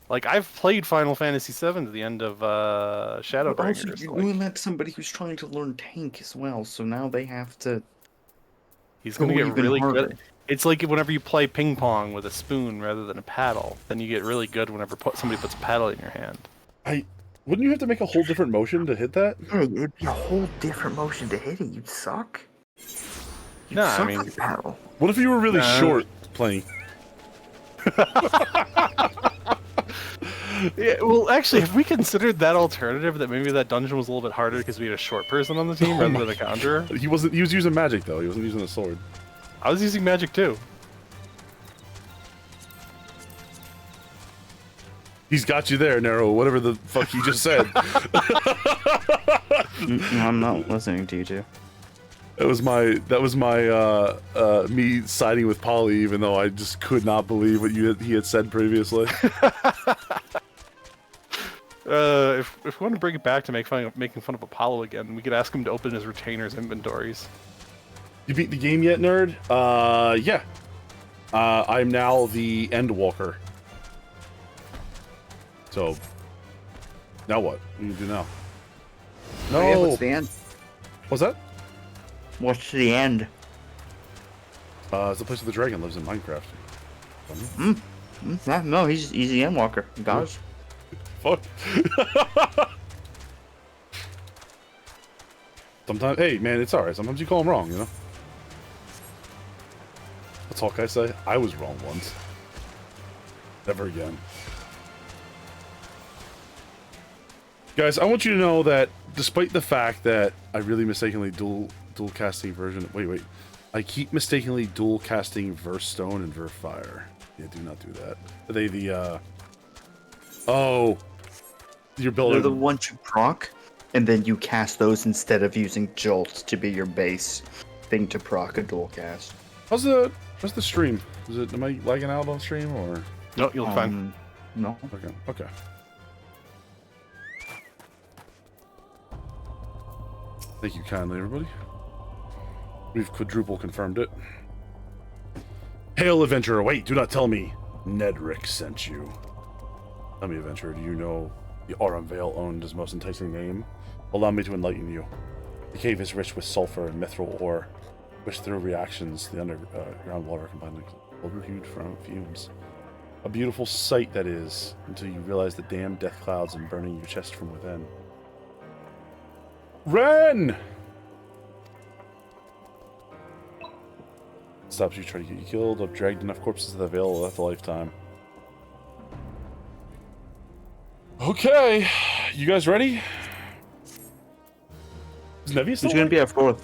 Like, I've played Final Fantasy VII to the end of Also, Shadowbringers. you let somebody who's trying to learn tank as well, so now they have to... He's gonna get even really harder. good. It's like whenever you play ping pong with a spoon rather than a paddle, then you get really good whenever somebody puts a paddle in your hand. Wouldn't you have to make a whole different motion to hit that? Yeah, it'd be a whole different motion to hit it. You'd suck. You'd Nah, I suck mean- like paddle. What if you were really short playing? Yeah, well, actually, have we considered that alternative? That maybe that dungeon was a little bit harder because we had a short person on the team rather than a conjurer? He was using magic though. He wasn't using a sword. I was using magic too. He's got you there, Nero. Whatever the fuck he just said. I'm not listening to you two. That was my me siding with Polly, even though I just could not believe what he had said previously. If we want to bring it back to making fun of Apollo again, we could ask him to open his retainers inventories. You beat the game yet, nerd? Yeah. I'm now the Endwalker. So, now what? What do you do now? No. Yeah, what's the end? What's that? What's the end? It's the place where the dragon lives in Minecraft. No, he's the Endwalker. Guys. Fuck. Sometimes, hey man, it's alright. Sometimes you call him wrong, you know? What's Hawkeye say? I was wrong once. Never again. Guys, I want you to know that despite the fact that I really mistakenly dual casting version... Wait. I keep mistakenly dual casting Verse Stone and Verse Fire. Yeah, do not do that. Are they the, Oh! You're building. They're the ones you proc, and then you cast those instead of using Jolt to be your base thing to proc a dual cast. How's the stream? Am I lagging out on stream or? No, you'll fine. No. Okay. Thank you kindly, everybody. We've quadruple confirmed it. Hail, adventurer! Wait, do not tell me Nedrick sent you. Tell me, adventurer, do you know the Aurum Vale owned his most enticing name? Allow me to enlighten you. The cave is rich with sulfur and mithril ore, which through reactions to the underground water combined with overhued fumes. A beautiful sight that is, until you realize the damn death clouds and burning your chest from within. Ren! Stops you, try to get you killed. I've dragged enough corpses to the Vale to last a lifetime. Okay, you guys ready? Is Nevi still? Who's gonna be at 4th?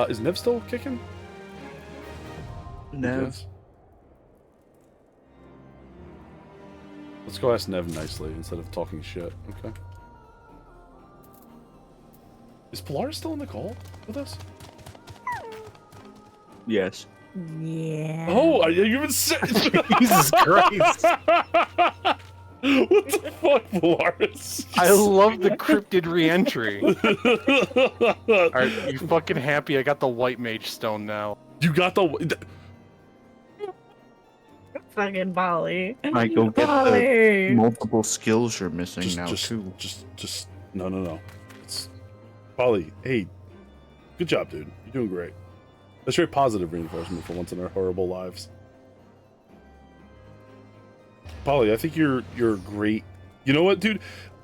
Is Nev still kicking? Nev. Let's go ask Nev nicely instead of talking shit. Okay. Is Polaris still in the call with us? Yes. Yeah. Oh, you even said Jesus Christ. What the fuck, Polaris? I love the cryptid re-entry. Are you fucking happy? I got the white mage stone now. You got the Fucking Bali. Might go get the multiple skills you're missing too. Just no. It's Polly. Hey, good job, dude. You're doing great. That's very positive reinforcement for once in our horrible lives. Polly, I think you're great. You know what, dude?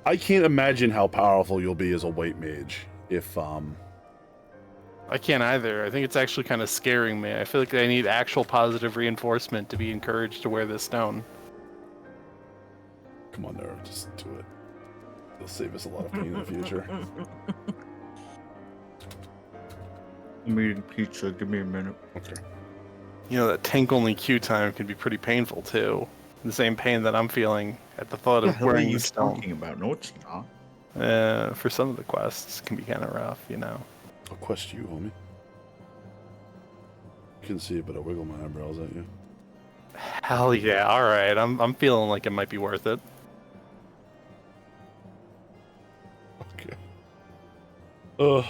I can't imagine how powerful you'll be as a white mage if I can't either. I think it's actually kind of scaring me. I feel like I need actual positive reinforcement to be encouraged to wear this stone. Come on, Nero, just do it. It'll save us a lot of pain in the future. I'm eating pizza. Give me a minute. Okay. You know, that tank only queue time can be pretty painful too. The same pain that I'm feeling at the thought of wearing the stone. Talking about? No, it's not. For some of the quests, it can be kind of rough, you know. I'll quest you, homie. You can see it, but I wiggle my eyebrows at you. Hell yeah! All right, I'm feeling like it might be worth it. Okay. Ugh.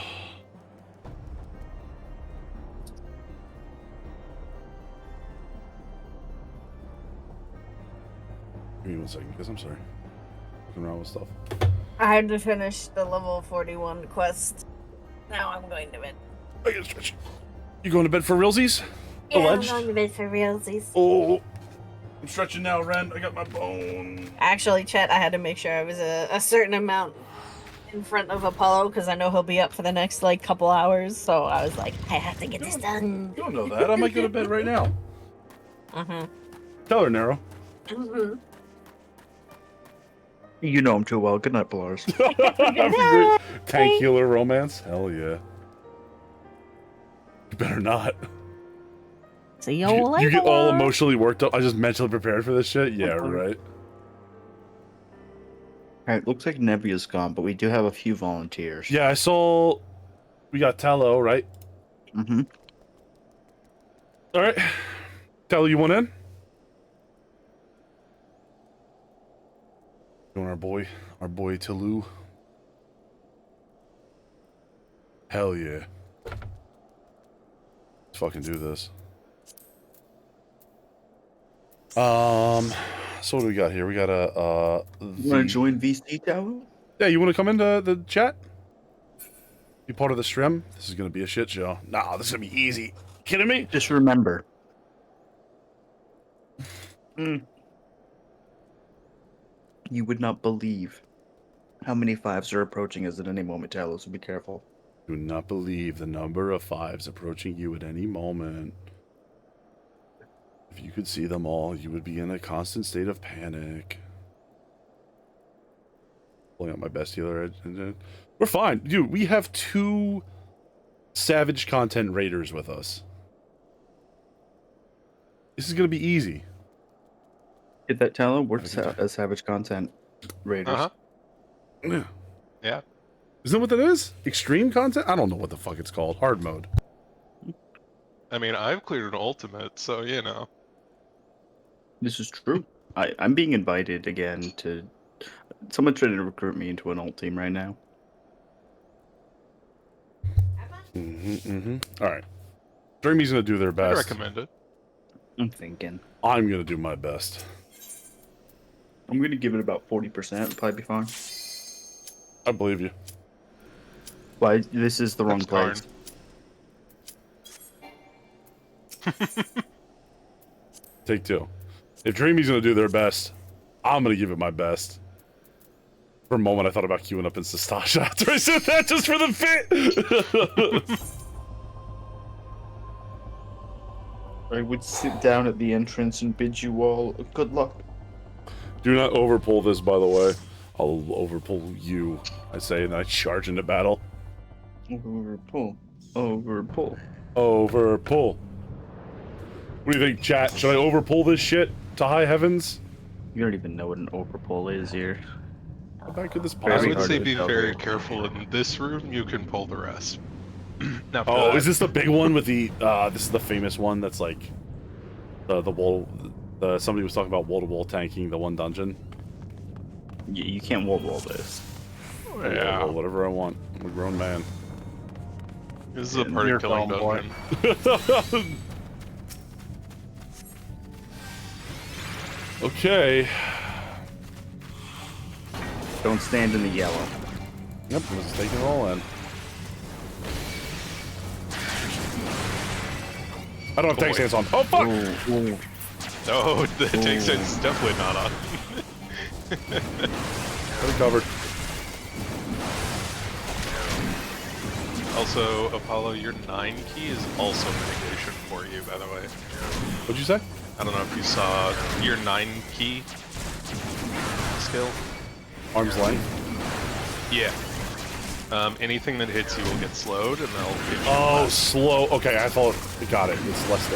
Give me 1 second, guys. I'm sorry. Looking around with stuff. I had to finish the level 41 quest. Now I'm going to bed. I gotta stretch. You going to bed for realsies? Yeah, I'm going to bed for realsies. Oh, I'm stretching now, Ren. I got my bone. Actually, Chet, I had to make sure I was a certain amount in front of Apollo because I know he'll be up for the next couple hours. So I was like, I have to get this done. You don't know that. I might go to bed right now. Tell her, Nero. You know him too well. Good night, Polaris. Tank healer romance? Hell yeah. You better not. See you later. You get all emotionally worked up. I just mentally prepared for this shit? Yeah, right. Alright, looks like Nebbia's gone, but we do have a few volunteers. Yeah, I saw... We got Tallow, right? Mm-hmm. Alright. Tallow, you want in? Doing our boy Talou. Hell yeah. Let's fucking do this. So what do we got here? We got You wanna join VC Tower? Yeah, you wanna come into the chat? Be part of the stream? This is gonna be a shit show. Nah, this is gonna be easy. Kidding me? Just remember. You would not believe how many 5s are approaching us at any moment, Talos, so be careful. Do not believe the number of 5s approaching you at any moment. If you could see them all, you would be in a constant state of panic. Pulling out my best healer. We're fine. Dude, we have 2 Savage Content Raiders with us. This is going to be easy. Get that talent? We're Savage Content Raiders. Yeah. Yeah. Isn't that what that is? Extreme content? I don't know what the fuck it's called. Hard mode. I mean, I've cleared an ultimate, so you know. This is true. I'm being invited again to. Someone trying to recruit me into an ult team right now. All right. Dreamy's gonna do their I'd best. recommend it. I'm thinking. I'm gonna do my best. I'm gonna give it about 40%. It'll probably be fine. I believe you. Why? This is the wrong That's place. Take two. If Dreamy's gonna do their best, I'm gonna give it my best. For a moment, I thought about queuing up in Sastasha after I said that just for the fit. I would sit down at the entrance and bid you all good luck. Do not overpull this, by the way. I'll overpull you, I say, and I charge into battle. Overpull. Overpull. Overpull. What do you think, chat? Should I overpull this shit to high heavens? You don't even know what an overpull is here. How bad could this I possibly would say be tell very here. careful in this room. You can pull the rest. Now, Oh, is this the big one with the? This is the famous one that's like the wall. Somebody was talking about wall-to-wall tanking the one dungeon. You can't wall this. Yeah, wall whatever I want. I'm a grown man. This is a party killing dungeon. Okay. Don't stand in the yellow. Yep, let's take it all in. I don't have tank stance on. Oh fuck! Ooh. No, the tank stance is definitely not on. Got it covered. Also, Apollo, your 9 key is also mitigation for you, by the way. What'd you say? I don't know if you saw your 9 key skill. Arm's length? Yeah. Anything that hits you will get slowed, and they'll get you Oh, slow. Okay, I thought it got it. It's less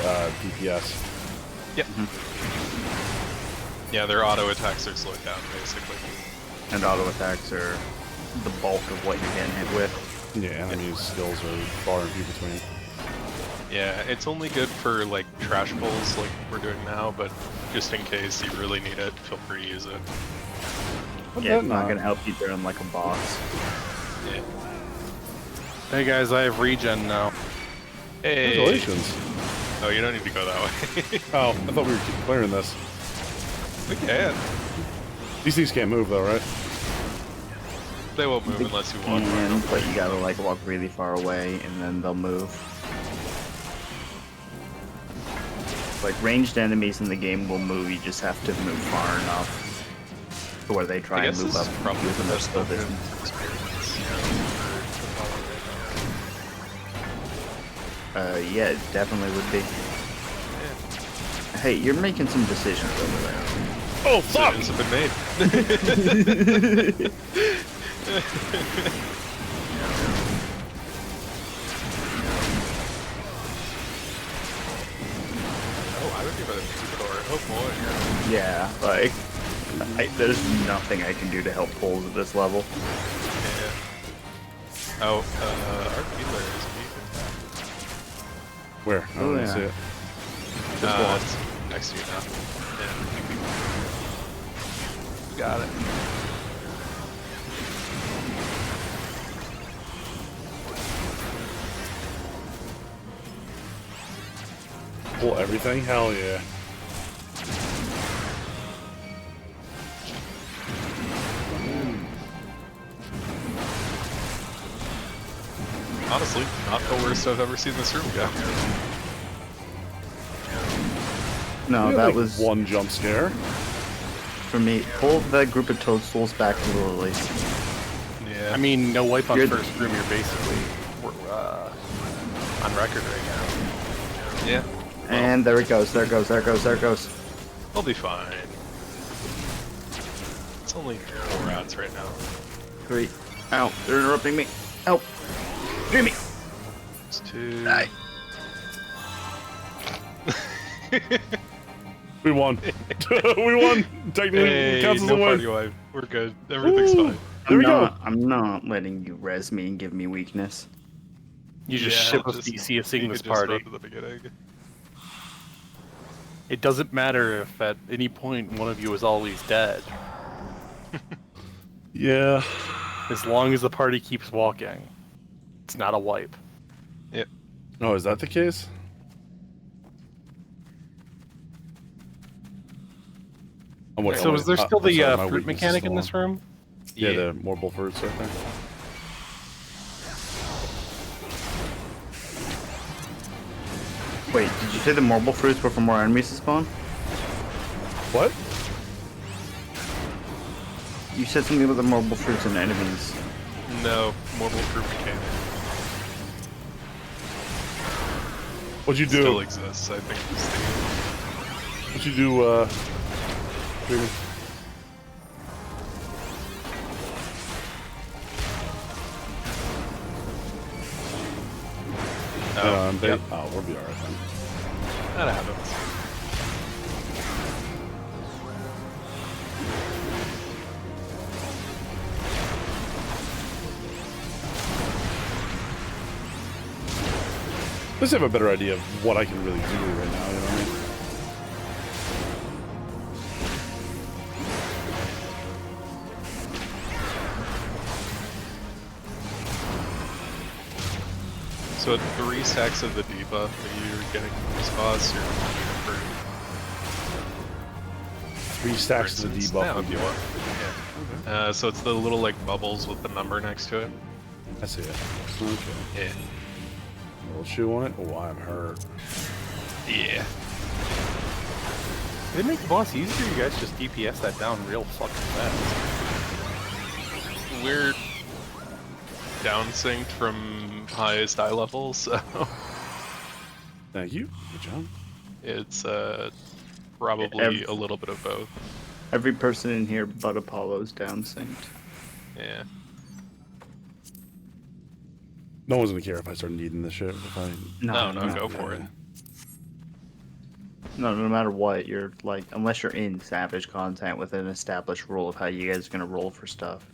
DPS. Yep. Yeah, their auto attacks are slowed down, basically. And auto attacks are the bulk of what you're getting hit with. Yeah, enemies' skills are far and few between. Yeah, it's only good for, like, trash pulls like we're doing now, but just in case you really need it, feel free to use it. Yeah, it's not gonna help you turn like a boss. Yeah. Hey guys, I have regen now. Hey! Congratulations. Oh, you don't need to go that way. Oh, I thought we were clearing this. We can. These things can't move though, right? They won't move unless you want And, but you gotta like walk really far away and then they'll move. Like ranged enemies in the game will move, you just have to move far enough to where they try and move up using their skill distance. Yeah, it definitely would be. Hey, you're making some decisions over there. Oh fuck! Decisions have been made. Oh, I would give it a troubadour. Oh boy. Yeah, like, there's nothing I can do to help pulls at this level. Yeah. Oh, our healer is weak. Where? I don't really see it. It's next to you now. Yeah. Got it. Pull everything? Hell yeah. Honestly, not the worst I've ever seen this room go. No, We had, that like, was one jump scare. for me. Pull that group of toadstools back to the lilies. Yeah. I mean, no wipe on You're- first room, you're basically on record right now. Yeah. And there it goes, there it goes, there it goes, there it goes. I'll be fine. It's only 4 rounds right now. 3. Ow, they're interrupting me. Help. Jimmy. It's 2. Die. We won. We won. Technically, Hey, it counts as no a win. party wipe. We're good. Everything's Woo. fine. There we go. I'm not letting you res me and give me weakness. You just ship us DC seeing this just party. vote at the beginning. It doesn't matter if at any point one of you is always dead. Yeah. As long as the party keeps walking, it's not a wipe. Yep. Oh, is that the case? So is there still the my fruit weakness is mechanic still in this on. room? Yeah, the morbol fruits right there. Wait, did you say the marble fruits were for more enemies to spawn? What? You said something about the marble fruits and enemies. No, mobile fruit mechanic. What'd you do? Still exists, I think. What'd you do, Dreamy? Yep. Oh, we'll be alright then. That happens. At least I have a better idea of what I can really do right now, you know what I mean? So at 3 stacks of the debuff that you're getting from this boss, you're free. 3 stacks of the debuff. Now, if you want. Yeah. So it's the little like bubbles with the number next to it. I see it. Okay. Yeah. A little chew on it. Oh, I'm hurt. Yeah. Did it make the boss easier? You guys just DPS that down real fucking fast. We're down synced from highest eye level, so Thank you. Good job. it's probably a little bit of both. Every person in here but Apollo's down synced. Yeah. No one's gonna care if I start needing this shit. If I... No, go for it. No matter what, you're like, unless you're in Savage content with an established rule of how you guys are gonna roll for stuff.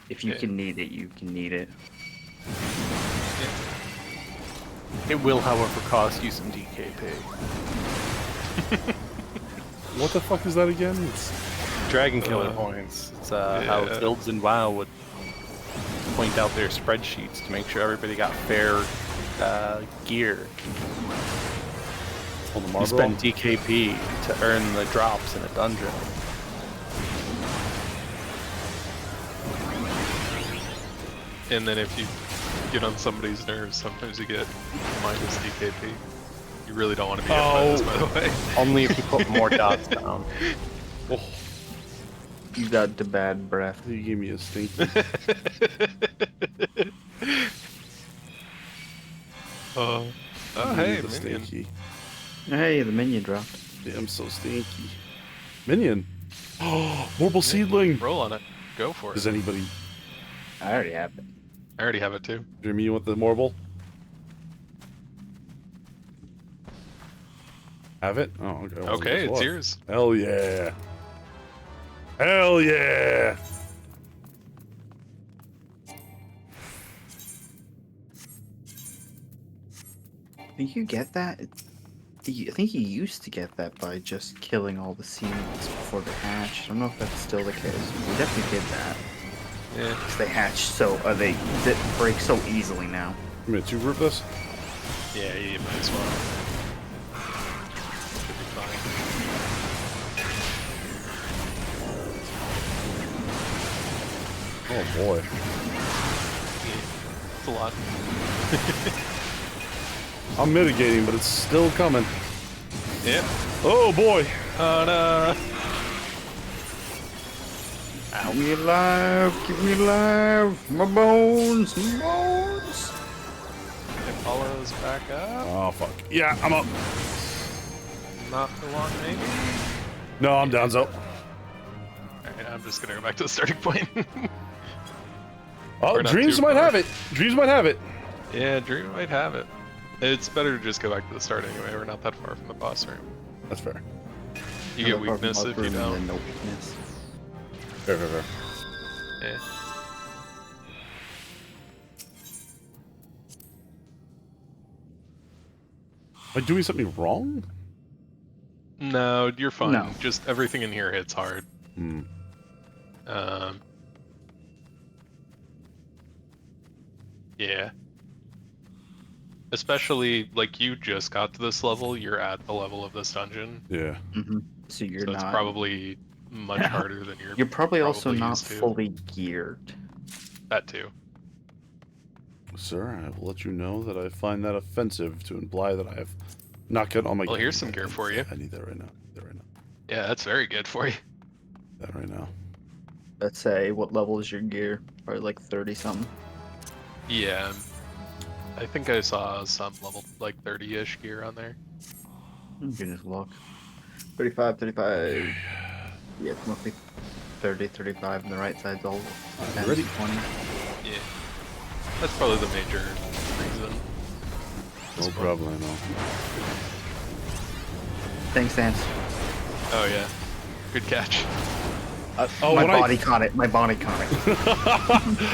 If you can need it, you can need it. It will, however, cost you some DKP. What the fuck is that again? It's Dragon Killer points. It's how builds in WoW would point out their spreadsheets to make sure everybody got fair gear. on the You Marlboro. spend DKP to earn the drops in a dungeon. And then if you get on somebody's nerves, sometimes you get minus DKP. You really don't want to be hit by this, by the way. Only if you put more dots down. Oh, You got the bad breath. you gave me a stinky. Oh, You hey, gave me the minion. stinky. Hey, the minion dropped. Yeah, I'm so stinky. Minion. Oh, Morble Seedling. Roll on it. Go for it. Does anybody? I already have it. I already have it too. Jimmy, you want the Morble? Have it? Oh, okay. Well, Okay, guess it's what? yours. Hell yeah. Hell yeah. I think you get that. I think you used to get that by just killing all the seeds before they hatch. I don't know if that's still the case. We definitely did that. Yeah. 'Cause they hatch so they break so easily now. You mean two group this? Yeah, you might as well. Should be fine. Oh boy. It's a lot. I'm mitigating, but it's still coming. Yep. Oh boy. Oh no. Keep me alive, keep me alive. My bones, my bones. It follows back up. Oh fuck. Yeah, I'm up. Not for long, maybe. No, I'm down, so. Alright, I'm just gonna go back to the starting point. Oh, We're not Dreams too might far. have it. Dreams might have it. Yeah, Dream might have it. It's better to just go back to the start anyway. We're not that far from the boss room. That's fair. You get weakness if you don't. No weakness. Fair. Yeah. Am I doing something wrong? No, you're fine. No. Just everything in here hits hard. Hmm. Yeah. Especially, like, you just got to this level, you're at the level of this dungeon. Yeah. So you're So not. it's probably much harder than You're probably also not used to. fully geared. That too. Sir, I will let you know that I find that offensive to imply that I have not got all my. Well, here's some gear for you. I need that right now. Yeah, that's very good for you. That right now. Let's say, what level is your gear? Probably like 30 something. Yeah. I think I saw some level, like 30-ish gear on there. Goodness luck. 35, 35. Yeah, it's mostly 30, 35, and the right side's all 10, Ready? 20. Yeah. That's probably the major reason. No problem, no. Thanks, Sans. Oh yeah. Good catch. My body caught it. My body caught it.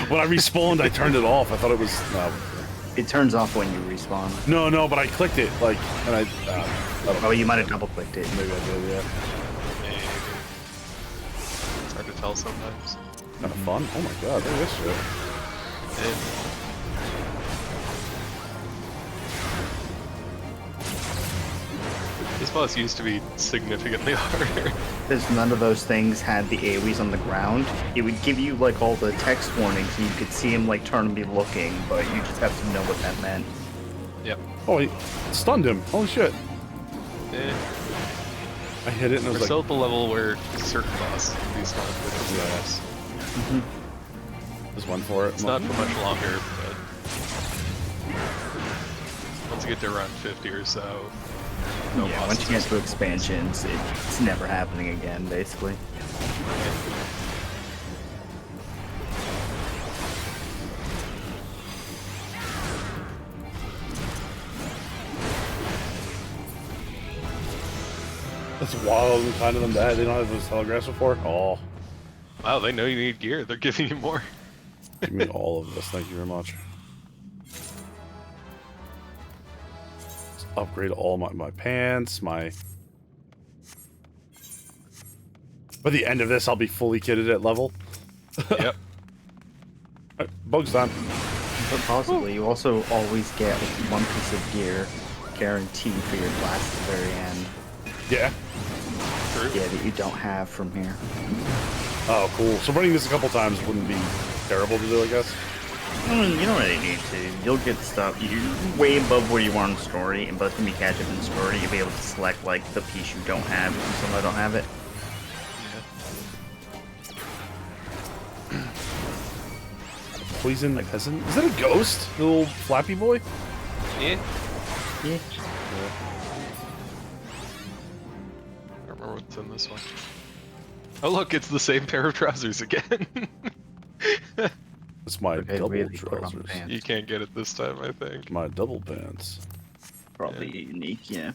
When I respawned, I turned it off. I thought it was. It turns off when you respawn. No, but I clicked it, like, and I. Oh, you might have double clicked it. Maybe I did, yeah. It's hard to tell sometimes. Kind of fun. Oh my god, look at this shit. This boss used to be significantly harder. Because none of those things had the AoEs on the ground. It would give you like all the text warnings, and you could see him like turn and be looking, but you just have to know what that meant. Yep. Oh, he stunned him. Holy shit. I hit it and I was We're like. still at the level where certain boss can be stunned with these guys. Just went for it. It's not for much longer, but once you get to around 50 or so, no Yeah, bosses once you get are to expansions, it's never happening again, basically. That's wild and kind of them bad. They don't have those telegraphs before. Oh. Wow, they know you need gear. They're giving you more. Give me all of this. Thank you very much. Let's upgrade all my pants, my... By the end of this, I'll be fully kitted at level. Yep. Bugs time. But possibly, you also always get one piece of gear guaranteed for your class at the very end. Yeah. True. Yeah, that you don't have from here. Oh, cool. So running this a couple times wouldn't be terrible to do, I guess? You don't really need to. You'll get stuff. You're way above where you are in the story, and by the time you catch up in the story, you'll be able to select, like, the piece you don't have if you somehow don't have it. Poison peasant? Is that a ghost? The little flappy boy? Yeah. Yeah. I don't remember what's in this one. Oh look, it's the same pair of trousers again. It's my double really put on trousers. pants. You can't get it this time, I think. My double pants. Probably unique, yeah.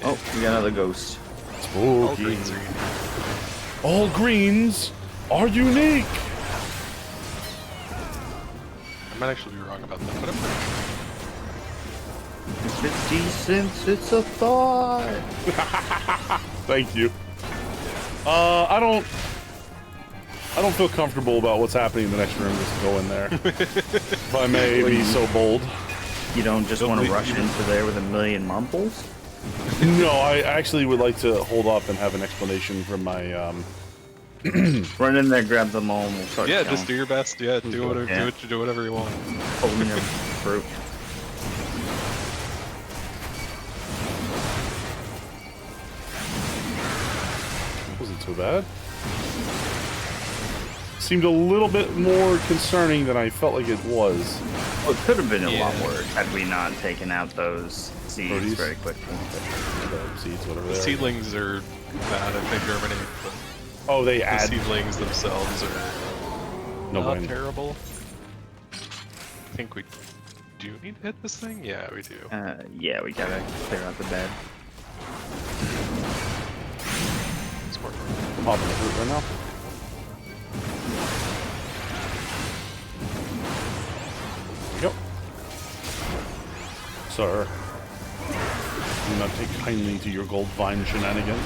Oh, we got another ghost. All Spooky. greens are unique. All greens are unique! I might actually be wrong about that, but I'm pretty sure. If it's decent, it's a thought. Thank you. I don't feel comfortable about what's happening in the next room. Just go in there. If I may be so bold. You don't just want to rush into there with a million marbles? No, I actually would like to hold up and have an explanation from my Run in there, grab them all, and we'll start Yeah, killing. just do your best. Yeah, do whatever, Yeah. do whatever you want. Holding your fruit. Wasn't too bad. Seemed a little bit more concerning than I felt like it was. Well, it could have been a lot Yeah. worse had we not taken out those seeds Produce? very quickly. Seeds, whatever The they are. seedlings are bad if they germinate, but Oh, they the add. seedlings themselves are No not brainer. terrible. I think we do need to hit this thing? Yeah, we do. Yeah, we gotta clear out the bed. It's more Popping the fruit right now. Yep. Sir. do not take kindly to your gold vine shenanigans.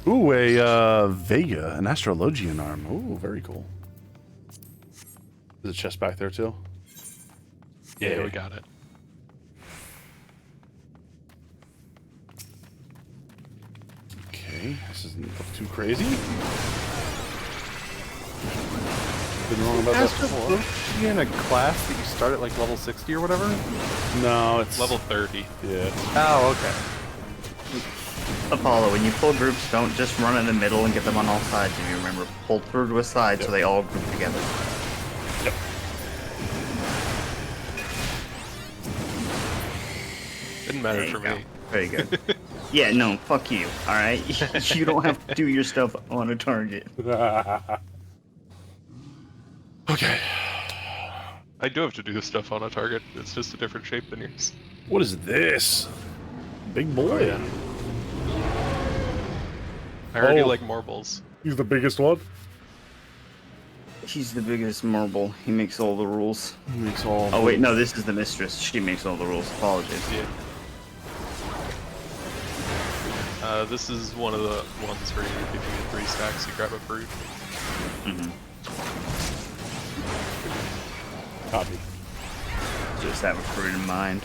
Ooh, a Vega, an astrologian arm. Ooh, very cool. There's a chest back there too. Yeah, we got it. Okay, this doesn't look too crazy. Been wrong about that before. Are you in a class that you start at like level 60 or whatever? No, it's Level 30. Yeah. Oh, okay. Apollo, when you pull groups, don't just run in the middle and get them on all sides. If you remember, pull through to a side so they all group together. Yep. Didn't matter for me. Very good. Yeah, no, fuck you, alright? You don't have to do your stuff on a target. Okay. I do have to do this stuff on a target. It's just a different shape than yours. What is this? Big boy. Oh, yeah. I heard you like marbles. He's the biggest one? He's the biggest marble. He makes all the rules. He makes all Oh wait, no, this is the mistress. She makes all the rules. Apologies. Yeah. This is one of the ones where if you get 3 stacks, you grab a fruit. Mm-hmm. Copy. Just have a fruit in mind.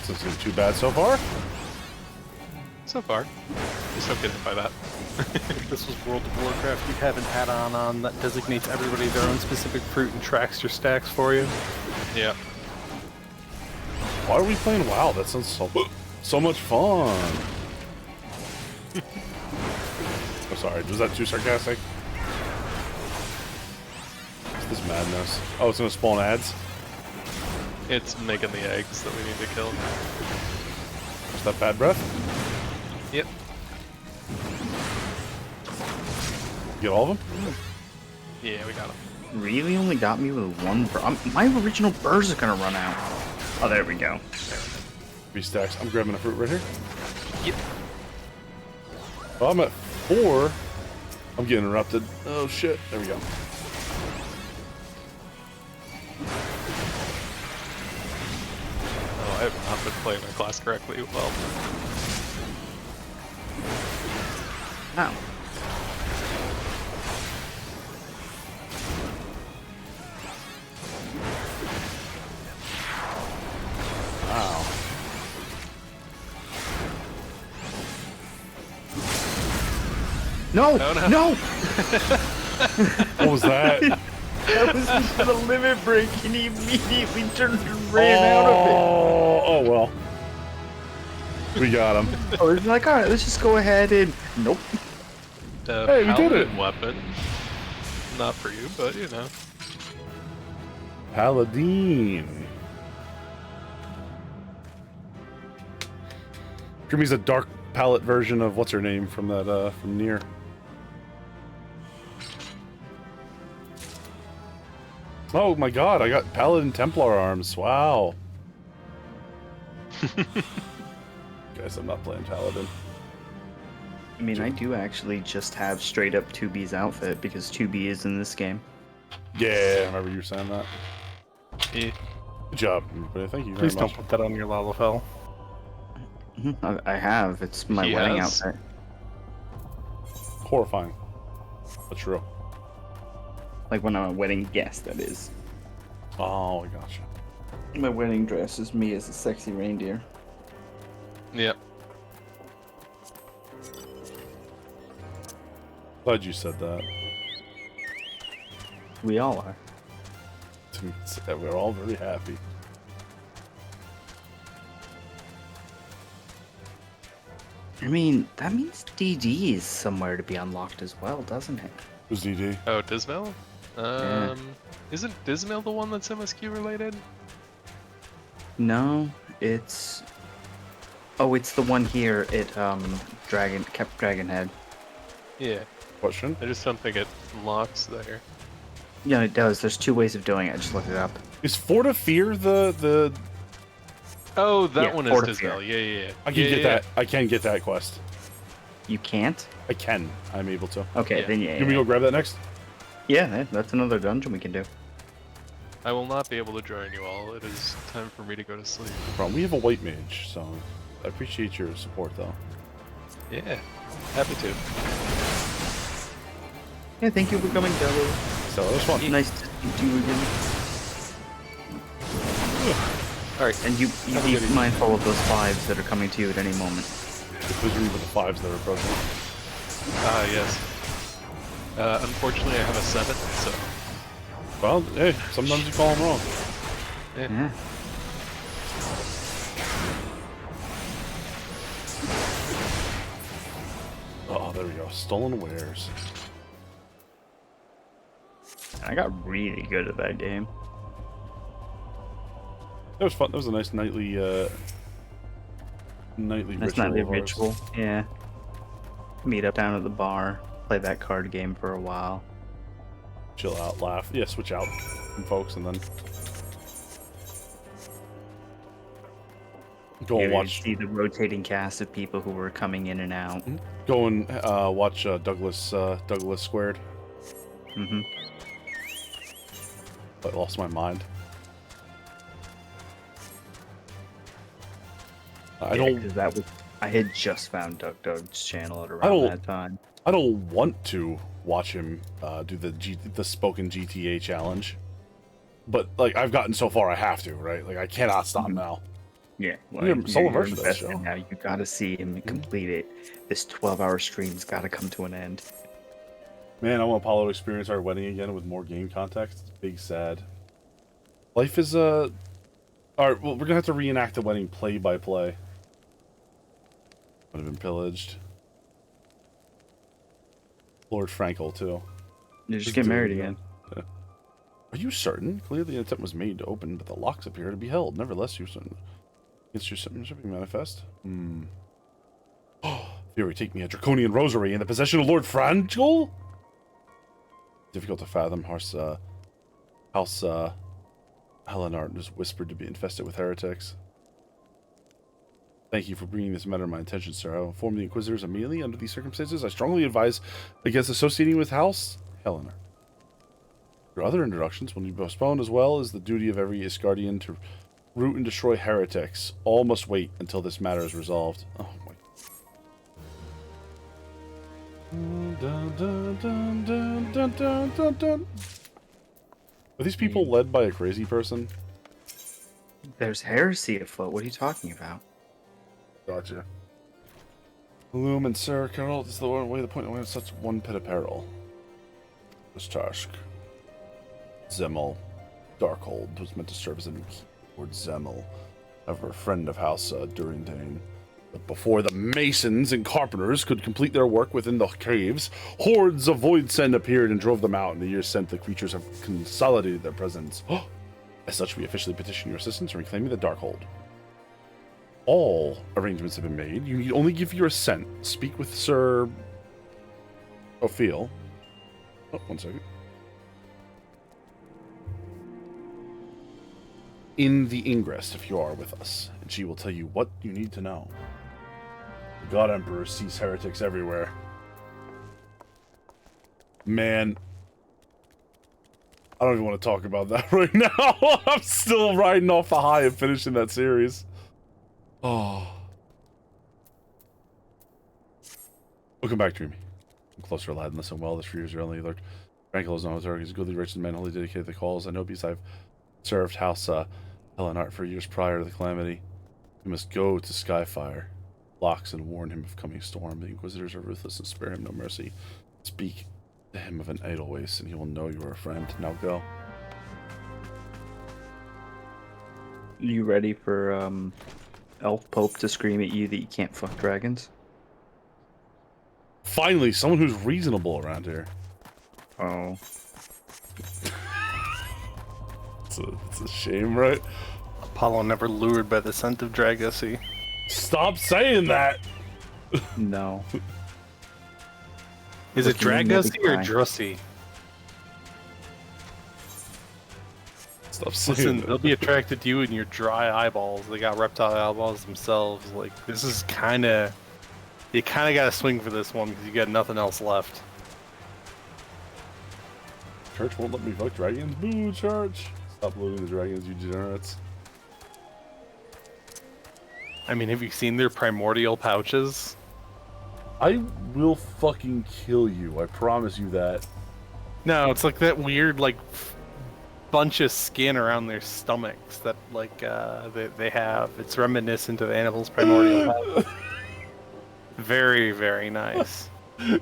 This isn't too bad so far. So far. Just don't get hit by that. If this was World of Warcraft, you'd have an add-on that designates everybody their own specific fruit and tracks your stacks for you. Yeah. Why are we playing WoW? That sounds so much fun. Oh, sorry. Was that too sarcastic? What's this madness? Oh, it's gonna spawn ads? It's making the eggs that we need to kill. Is that bad breath? Yep. Get all of them? Yeah, we got them. Really only got me with one my original burrs are gonna run out. Oh, there we go. 3 stacks. I'm grabbing a fruit right here. Yep. Oh, I'm at 4. I'm getting interrupted. Oh shit. There we go. Oh, I have not been playing my class correctly. Well. Ow. Wow. No! Oh, no. No! What was that? That was just a limit break and he immediately turned and ran out of it. Oh well. We got him. Oh, it's like, alright, let's just go ahead and... Nope. Hey, we did it. Weapon. Not for you, but you know. Paladin. Grimmy's a dark palette version of what's her name from that from Nier. Oh my god, I got Paladin Templar arms. Wow. Guys, I'm not playing Paladin. I mean, I do actually just have straight up 2B's outfit because 2B is in this game. Yeah, I remember you saying that. Yeah. Good job, everybody. Thank you very Please much. don't put that on your Lalafell. I have. It's my wedding outfit. Horrifying. But true. Like when I'm a wedding guest, that is. Oh, I gotcha. My wedding dress is me as a sexy reindeer. Yep. Glad you said that. We all are. We're all very happy. I mean, that means DD is somewhere to be unlocked as well, doesn't it? Who's DD? Oh, Dismail? Isn't Dismail the one that's MSQ related? No, it's... Oh, it's the one here at, Dragonhead. Yeah. Question? I just don't think it locks there. Yeah, it does. There's 2 ways of doing it. I just looked it up. Is Fort of Fear the... Oh, that Yeah, one is Fort of Dismail. Yeah. I can get that. I can get that quest. You can't? I can. I'm able to. Okay, Yeah. then yeah. Can we go grab that next? Yeah, that's another dungeon we can do. I will not be able to join you all. It is time for me to go to sleep. Bro, we have a white mage, so I appreciate your support, though. Yeah, happy to. Yeah, thank you for coming, Dello. So it was fun. Nice to meet you again. Alright. And you be mindful of those 5s that are coming to you at any moment. Please read with the 5s that are approaching. Ah, yes. Unfortunately, I have a 7, so... Well, hey, sometimes you call them wrong. Yeah. Oh, there we go. Stolen wares. I got really good at that game. It was fun. That was a nice nightly That's nightly ritual. Yeah. Meet up down at the bar, play that card game for a while. Chill out, laugh. Yeah, switch out from folks, and then go and watch. See the rotating cast of people who were coming in and out. Go and watch Douglas Squared. Mm-hmm. I lost my mind. I don't. Because that was. I had just found Doug's channel at around that time. I don't want to watch him do the spoken GTA challenge, but like I've gotten so far, I have to, right? Like I cannot stop now. Yeah, You're solo version of that show. Now you gotta see him complete it. This 12-hour stream's gotta come to an end. Man, I want Apollo to experience our wedding again with more game context. It's big sad. Life is all right. Well, we're gonna have to reenact the wedding play by play. Would have been pillaged. Lord Frankel too. You just get married again. Yeah. Are you certain? Clearly, an attempt was made to open, but the locks appear to be held. Nevertheless, you're certain. Against your shipping manifest. Oh, Fury, take me a draconian rosary in the possession of Lord Frankel. Difficult to fathom. House Helenart is whispered to be infested with heretics. Thank you for bringing this matter to my attention, sir. I will inform the Inquisitors immediately. Under these circumstances, I strongly advise against associating with House Helena. Your other introductions will be postponed, as well as the duty of every Iscardian to root and destroy heretics. All must wait until this matter is resolved. Oh my. Are these people led by a crazy person? There's heresy afoot. What are you talking about? Gotcha. Loom and Sir Carol, this is the way the point of such one pit apparel. This task. Zemel. Darkhold was meant to serve as a new keyboard Zemel. However, a friend of House Durindane. But before the masons and carpenters could complete their work within the caves, hordes of Voidsend appeared and drove them out. In the years sent, the creatures have consolidated their presence. As such, we officially petition your assistance in reclaiming the Darkhold. All arrangements have been made. You need only give your assent. Speak with Sir Ophiel. Oh, 1 second. In the ingress, if you are with us, and she will tell you what you need to know. The God Emperor sees heretics everywhere. Man, I don't even want to talk about that right now. I'm still riding off the high of finishing that series. Oh. Welcome back, Dreamy. I'm closer, lad, and listen well. This for years are only lurked. Frankel is known as He's goodly, rich, and man, wholly dedicated to the cause. I know because I've served House Helenart for years prior to the calamity. You must go to Skyfire, Locks, and warn him of coming storm. The Inquisitors are ruthless and spare him no mercy. Speak to him of an idle waste, and he will know you are a friend. Now go. You ready for Elf Pope to scream at you that you can't fuck dragons? Finally, someone who's reasonable around here. Oh. It's a shame, right? Apollo never lured by the scent of Dragosy. Stop saying that! No. Is it Dragosy or Drussy? Stop saying Listen, that. they'll be attracted to you and your dry eyeballs. They got reptile eyeballs themselves. Like, this is kinda... You kinda gotta swing for this one because you got nothing else left. Church won't let me fuck dragons. Boo, church! Stop loading the dragons, you degenerates. I mean, have you seen their primordial pouches? I will fucking kill you. I promise you that. No, it's like that weird, like, bunch of skin around their stomachs that, like, they have. It's reminiscent of animals' primordial pouch. Very, very nice.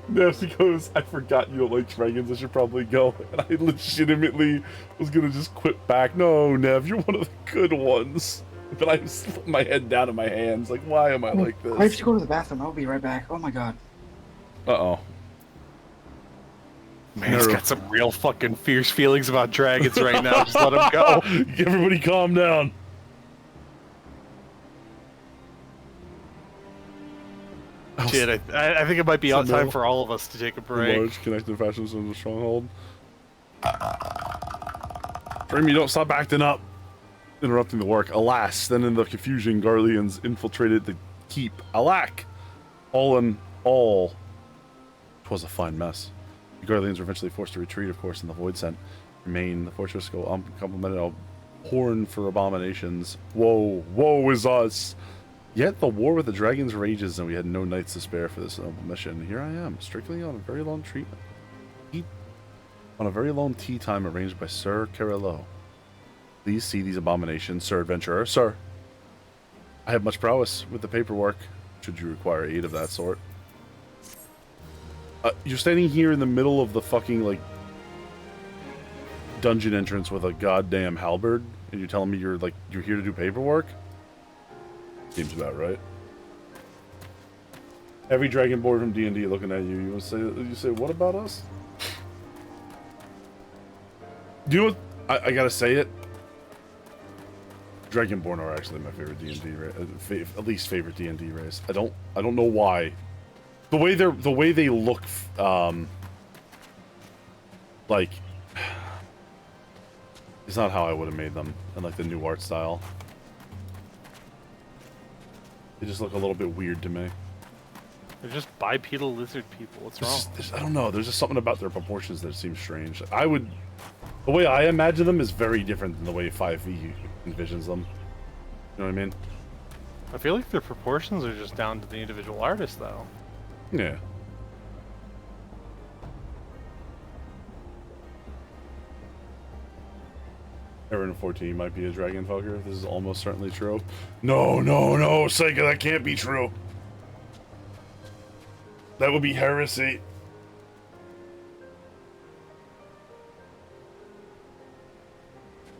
Nasty goes, I forgot you don't like dragons, I should probably go. And I legitimately was gonna just quit back. No, Nev, you're one of the good ones. But I was putting my head down in my hands, like, why am I like this? I have to go to the bathroom, I'll be right back. Oh my god. Uh-oh. Man, he's got some real fucking fierce feelings about dragons right now. Just let him go. Everybody calm down. Shit, I think it might be on time for all of us to take a break. Large connected fashions in the stronghold. Frame, you don't stop acting up. Interrupting the work. Alas, then in the confusion, Garleans infiltrated the keep. Alack! All in all, 'twas a fine mess. The Garleans were eventually forced to retreat, of course, and the Void sent remain. The fortress go complemented a horn for abominations. Woe, woe is us! Yet the war with the dragons rages, and we had no nights to spare for this noble mission. Here I am, strictly on a very long treatment. On a very long tea time arranged by Sir Carello. Please see these abominations, Sir Adventurer. Sir, I have much prowess with the paperwork, should you require aid of that sort. You're standing here in the middle of the fucking, like, dungeon entrance with a goddamn halberd, and you're telling me you're here to do paperwork? Seems about right. Every dragonborn from D&D looking at you. You say, what about us? Do you know what? I gotta say it. Dragonborn are actually my favorite D&D race, at least favorite D&D race. I don't know why. The way they look, like, it's not how I would have made them in like the new art style. They just look a little bit weird to me. They're just bipedal lizard people. What's wrong? I don't know. There's just something about their proportions that seems strange. The way I imagine them is very different than the way 5e envisions them. You know what I mean? I feel like their proportions are just down to the individual artist, though. Yeah. Erin 14 might be a dragon fucker. This is almost certainly true. No, Sega, that can't be true. That would be heresy.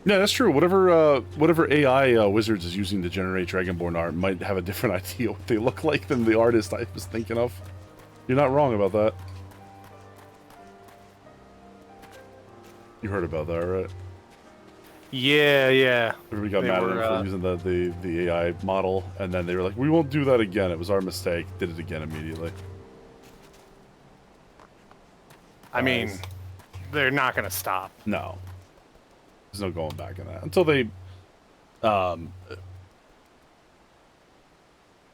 Yeah, that's true. Whatever AI Wizards is using to generate Dragonborn art might have a different idea what they look like than the artist I was thinking of. You're not wrong about that. You heard about that, right? Yeah. Everybody got mad at them for using the AI model, and then they were like, we won't do that again. It was our mistake. Did it again immediately. I mean, they're not going to stop. No. There's no going back in that. Until they...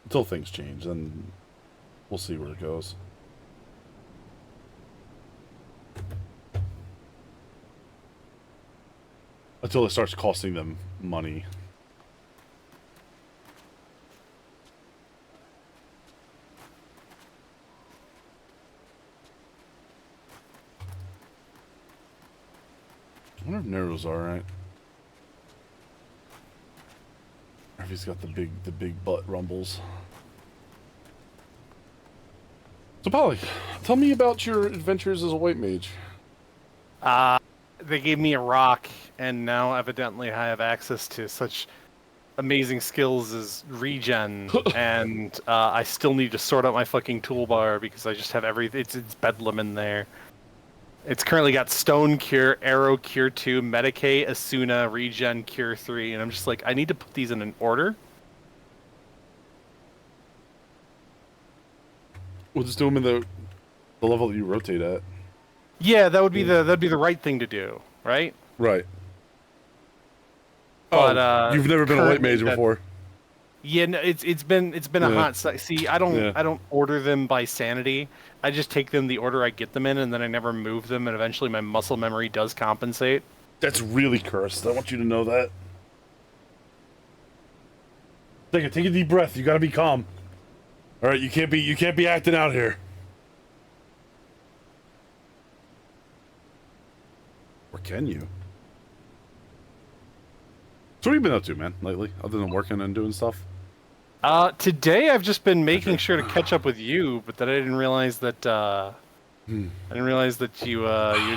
until things change, then we'll see where it goes. Until it starts costing them money. I wonder if Nero's alright. Or if he's got the big butt rumbles. So Polly, tell me about your adventures as a white mage. They gave me a rock, and now evidently I have access to such amazing skills as regen, and I still need to sort out my fucking toolbar because I just have everything. It's bedlam in there. It's currently got Stone Cure, Arrow Cure 2, Medicate, Asuna, Regen, Cure 3, and I'm just like, I need to put these in an order. We'll just do them in the level that you rotate at. Yeah, that'd be the right thing to do, right? Right. But you've never been a white mage before. Yeah, no, it's been a Yeah. hot see. I don't order them by sanity. I just take them the order I get them in, and then I never move them, and eventually my muscle memory does compensate. That's really cursed. I want you to know that. Take a deep breath. You gotta be calm. All right, you can't be acting out here. Or can you? So what have you been up to, man, lately, other than working and doing stuff? Today I've just been making sure to catch up with you, but then I didn't realize that you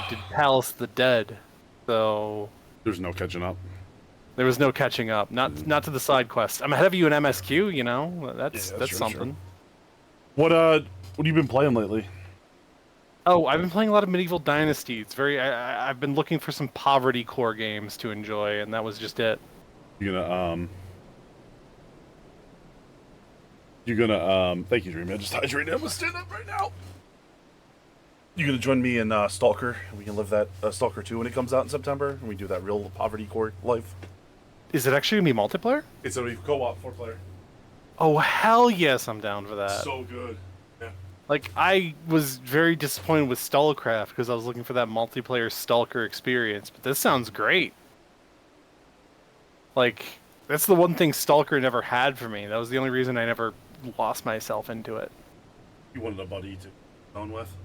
did Palace of the Dead, so there's no catching up. There was no catching up. Not to the side quests. I'm ahead of you in MSQ. You know, that's sure, something. Sure. What have you been playing lately? Oh, I've been playing a lot of Medieval Dynasty. It's I've been looking for some poverty core games to enjoy, and that was just it. You're gonna thank you, Dreamy. I just hydrated. I'm gonna stand up right now. You gonna join me in Stalker? We can live that Stalker 2 when it comes out in September, and we do that real poverty core life. Is it actually gonna be multiplayer? It's gonna be co-op 4-player. Oh hell yes, I'm down for that. So good. Yeah. Like I was very disappointed with Stalkercraft because I was looking for that multiplayer Stalker experience, but this sounds great. Like that's the one thing Stalker never had for me. That was the only reason I never lost myself into it. You wanted a buddy to own with?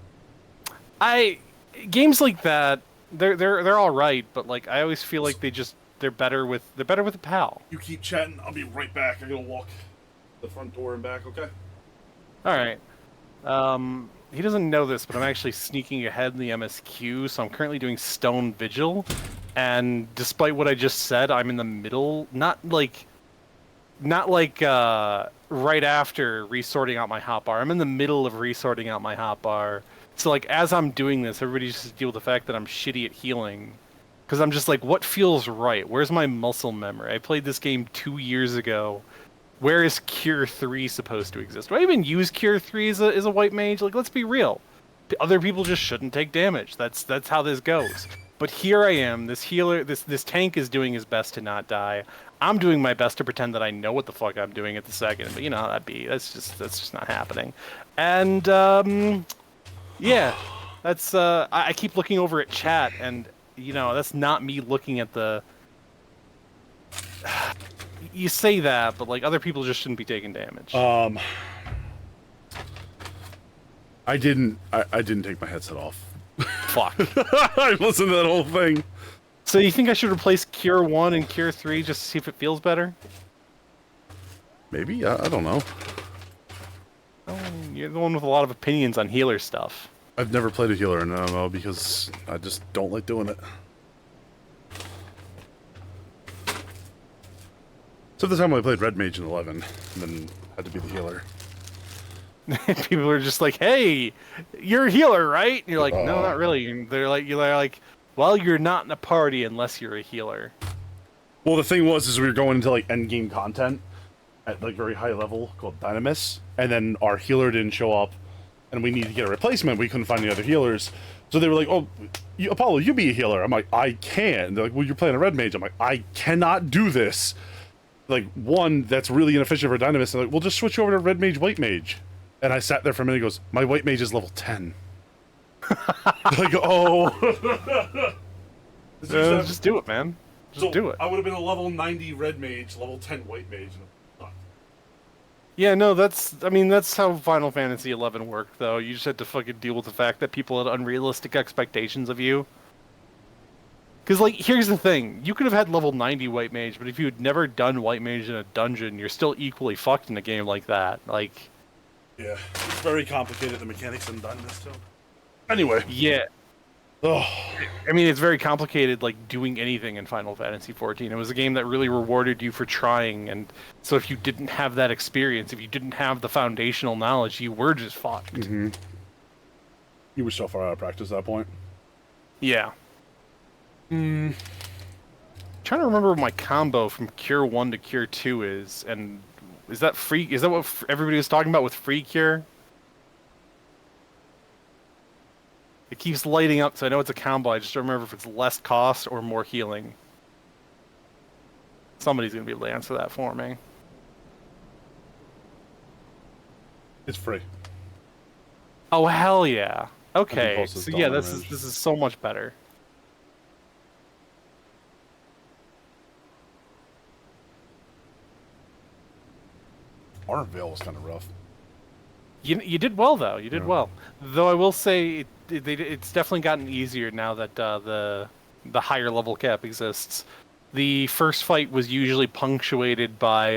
Games like that, they're all right, but like I always feel like they're better with a pal. You keep chatting. I'll be right back. I'm gonna walk the front door and back. Okay. All right. He doesn't know this, but I'm actually sneaking ahead in the MSQ, so I'm currently doing Stone Vigil, and despite what I just said, I'm in the middle, not like right after resorting out my hotbar. I'm in the middle of resorting out my hotbar. So like as I'm doing this, everybody just deal with the fact that I'm shitty at healing. Because I'm just like, what feels right? Where's my muscle memory? I played this game 2 years ago. Where is Cure 3 supposed to exist? Do I even use Cure 3 as a white mage? Like, let's be real. Other people just shouldn't take damage. That's how this goes. But here I am, this healer, this tank is doing his best to not die. I'm doing my best to pretend that I know what the fuck I'm doing at the second, but you know how that be. That's just not happening. And yeah, that's I keep looking over at chat, and you know that's not me looking at the. You say that, but like other people just shouldn't be taking damage. I didn't take my headset off. Fuck. I listened to that whole thing. So you think I should replace Cure 1 and Cure 3 just to see if it feels better? Maybe, I don't know. Oh, you're the one with a lot of opinions on healer stuff. I've never played a healer in MMO because I just don't like doing it. So the time I played Red Mage in 11, and then had to be the healer. People are just like, "Hey, you're a healer, right?" And you're like, "No, not really." And you're like, "Well, you're not in a party unless you're a healer." Well, the thing was, we were going into like end game content at like very high level called Dynamis, and then our healer didn't show up, and we needed to get a replacement. We couldn't find any other healers, so they were like, "Oh, Apollo, you be a healer." I'm like, "I can." They're like, "Well, you're playing a Red Mage." I'm like, "I cannot do this." Like, one, that's really inefficient for Dynamis. And like, "We'll just switch over to Red Mage, White Mage." And I sat there for a minute and goes, "My White Mage is level 10. Like, oh. Just do it, man. Just do it. I would have been a level 90 Red Mage, level 10 White Mage. Yeah, no, that's how Final Fantasy XI worked, though. You just had to fucking deal with the fact that people had unrealistic expectations of you. Because, like, here's the thing. You could have had level 90 White Mage, but if you had never done White Mage in a dungeon, you're still equally fucked in a game like that. Like... Yeah, it's very complicated, the mechanics in Dynamis, too. Anyway. Yeah. Oh. I mean, it's very complicated, like, doing anything in Final Fantasy XIV. It was a game that really rewarded you for trying, and so if you didn't have that experience, if you didn't have the foundational knowledge, you were just fucked. Mm-hmm. You were so far out of practice at that point. Yeah. Trying to remember what my combo from Cure 1 to Cure 2 is, and is that free? Is that what everybody was talking about with free cure? It keeps lighting up, so I know it's a combo. I just don't remember if it's less cost or more healing. Somebody's gonna be able to answer that for me. It's free. Oh hell yeah. Okay, Impulse is so yeah, dominant this range. is so much better. Arnvale was kind of rough. You did well though. You did Yeah. well. Though I will say it's definitely gotten easier now that the higher level cap exists. The first fight was usually punctuated by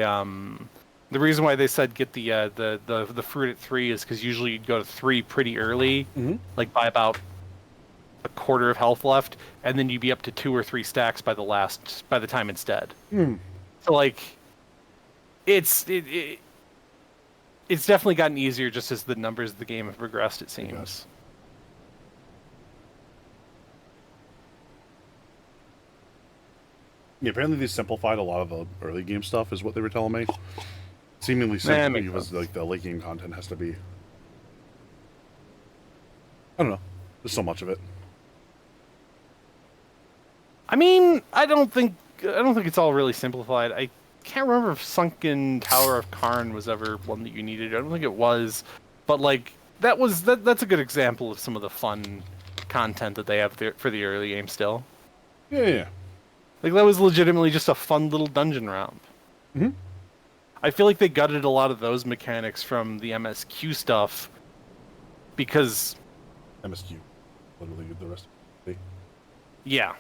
the reason why they said get the fruit at 3 is because usually you'd go to 3 pretty early, like by about a quarter of health left, and then you'd be up to 2 or 3 stacks by the time it's dead. So like, it's definitely gotten easier just as the numbers of the game have progressed. It seems. Yeah, apparently they simplified a lot of the early game stuff, is what they were telling me. Seemingly simple makes because sense. like the late game content has to be. I don't know. There's so much of it. I mean, I don't think it's all really simplified. I can't remember if Sunken Tower of Karn was ever one that you needed. I don't think it was, but like that's a good example of some of the fun content that they have there for the early game still. Yeah. Like that was legitimately just a fun little dungeon ramp. I feel like they gutted a lot of those mechanics from the MSQ stuff because MSQ, literally the rest. Yeah.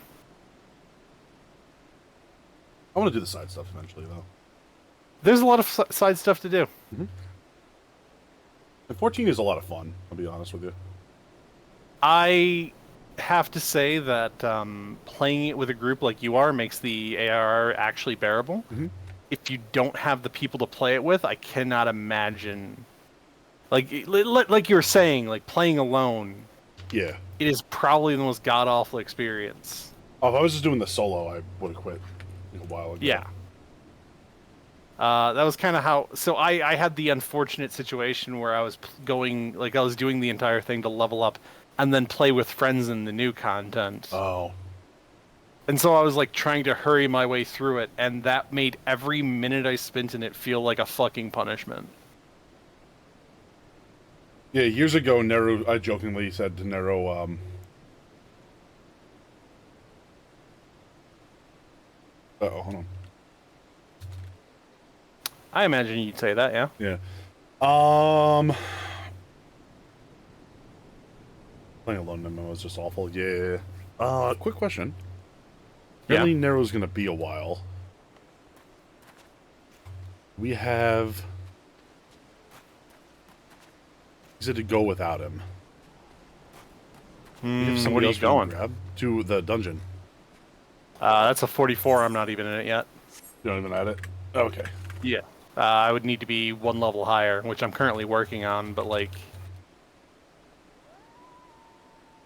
I want to do the side stuff eventually, though. There's a lot of side stuff to do. And 14 is a lot of fun, I'll be honest with you. I have to say that playing it with a group like you are makes the ARR actually bearable. If you don't have the people to play it with, I cannot imagine. Like you were saying, like playing alone. Yeah. It is probably the most god-awful experience. Oh, if I was just doing the solo, I would have quit a while ago. Yeah. That was kind of how. So I had the unfortunate situation where I was going, like I was doing the entire thing to level up, and then play with friends in the new content. Oh. And so I was like trying to hurry my way through it, and that made every minute I spent in it feel like a fucking punishment. Yeah, years ago, Nero, I jokingly said to Nero, uh-oh, hold on. I imagine you'd say that, yeah? Yeah. Playing alone MMO is just awful. Yeah. Quick question. Apparently Nero's gonna be a while. We have... Is it to go without him? We have somebody What are you else we can going? grab to the dungeon. That's a 44. I'm not even in it yet. You're not even at it? Okay. Yeah. I would need to be one level higher, which I'm currently working on, but like...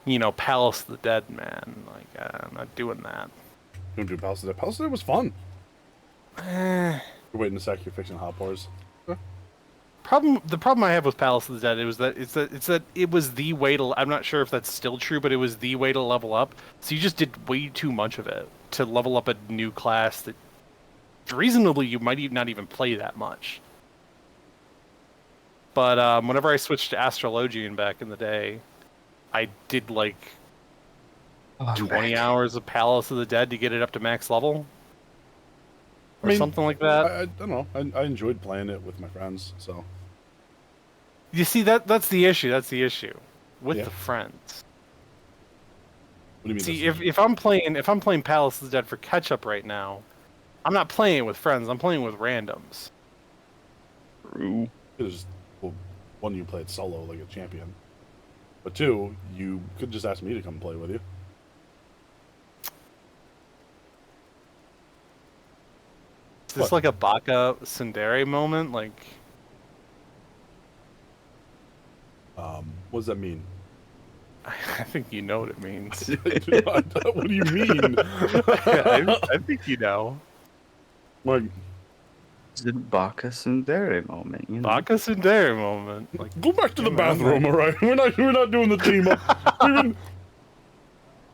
You know, Palace of the Dead, man. Like, I'm not doing that. You want to do Palace of the Dead? Palace of the Dead was fun. You're waiting a sec, you're fixing hot bars. The problem I have with Palace of the Dead is that it was the way to. I'm not sure if that's still true, but it was the way to level up. So you just did way too much of it to level up a new class that reasonably you might not even play that much. But whenever I switched to Astrologian back in the day, I did like 20 hours of Palace of the Dead to get it up to max level. Or something like that. I don't know. I enjoyed playing it with my friends, so... You see, that's the issue. That's the issue with the friends. What do you mean? See, if I'm playing Palace of the Dead for catch up right now, I'm not playing it with friends. I'm playing with randoms. True. Well, one, you played solo like a champion, but two, you could just ask me to come play with you. Is this like a Baka Tsundere moment? Like, what does that mean? I think you know what it means. What do you mean? I think you know. Like, it's a Baka Tsundere moment. You know? Baka Tsundere moment. Like, go back to the bathroom, all right? We're not doing the team up.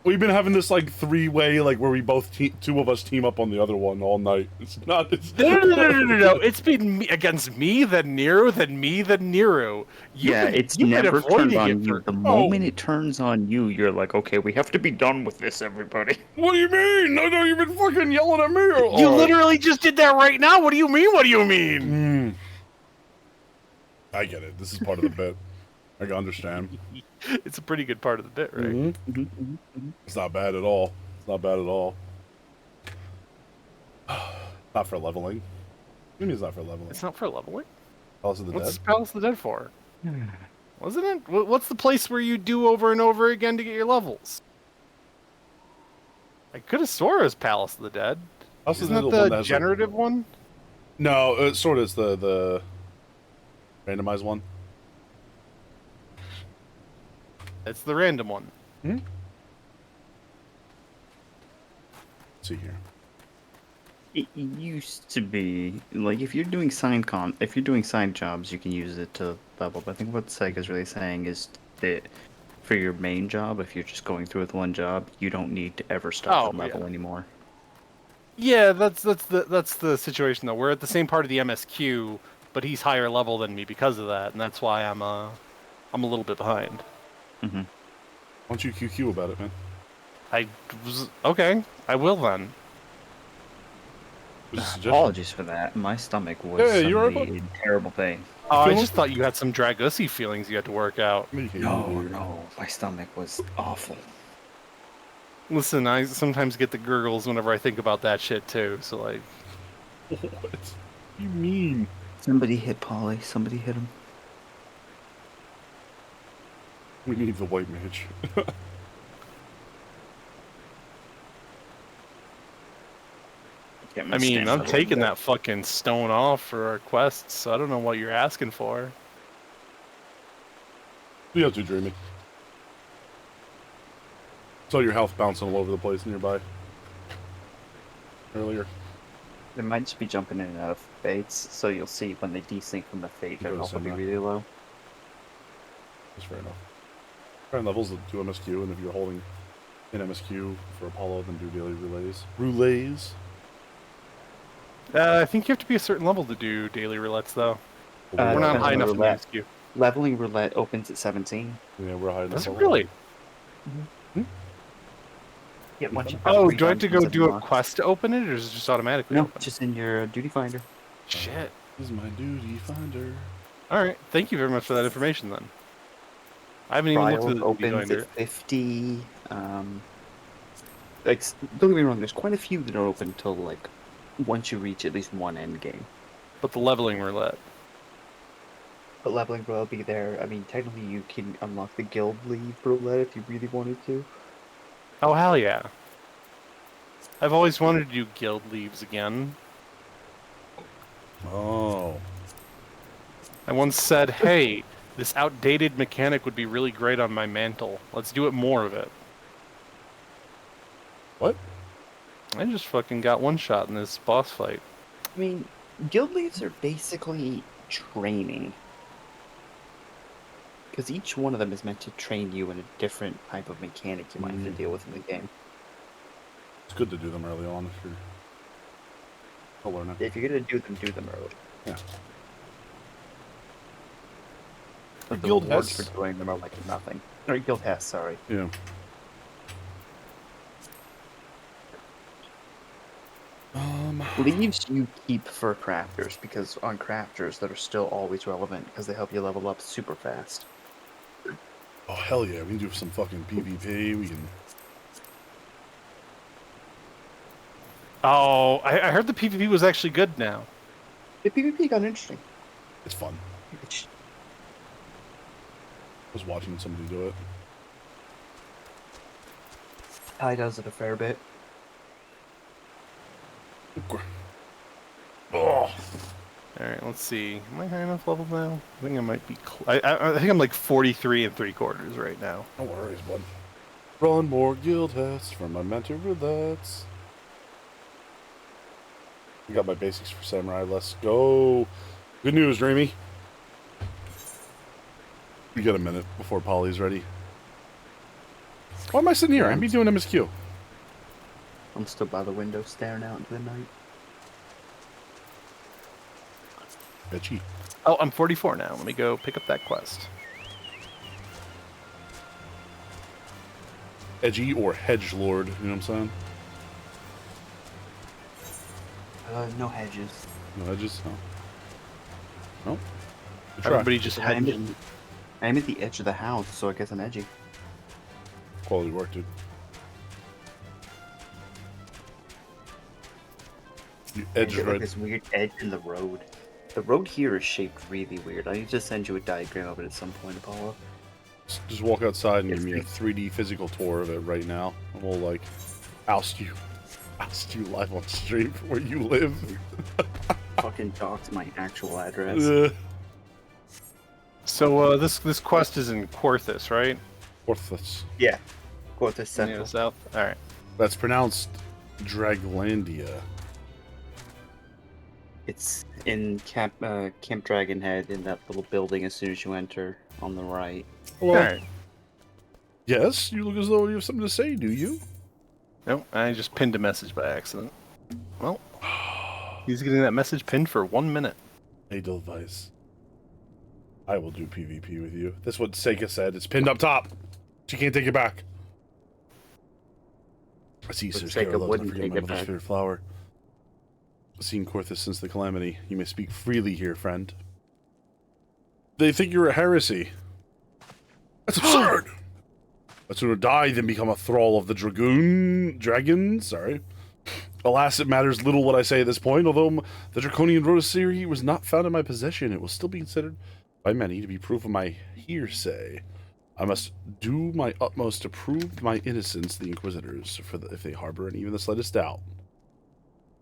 We've been having this like 3-way, like where we both two of us team up on the other one all night. It's not. It's... No. It's been me against me, then Nero, then me, then Nero. It's you've been never turned avoiding on it you. for- The moment it turns on you, you're like, okay, we have to be done with this, everybody. What do you mean? I know you've been fucking yelling at me. You literally just did that right now. What do you mean? What do you mean? I get it. This is part of the bit. I can understand. It's a pretty good part of the bit, right? It's not bad at all. It's not bad at all. Not for leveling. What do you mean it's not for leveling? It's not for leveling? Palace of the What's Dead? Palace of the Dead for? Wasn't it? What's the place where you do over and over again to get your levels? I could have swore it was Palace of the Dead. Isn't that the generative one? No, it sort of is the randomized one. It's the random one. Let's see here. It used to be like if you're doing side jobs, you can use it to level. But I think what Sega's really saying is that for your main job, if you're just going through with one job, you don't need to ever stop and level anymore. Yeah, that's the situation though. We're at the same part of the MSQ, but he's higher level than me because of that, and that's why I'm a little bit behind. Why don't you QQ about it, man? Okay. I will then. Apologies for that. My stomach was in terrible pain. Oh, I just thought you had some Dragusi feelings you had to work out. No, my stomach was awful. Listen, I sometimes get the gurgles whenever I think about that shit too. So like, what do you mean? Somebody hit Polly. Somebody hit him. We need the white mage. I mean, I'm taking that fucking stone off for our quests, so I don't know what you're asking for. You have to dreaming. Saw your health bouncing all over the place nearby. Earlier. They might just be jumping in and out of fates, so you'll see when they desync from the fate, their health will be really low. That's fair enough. Current levels do MSQ, and if you're holding an MSQ for Apollo, then do daily relays. I think you have to be a certain level to do daily roulettes, though. We're not high enough in the MSQ. Leveling roulette opens at 17. Yeah, we're high enough. That's really? Yeah, once oh, do I have to go do a quest to open it, or is it just automatically No, open? just in your duty finder. Shit. This is my duty finder. Alright, thank you very much for that information, then. I haven't even looked at the duty opens finder. at 50. Like, don't get me wrong, there's quite a few that are open until, like, once you reach at least one end game. But the leveling roulette. But leveling roulette will be there. I mean, technically you can unlock the guild leave roulette if you really wanted to. Oh, hell yeah. I've always wanted to do guild leaves again. Oh. I once said, hey, this outdated mechanic would be really great on my mantle. Let's do it more of it. What? I just fucking got one shot in this boss fight. I mean, guild leaves are basically training. Because each one of them is meant to train you in a different type of mechanic you might have to deal with in the game. It's good to do them early on if you're learning. If you're going to do them early. Yeah. But the guild rewards has... for doing them are like nothing. Or guild has, sorry. Yeah. Leaves you keep for crafters, because on crafters that are still always relevant because they help you level up super fast. Oh, hell yeah. We can do some fucking PvP. We can... Oh, I heard the PvP was actually good now. The PvP got interesting. It's fun. I was watching somebody do it. Ty does it a fair bit. Oh. Alright, let's see. Am I high enough level now? I think I might be... I think I'm like 43 3/4 right now. No worries, bud. Run more guild tests for my mentor roulettes. I got my basics for Samurai. Let's go. Good news, Dreamy. We got a minute before Polly's ready. Why am I sitting here? I'm be doing MSQ. I'm still by the window staring out into the night. Bitchy. Oh, I'm 44 now. Let me go pick up that quest. Edgy or hedge lord, you know what I'm saying? No hedges. No hedges? No. No. Good try. Everybody just I'm hedge. at the edge of the house, so I guess I'm edgy. Quality work, dude. You edge Like right. this weird edge in the road. The road here is shaped really weird. I need to send you a diagram of it at some point, Apollo. Just walk outside and give me a 3D physical tour of it right now. And we'll, like, oust you live on stream from where you live. Fucking dox my actual address. So this quest is in Quarthus, right? Quarthus. Yeah. Quarthus Central. Yeah, south. All right. That's pronounced Draglandia. It's in Camp Dragonhead in that little building as soon as you enter on the right. Well, All right. yes, you look as though you have something to say, do you? Nope, I just pinned a message by accident. Well, he's getting that message pinned for 1 minute. Edelweiss. I will do PvP with you. That's what Seika said. It's pinned up top. She can't take it back. I see Sir Seika Carol wouldn't forget take my it mother's back. favorite flower. Seen Quarthus since the calamity. You may speak freely here, friend. They think you're a heresy. That's absurd! I'd sooner die than become a thrall of the dragon. Sorry. Alas, it matters little what I say at this point. Although the Draconian Rotosiri was not found in my possession, it will still be considered by many to be proof of my hearsay. I must do my utmost to prove my innocence to the Inquisitors, if they harbor even the slightest doubt.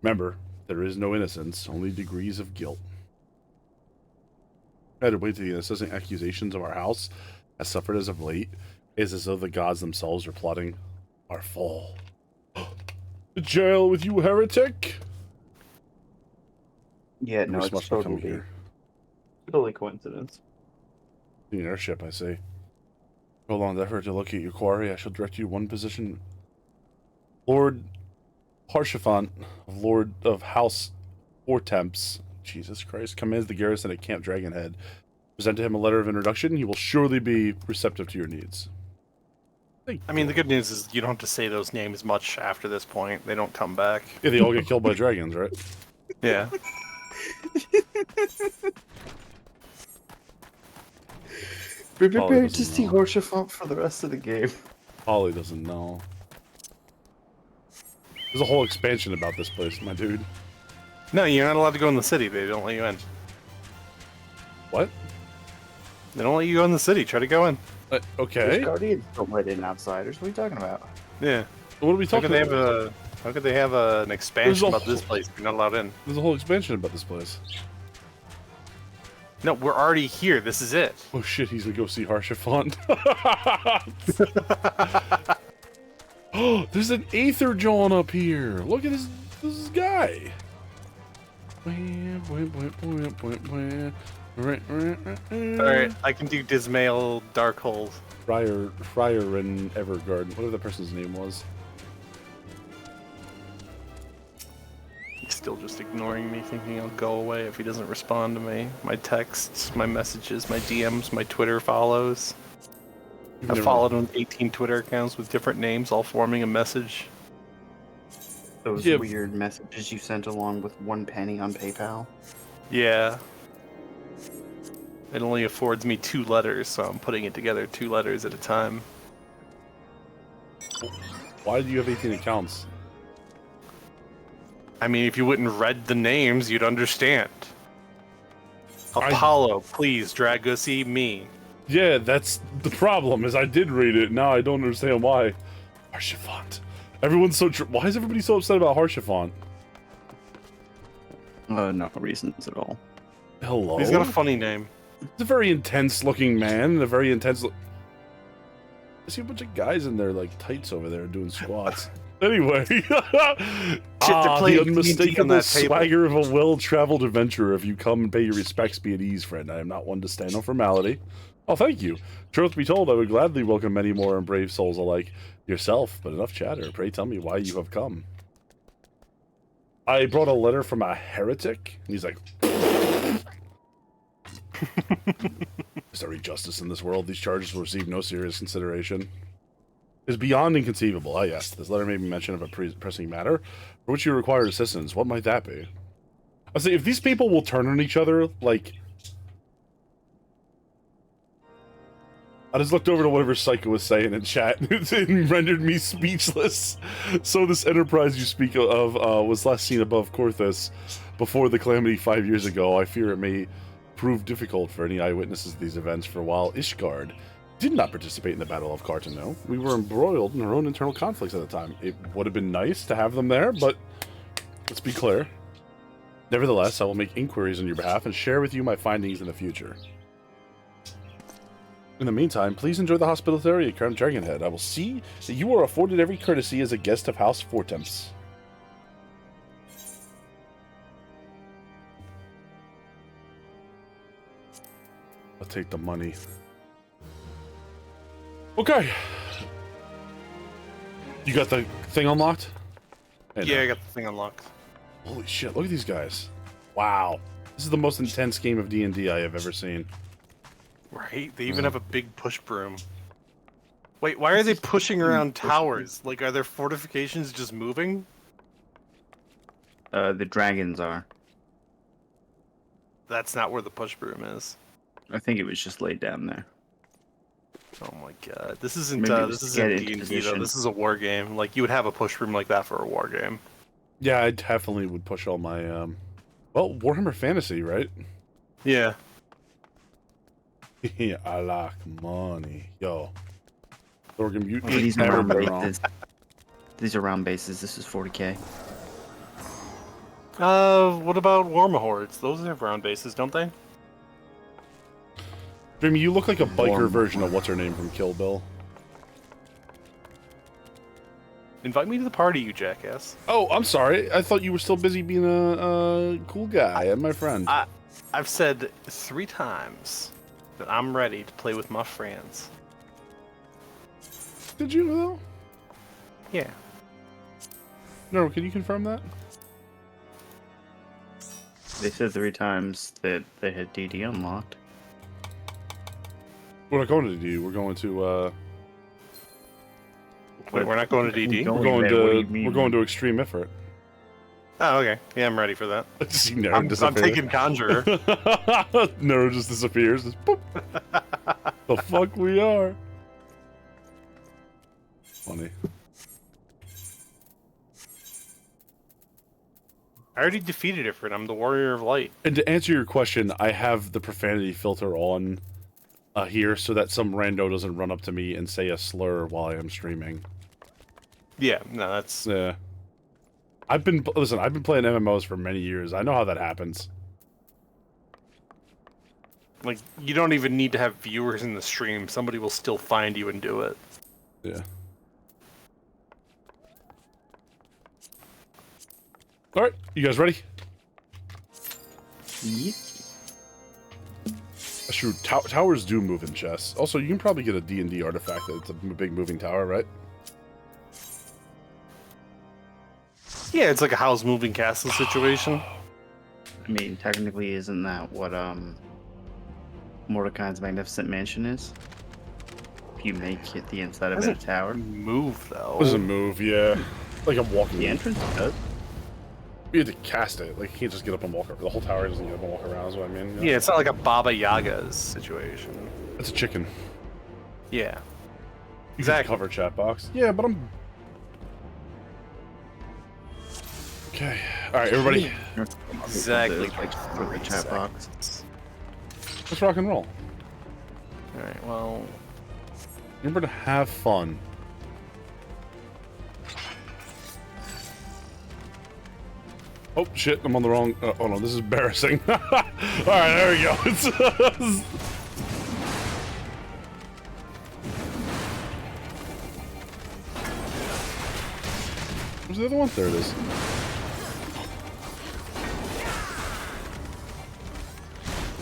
Remember, there is no innocence, only degrees of guilt. I had to wait till the incessant accusations of our house has suffered as of late. Is as though the gods themselves are plotting our fall. To jail with you, heretic! Yeah, no, it's totally coincidence. The airship, I say. Go on the effort to locate your quarry. I shall direct you one position. Lord Harshaphant, Lord of House Hortemps, Jesus Christ, commands the garrison at Camp Dragonhead. Present to him a letter of introduction. He will surely be receptive to your needs. I mean, the good news is you don't have to say those names much after this point. They don't come back. Yeah, they all get killed by dragons, right? Yeah. Be prepared to see Harshaphant for the rest of the game. Holly doesn't know. There's a whole expansion about this place, my dude. No, you're not allowed to go in the city. They don't let you in. What? They don't let you go in the city. Try to go in. Okay. There's guardians don't let in outsiders. What are you talking about? Yeah. What are we talking about? How could they have an expansion about this place if you're not allowed in? There's a whole expansion about this place. No, we're already here. This is it. Oh shit, he's gonna go see Harshaphant. Oh, there's an Aether John up here. Look at this guy. Alright, I can do Dismail Darkhold. Friar and Evergarden, whatever the person's name was. He's still just ignoring me, thinking I'll go away if he doesn't respond to me. My texts, my messages, my DMs, my Twitter follows. I've followed him 18 Twitter accounts with different names, all forming a message. Those weird messages you sent along with 1 penny on PayPal. Yeah. It only affords me 2 letters, so I'm putting it together 2 letters at a time. Why do you have 18 accounts? I mean, if you wouldn't read the names, you'd understand. Apollo, please, Dragosi, me. Yeah, that's the problem, is I did read it, now I don't understand why. Harshaphant. Everyone's so... Why is everybody so upset about Harshaphant? No reasons at all. Hello? He's got a funny name. He's a very intense-looking man, and a very intense... I see a bunch of guys in their, like, tights over there doing squats. Anyway, the unmistakable swagger of a well-traveled adventurer. If you come and pay your respects, be at ease, friend. I am not one to stand on formality. Oh, thank you. Truth be told, I would gladly welcome many more and brave souls alike yourself, but enough chatter. Pray tell me why you have come. I brought a letter from a heretic. And he's like, is there any justice in this world? These charges will receive no serious consideration. It is beyond inconceivable. Ah, yes, this letter made mention of a pressing matter for which you require assistance. What might that be? I say, if these people will turn on each other, like... I just looked over to whatever Psycho was saying in chat. It rendered me speechless. So this enterprise you speak of was last seen above Korthus before the calamity 5 years ago. I fear it may prove difficult for any eyewitnesses of these events, for while Ishgard did not participate in the Battle of Cartano, we were embroiled in our own internal conflicts at the time. It would have been nice to have them there, but let's be clear. Nevertheless, I will make inquiries on your behalf and share with you my findings in the future. In the meantime, please enjoy the hospitality at Crown Dragonhead. I will see that you are afforded every courtesy as a guest of House Fortemps. I'll take the money. Okay. You got the thing unlocked? Yeah, I got the thing unlocked. Holy shit, look at these guys. Wow. This is the most intense game of D&D I have ever seen. Right? They even have a big push broom. Wait, why are they pushing around towers? Like, are their fortifications just moving? The dragons are. That's not where the push broom is. I think it was just laid down there. Oh my god. This isn't Maybe D&D though. This is a war game. Like, you would have a push broom like that for a war game. Yeah, I definitely would push all my, well, Warhammer Fantasy, right? Yeah. Yeah, I like money. Yo. Thorgrim, you These are never round been wrong. bases. These are round bases. This is 40k. What about Warmahordes? Those have round bases, don't they? Jimmy, you look like a biker version of what's her name from Kill Bill. Invite me to the party, you jackass. Oh, I'm sorry. I thought you were still busy being a cool guy and my friend. I've said 3 times that I'm ready to play with my friends. Did you, though? Yeah. No, can you confirm that? They said 3 times that they had DD unlocked. We're not going to DD. We're going to, Wait, we're not going to DD? We're going to Extreme Ifrit. Oh, okay. Yeah, I'm ready for that. I'm taking Conjurer. Nero just disappears. Just boop. The fuck we are. Funny. I already defeated Ifrit. I'm the Warrior of Light. And to answer your question, I have the profanity filter on here so that some rando doesn't run up to me and say a slur while I am streaming. Yeah, no, that's... Yeah. I've been playing MMOs for many years. I know how that happens. Like, you don't even need to have viewers in the stream. Somebody will still find you and do it. Yeah. Alright, you guys ready? Yep. That's true. Towers do move in chess. Also, you can probably get a D&D artifact that it's a big moving tower, right? Yeah, it's like a house moving castle situation. I mean, technically, isn't that what Mordecai's Magnificent Mansion is? If you make it the inside of it a tower. Move though. It doesn't move, yeah. Like I'm walking. The entrance does. You have to cast it. Like you can't just get up and walk around. The whole tower doesn't get up and walk around. Is what I mean. You know? Yeah, it's not like a Baba Yaga's situation. It's a chicken. Yeah. You can cover chat box. Yeah, but I'm. Okay. All right, everybody. Exactly. For the chat box. Let's rock and roll. All right. Well. Remember to have fun. Oh shit! I'm on the wrong. Oh no, this is embarrassing. All right, there we go. Where's the other one? There it is.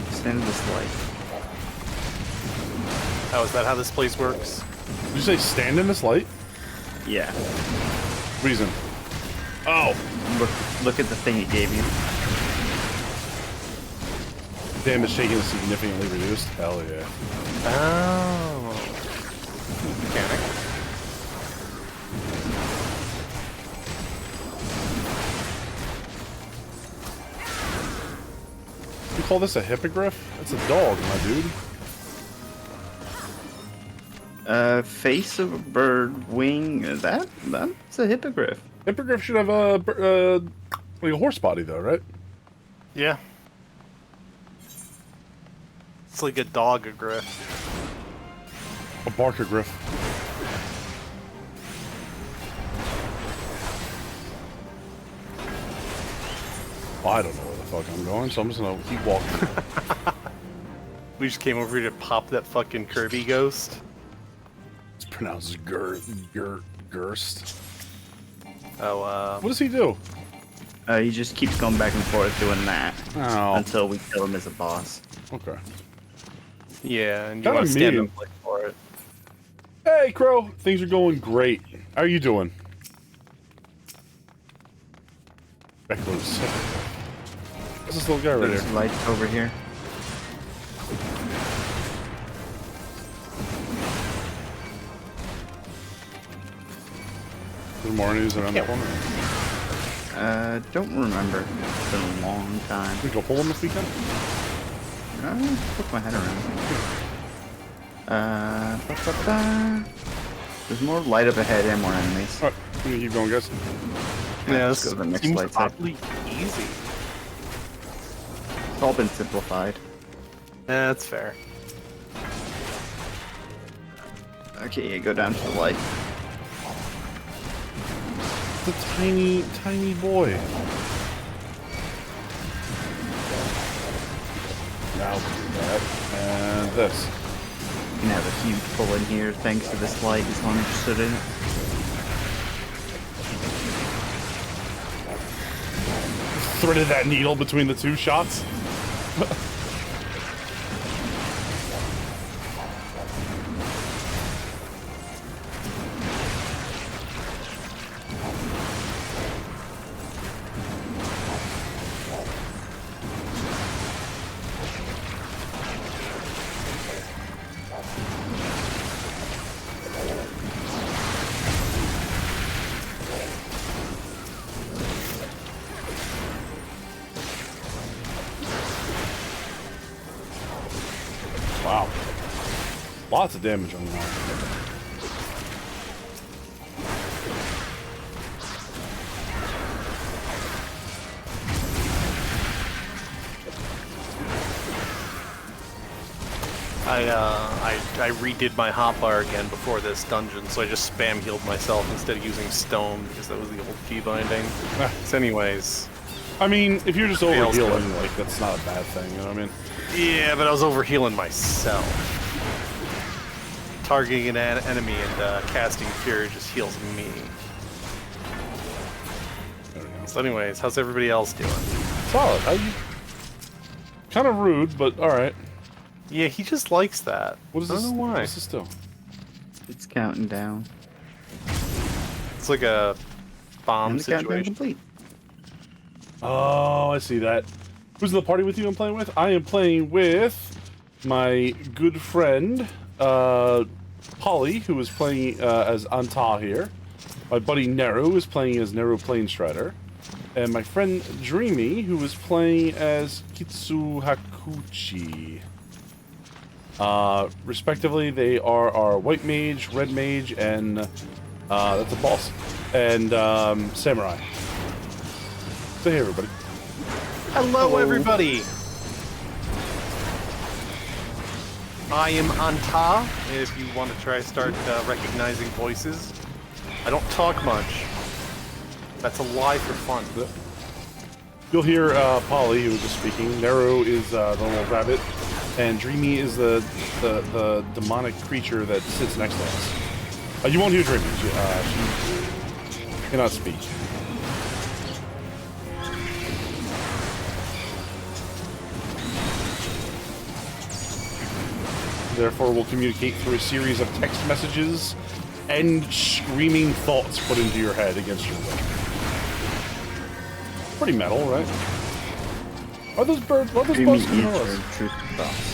Stand in this light. Oh, is that how this place works? Did you say stand in this light? Yeah. Reason. Oh. Look at the thing it gave you. Damage taken is significantly reduced. Hell yeah. Oh. Mechanic. You call this a hippogriff? That's a dog, my dude. Face of a bird, wing. That's a hippogriff. Hippogriff should have like a horse body, though, right? Yeah. It's like a dog griff. A barker griff. Well, I don't know where the fuck I'm going, so I'm just gonna keep walking. We just came over here to pop that fucking Kirby ghost. It's pronounced Gerst. Oh, what does he do? He just keeps going back and forth doing that until we kill him as a boss. Okay. Yeah, and you Kinda want to stand mean. up like for it. Hey, Crow. Things are going great. How are you doing? Recluse. What's this little guy right There's here? lights over here. There's more news around the corner. Don't remember. It's been a long time. We go pull him this weekend? Flip my head around. There's more light up ahead and more enemies. Alright, we can keep going, guys. Yeah, let's this go to the next seems light side. oddly easy. It's all been simplified. Yeah, that's fair. Okay, yeah, go down to the light. The tiny, tiny boy. Now we'll do that. And this. You can have a huge pull in here thanks to this light as long as you stood in it. Threaded that needle between the two shots. Wow. Lots of damage on that. I redid my hotbar again before this dungeon, so I just spam healed myself instead of using stone because that was the old key binding. So anyways. I mean, if you're just over Fails healing, good. like, that's not a bad thing, you know what I mean? Yeah, but I was over healing myself. Targeting an enemy and casting Cure just heals me. So anyways, how's everybody else doing? Solid. How you? Kind of rude, but alright. Yeah, he just likes that. What is I this? don't know why. What is this do? It's counting down. It's like a bomb And the countdown situation. complete. Oh, I see that. Who's in the party with you I'm playing with? I am playing with my good friend, Polly, who is playing as Anta here. My buddy Neru is playing as Neru Planestrider. And my friend Dreamy, who is playing as Kitsu Hakuchi. Respectively, they are our White Mage, Red Mage, and that's a boss. And Samurai. Say hey, everybody. Hello, everybody! I am Anta, if you want to try to start recognizing voices. I don't talk much. That's a lie for fun. You'll hear Polly, who was just speaking. Neru is the little rabbit. And Dreamy is the demonic creature that sits next to us. You won't hear Dreamy. She cannot speak. therefore will communicate through a series of text messages and screaming thoughts put into your head against your will. Pretty metal, right? Are those birds? What are those bugs coming to us? Truth thoughts.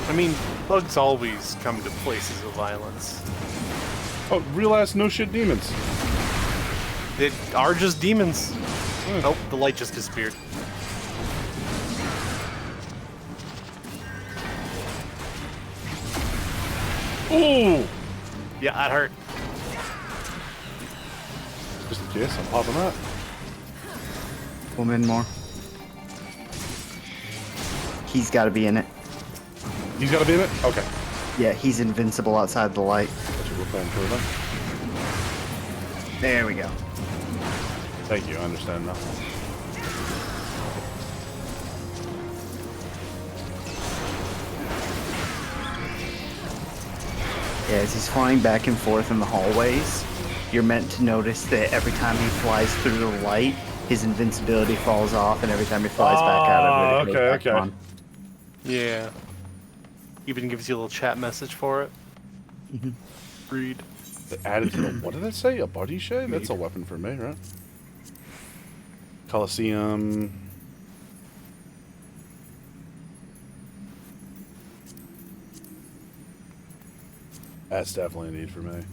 I mean, bugs always come to places of violence. Oh, real ass no shit demons. They are just demons. Oh, the light just disappeared. Ooh! Yeah, that hurt. Just in case, I'm popping that. Pull him in more. He's got to be in it. He's got to be in it? Okay. Yeah, he's invincible outside the light. That's what we're playing for then. There we go. Thank you, I understand now. Yeah, as he's flying back and forth in the hallways, you're meant to notice that every time he flies through the light, his invincibility falls off, and every time he flies back out of it, it goes back on. Yeah. Even gives you a little chat message for it. Read. They added to the, what did it say? A body shade? That's a weapon for me, right? Coliseum. That's definitely a need for me.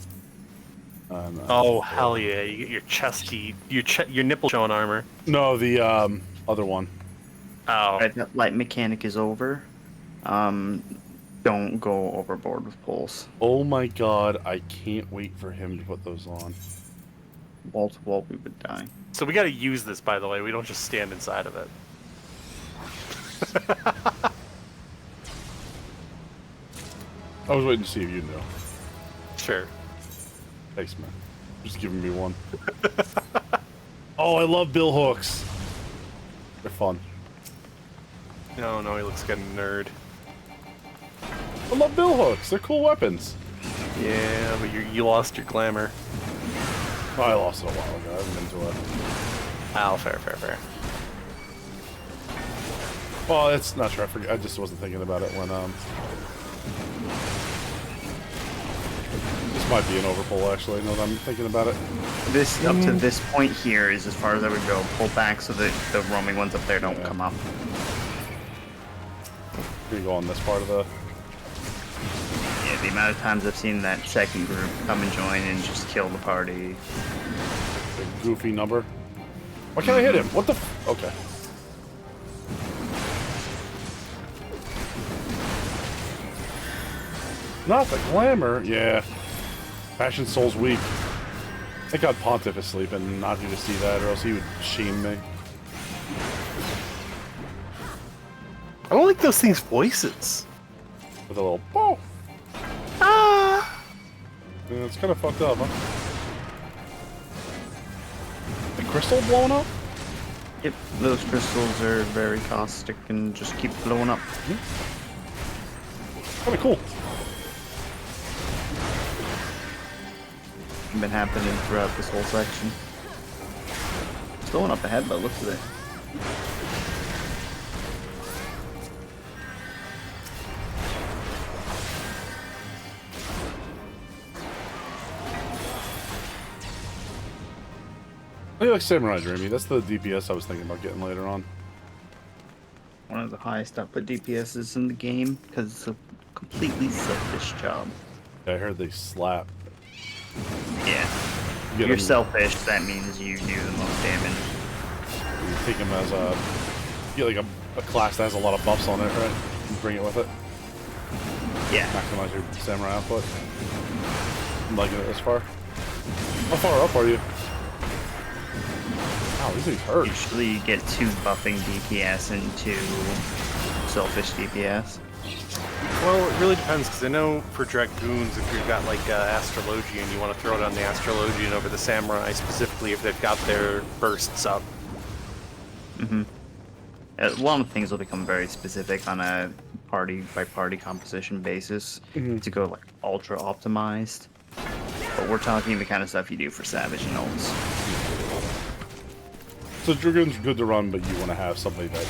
Oh hell yeah! You get your chesty, your nipple showing armor. No, the other one. Oh. Right, that light mechanic is over. Don't go overboard with pulls. Oh my god, I can't wait for him to put those on. Wall to wall, we would die. So we got to use this, by the way. We don't just stand inside of it. I was waiting to see if you'd know. Sure. Thanks, man. Just giving me one. Oh, I love bill hooks. They're fun. No, no, he looks like a nerd. I love bill hooks. They're cool weapons. Yeah, but you lost your glamour. Oh, I lost it a while ago. I haven't been to it. Oh, fair. Well, it's not sure. I forget. I just wasn't thinking about it when This might be an overpull, actually, now that I'm thinking about it. This, up to this point here, is as far as I would go. Pull back so that the roaming ones up there don't come up. We're gonna go on this part of the... Yeah, the amount of times I've seen that second group come and join and just kill the party. The goofy number. Why can't I hit him? What the f... Okay. Not the glamour. Yeah. Passion Soul's weak. Thank God Pontiff is sleeping and not here to see that, or else he would shame me. I don't like those things' voices. With a little bow. Ah! Yeah, it's kind of fucked up, huh? The crystal blowing up? Yep, those crystals are very caustic and just keep blowing up. Kind of cool. Been happening throughout this whole section. It's going up ahead, but look at it. I like Samurai Dreamy. That's the DPS I was thinking about getting later on. One of the highest output DPSs in the game because it's a completely selfish job. I heard they slap. Yeah. Get You're them, selfish, that means you do the most damage. You take them as a... You get like a class that has a lot of buffs on it, right? You bring it with it. Yeah. Maximize your samurai output. I'm liking it this far. How far up are you? Wow, these things hurt. Usually you get 2 buffing DPS and 2 selfish DPS. Well, it really depends, because I know for Dragoons, if you've got like Astrologian, you want to throw it on the Astrologian over the Samurai, specifically if they've got their bursts up. A lot of things will become very specific on a party-by-party composition basis to go like ultra optimized. But we're talking the kind of stuff you do for Savage and Ults. So Dragoon's good to run, but you want to have somebody that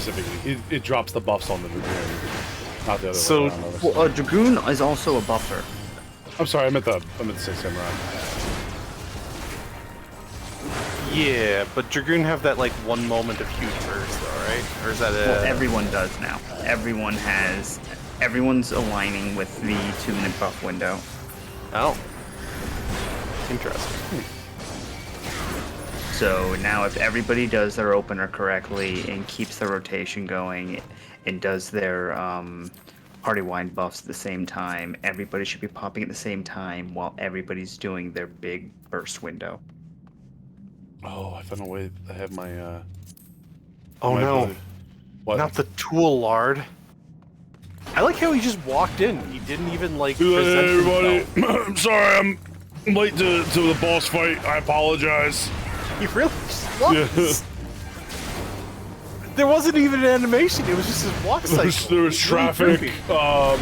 specifically. It drops the buffs on the Dragoon, not the other So, way around. well, Dragoon is also a buffer. I'm sorry, I meant to say Samurai. Yeah, but Dragoon have that like one moment of huge burst, though, right? Or is that a? Well, everyone does now. Everyone's aligning with the 2-minute buff window. Oh. Interesting. So now if everybody does their opener correctly and keeps the rotation going and does their party wine buffs at the same time, everybody should be popping at the same time while everybody's doing their big burst window. Oh, I found a way. I have my. Oh my no! ability. What? Not the tool lord. I like how he just walked in. He didn't even like. Hey, present everybody! himself. I'm sorry, I'm late to the boss fight. I apologize. He really just was. There wasn't even an animation. It was just his walk cycle. There was traffic. Oh,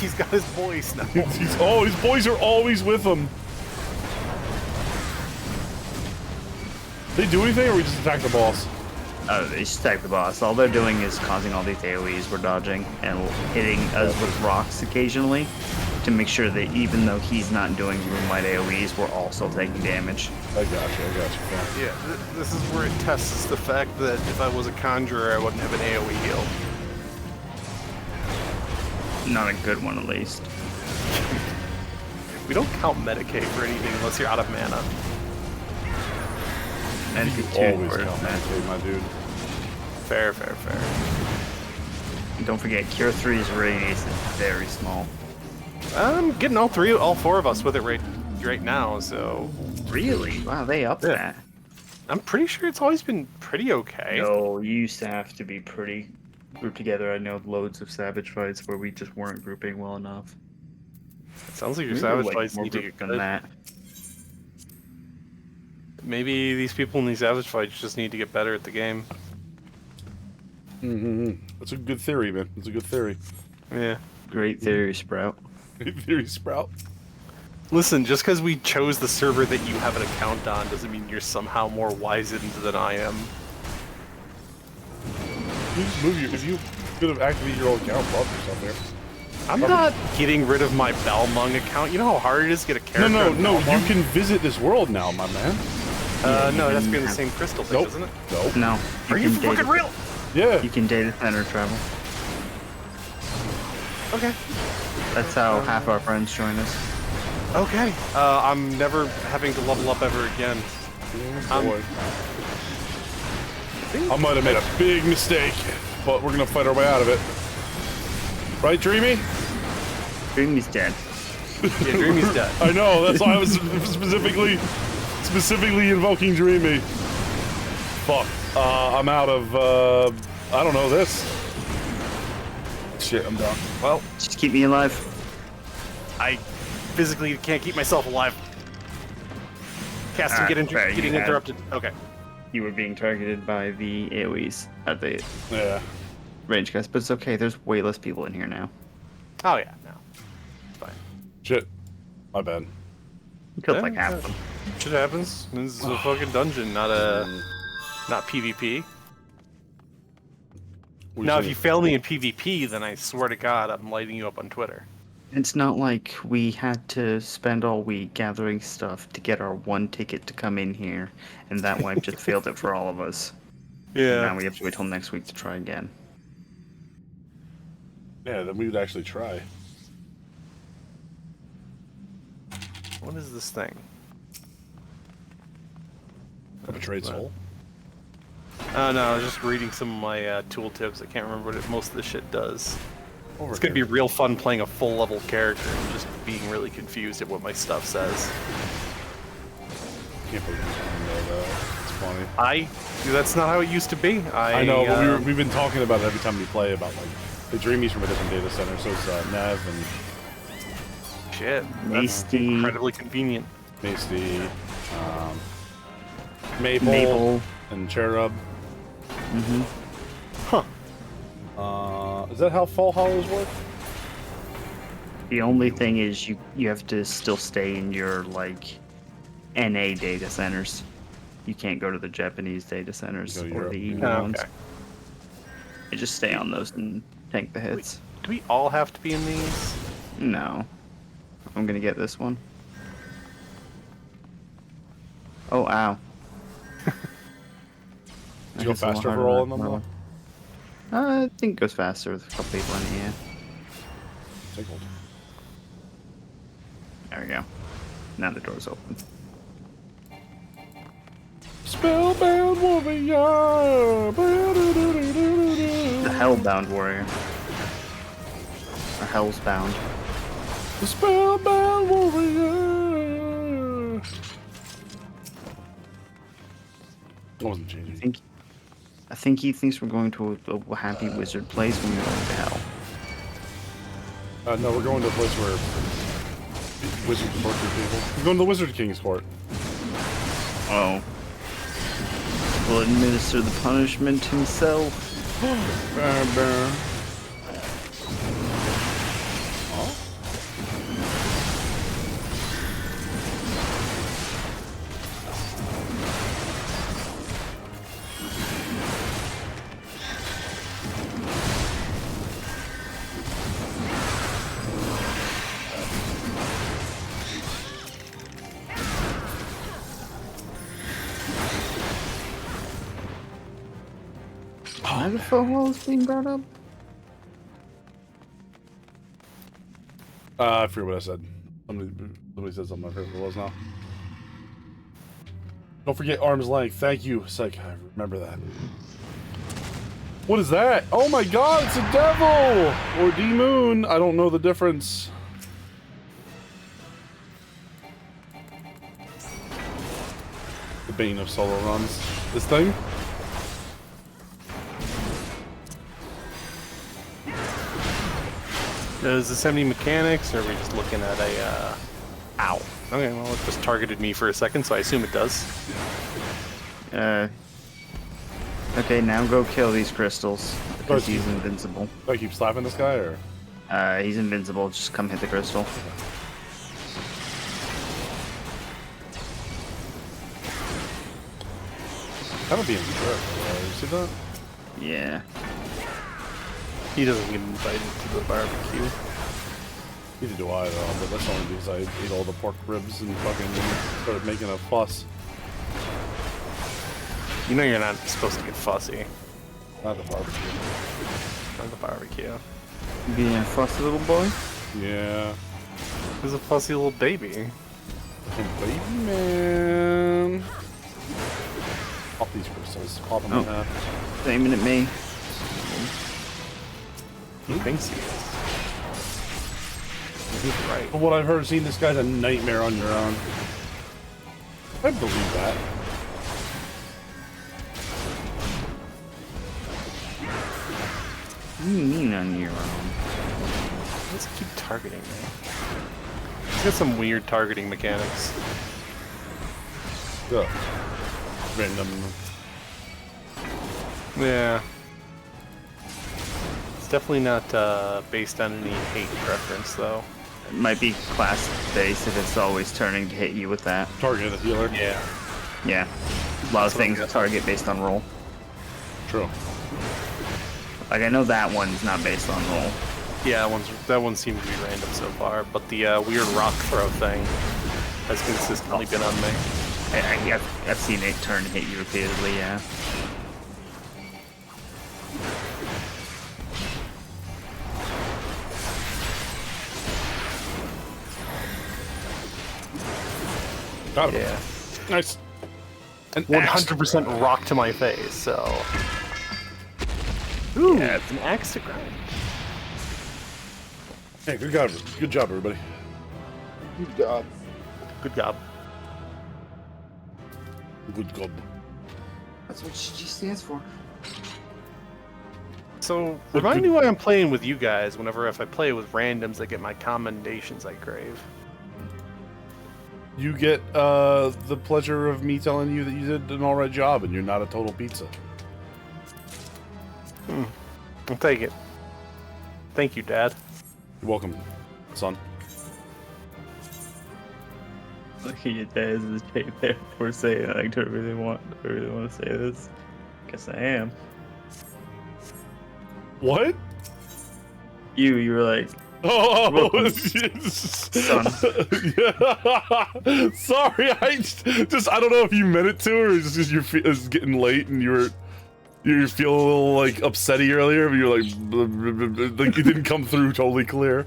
he's got his boys now. His boys are always with him. They do anything, or we just attack the boss? They just attack the boss. All they're doing is causing all these AoEs we're dodging and hitting us with rocks occasionally to make sure that even though he's not doing room-wide AoEs, we're also taking damage. I got you. Yeah, this is where it tests the fact that if I was a conjurer, I wouldn't have an AoE heal. Not a good one, at least. We don't count Medicaid for anything unless you're out of mana. And you always count Medicaid, my dude. Fair. And don't forget, Cure 3's radius is very small. I'm getting all four of us with it right now, so... Really? Wow, they upped that. I'm pretty sure it's always been pretty okay. No, you used to have to be pretty grouped together. I know loads of Savage fights where we just weren't grouping well enough. It sounds like your We Savage were, fights more need to grouped get than good. that. Maybe these people in these Savage fights just need to get better at the game. That's a good theory, man. That's a good theory. Yeah. Great theory, Sprout. Great theory, Sprout. Listen, just because we chose the server that you have an account on doesn't mean you're somehow more wizened than I am. If you could have activated your old account, brought yourself there. I'm not getting rid of my Balmung account. You know how hard it is to get a character? No. on You Balmung? can visit this world now, my man. No, it has to be in the same crystal thing, doesn't it? Nope. No. Are you can fucking real? Yeah. You can data center travel. Okay. That's how half our friends join us. Okay. I'm never having to level up ever again. Boy. I might have made a big mistake, but we're gonna fight our way out of it. Right, Dreamy? Dreamy's dead. Yeah, Dreamy's dead. I know, that's why I was specifically invoking Dreamy. Fuck. I'm out of, I don't know this. Shit, I'm done. Well, just keep me alive. I physically can't keep myself alive. Casting getting interrupted. Okay. You were being targeted by the AoEs at the range guys, but it's okay. There's way less people in here now. Oh yeah, no, it's fine. Shit, my bad. You killed like half of them. Shit happens. This is a fucking dungeon, not PvP. Now, if you fail me in PvP, then I swear to God, I'm lighting you up on Twitter. It's not like we had to spend all week gathering stuff to get our one ticket to come in here, and that wipe just failed it for all of us. Yeah. And now we have to wait till next week to try again. Yeah, then we would actually try. What is this thing? A betrayed soul? No, I was just reading some of my tooltips. I can't remember what most of this shit does. It's gonna be real fun playing a full level character and just being really confused at what my stuff says. Can't believe you know that. It's funny. That's not how it used to be. I know, but we've been talking about it every time we play about like the Dreamies from a different data center. So it's Nev and shit. That's Nasty. incredibly convenient. Nasty, Maple, and Cherub. Mm-hmm. Huh. Is that how Fall Hollows work? The only thing is you have to still stay in your like NA data centers. You can't go to the Japanese data centers Go to or Europe, the EU yeah. ones. Okay. You just stay on those and tank the hits. Do we all have to be in these? No. I'm gonna get this one. Oh, ow. Did you go faster for all of them, though? I think it goes faster with a couple people in here. Tickled. There we go. Now the door's open. Spellbound warrior. The Hellbound warrior. Or Hell's bound. The spellbound warrior. I wasn't changing. I think he thinks we're going to a happy wizard place when we're going to hell. No, we're going to a place where wizards torture people. We're going to the Wizard King's court. Oh. Will administer the punishment himself. Why the Fohol is being brought up? I forget what I said. Somebody said something. I forget what it was now. Don't forget arm's length. Thank you, Psych. I remember that. What is that? Oh my god, it's a devil! Or D-Moon. I don't know the difference. The bane of solo runs. This thing? Does this have any mechanics, or are we just looking at a, Ow. Okay, well, it just targeted me for a second, so I assume it does. Okay, now go kill these crystals, because he's invincible. Do I keep slapping this guy, or? He's invincible, just come hit the crystal. That would be a jerk. You see that? Yeah. He doesn't get invited to the barbecue. Neither do I, though, but that's only because I ate all the pork ribs and fucking started making a fuss. You know you're not supposed to get fussy. Not the barbecue. Not the barbecue. Being a fussy little boy? Yeah. He's a fussy little baby. Baby man. Pop these crystals. Pop them in half. Aiming at me. He thinks he is. He's right. From what I've heard, seeing this guy's a nightmare on your own. I believe that. What do you mean on your own? Let's keep targeting me. He's got some weird targeting mechanics. Yeah. Random. Yeah. It's definitely not based on any hate preference, though. It might be class based if it's always turning to hit you with that. Target a healer. Yeah. Yeah. A lot of things target based on roll. True. Like, I know that one's not based on roll. Yeah, that one seems to be random so far, but the weird rock throw thing has consistently been on me. I've seen it turn to hit you repeatedly, yeah. Got him. Yeah. Nice. An 100% rock to my face, so... Ooh, yeah, it's an axe to grind. Hey, good job. Good job, everybody. Good job. Good job. Good job. That's what G stands for. So, remind me why I'm playing with you guys whenever if I play with randoms I get my commendations I crave. You get the pleasure of me telling you that you did an alright job and you're not a total pizza. I'll take it. Thank you, Dad. You're welcome, son. Look at your dad's shape there for saying, like, do I really want to say this? Guess I am. What? You were like, oh, welcome, son. Yeah. Sorry, I don't know if you meant it to, or just because it's getting late and you feel a little like upsetty earlier, but you're like it didn't come through totally clear.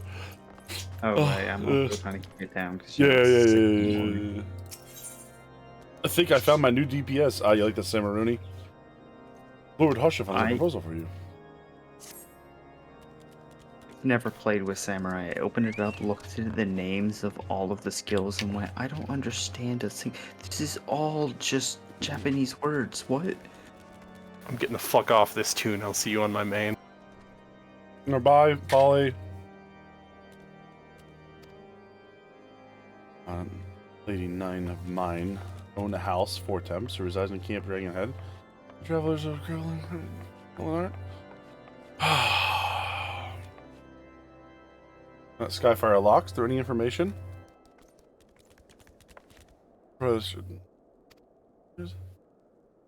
oh, right, I'm also trying to keep it down. Yeah. I think I found my new DPS. Ah, you like the Samaruni? Lord Hushif has a proposal for you. Never played with Samurai. I opened it up, looked at the names of all of the skills, and went, I don't understand a thing. This is all just Japanese words. What? I'm getting the fuck off this tune. I'll see you on my main. Bye, Polly. Lady 9 of mine owned a house, 4 temps, who resides in Camp Dragonhead. Travelers of Curling. Skyfire locks. Is there any information?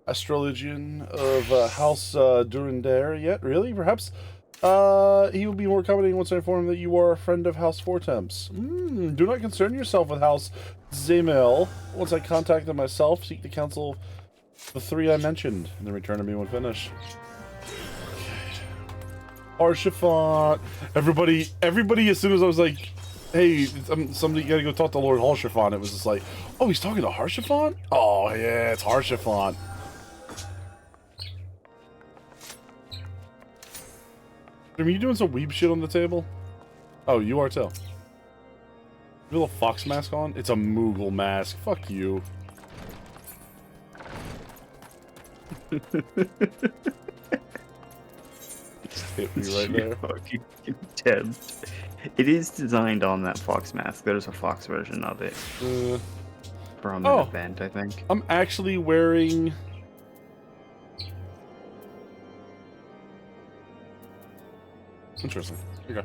Astrologian of House Durandare yet? Really? Perhaps he will be more accommodating once I inform him that you are a friend of House Fortemps. Do not concern yourself with House Zemel. Once I contact them myself, seek the counsel of the 3 I mentioned, and then return to me when finished. Harshafant. Everybody, as soon as I was like, hey, somebody gotta go talk to Lord Harshafant, it was just like, oh, he's talking to Harshafant? Oh, yeah, it's Harshafant. Are you doing some weeb shit on the table? Oh, you are too. You have a little fox mask on? It's a Moogle mask. Fuck you. Hit me right there. Fucking dead. It is designed on that fox mask. There's a fox version of it. From an event, I think. I'm actually wearing... Interesting. Okay.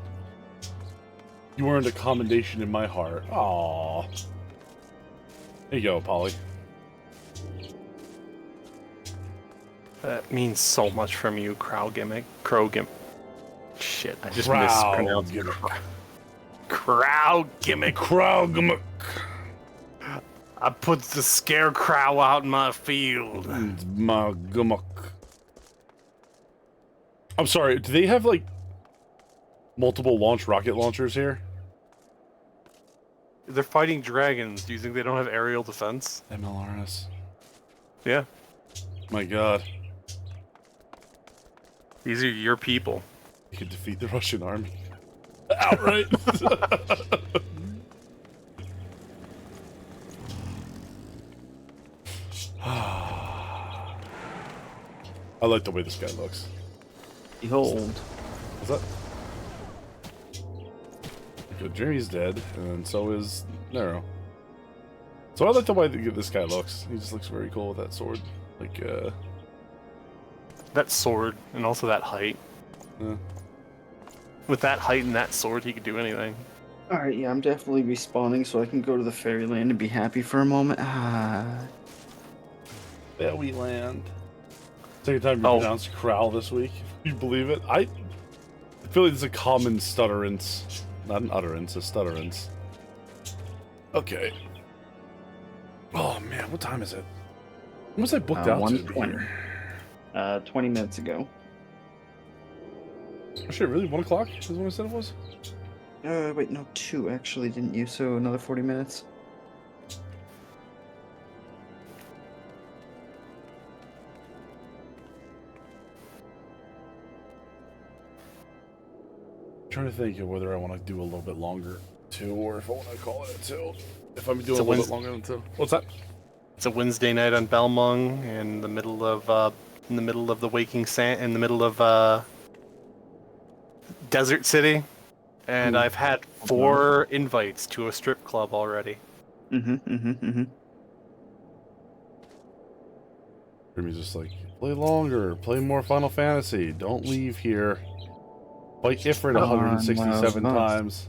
You earned a commendation in my heart. Aww. There you go, Polly. That means so much from you, Crow Gimmick. Shit, I just mispronounced it. Crow Gimmick. Crow Gimmick. I put the scarecrow out in my field. My gimmick. I'm sorry, do they have, like, multiple rocket launchers here? They're fighting dragons. Do you think they don't have aerial defense? MLRS. Yeah. My god. These are your people. You could defeat the Russian army. Outright. I like the way this guy looks. Behold. What's that? Okay, Jeremy's dead, and so is Nero. So I like the way that this guy looks. He just looks very cool with that sword. Like, that sword, and also that height. Yeah. With that height and that sword, he could do anything. Alright, yeah, I'm definitely respawning so I can go to the fairyland and be happy for a moment. Fairyland. Second time you pronounced Crowl this week. Can you believe it? I feel like it's a common stutterance. Not an utterance, a stutterance. Okay. Oh man, what time is it? When was I booked out to be here? 20 minutes ago. Oh shit, really? 1 o'clock is what I said it was? Wait, no, 2 actually, didn't you? So another 40 minutes. I'm trying to think of whether I want to do a little bit longer, 2, or if I want to call it a 2. If I'm doing a little bit longer than 2. What's that? It's a Wednesday night on Belmont in the middle of the Waking Sand, in the middle of Desert City, and I've had 4 invites to a strip club already. Jimmy's just like, play longer, play more Final Fantasy, don't leave here. Fight Ifrit 167 times.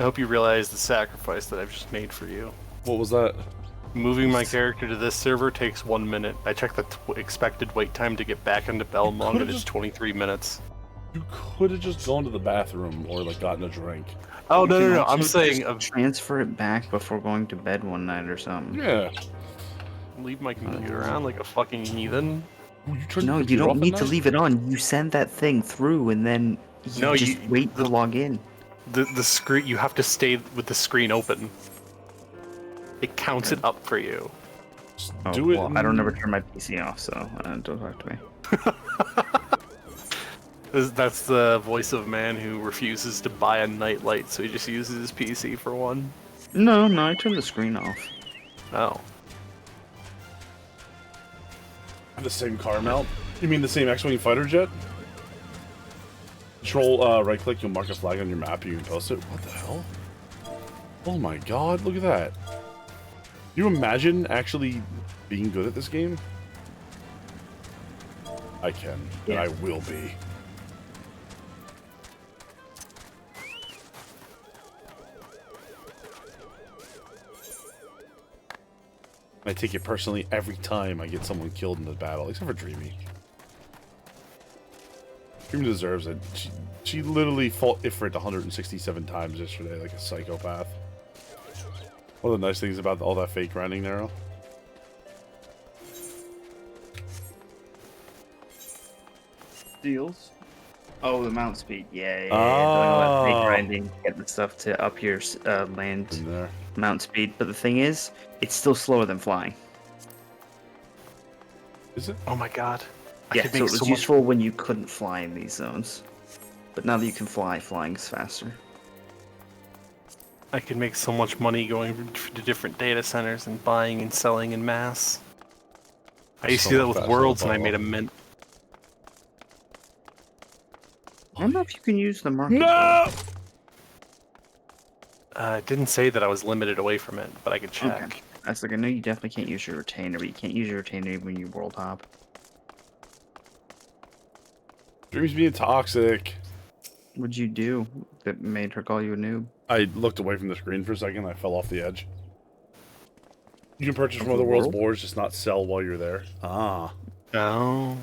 I hope you realize the sacrifice that I've just made for you. What was that? Moving my character to this server takes 1 minute. I checked the expected wait time to get back into Belmont, and it's 23 minutes. You could have just gone to the bathroom or like gotten a drink. Oh no! I'm saying transfer it back before going to bed one night or something. Yeah. Leave my computer on like a fucking heathen. No, you don't need to leave it on. You send that thing through, and then you just wait to log in. The screen. You have to stay with the screen open. It counts it up for you. Oh, do it. Well, I don't ever turn my PC off, so don't talk to me. That's the voice of a man who refuses to buy a nightlight, so he just uses his PC for one. No, I turned the screen off. Oh. The same car mount? You mean the same X-Wing fighter jet? Control right-click, you'll mark a flag on your map, you can post it. What the hell? Oh my god, look at that. You imagine actually being good at this game? I can, and I will be. I take it personally every time I get someone killed in the battle, except for Dreamy. Dreamy deserves it. She literally fought Ifrit 167 times yesterday, like a psychopath. One of the nice things about all that fake grinding, Nero. Deals. Oh, the mount speed. Yeah. Doing all that fake grinding, getting stuff to up your land mount speed. But the thing is, it's still slower than flying. Is it? Oh my god. Yeah, so it was useful when you couldn't fly in these zones. But now that you can fly, flying is faster. I could make so much money going to different data centers and buying and selling in mass. I used to do that with Worlds, and I made a mint. I don't know if you can use the market. No! It didn't say that I was limited away from it, but I could check. Okay. I was like, I know you definitely can't use your retainer, but you can't use your retainer when you world hop. Dream's being toxic. What'd you do that made her call you a noob? I looked away from the screen for a second, I fell off the edge. You can purchase from other world's boards, just not sell while you're there. Ah. Oh.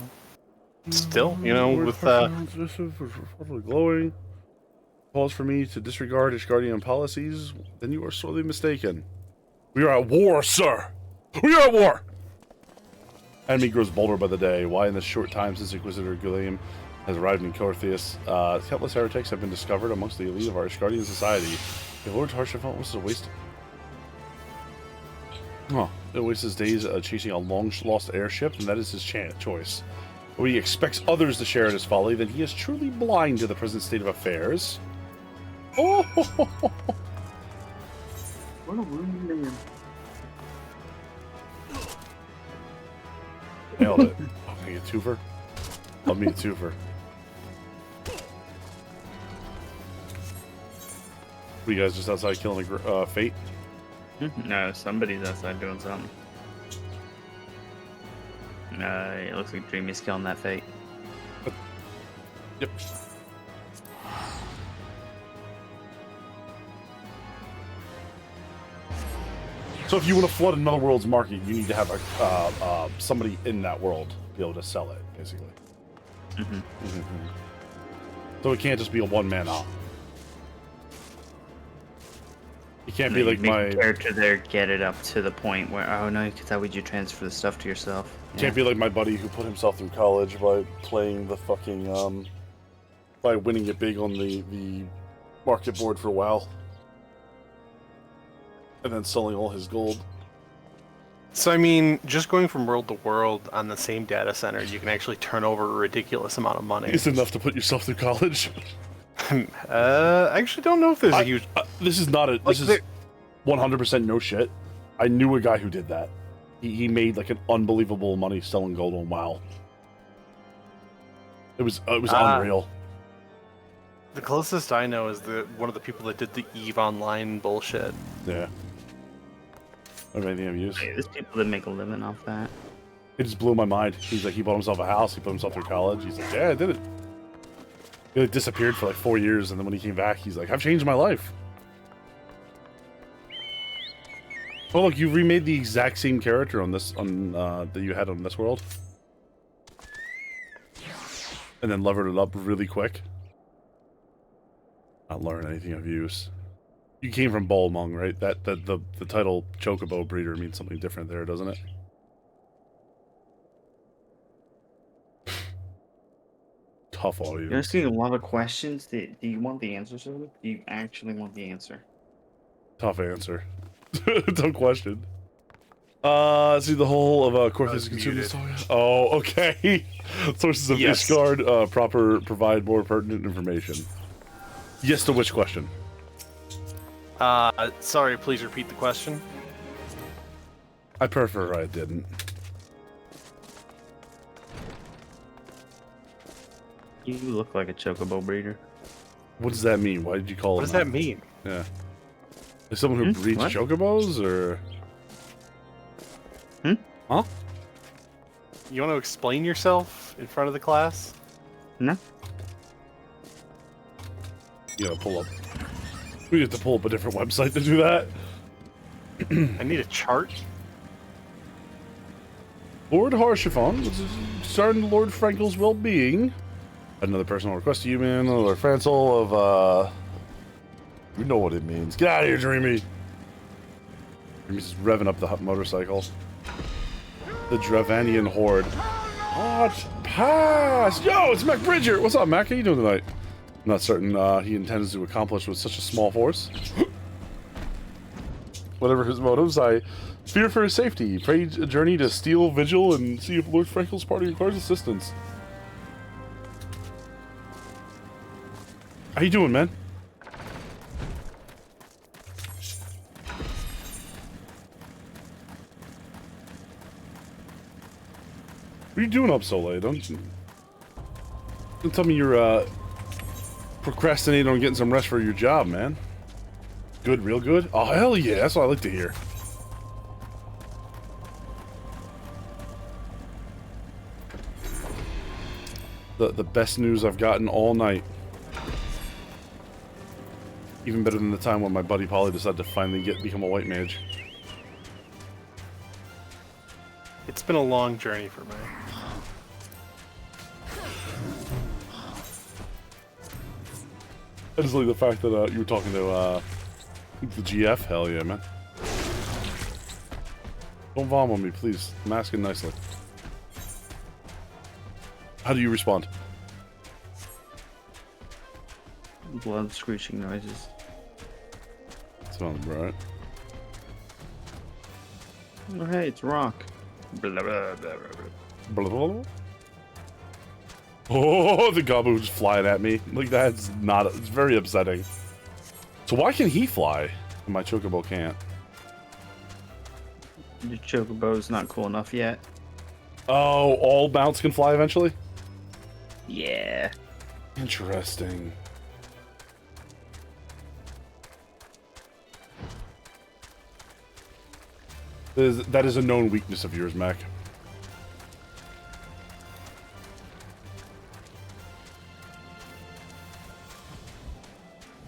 Still, you know, with glowing calls for me to disregard Ishgardian policies, then you are sorely mistaken. We are at war, sir! We are at war! Enemy grows bolder by the day. Why in this short time since Inquisitor Gulium has arrived in Corthius, countless heretics have been discovered amongst the elite of our Ishgardian society. If Lord Tarshafont was a waste... Huh. He wastes his days chasing a long-lost airship, and that is his choice. When he expects others to share in his folly, then he is truly blind to the present state of affairs. Oh! What a rude man. Nailed it. Oh, can I get a twofer? Love me a twofer. Were you guys just outside killing a Fate? No, somebody's outside doing something. It looks like Dreamy's killing that Fate. Yep. So if you want to flood another world's market, you need to have a somebody in that world be able to sell it, basically. So it can't just be a one-man op. It can't be like my character there get it up to the point where, oh no, because how would you transfer the stuff to yourself? It can't be like my buddy who put himself through college by playing the fucking by winning it big on the market board for WoW. And then selling all his gold. So, I mean, just going from world to world on the same data center, you can actually turn over a ridiculous amount of money. It's enough to put yourself through college. I actually don't know if there's a huge... this is not a... This is 100% no shit. I knew a guy who did that. He made, like, an unbelievable money selling gold on WoW. It was unreal. The closest I know is one of the people that did the EVE Online bullshit. Yeah. Of anything I've used. There's people that make a living off that. It just blew my mind. He's like, he bought himself a house, he put himself through college. He's like, yeah, I did it. He like, disappeared for like 4 years, and then when he came back, he's like, I've changed my life. Oh look, you remade the exact same character on this that you had on this world, and then levered it up really quick. Not learn anything of use. You came from Balmung, right? The title Chocobo Breeder means something different there, doesn't it? Tough audience. You're asking a lot of questions. Do you want the answer, sir? Do you actually want the answer? Tough answer. Tough question. See the whole of Corthus consumed. Oh, okay. Sources of discard provide more pertinent information. Yes to which question? Sorry, please repeat the question. I prefer I didn't. You look like a chocobo breeder. What does that mean? Why did you call it? What does that mean? Yeah. Is someone who breeds What? chocobos, or? Huh? You want to explain yourself in front of the class? No. You gotta pull up. We have to pull up a different website to do that. I need a chart. Lord Harshiphon, starting Lord Frankel's well-being. Another personal request to you, man. Lord Francel of, you know what it means. Get out of here, Dreamy! Dreamy's just revving up the motorcycle. The Dravanian Horde. Hot pass! Yo, it's Mac Bridger! What's up, Mac? How you doing tonight? I'm not certain he intends to accomplish with such a small force. Whatever his motives, I fear for his safety. Pray a journey to Steel Vigil and see if Lord Frankel's party requires assistance. How you doing, man? What are you doing up so late? Don't tell me you're procrastinating on getting some rest for your job, man. Good, real good? Oh, hell yeah, that's what I like to hear. The best news I've gotten all night. Even better than the time when my buddy Polly decided to finally become a white mage. It's been a long journey for me. I just like the fact that you were talking to the GF. Hell yeah, man. Don't vom on me, please. I'm asking nicely. How do you respond? Blood screeching noises. Sounds right. Oh, hey, it's Rock. Blah, blah, blah, blah, Blah, blah, blah. Oh, the Gabu just flying at me. Like, that's not... It's very upsetting. So why can he fly and my Chocobo can't? Your Chocobo's not cool enough yet. Oh, all mounts can fly eventually? Yeah. Interesting. That is a known weakness of yours, Mac.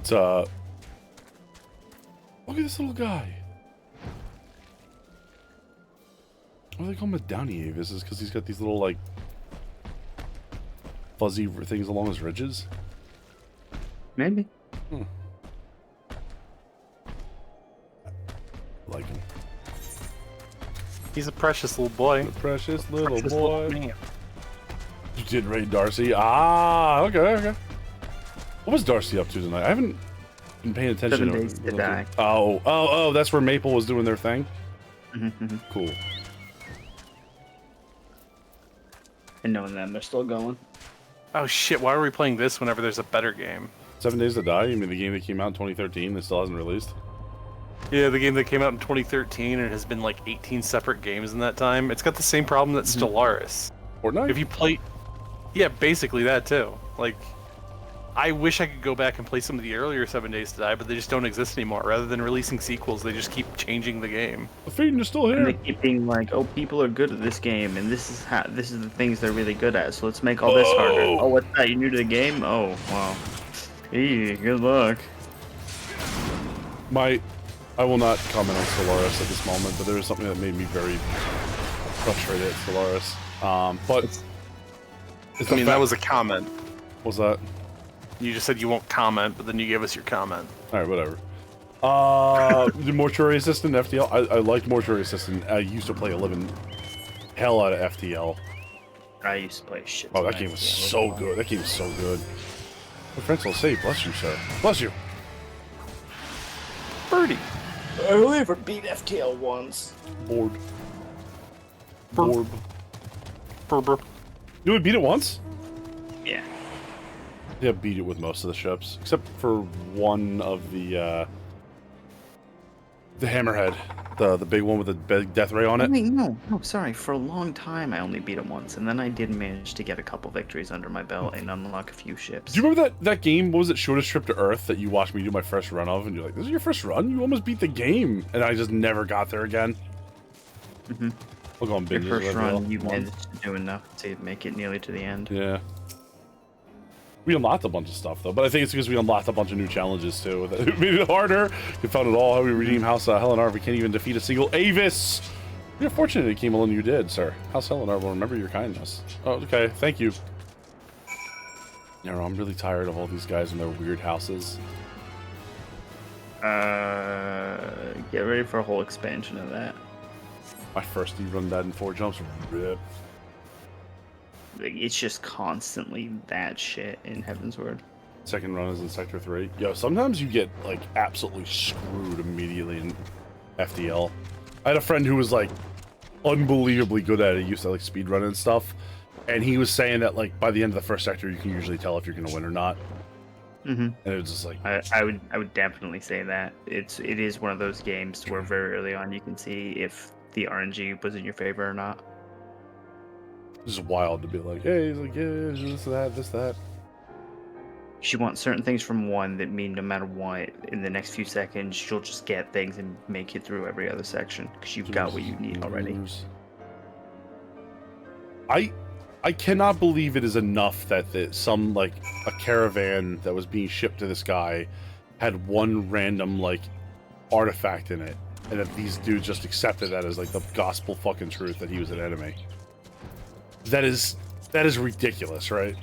It's, look at this little guy. Why do they call him a Downy Avis? Is because he's got these little, like, fuzzy things along his ridges? Maybe. Hmm. Like him. He's a precious little boy. A precious little Precious boy. little man. You did raid Darcy. Ah, okay, okay. What was Darcy up to tonight? I haven't been paying attention. 7 days to die. Oh, that's where Maple was doing their thing? Mm-hmm. Cool. And knowing them, they're still going. Oh shit, why are we playing this whenever there's a better game? 7 Days to Die? You mean the game that came out in 2013 that still hasn't released? Yeah, the game that came out in 2013 and it has been like 18 separate games in that time. It's got the same problem that Stellaris. Fortnite? If you play... Yeah, basically that too. Like, I wish I could go back and play some of the earlier 7 Days to Die, but they just don't exist anymore. Rather than releasing sequels, they just keep changing the game. The Fiend is still here. And they keep being like, "Oh, people are good at this game, and this is the things they're really good at. So let's make all this harder." Oh, what's that? You new to the game? Oh, wow. Eee, good luck. My I will not comment on Stellaris at this moment, but there is something that made me very frustrated at Stellaris. But I mean, that was a comment. What's that? You just said you won't comment, but then you gave us your comment. All right, whatever. The Mortuary Assistant, FTL. I liked Mortuary Assistant. I used to play a living hell out of FTL. I used to play shit. Oh, that game was so good. That game was so good. My friends will say, bless you, sir. Bless you. Birdie. I only ever beat FTL once. Bored. Borb. Burber. You only beat it once? Yeah. Yeah, beat it with most of the ships, except for one of the Hammerhead, the big one with the big death ray on it. Wait, no, sorry. For a long time, I only beat it once, and then I did manage to get a couple victories under my belt and unlock a few ships. Do you remember that game? What was it? Shortest Trip to Earth that you watched me do my first run of, and you're like, "This is your first run? You almost beat the game," and I just never got there again. Mm-hmm. I'll go on binges. Your first run, you once. managed to do enough to make it nearly to the end. Yeah. We unlocked a bunch of stuff though, but I think it's because we unlocked a bunch of new challenges too. That made it harder. We found it all. How we redeem House Helenar. We can't even defeat a single Avis. You're fortunate it came along. You did, sir. House Helenar will remember your kindness. Oh, okay. Thank you. You know, I'm really tired of all these guys and their weird houses. Get ready for a whole expansion of that. My first run that in 4 jumps. Rip. Like, it's just constantly that shit in Heaven's Word. Second run is in Sector 3. Yo, sometimes you get, like, absolutely screwed immediately in FDL. I had a friend who was, like, unbelievably good at it. He used to, like, speedrun and stuff. And he was saying that, like, by the end of the first sector, you can usually tell if you're going to win or not. Mm-hmm. And it was just like... I would definitely say that. It is one of those games where very early on you can see if the RNG was in your favor or not. It's just wild to be like, hey, he's like, yeah, this, that. She wants certain things from one that mean no matter what, in the next few seconds, she'll just get things and make you through every other section, because you've got what you need already. I cannot believe it is enough that some, like, a caravan that was being shipped to this guy had one random, like, artifact in it, and that these dudes just accepted that as, like, the gospel fucking truth that he was an enemy. That is ridiculous, right?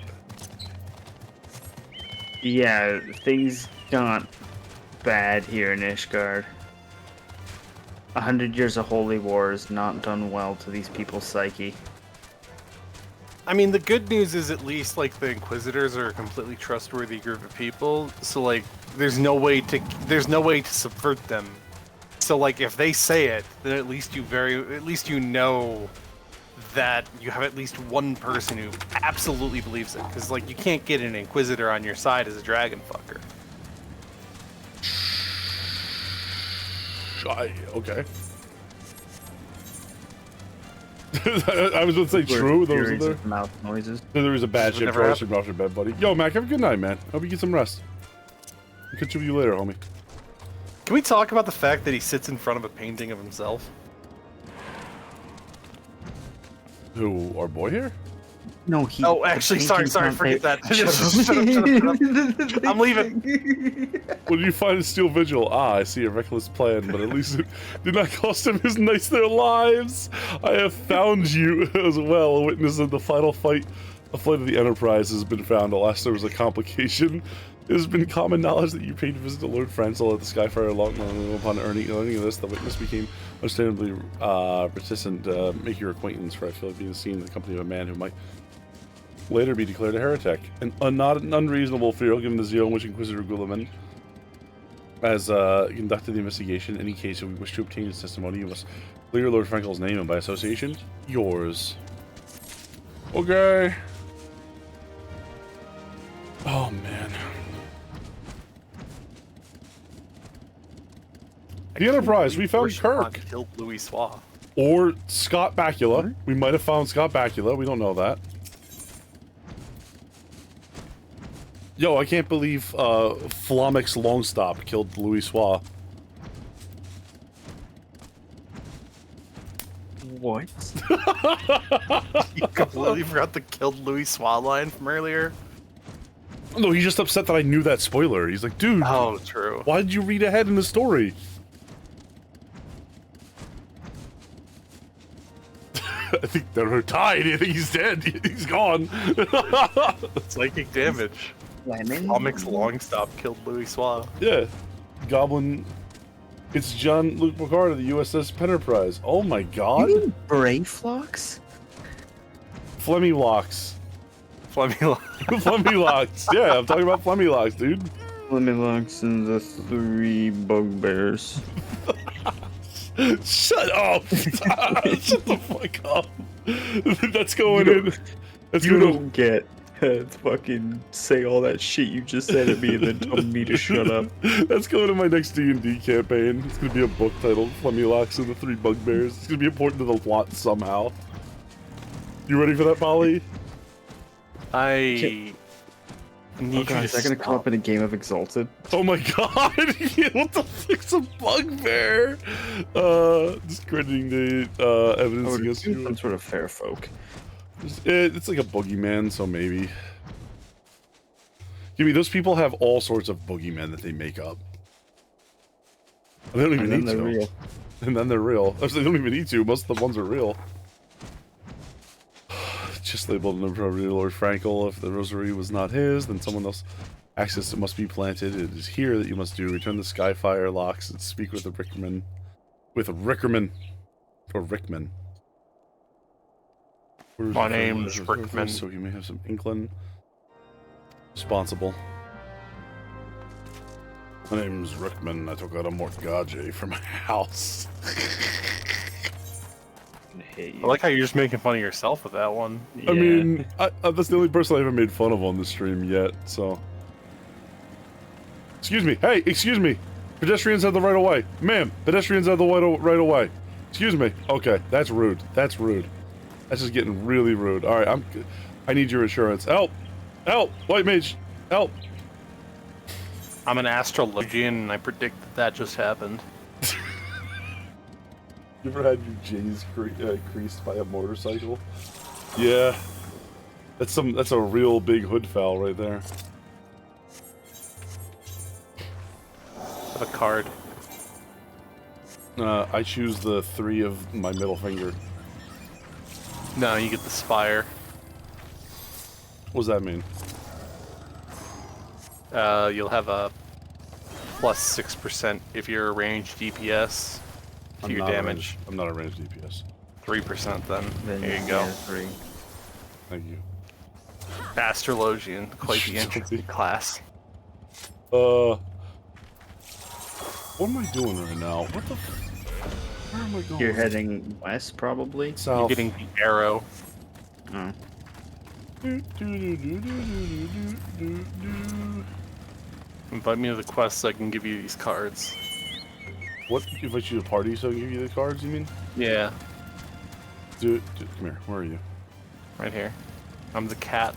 Yeah, things got bad here in Ishgard. 100 years of holy war has not done well to these people's psyche. I mean, the good news is at least, like, the Inquisitors are a completely trustworthy group of people, so, like, there's no way to subvert them. So, like, if they say it, then at least you know that you have at least one person who absolutely believes it, because, like, you can't get an Inquisitor on your side as a dragon fucker. Okay. I was going to say true. Those are there. Mouth noises. There was a bad ship. Off your bed, buddy. Yo, Mac, have a good night, man. Hope you get some rest. I'll catch you later, homie. Can we talk about the fact that he sits in front of a painting of himself? Who, our boy here? No, he... Oh, actually, sorry, forget that. Shut up. I'm leaving. What did you find in Steel Vigil? Ah, I see a reckless plan, but at least it did not cost him his knights their lives. I have found you as well, a witness of the final fight. A flight of the Enterprise has been found. Alas, there was a complication. It has been common knowledge that you paid to visit the Lord Franzel at the Skyfire long upon learning of this. The witness became understandably reticent to make your acquaintance, for I feel like being seen in the company of a man who might later be declared a heretic. Not an unreasonable fear, given the zeal in which Inquisitor Guilliman has conducted the investigation. In any case, if we wish to obtain his testimony, you must clear Lord Frankel's name, and by association, yours. Okay. Oh, man. The Enterprise, we found Kirk. Killed Louis Soir. Or Scott Bakula. We might have found Scott Bakula. We don't know that. Yo, I can't believe Flomix Longstop killed Louis Soir. What? You completely forgot the killed Louis Soir line from earlier? No, he's just upset that I knew that spoiler. He's like, dude. Oh, true. Why did you read ahead in the story? I think they're tied. I think he's dead. He's gone. Psychic damage. Comics Longstop killed Louis Soir. Yeah. Goblin. It's Jean-Luc Picard of the USS Pennerprise. Oh my god. You mean Brayflocks? Flemmy-locks. Flemmy-locks. Flemmy-locks. Yeah, I'm talking about Flemmy-locks, dude. Flemmy-locks and the 3 bugbears. Shut up! Shut the fuck up. That's going in. That's You going don't get to fucking say all that shit you just said at me and then tell me to shut up. That's going in my next D&D campaign. It's gonna be a book titled Flemmy-locks and the 3 bugbears. It's gonna be important to the plot somehow. You ready for that, Polly? I need God, is that gonna come up in a game of Exalted? Oh my god! What the fuck's a bugbear? Discrediting the evidence against you. Some sort of fair folk. It's like a boogeyman, so maybe. Give me, those people have all sorts of boogeymen that they make up. They don't even need to. Real. And then they're real. They don't even need to. Most of the ones are real. Just labeled an appropriate Lord Frankel. If the rosary was not his, then someone else. Access it must be planted. It is here that you must do. Return the Skyfire locks and speak with the Rickerman. With a Rickerman. Or Rickman. My name's Rickman. So you may have some inkling. Responsible. My name's Rickman. I took out a mortgage from my house. I like how you're just making fun of yourself with that one. I mean, that's the only person I haven't made fun of on the stream yet, so... Excuse me. Hey, excuse me. Pedestrians have the right of way. Ma'am, pedestrians have the right of way. Excuse me. Okay, that's rude. That's rude. That's just getting really rude. Alright, I need your insurance. Help! Help! White mage! Help! I'm an astrologian, and I predict that just happened. You ever had your J's creased by a motorcycle? Yeah. That's a real big hood foul right there. I have a card. I choose the 3 of my middle finger. No, you get the spire. What does that mean? You'll have a plus 6% if you're a ranged DPS to your damage. I'm not a ranged DPS. 3% then. Here you go. 3. Thank you. Astrologian, quite the intrepid class. What am I doing right now? What the where am I going? You're heading west, probably? South. You're getting the arrow. Oh. Invite me to the quest so I can give you these cards. What? Invite you to party so I can give you the cards, you mean? Yeah. Dude, come here. Where are you? Right here. I'm the cat.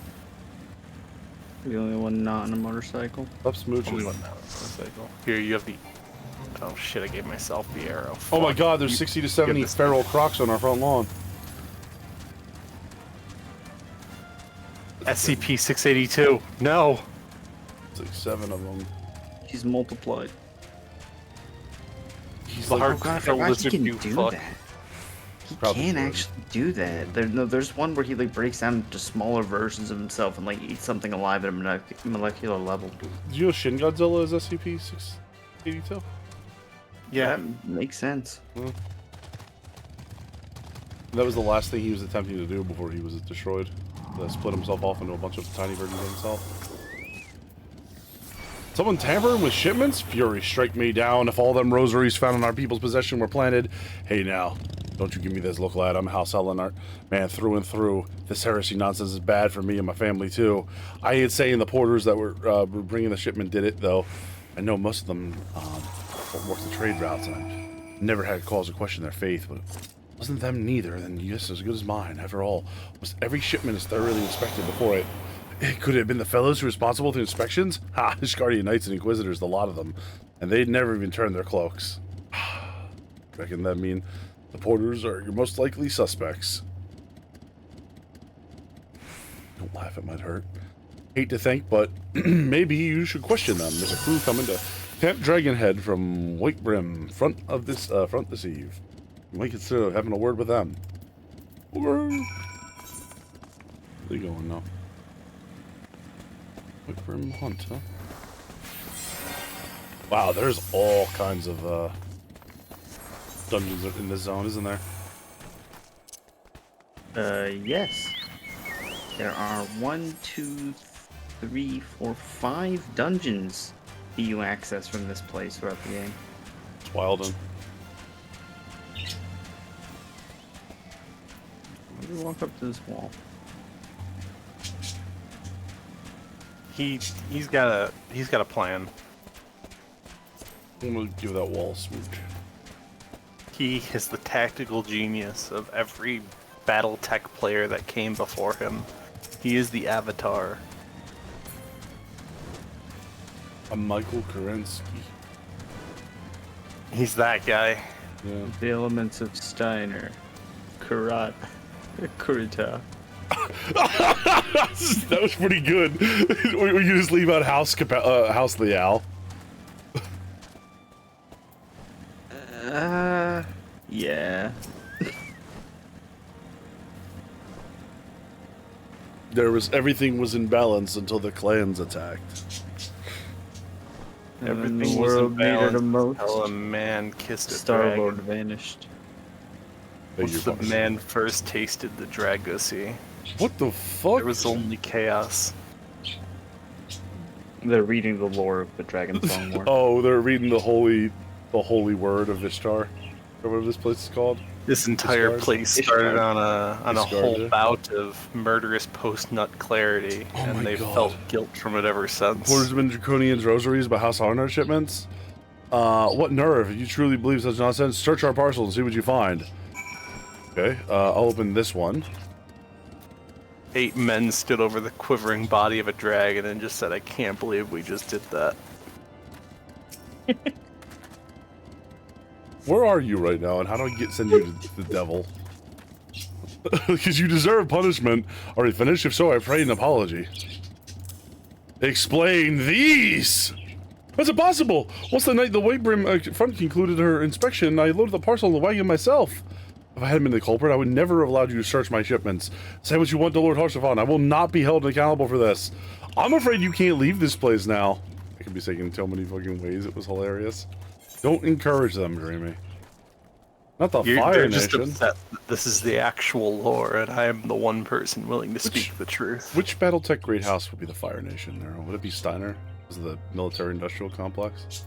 The only one not on a motorcycle? Stop smooching. Only one not on a motorcycle. Here, you have the... Oh shit, I gave myself the arrow. Oh my Fuck. god, there's 60 to 70 feral crocs on our front lawn. SCP-682. No! It's like 7 of them. He's multiplied. He's The like, hard Oh god, I control forgot he lizard, can you do fuck. that. He Probably can could. actually do that. There's one where he like breaks down into smaller versions of himself and like eats something alive at a molecular level. Do you know Shin Godzilla is SCP-682? Yeah. That makes sense. That was the last thing he was attempting to do before he was destroyed. Split himself off into a bunch of tiny versions of himself. Someone tampering with shipments? Fury, strike me down if all them rosaries found in our people's possession were planted. Hey now, don't you give me this look, lad. I'm House Elinart. Man, through and through. This heresy nonsense is bad for me and my family, too. I ain't saying the porters that were bringing the shipment did it, though. I know most of them work the trade routes, and I've never had cause to question their faith, but wasn't them neither, then yes, as good as mine. After all, was every shipment is thoroughly inspected before it. Could it have been the fellows who were responsible for the inspections? Ha! Ishgardian Knights and Inquisitors, the lot of them. And they'd never even turn their cloaks. Reckon that mean the porters are your most likely suspects. Don't laugh, it might hurt. Hate to think, but maybe you should question them. There's a crew coming to Camp Dragonhead from White Brim, front this eve. You might consider having a word with them. Where are they going now? Quick Grim Hunt, huh? Wow, there's all kinds of dungeons in this zone, isn't there? Yes. There are 1, 2, 3, 4, 5 dungeons that you access from this place throughout the game. It's wild, and Let me walk up to this wall. He's got a plan. I'm gonna give that wall a smooch. He is the tactical genius of every BattleTech player that came before him. He is the Avatar. A Michael Kerensky. He's that guy. Yeah. The elements of Steiner. Kurita. That was pretty good. Or you just leave out House Leal. Yeah. Everything was in balance until the clans attacked. Everything the was world needed a balanced most. until a man kissed a Star-Lord dragon. vanished. Once the man first tasted the Dragosi, what the fuck? there was only chaos. They're reading the lore of the Dragon Song War. Oh, they're reading the holy word of Ishtar, or whatever this place is called. This entire Discard? place started on a whole Discard. bout of murderous post-nut clarity, Oh and my they've God. felt guilt from it ever since. Orders been Draconian's rosaries about House Honor shipments. What nerve? If you truly believe such nonsense, search our parcel and see what you find. Okay, I'll open this one. 8 men stood over the quivering body of a dragon and just said, "I can't believe we just did that." Where are you right now, and how do I send you to the devil? Because you deserve punishment. Are you finished? If so, I pray an apology. Explain these! How's it possible? Once the night the White Brim front concluded her inspection, I loaded the parcel in the wagon myself. If I hadn't been the culprit, I would never have allowed you to search my shipments. Say what you want to Lord Harshavon. I will not be held accountable for this. I'm afraid you can't leave this place now. I could be taken in so many fucking ways. It was hilarious. Don't encourage them, Dreamy. Not the Fire They're just Nation. upset that this is the actual lore, and I am the one person willing to speak the truth. Which BattleTech Great House would be the Fire Nation there? Would it be Steiner? Is it the military-industrial complex?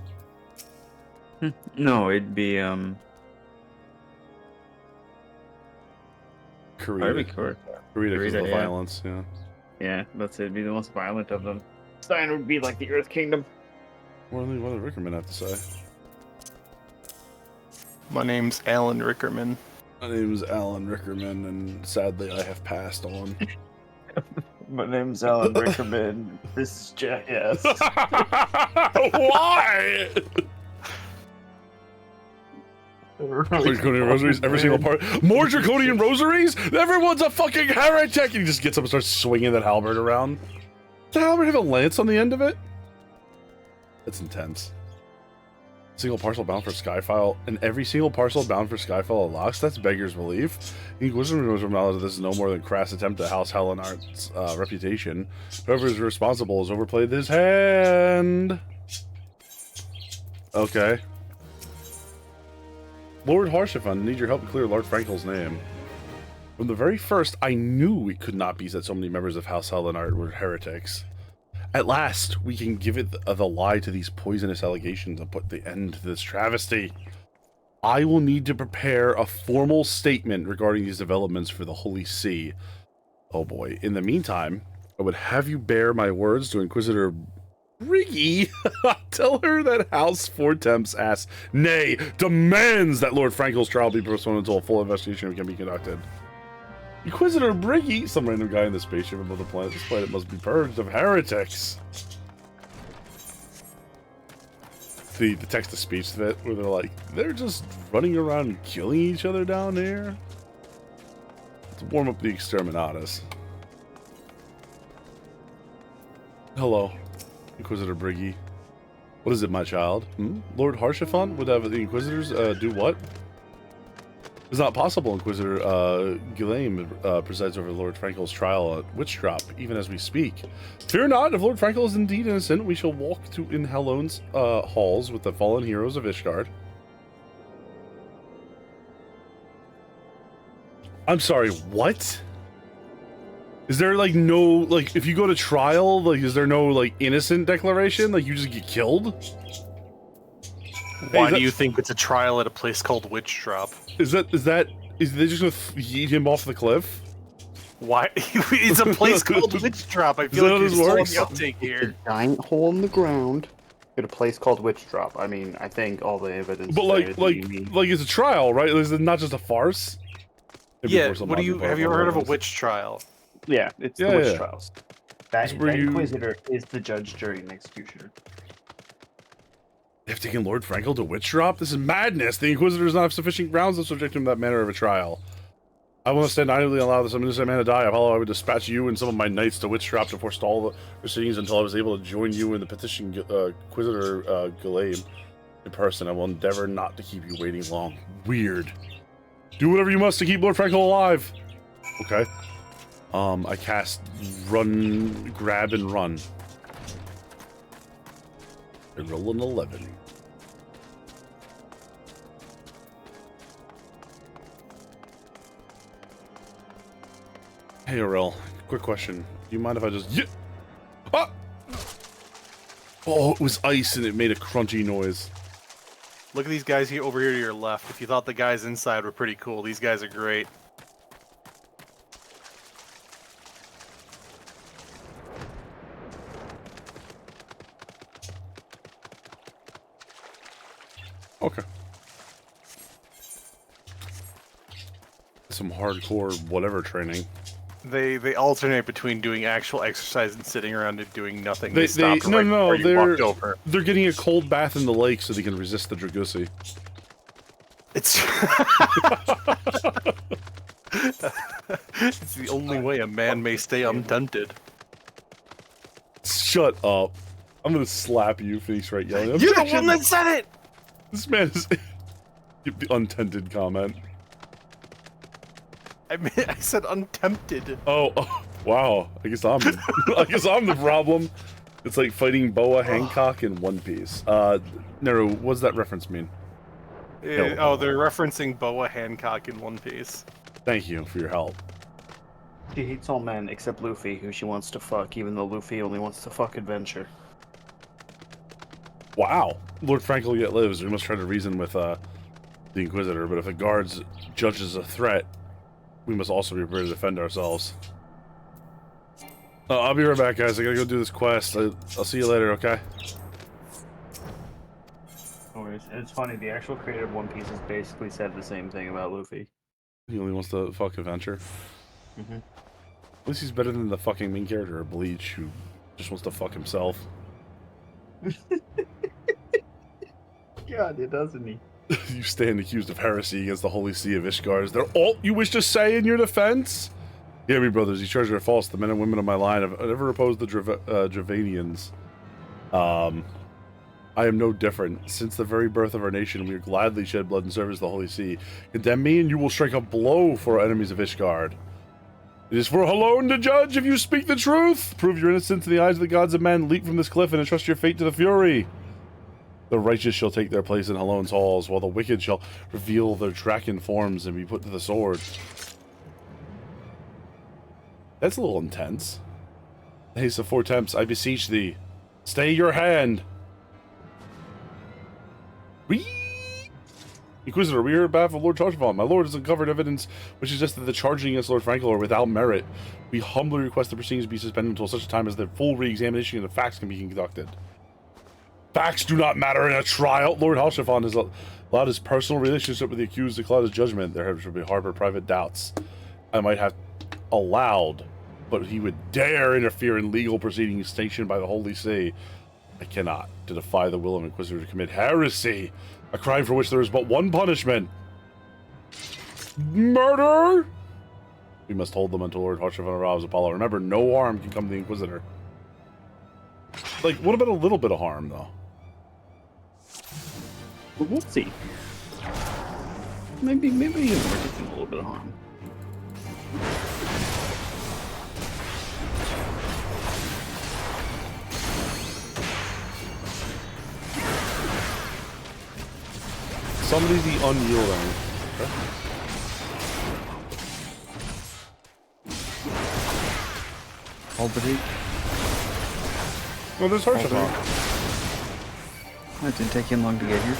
No, it'd be Korea. Korea. Korea because of the yeah. violence, yeah. Yeah, that's it. It'd be the most violent of them. Steiner would be like the Earth Kingdom. What do the Rickerman have to say? My name's Alan Rickerman. My name's Alan Rickerman, and sadly I have passed on. My name's Alan Rickerman. This is Jackass. Why? Draconian rosaries, every single part. More Draconian rosaries? Everyone's a fucking heretic! And he just gets up and starts swinging that halberd around. Does the halberd have a lance on the end of it? That's intense. Single parcel bound for Skyfile, and every single parcel bound for Skyfile unlocks? That's beggar's belief. Inquisitor knows from knowledge that this is no more than crass attempt to house Helenart's reputation. Whoever is responsible has overplayed his hand. Okay. Lord Harshavon, need your help to clear Lord Frankel's name. From the very first, I knew it could not be that so many members of House Helenart were heretics. At last, we can give it the lie to these poisonous allegations and put the end to this travesty. I will need to prepare a formal statement regarding these developments for the Holy See. Oh boy. In the meantime, I would have you bear my words to Inquisitor Briggy. Tell her that House Fortemps asks, nay, demands that Lord Frankel's trial be postponed until a full investigation can be conducted. Inquisitor Briggy, some random guy in the spaceship above the planet. This planet must be purged of heretics. The text-to-speech bit where they're like, they're just running around and killing each other down there. Let's warm up the exterminatus. Hello, Inquisitor Briggy. What is it, my child? Lord Harshavon would have the Inquisitors do what? It's not possible, Inquisitor. Guillaume presides over Lord Frankel's trial at Witch Drop, even as we speak. Fear not, if Lord Frankel is indeed innocent, we shall walk in Halone's halls with the fallen heroes of Ishgard. I'm sorry, what? Is there, like, no, like, if you go to trial, like, is there no, like, innocent declaration? Like, you just get killed? Why do you think it's a trial at a place called Witch Drop? Is they just gonna yeet him off the cliff? Why? It's a place called Witch Drop. I feel like you're still on the uptake here. A giant hole in the ground at a place called Witch Drop. I mean, I think all the evidence. But like it's a trial, right? It's not just a farce. Maybe Yeah. What do you have? You ever heard of a witch trial? Yeah, it's the witch trials. That Inquisitor is the judge, jury, and executioner. They have taken Lord Frankel to Witch Drop? This is madness! The Inquisitor does not have sufficient grounds to subject him to that manner of a trial. I will instead idly allow this innocent man to die. Apollo, I would dispatch you and some of my knights to Witch Drop to forestall the proceedings until I was able to join you in the petition Inquisitor Guillaume in person. I will endeavor not to keep you waiting long. Weird. Do whatever you must to keep Lord Frankel alive. Okay. I cast run, grab, and run. I roll an 11. Hey, Aurel, quick question. Do you mind if I just... Yeah! Ah! Oh, it was ice and it made a crunchy noise. Look at these guys here over here to your left. If you thought the guys inside were pretty cool, these guys are great. Okay. Some hardcore whatever training. They alternate between doing actual exercise and sitting around and doing nothing. They're getting a cold bath in the lake so they can resist the Dragusi. It's it's the only way a man may stay untempted. Shut up. I'm gonna slap you, Phoenix Wright yelling. You're the one that said it! This man is the untended comment. I said untempted. Oh, wow. I guess I'm the problem. It's like fighting Boa Hancock in One Piece. Neru, what does that reference mean? They're referencing Boa Hancock in One Piece. Thank you for your help. She hates all men except Luffy, who she wants to fuck, even though Luffy only wants to fuck adventure. Wow. Lord Frankel yet lives. We must try to reason with the Inquisitor, but if the guards judge as a threat, we must also be prepared to defend ourselves. I'll be right back, guys. I gotta go do this quest. I'll see you later, okay? No worries. It's funny, the actual creator of One Piece has basically said the same thing about Luffy. He only wants to fuck adventure. Mm-hmm. At least he's better than the fucking main character of Bleach, who just wants to fuck himself. God, it doesn't he? You stand accused of heresy against the Holy See of Ishgard. Is there aught you wish to say in your defense? Hear me, brothers. These charges are false. The men and women of my line have never opposed the Dravanians. I am no different. Since the very birth of our nation, we have gladly shed blood in service of the Holy See. Condemn me, and you will strike a blow for our enemies of Ishgard. It is for Halone to judge if you speak the truth. Prove your innocence in the eyes of the gods of men. Leap from this cliff and entrust your fate to the Fury. The righteous shall take their place in Halone's halls, while the wicked shall reveal their draken forms and be put to the sword. That's a little intense. Haste of 4 temps, I beseech thee. Stay your hand. Whee! Inquisitor, we hear back of Lord Chargevon. My lord has uncovered evidence which suggests that the charging against Lord Frankel are without merit. We humbly request the proceedings be suspended until such time as the full re-examination of the facts can be conducted. Facts do not matter in a trial. Lord Halshafon has allowed his personal relationship with the accused to cloud his judgment. There should be harbor private doubts. I might have allowed, but he would dare interfere in legal proceedings sanctioned by the Holy See. I cannot, to defy the will of an Inquisitor to commit heresy, a crime for which there is but one punishment. Murder! We must hold them until Lord Halshafon arrives, Apollo. Remember, no harm can come to the Inquisitor. Like, what about a little bit of harm, though? We'll see. maybe we're taking a little bit of harm. Somebody the unyielding. Okay. Albany. Well, there's Harsha. That didn't take him long to get here.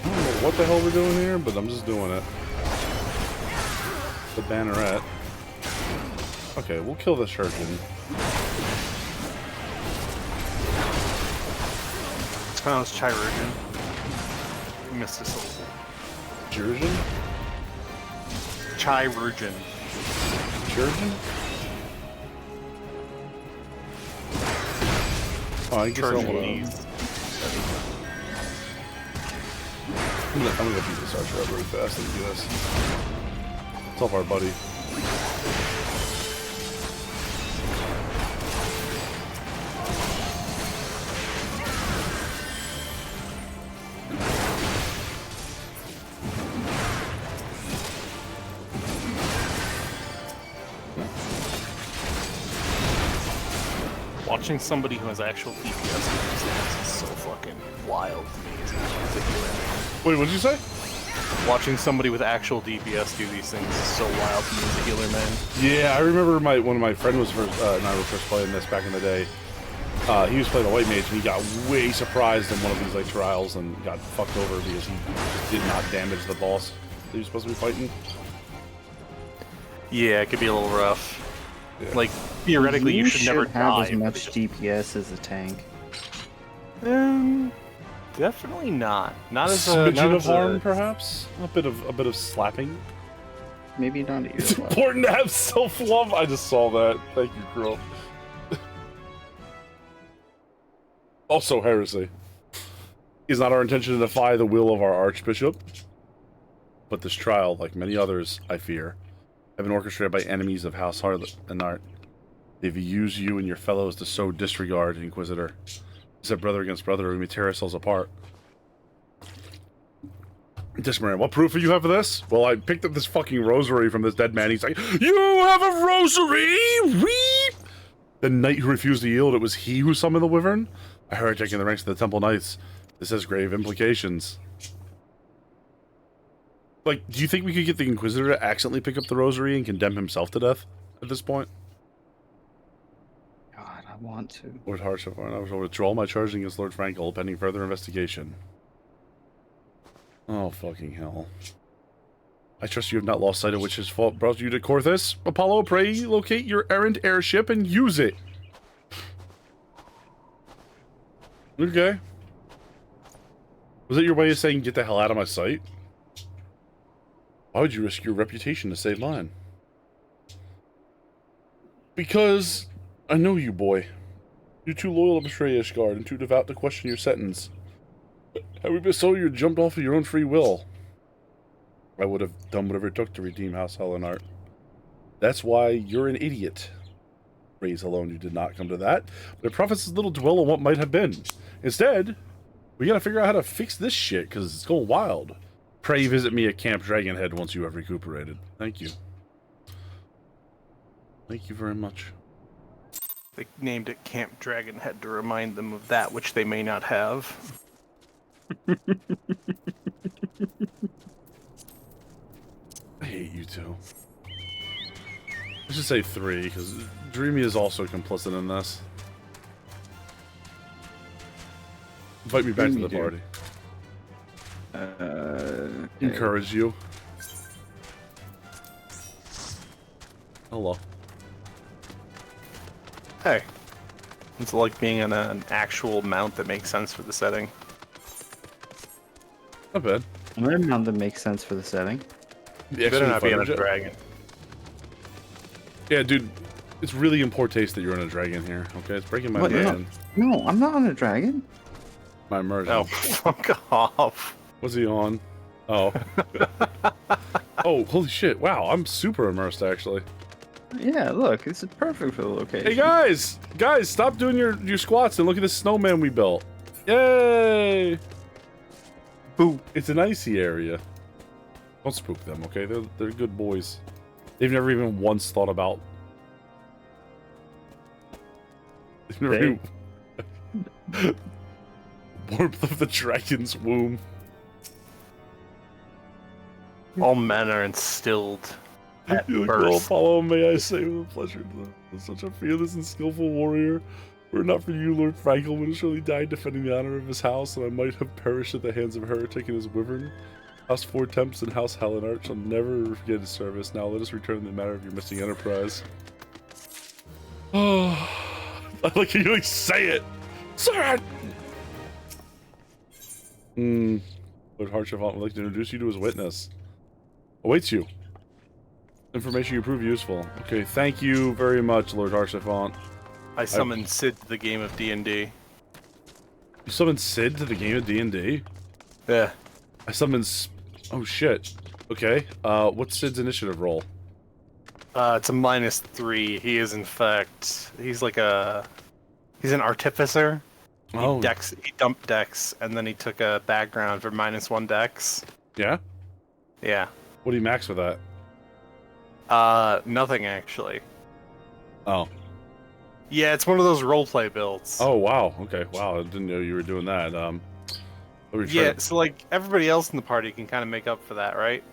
I don't know what the hell we're doing here, but I'm just doing it. The banneret. Okay, we'll kill the surgeon. It's pronounced chirurgeon. You missed a syllable. Chirurgeon? Chirurgeon. Chirurgeon? Oh, I guess I don't want to. I'm gonna go beat this archer up really fast and do this. Let's help our buddy. Watching somebody who has actual DPS is so fucking wild to me as a healer. Wait, what did you say? Watching somebody with actual DPS do these things is so wild to me as a healer, man. Yeah, I remember when my friend was first and I were first playing this back in the day. He was playing a white mage and he got way surprised in one of these like trials and got fucked over because he just did not damage the boss that he was supposed to be fighting. Yeah, it could be a little rough. Yeah. Like theoretically, you should never have die. as much DPS as a tank. Definitely not. Not as a smidgen of harm, perhaps. A bit of slapping. Maybe not at It's your level. important to have self-love. I just saw that. Thank you, Krill. Also heresy. It is not our intention to defy the will of our Archbishop. But this trial, like many others, I fear, have been orchestrated by enemies of House Harlot and Art. They've used you and your fellows to sow disregard, Inquisitor. Set brother against brother, we may tear ourselves apart. Discman, what proof do you have of this? Well, I picked up this fucking rosary from this dead man. He's like, you have a rosary? Weep! The knight who refused to yield, it was he who summoned the wyvern? A heretic in the ranks of the Temple Knights. This has grave implications. Like, do you think we could get the Inquisitor to accidentally pick up the rosary and condemn himself to death at this point? God, I want to. Lord Harsha, I will withdraw my charge against Lord Frankel pending further investigation. Oh, fucking hell. I trust you have not lost sight of which his fault brought you to Korthus. Apollo, pray locate your errant airship and use it. Okay. Was that your way of saying get the hell out of my sight? Why would you risk your reputation to save mine? Because I know you, boy. You're too loyal to betray Ishgard and too devout to question your sentence. Had we been so, you jumped off of your own free will. I would have done whatever it took to redeem House Hellenart. That's why you're an idiot. Praise alone, you did not come to that. But it profits little dwell on what might have been. Instead, we gotta figure out how to fix this shit, because it's going wild. Pray visit me at Camp Dragonhead once you have recuperated. Thank you. Thank you very much. They named it Camp Dragonhead to remind them of that which they may not have. I hate you two. Let's just say 3, because Dreamy is also complicit in this. Invite me back to the party. Okay. Encourage you. Hello. Hey. It's like being on an actual mount that makes sense for the setting. Not bad. I'm in a mount that makes sense for the setting. The Better not be on a jet. dragon. Yeah, dude. It's really in poor taste that you're on a dragon here, okay? It's breaking my What? immersion. No, I'm not on a dragon. My immersion. Oh, fuck off. What's he on? Oh. Oh, holy shit. Wow, I'm super immersed, actually. Yeah, look, this is perfect for the location. Hey guys, stop doing your squats and look at this snowman we built. Yay! Boo! It's an icy area. Don't spook them, okay? They're good boys. They've never even once thought about. They've never even... warmth of the dragon's womb. All men are instilled at You birth. girl Apollo, may I say with a pleasure, such a fearless and skillful warrior. Were it not for you, Lord Frankel would have surely died defending the honor of his house, and I might have perished at the hands of a heretic and his wyvern. House Four Temps and House Hellenart shall never forget his service. Now let us return to the matter of your missing enterprise. Oh, I like how you like say it. Sir! Lord Harshevant would like to introduce you to his witness. Awaits you. Information you prove useful. Okay, thank you very much, Lord Harshevant. I summoned Sid to the game of D&D. You summoned Sid to the game of D&D? Yeah. I summoned... Oh, shit. Okay, what's Sid's initiative roll? It's a -3. He is, in fact... He's like a... He's an artificer. He dumped Dex, and then he took a background for -1 Dex. Yeah? Yeah. What do you max with that? Nothing, actually. Oh. Yeah, it's one of those roleplay builds. Oh, wow. Okay, wow, I didn't know you were doing that. Yeah, so, like, everybody else in the party can kind of make up for that, right?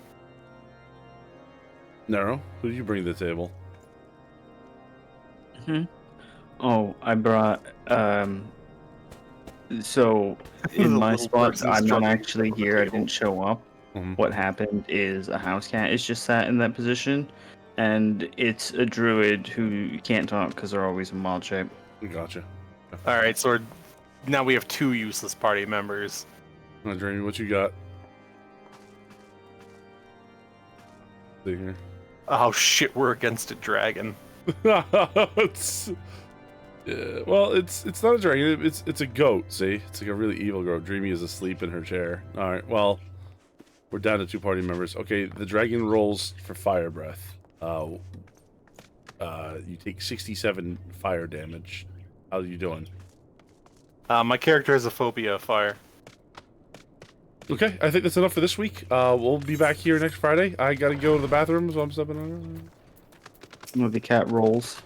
Nero, who did you bring to the table? Oh, I brought, so, in my spot, I'm not actually here, I didn't show up. What happened is a house cat is just sat in that position, and it's a druid who can't talk because they're always in wild shape. Gotcha. Alright, so now we have 2 useless party members. Dreamy, what you got? See here. Oh shit, we're against a dragon. It's... Yeah, well, it's not a dragon. It's a goat. See, it's like a really evil goat. Dreamy is asleep in her chair. All right, well, we're down to 2 party members. Okay, the dragon rolls for fire breath. You take 67 fire damage. How are you doing? My character has a phobia of fire. Okay, I think that's enough for this week. We'll be back here next Friday. I gotta go to the bathroom, so I'm stepping on. The cat rolls.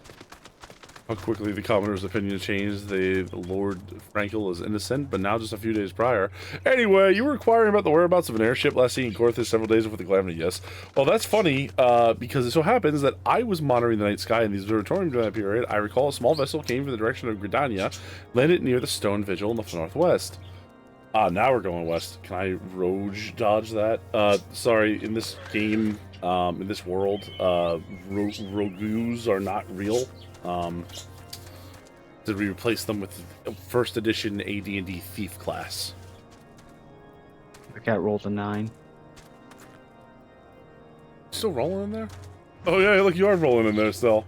How quickly the Commodore's opinion changed. The Lord Frankel is innocent, but now just a few days prior. Anyway, you were inquiring about the whereabouts of an airship last seen in Corthus several days before the calamity. Yes. Well, that's funny, because it so happens that I was monitoring the night sky in the observatorium during that period. I recall a small vessel came from the direction of Gridania, landed near the stone vigil in the northwest. Now we're going west. Can I rogue dodge that? Sorry, in this game, in this world, rogues are not real. Did we replace them with first edition AD&D thief class? The cat rolled a 9. Still rolling in there? Oh yeah, look, you are rolling in there still.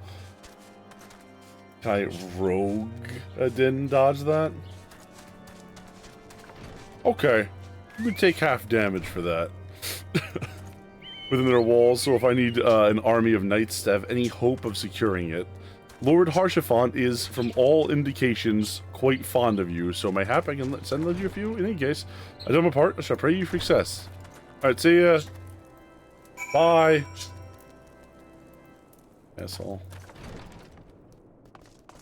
Can I rogue didn't dodge that? Okay, you would take half damage for that. Within their walls, so if I need an army of knights to have any hope of securing it. Lord Harshevant is, from all indications, quite fond of you, so mayhap I can send you a few. In any case, I do my part. I shall pray you for success. Alright, see ya. Bye. Asshole.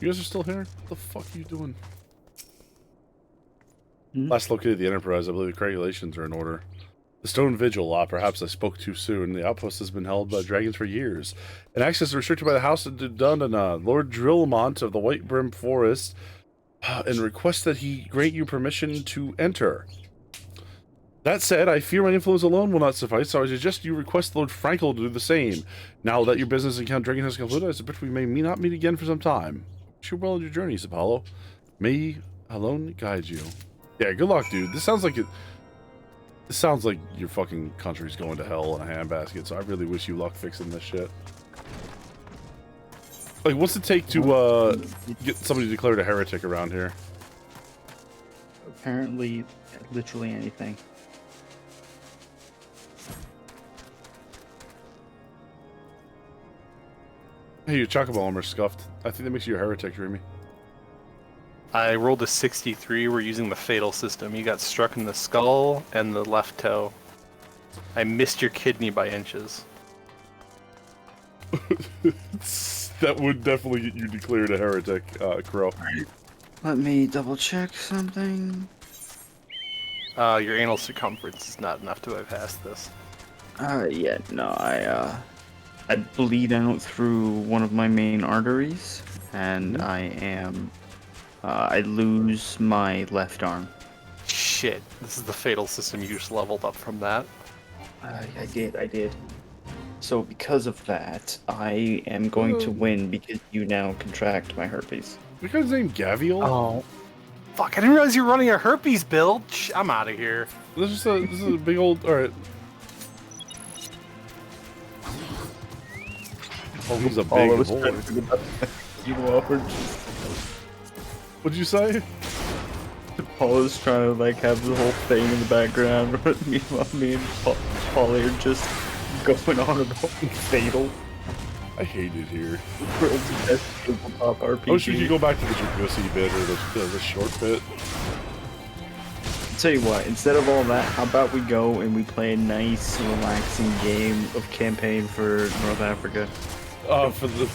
You guys are still here? What the fuck are you doing? Last located the Enterprise. I believe the calculations are in order. The Stone Vigil, perhaps I spoke too soon. The outpost has been held by dragons for years. And access is restricted by the House of Dundana, Lord Drillmont of the White Brim Forest, and requests that he grant you permission to enter. That said, I fear my influence alone will not suffice, so I suggest you request Lord Frankel to do the same. Now that your business in Count Dragon has concluded, I suspect we may not meet again for some time. Wish you well on your journeys, Apollo. May he alone guide you. Yeah, good luck, dude. This sounds like it... This sounds like your fucking country's going to hell in a handbasket, so I really wish you luck fixing this shit. Like, what's it take to, get somebody declared a heretic around here? Apparently, literally anything. Hey, your chocobo armor's scuffed. I think that makes you a heretic, Dreamy. I rolled a 63. We're using the fatal system. You got struck in the skull and the left toe. I missed your kidney by inches. That would definitely get you declared a heretic, Crow. Let me double check something. Your anal circumference is not enough to have passed this. Yeah, no, I bleed out through one of my main arteries, and I lose my left arm. Shit, this is the fatal system. You just leveled up from that. I did. So because of that, I am going to win because you now contract my herpes. Your guy's name Gavial? Oh. Fuck, I didn't realize you were running a herpes build. I'm out of here. This is a big old... Alright. Oh, he's a big boy. You offered. What'd you say? Paul is trying to like have the whole thing in the background. Meanwhile, me and Paul are just going on about fatal. I hate it here. RPG. I wish we could go back to the Dragosi bit or the short bit. Tell you what, instead of all that, how about we go and we play a nice, relaxing game of campaign for North Africa? For the...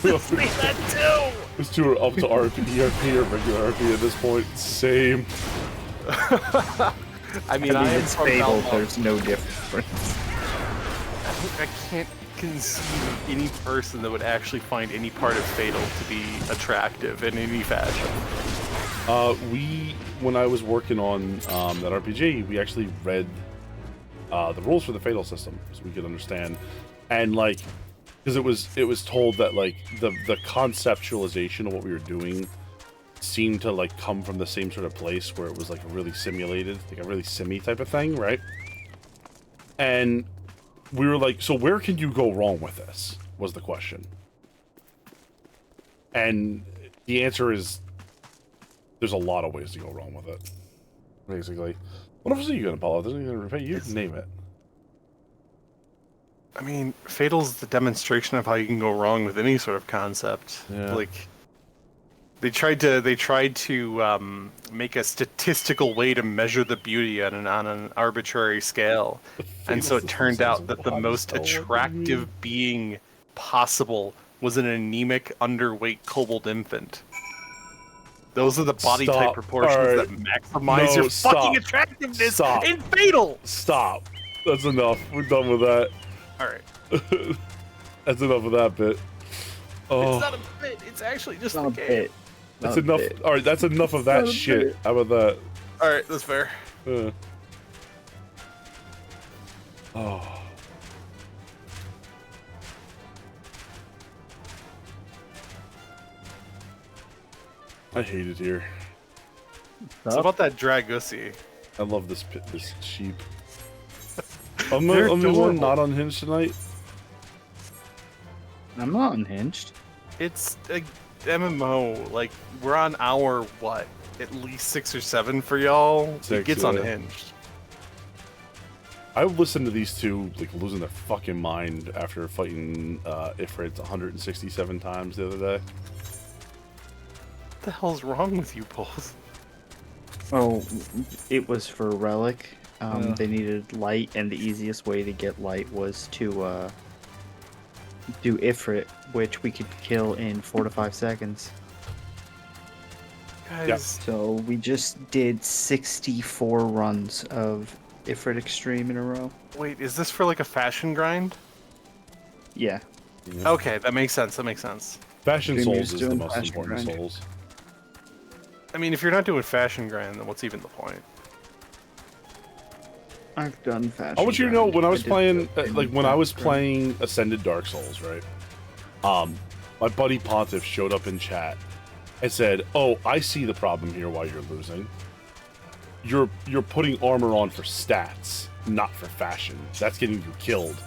that too! Those two are up to RP, ERP, or regular RP at this point. Same. I mean it's fatal, there's no difference. I can't conceive any person that would actually find any part of Fatal to be attractive in any fashion. When I was working on that RPG, we actually read the rules for the Fatal system so we could understand, and like, because it was told that like the conceptualization of what we were doing seemed to like come from the same sort of place where it was like a really simulated, like a really simmy type of thing, right? And we were like, so where can you go wrong with this? Was the question. And the answer is there's a lot of ways to go wrong with it. Basically. What else are you gonna pull out? Isn't he gonna repeat? You name it. I mean, Fatal's the demonstration of how you can go wrong with any sort of concept. Yeah. Like, they tried to make a statistical way to measure the beauty on an arbitrary scale, and so it turned out that the most attractive being possible was an anemic, underweight kobold infant. Those are the body type proportions that maximize your fucking attractiveness in Fatal! Stop. That's enough. We're done with that. Alright. That's enough of that bit. Oh. It's not a bit, it's actually just a game. That's enough. Alright, that's enough of that shit. How about that? Alright, that's fair. Oh. I hate it here. It's about that Dragusi. I love this sheep. I'm the one not unhinged tonight. I'm not unhinged. It's a MMO. Like, we're on hour, what? At least 6 or 7 for y'all? It gets unhinged. I listened to these two, like, losing their fucking mind after fighting Ifrit 167 times the other day. What the hell's wrong with you both? Oh, it was for Relic. They needed light, and the easiest way to get light was to do Ifrit, which we could kill in 4 to 5 seconds. Guys. So we just did 64 runs of Ifrit Extreme in a row. Wait, is this for like a fashion grind? Yeah. Okay, that makes sense. That makes sense. Fashion Souls is the most important Souls. I mean, if you're not doing fashion grind, then what's even the point? I've done fashion. I want you to know, when I was playing, when I was playing Ascended Dark Souls, right? My buddy Pontiff showed up in chat and said, "Oh, I see the problem here. Why you're losing? You're putting armor on for stats, not for fashion. That's getting you killed."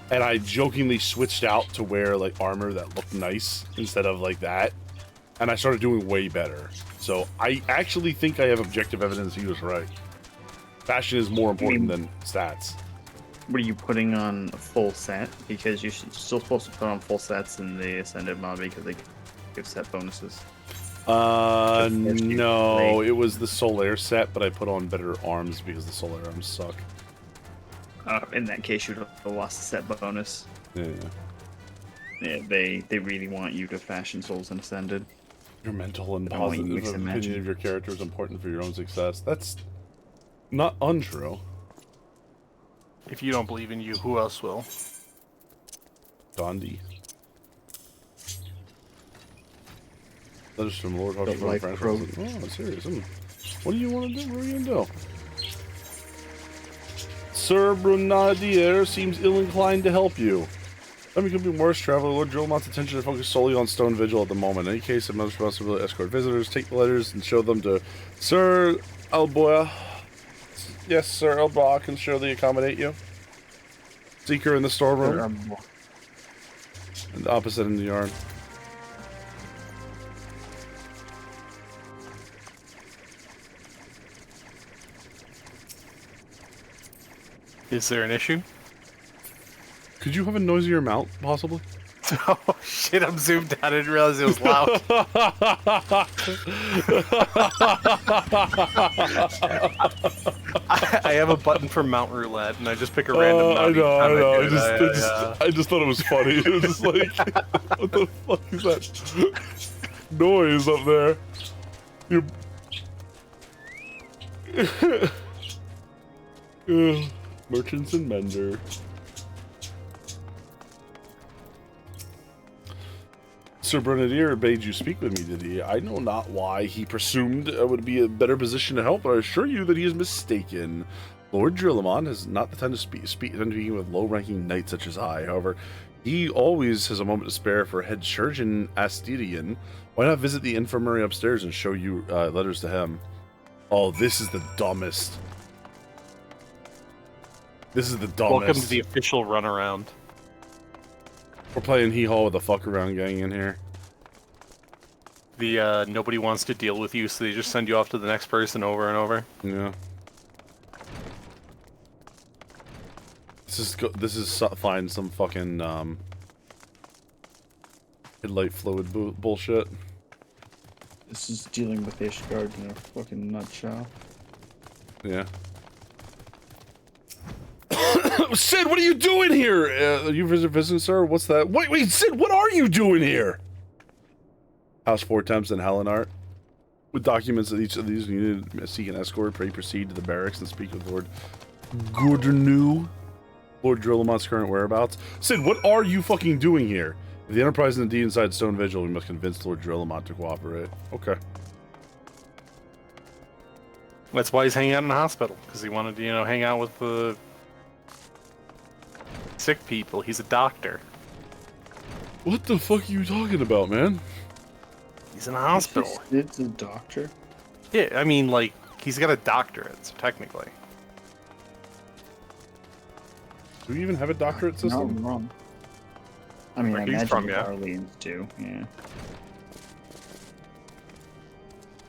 And I jokingly switched out to wear like armor that looked nice instead of like that, and I started doing way better. So I actually think I have objective evidence he was right. Fashion is more important than stats. Were you putting on a full set? Because you're still supposed to put on full sets in the Ascended mod because they give set bonuses. No, it was the Solaire set, but I put on better arms because the Solaire arms suck. In that case, you'd have lost the set bonus. Yeah. Yeah, they really want you to fashion souls in Ascended. Your mental and I don't want you to positive mix and match. opinion of your character is important for your own success. That's not untrue. If you don't believe in you, who else will? Dondi. Letters from Lord The Hodgson life Francis. growth. Oh, serious. What do you want to do? What are you going to do? Sir Brunadier seems ill-inclined to help you. Nothing could be worse. Traveler Lord Drillmont's attention to focus solely on Stone Vigil at the moment. In any case, I'm not responsible to escort visitors, take the letters, and show them to Sir Alboya. Yes, Sir Alboya can surely accommodate you. Seeker in the storeroom. And the opposite in the yard. Is there an issue? Could you have a noisier mount, possibly? Oh shit, I'm zoomed out. I didn't realize it was loud. I have a button for Mount Roulette, and I just pick a random mount. I know. I just thought it was funny. It was just like, what the fuck is that noise up there? Merchants and Mender. Sir Bernadier bade you speak with me, did he? I know not why he presumed I would be a better position to help, but I assure you that he is mistaken. Lord Drillamon has not the time to speak with low-ranking knights such as I. However, he always has a moment to spare for head surgeon Astidian. Why not visit the infirmary upstairs and show you letters to him? Oh, this is the dumbest. This is the dumbest. Welcome to the official runaround. We're playing hee-haw with the fuck-around gang in here. The, nobody wants to deal with you, so they just send you off to the next person over and over. Yeah. This is find some fucking, headlight fluid bullshit. This is dealing with Ishgard in a fucking nutshell. Yeah. Sid, what are you doing here? You visiting, sir? What's that? Wait, Sid, what are you doing here? House 4 Temps and Helenart. With documents of each of these, you need to seek an escort. Pray proceed to the barracks and speak with Lord Gourdenu, Lord Drillamont's current whereabouts. Sid, what are you fucking doing here? If the Enterprise is indeed inside Stone Vigil, we must convince Lord Drillamont to cooperate. Okay. That's why he's hanging out in the hospital, because he wanted to, you know, hang out with the sick people. He's a doctor. What the fuck are you talking about, man? He's in a hospital. It's a doctor? Yeah, I mean, like, he's got a doctorate, so technically. Do we even have a doctorate system? No, I'm wrong. I mean, Where I he's imagine from, the yeah. Garleans do, yeah.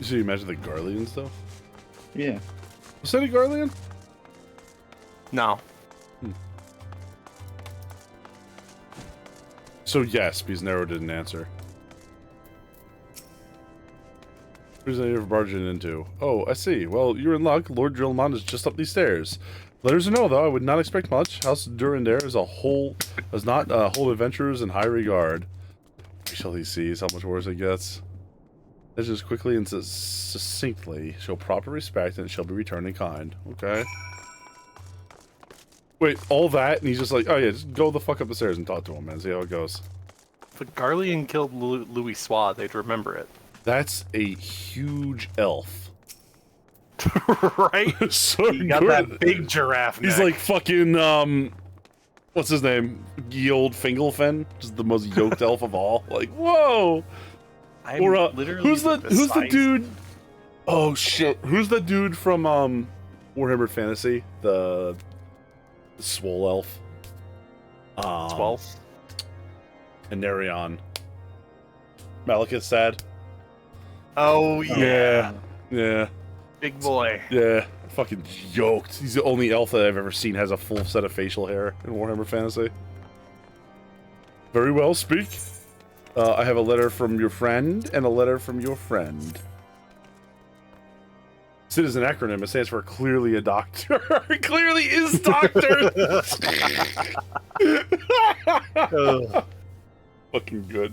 So you imagine the Garlean stuff? Yeah. Was that a Garlean? No. So yes, because Nero didn't answer. Who's that you're barging into? Oh, I see. Well, you're in luck. Lord Drillamont is just up these stairs. Letters to know, though. I would not expect much. House Durandare is does not hold adventurers in high regard. We shall see how much worse it gets. Just quickly and succinctly. Show proper respect, and it shall be returned in kind. Okay. Wait, all that, and he's just like, oh yeah, just go the fuck up the stairs and talk to him, man. See how it goes. If a Garlean killed Louis Swa, they'd remember it. That's a huge elf. Right? So he got good. that big giraffe neck. He's like fucking, what's his name? Yold Fingelfen, just the most yoked elf of all. Like, whoa! I'm Or literally who's the dude? Oh shit! Who's the dude from Warhammer Fantasy? The swole elf. Swell. Anarion. Malekith Sad. Oh yeah. Yeah. Big boy. Yeah, fucking yoked. He's the only elf that I've ever seen has a full set of facial hair in Warhammer Fantasy. Very well, speak. I have a letter from your friend and a letter from your friend. SID is an acronym. It stands for clearly a doctor. Clearly is doctor. Fucking good.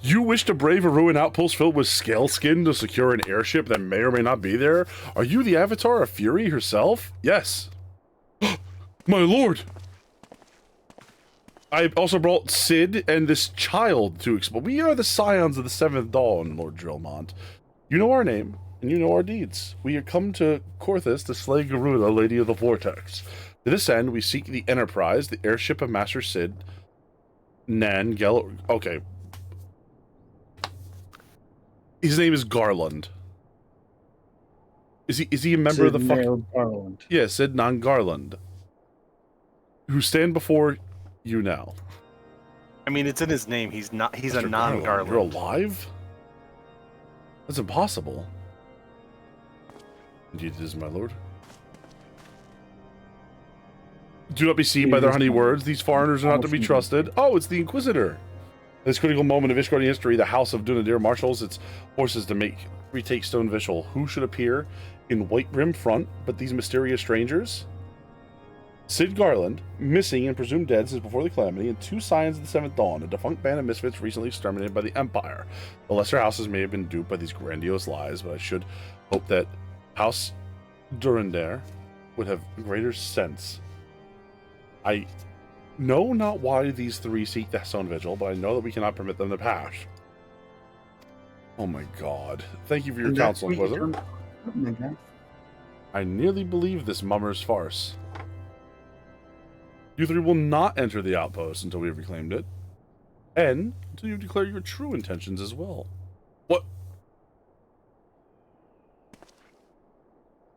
You wish to brave a ruined outpost filled with scale skin to secure an airship that may or may not be there? Are you the avatar of Fury herself? Yes. My lord! I also brought Sid and this child to explore. We are the scions of the Seventh Dawn, Lord Drillmont. You know our name, and you know our deeds. We have come to Korthus to slay Garuda, Lady of the Vortex. To this end, we seek the Enterprise, the airship of Master Sid, Nan, okay. His name is Garland. Is he a member of the fucking... Garland. Yeah, Sid Nan Garland. Who stand before you now. I mean, it's in his name. He's a non-Garland. You're alive? That's impossible. Indeed it is, my lord. Do not be seen by their honey words. These foreigners are not to be trusted. Oh, it's the Inquisitor. At this critical moment of Ishgardian history, the House of Dunadir marshals its forces to retake Stone Vishal. Who should appear in white rim front but these mysterious strangers? Sid Garland, missing and presumed dead since before the Calamity, and two Scions of the Seventh Dawn, a defunct band of misfits recently exterminated by the Empire. The lesser houses may have been duped by these grandiose lies, but I should hope that House Durandare would have greater sense. I know not why these three seek the Stone Vigil, but I know that we cannot permit them to pass. Oh my god. Thank you for your counsel, Inquisitor. I nearly believe this mummer's farce. You three will not enter the outpost until we have reclaimed it. And until you declare your true intentions as well. What?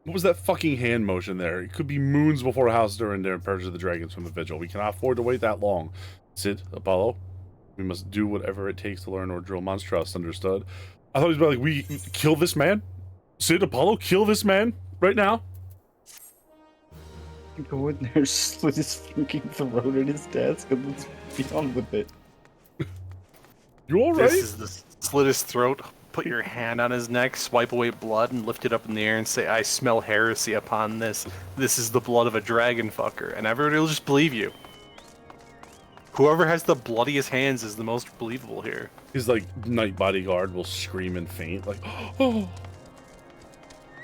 What was that fucking hand motion there? It could be moons before House Durandare purges the dragons from the Vigil. We cannot afford to wait that long. Sid, Apollo, we must do whatever it takes to learn or Drillmon's trust, understood? I thought he was about like, we kill this man? Sid, Apollo, kill this man right now? Go in there, slit his fucking throat at his desk, and let's be on with it. You alright? This is the slit his throat, put your hand on his neck, swipe away blood, and lift it up in the air and say, I smell heresy upon this. This is the blood of a dragon fucker. And everybody will just believe you. Whoever has the bloodiest hands is the most believable here. His, like, night bodyguard will scream and faint, like, oh.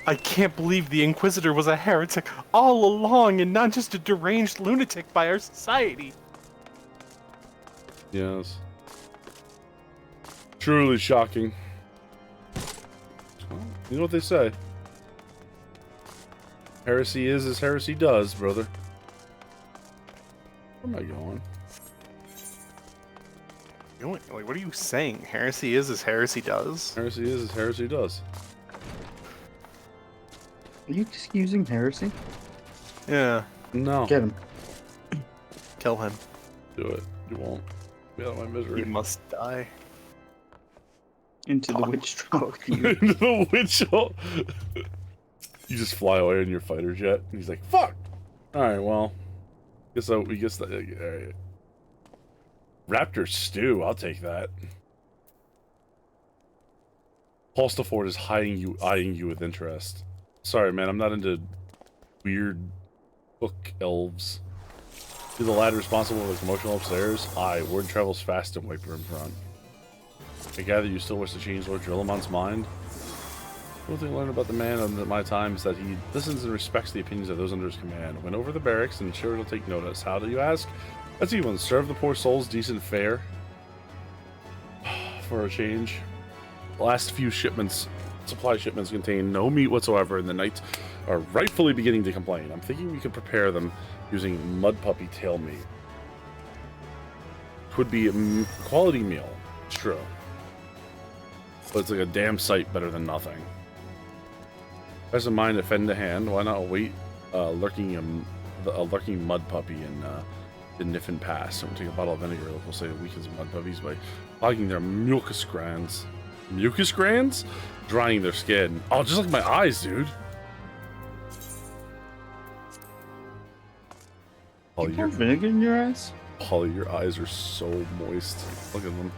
I can't believe the Inquisitor was a heretic all along and not just a deranged lunatic by our society. Yes. Truly shocking. Well, you know what they say. Heresy is as heresy does, brother. Where am I going? Like, what are you saying? Heresy is as heresy does? Heresy is as heresy does. Are you excusing heresy? Yeah. No. Get him. Kill him. Do it. You won't. Get out of my misery. You must die. Into the witch trap. Into the witch hole. You just fly away in your fighter jet, and he's like, "Fuck!" All right, well, we guess that. All right. Raptor stew. I'll take that. Paulstaford is eyeing you with interest. Sorry, man, I'm not into weird book elves. Is the lad responsible for the commotion upstairs? Aye, word travels fast in White Room Front. I gather you still wish to change Lord Drillamon's mind? The only thing I learned about the man under my time is that he listens and respects the opinions of those under his command. Went over the barracks and sure he'll take notice. How do you ask? Let's see, one, serve the poor souls decent fare. For a change. The last few supply shipments contain no meat whatsoever, and the knights are rightfully beginning to complain. I'm thinking we could prepare them using mud puppy tail meat. Would be a quality meal, it's true. But it's like a damn sight better than nothing. As a mind to fend a hand, why not await a lurking mud puppy in the Niffin Pass? And we'll take a bottle of vinegar, we'll say it weakens mud puppies by clogging their mucus glands. Mucus glands? Drying their skin. Oh, just like my eyes, dude. You pour vinegar in your eyes? Holly, your eyes are so moist. Look at them.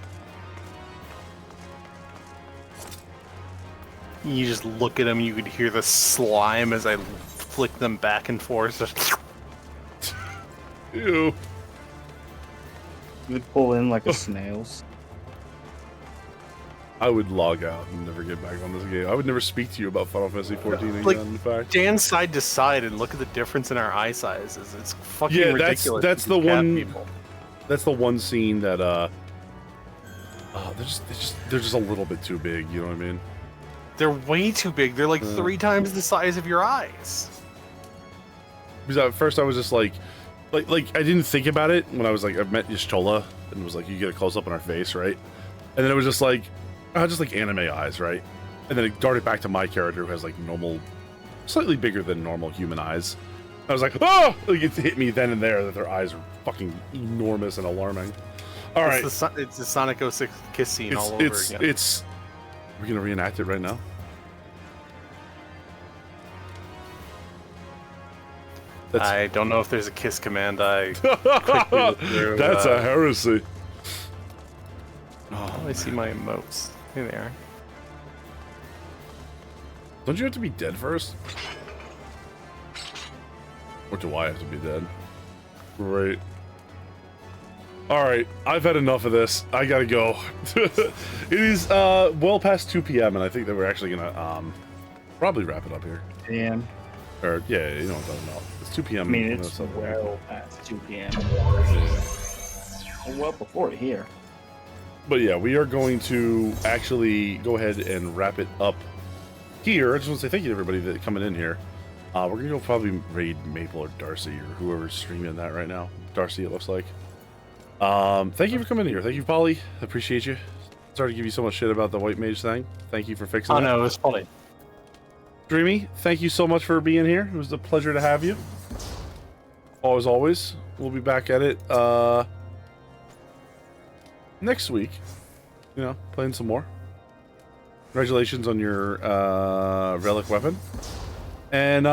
You just look at them, you could hear the slime as I flick them back and forth. Ew. They pull in like a snail's. I would log out and never get back on this game. I would never speak to you about Final Fantasy 14 again, Like, in fact. stand side to side and look at the difference in our eye sizes. It's fucking ridiculous. That's to the cat one. people. That's the one scene that they're just a little bit too big. You know what I mean? They're way too big. They're like 3 times the size of your eyes. Because at first I was just like I didn't think about it when I was like I met Y'shtola and it was like you get a close up on her face, right? And then it was just like anime eyes, right? And then it darted back to my character who has like normal, slightly bigger than normal human eyes. I was like, oh! Like it hit me then and there that their eyes are fucking enormous and alarming. All right, It's the Sonic 06 kiss scene all over again. We're gonna reenact it right now. I don't know if there's a kiss command. I quickly looked through, That's a heresy. Oh, I see my emotes. Here they are. Don't you have to be dead first? Or do I have to be dead? Great. Alright, I've had enough of this. I gotta go. It is well past 2 p.m. and I think that we're actually gonna probably wrap it up here. Damn. Or yeah, you know what I'm talking about. It's 2 p.m. I mean, it's something. well past 2 p.m. Well before here. But yeah, we are going to actually go ahead and wrap it up here. I just want to say thank you to everybody that coming in here. We're gonna go probably raid Maple or Darcy or whoever's streaming that right now. Darcy, it looks like. Thank you for coming in here. Thank you, Polly. Appreciate you. Sorry to give you so much shit about the white mage thing. Thank you for fixing it. Oh no, it was funny. Dreamy, thank you so much for being here. It was a pleasure to have you. Always. We'll be back at it next week. You know, playing some more. Congratulations on your relic weapon. And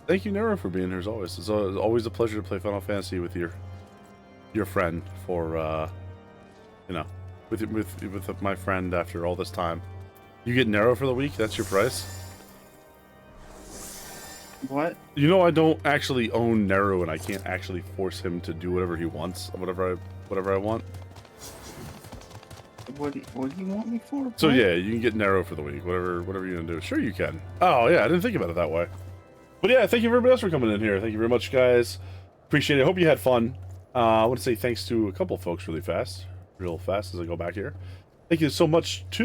thank you, Nero, for being here as always. It's always a pleasure to play Final Fantasy with your friend for you know, with my friend after all this time. You get Nero for the week, that's your price. What? You know I don't actually own Nero and I can't actually force him to do whatever he wants, whatever I want. What do you want me for? So what? yeah, you can get Nero for the week, whatever you're gonna do. Sure you can. Oh yeah, I didn't think about it that way. But yeah, thank you everybody else for coming in here. Thank you very much, guys. Appreciate it. Hope you had fun. I want to say thanks to a couple folks real fast as I go back here. Thank you so much to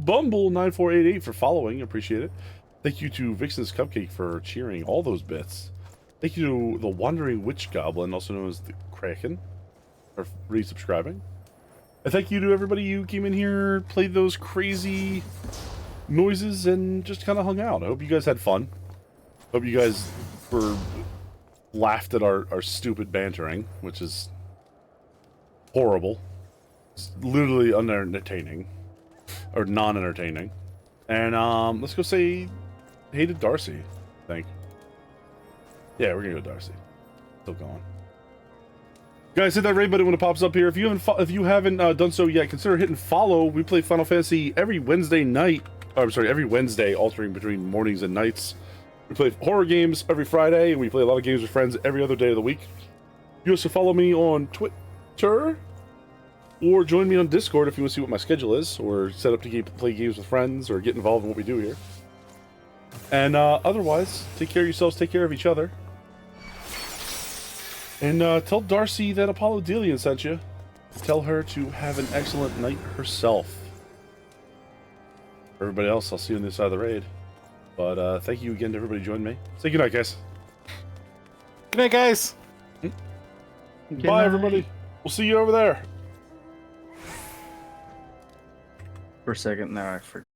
Bumble9488 for following. Appreciate it. Thank you to Vixen's Cupcake for cheering all those bits. Thank you to the Wandering Witch Goblin, also known as the Kraken, for resubscribing. And thank you to everybody who came in here, played those crazy noises, and just kind of hung out. I hope you guys had fun. Hope you guys laughed at our stupid bantering, which is horrible. It's literally unentertaining. Or non-entertaining. And let's go say hey to Darcy, I think. Yeah, we're gonna go Darcy. Still going. Guys, hit that raid button when it pops up here. If you haven't done so yet, consider hitting follow. We play Final Fantasy every Wednesday night. Every Wednesday, altering between mornings and nights. We play horror games every Friday, and we play a lot of games with friends every other day of the week. You also follow me on Twitter, or join me on Discord if you want to see what my schedule is, or set up to play games with friends, or get involved in what we do here. And otherwise, take care of yourselves, take care of each other. And tell Darcy that Apollo Delian sent you. Tell her to have an excellent night herself. For everybody else, I'll see you on this side of the raid. But thank you again to everybody who joined me. Say goodnight, guys. Good night, guys. Bye, everybody. We'll see you over there. For a second now, I forgot.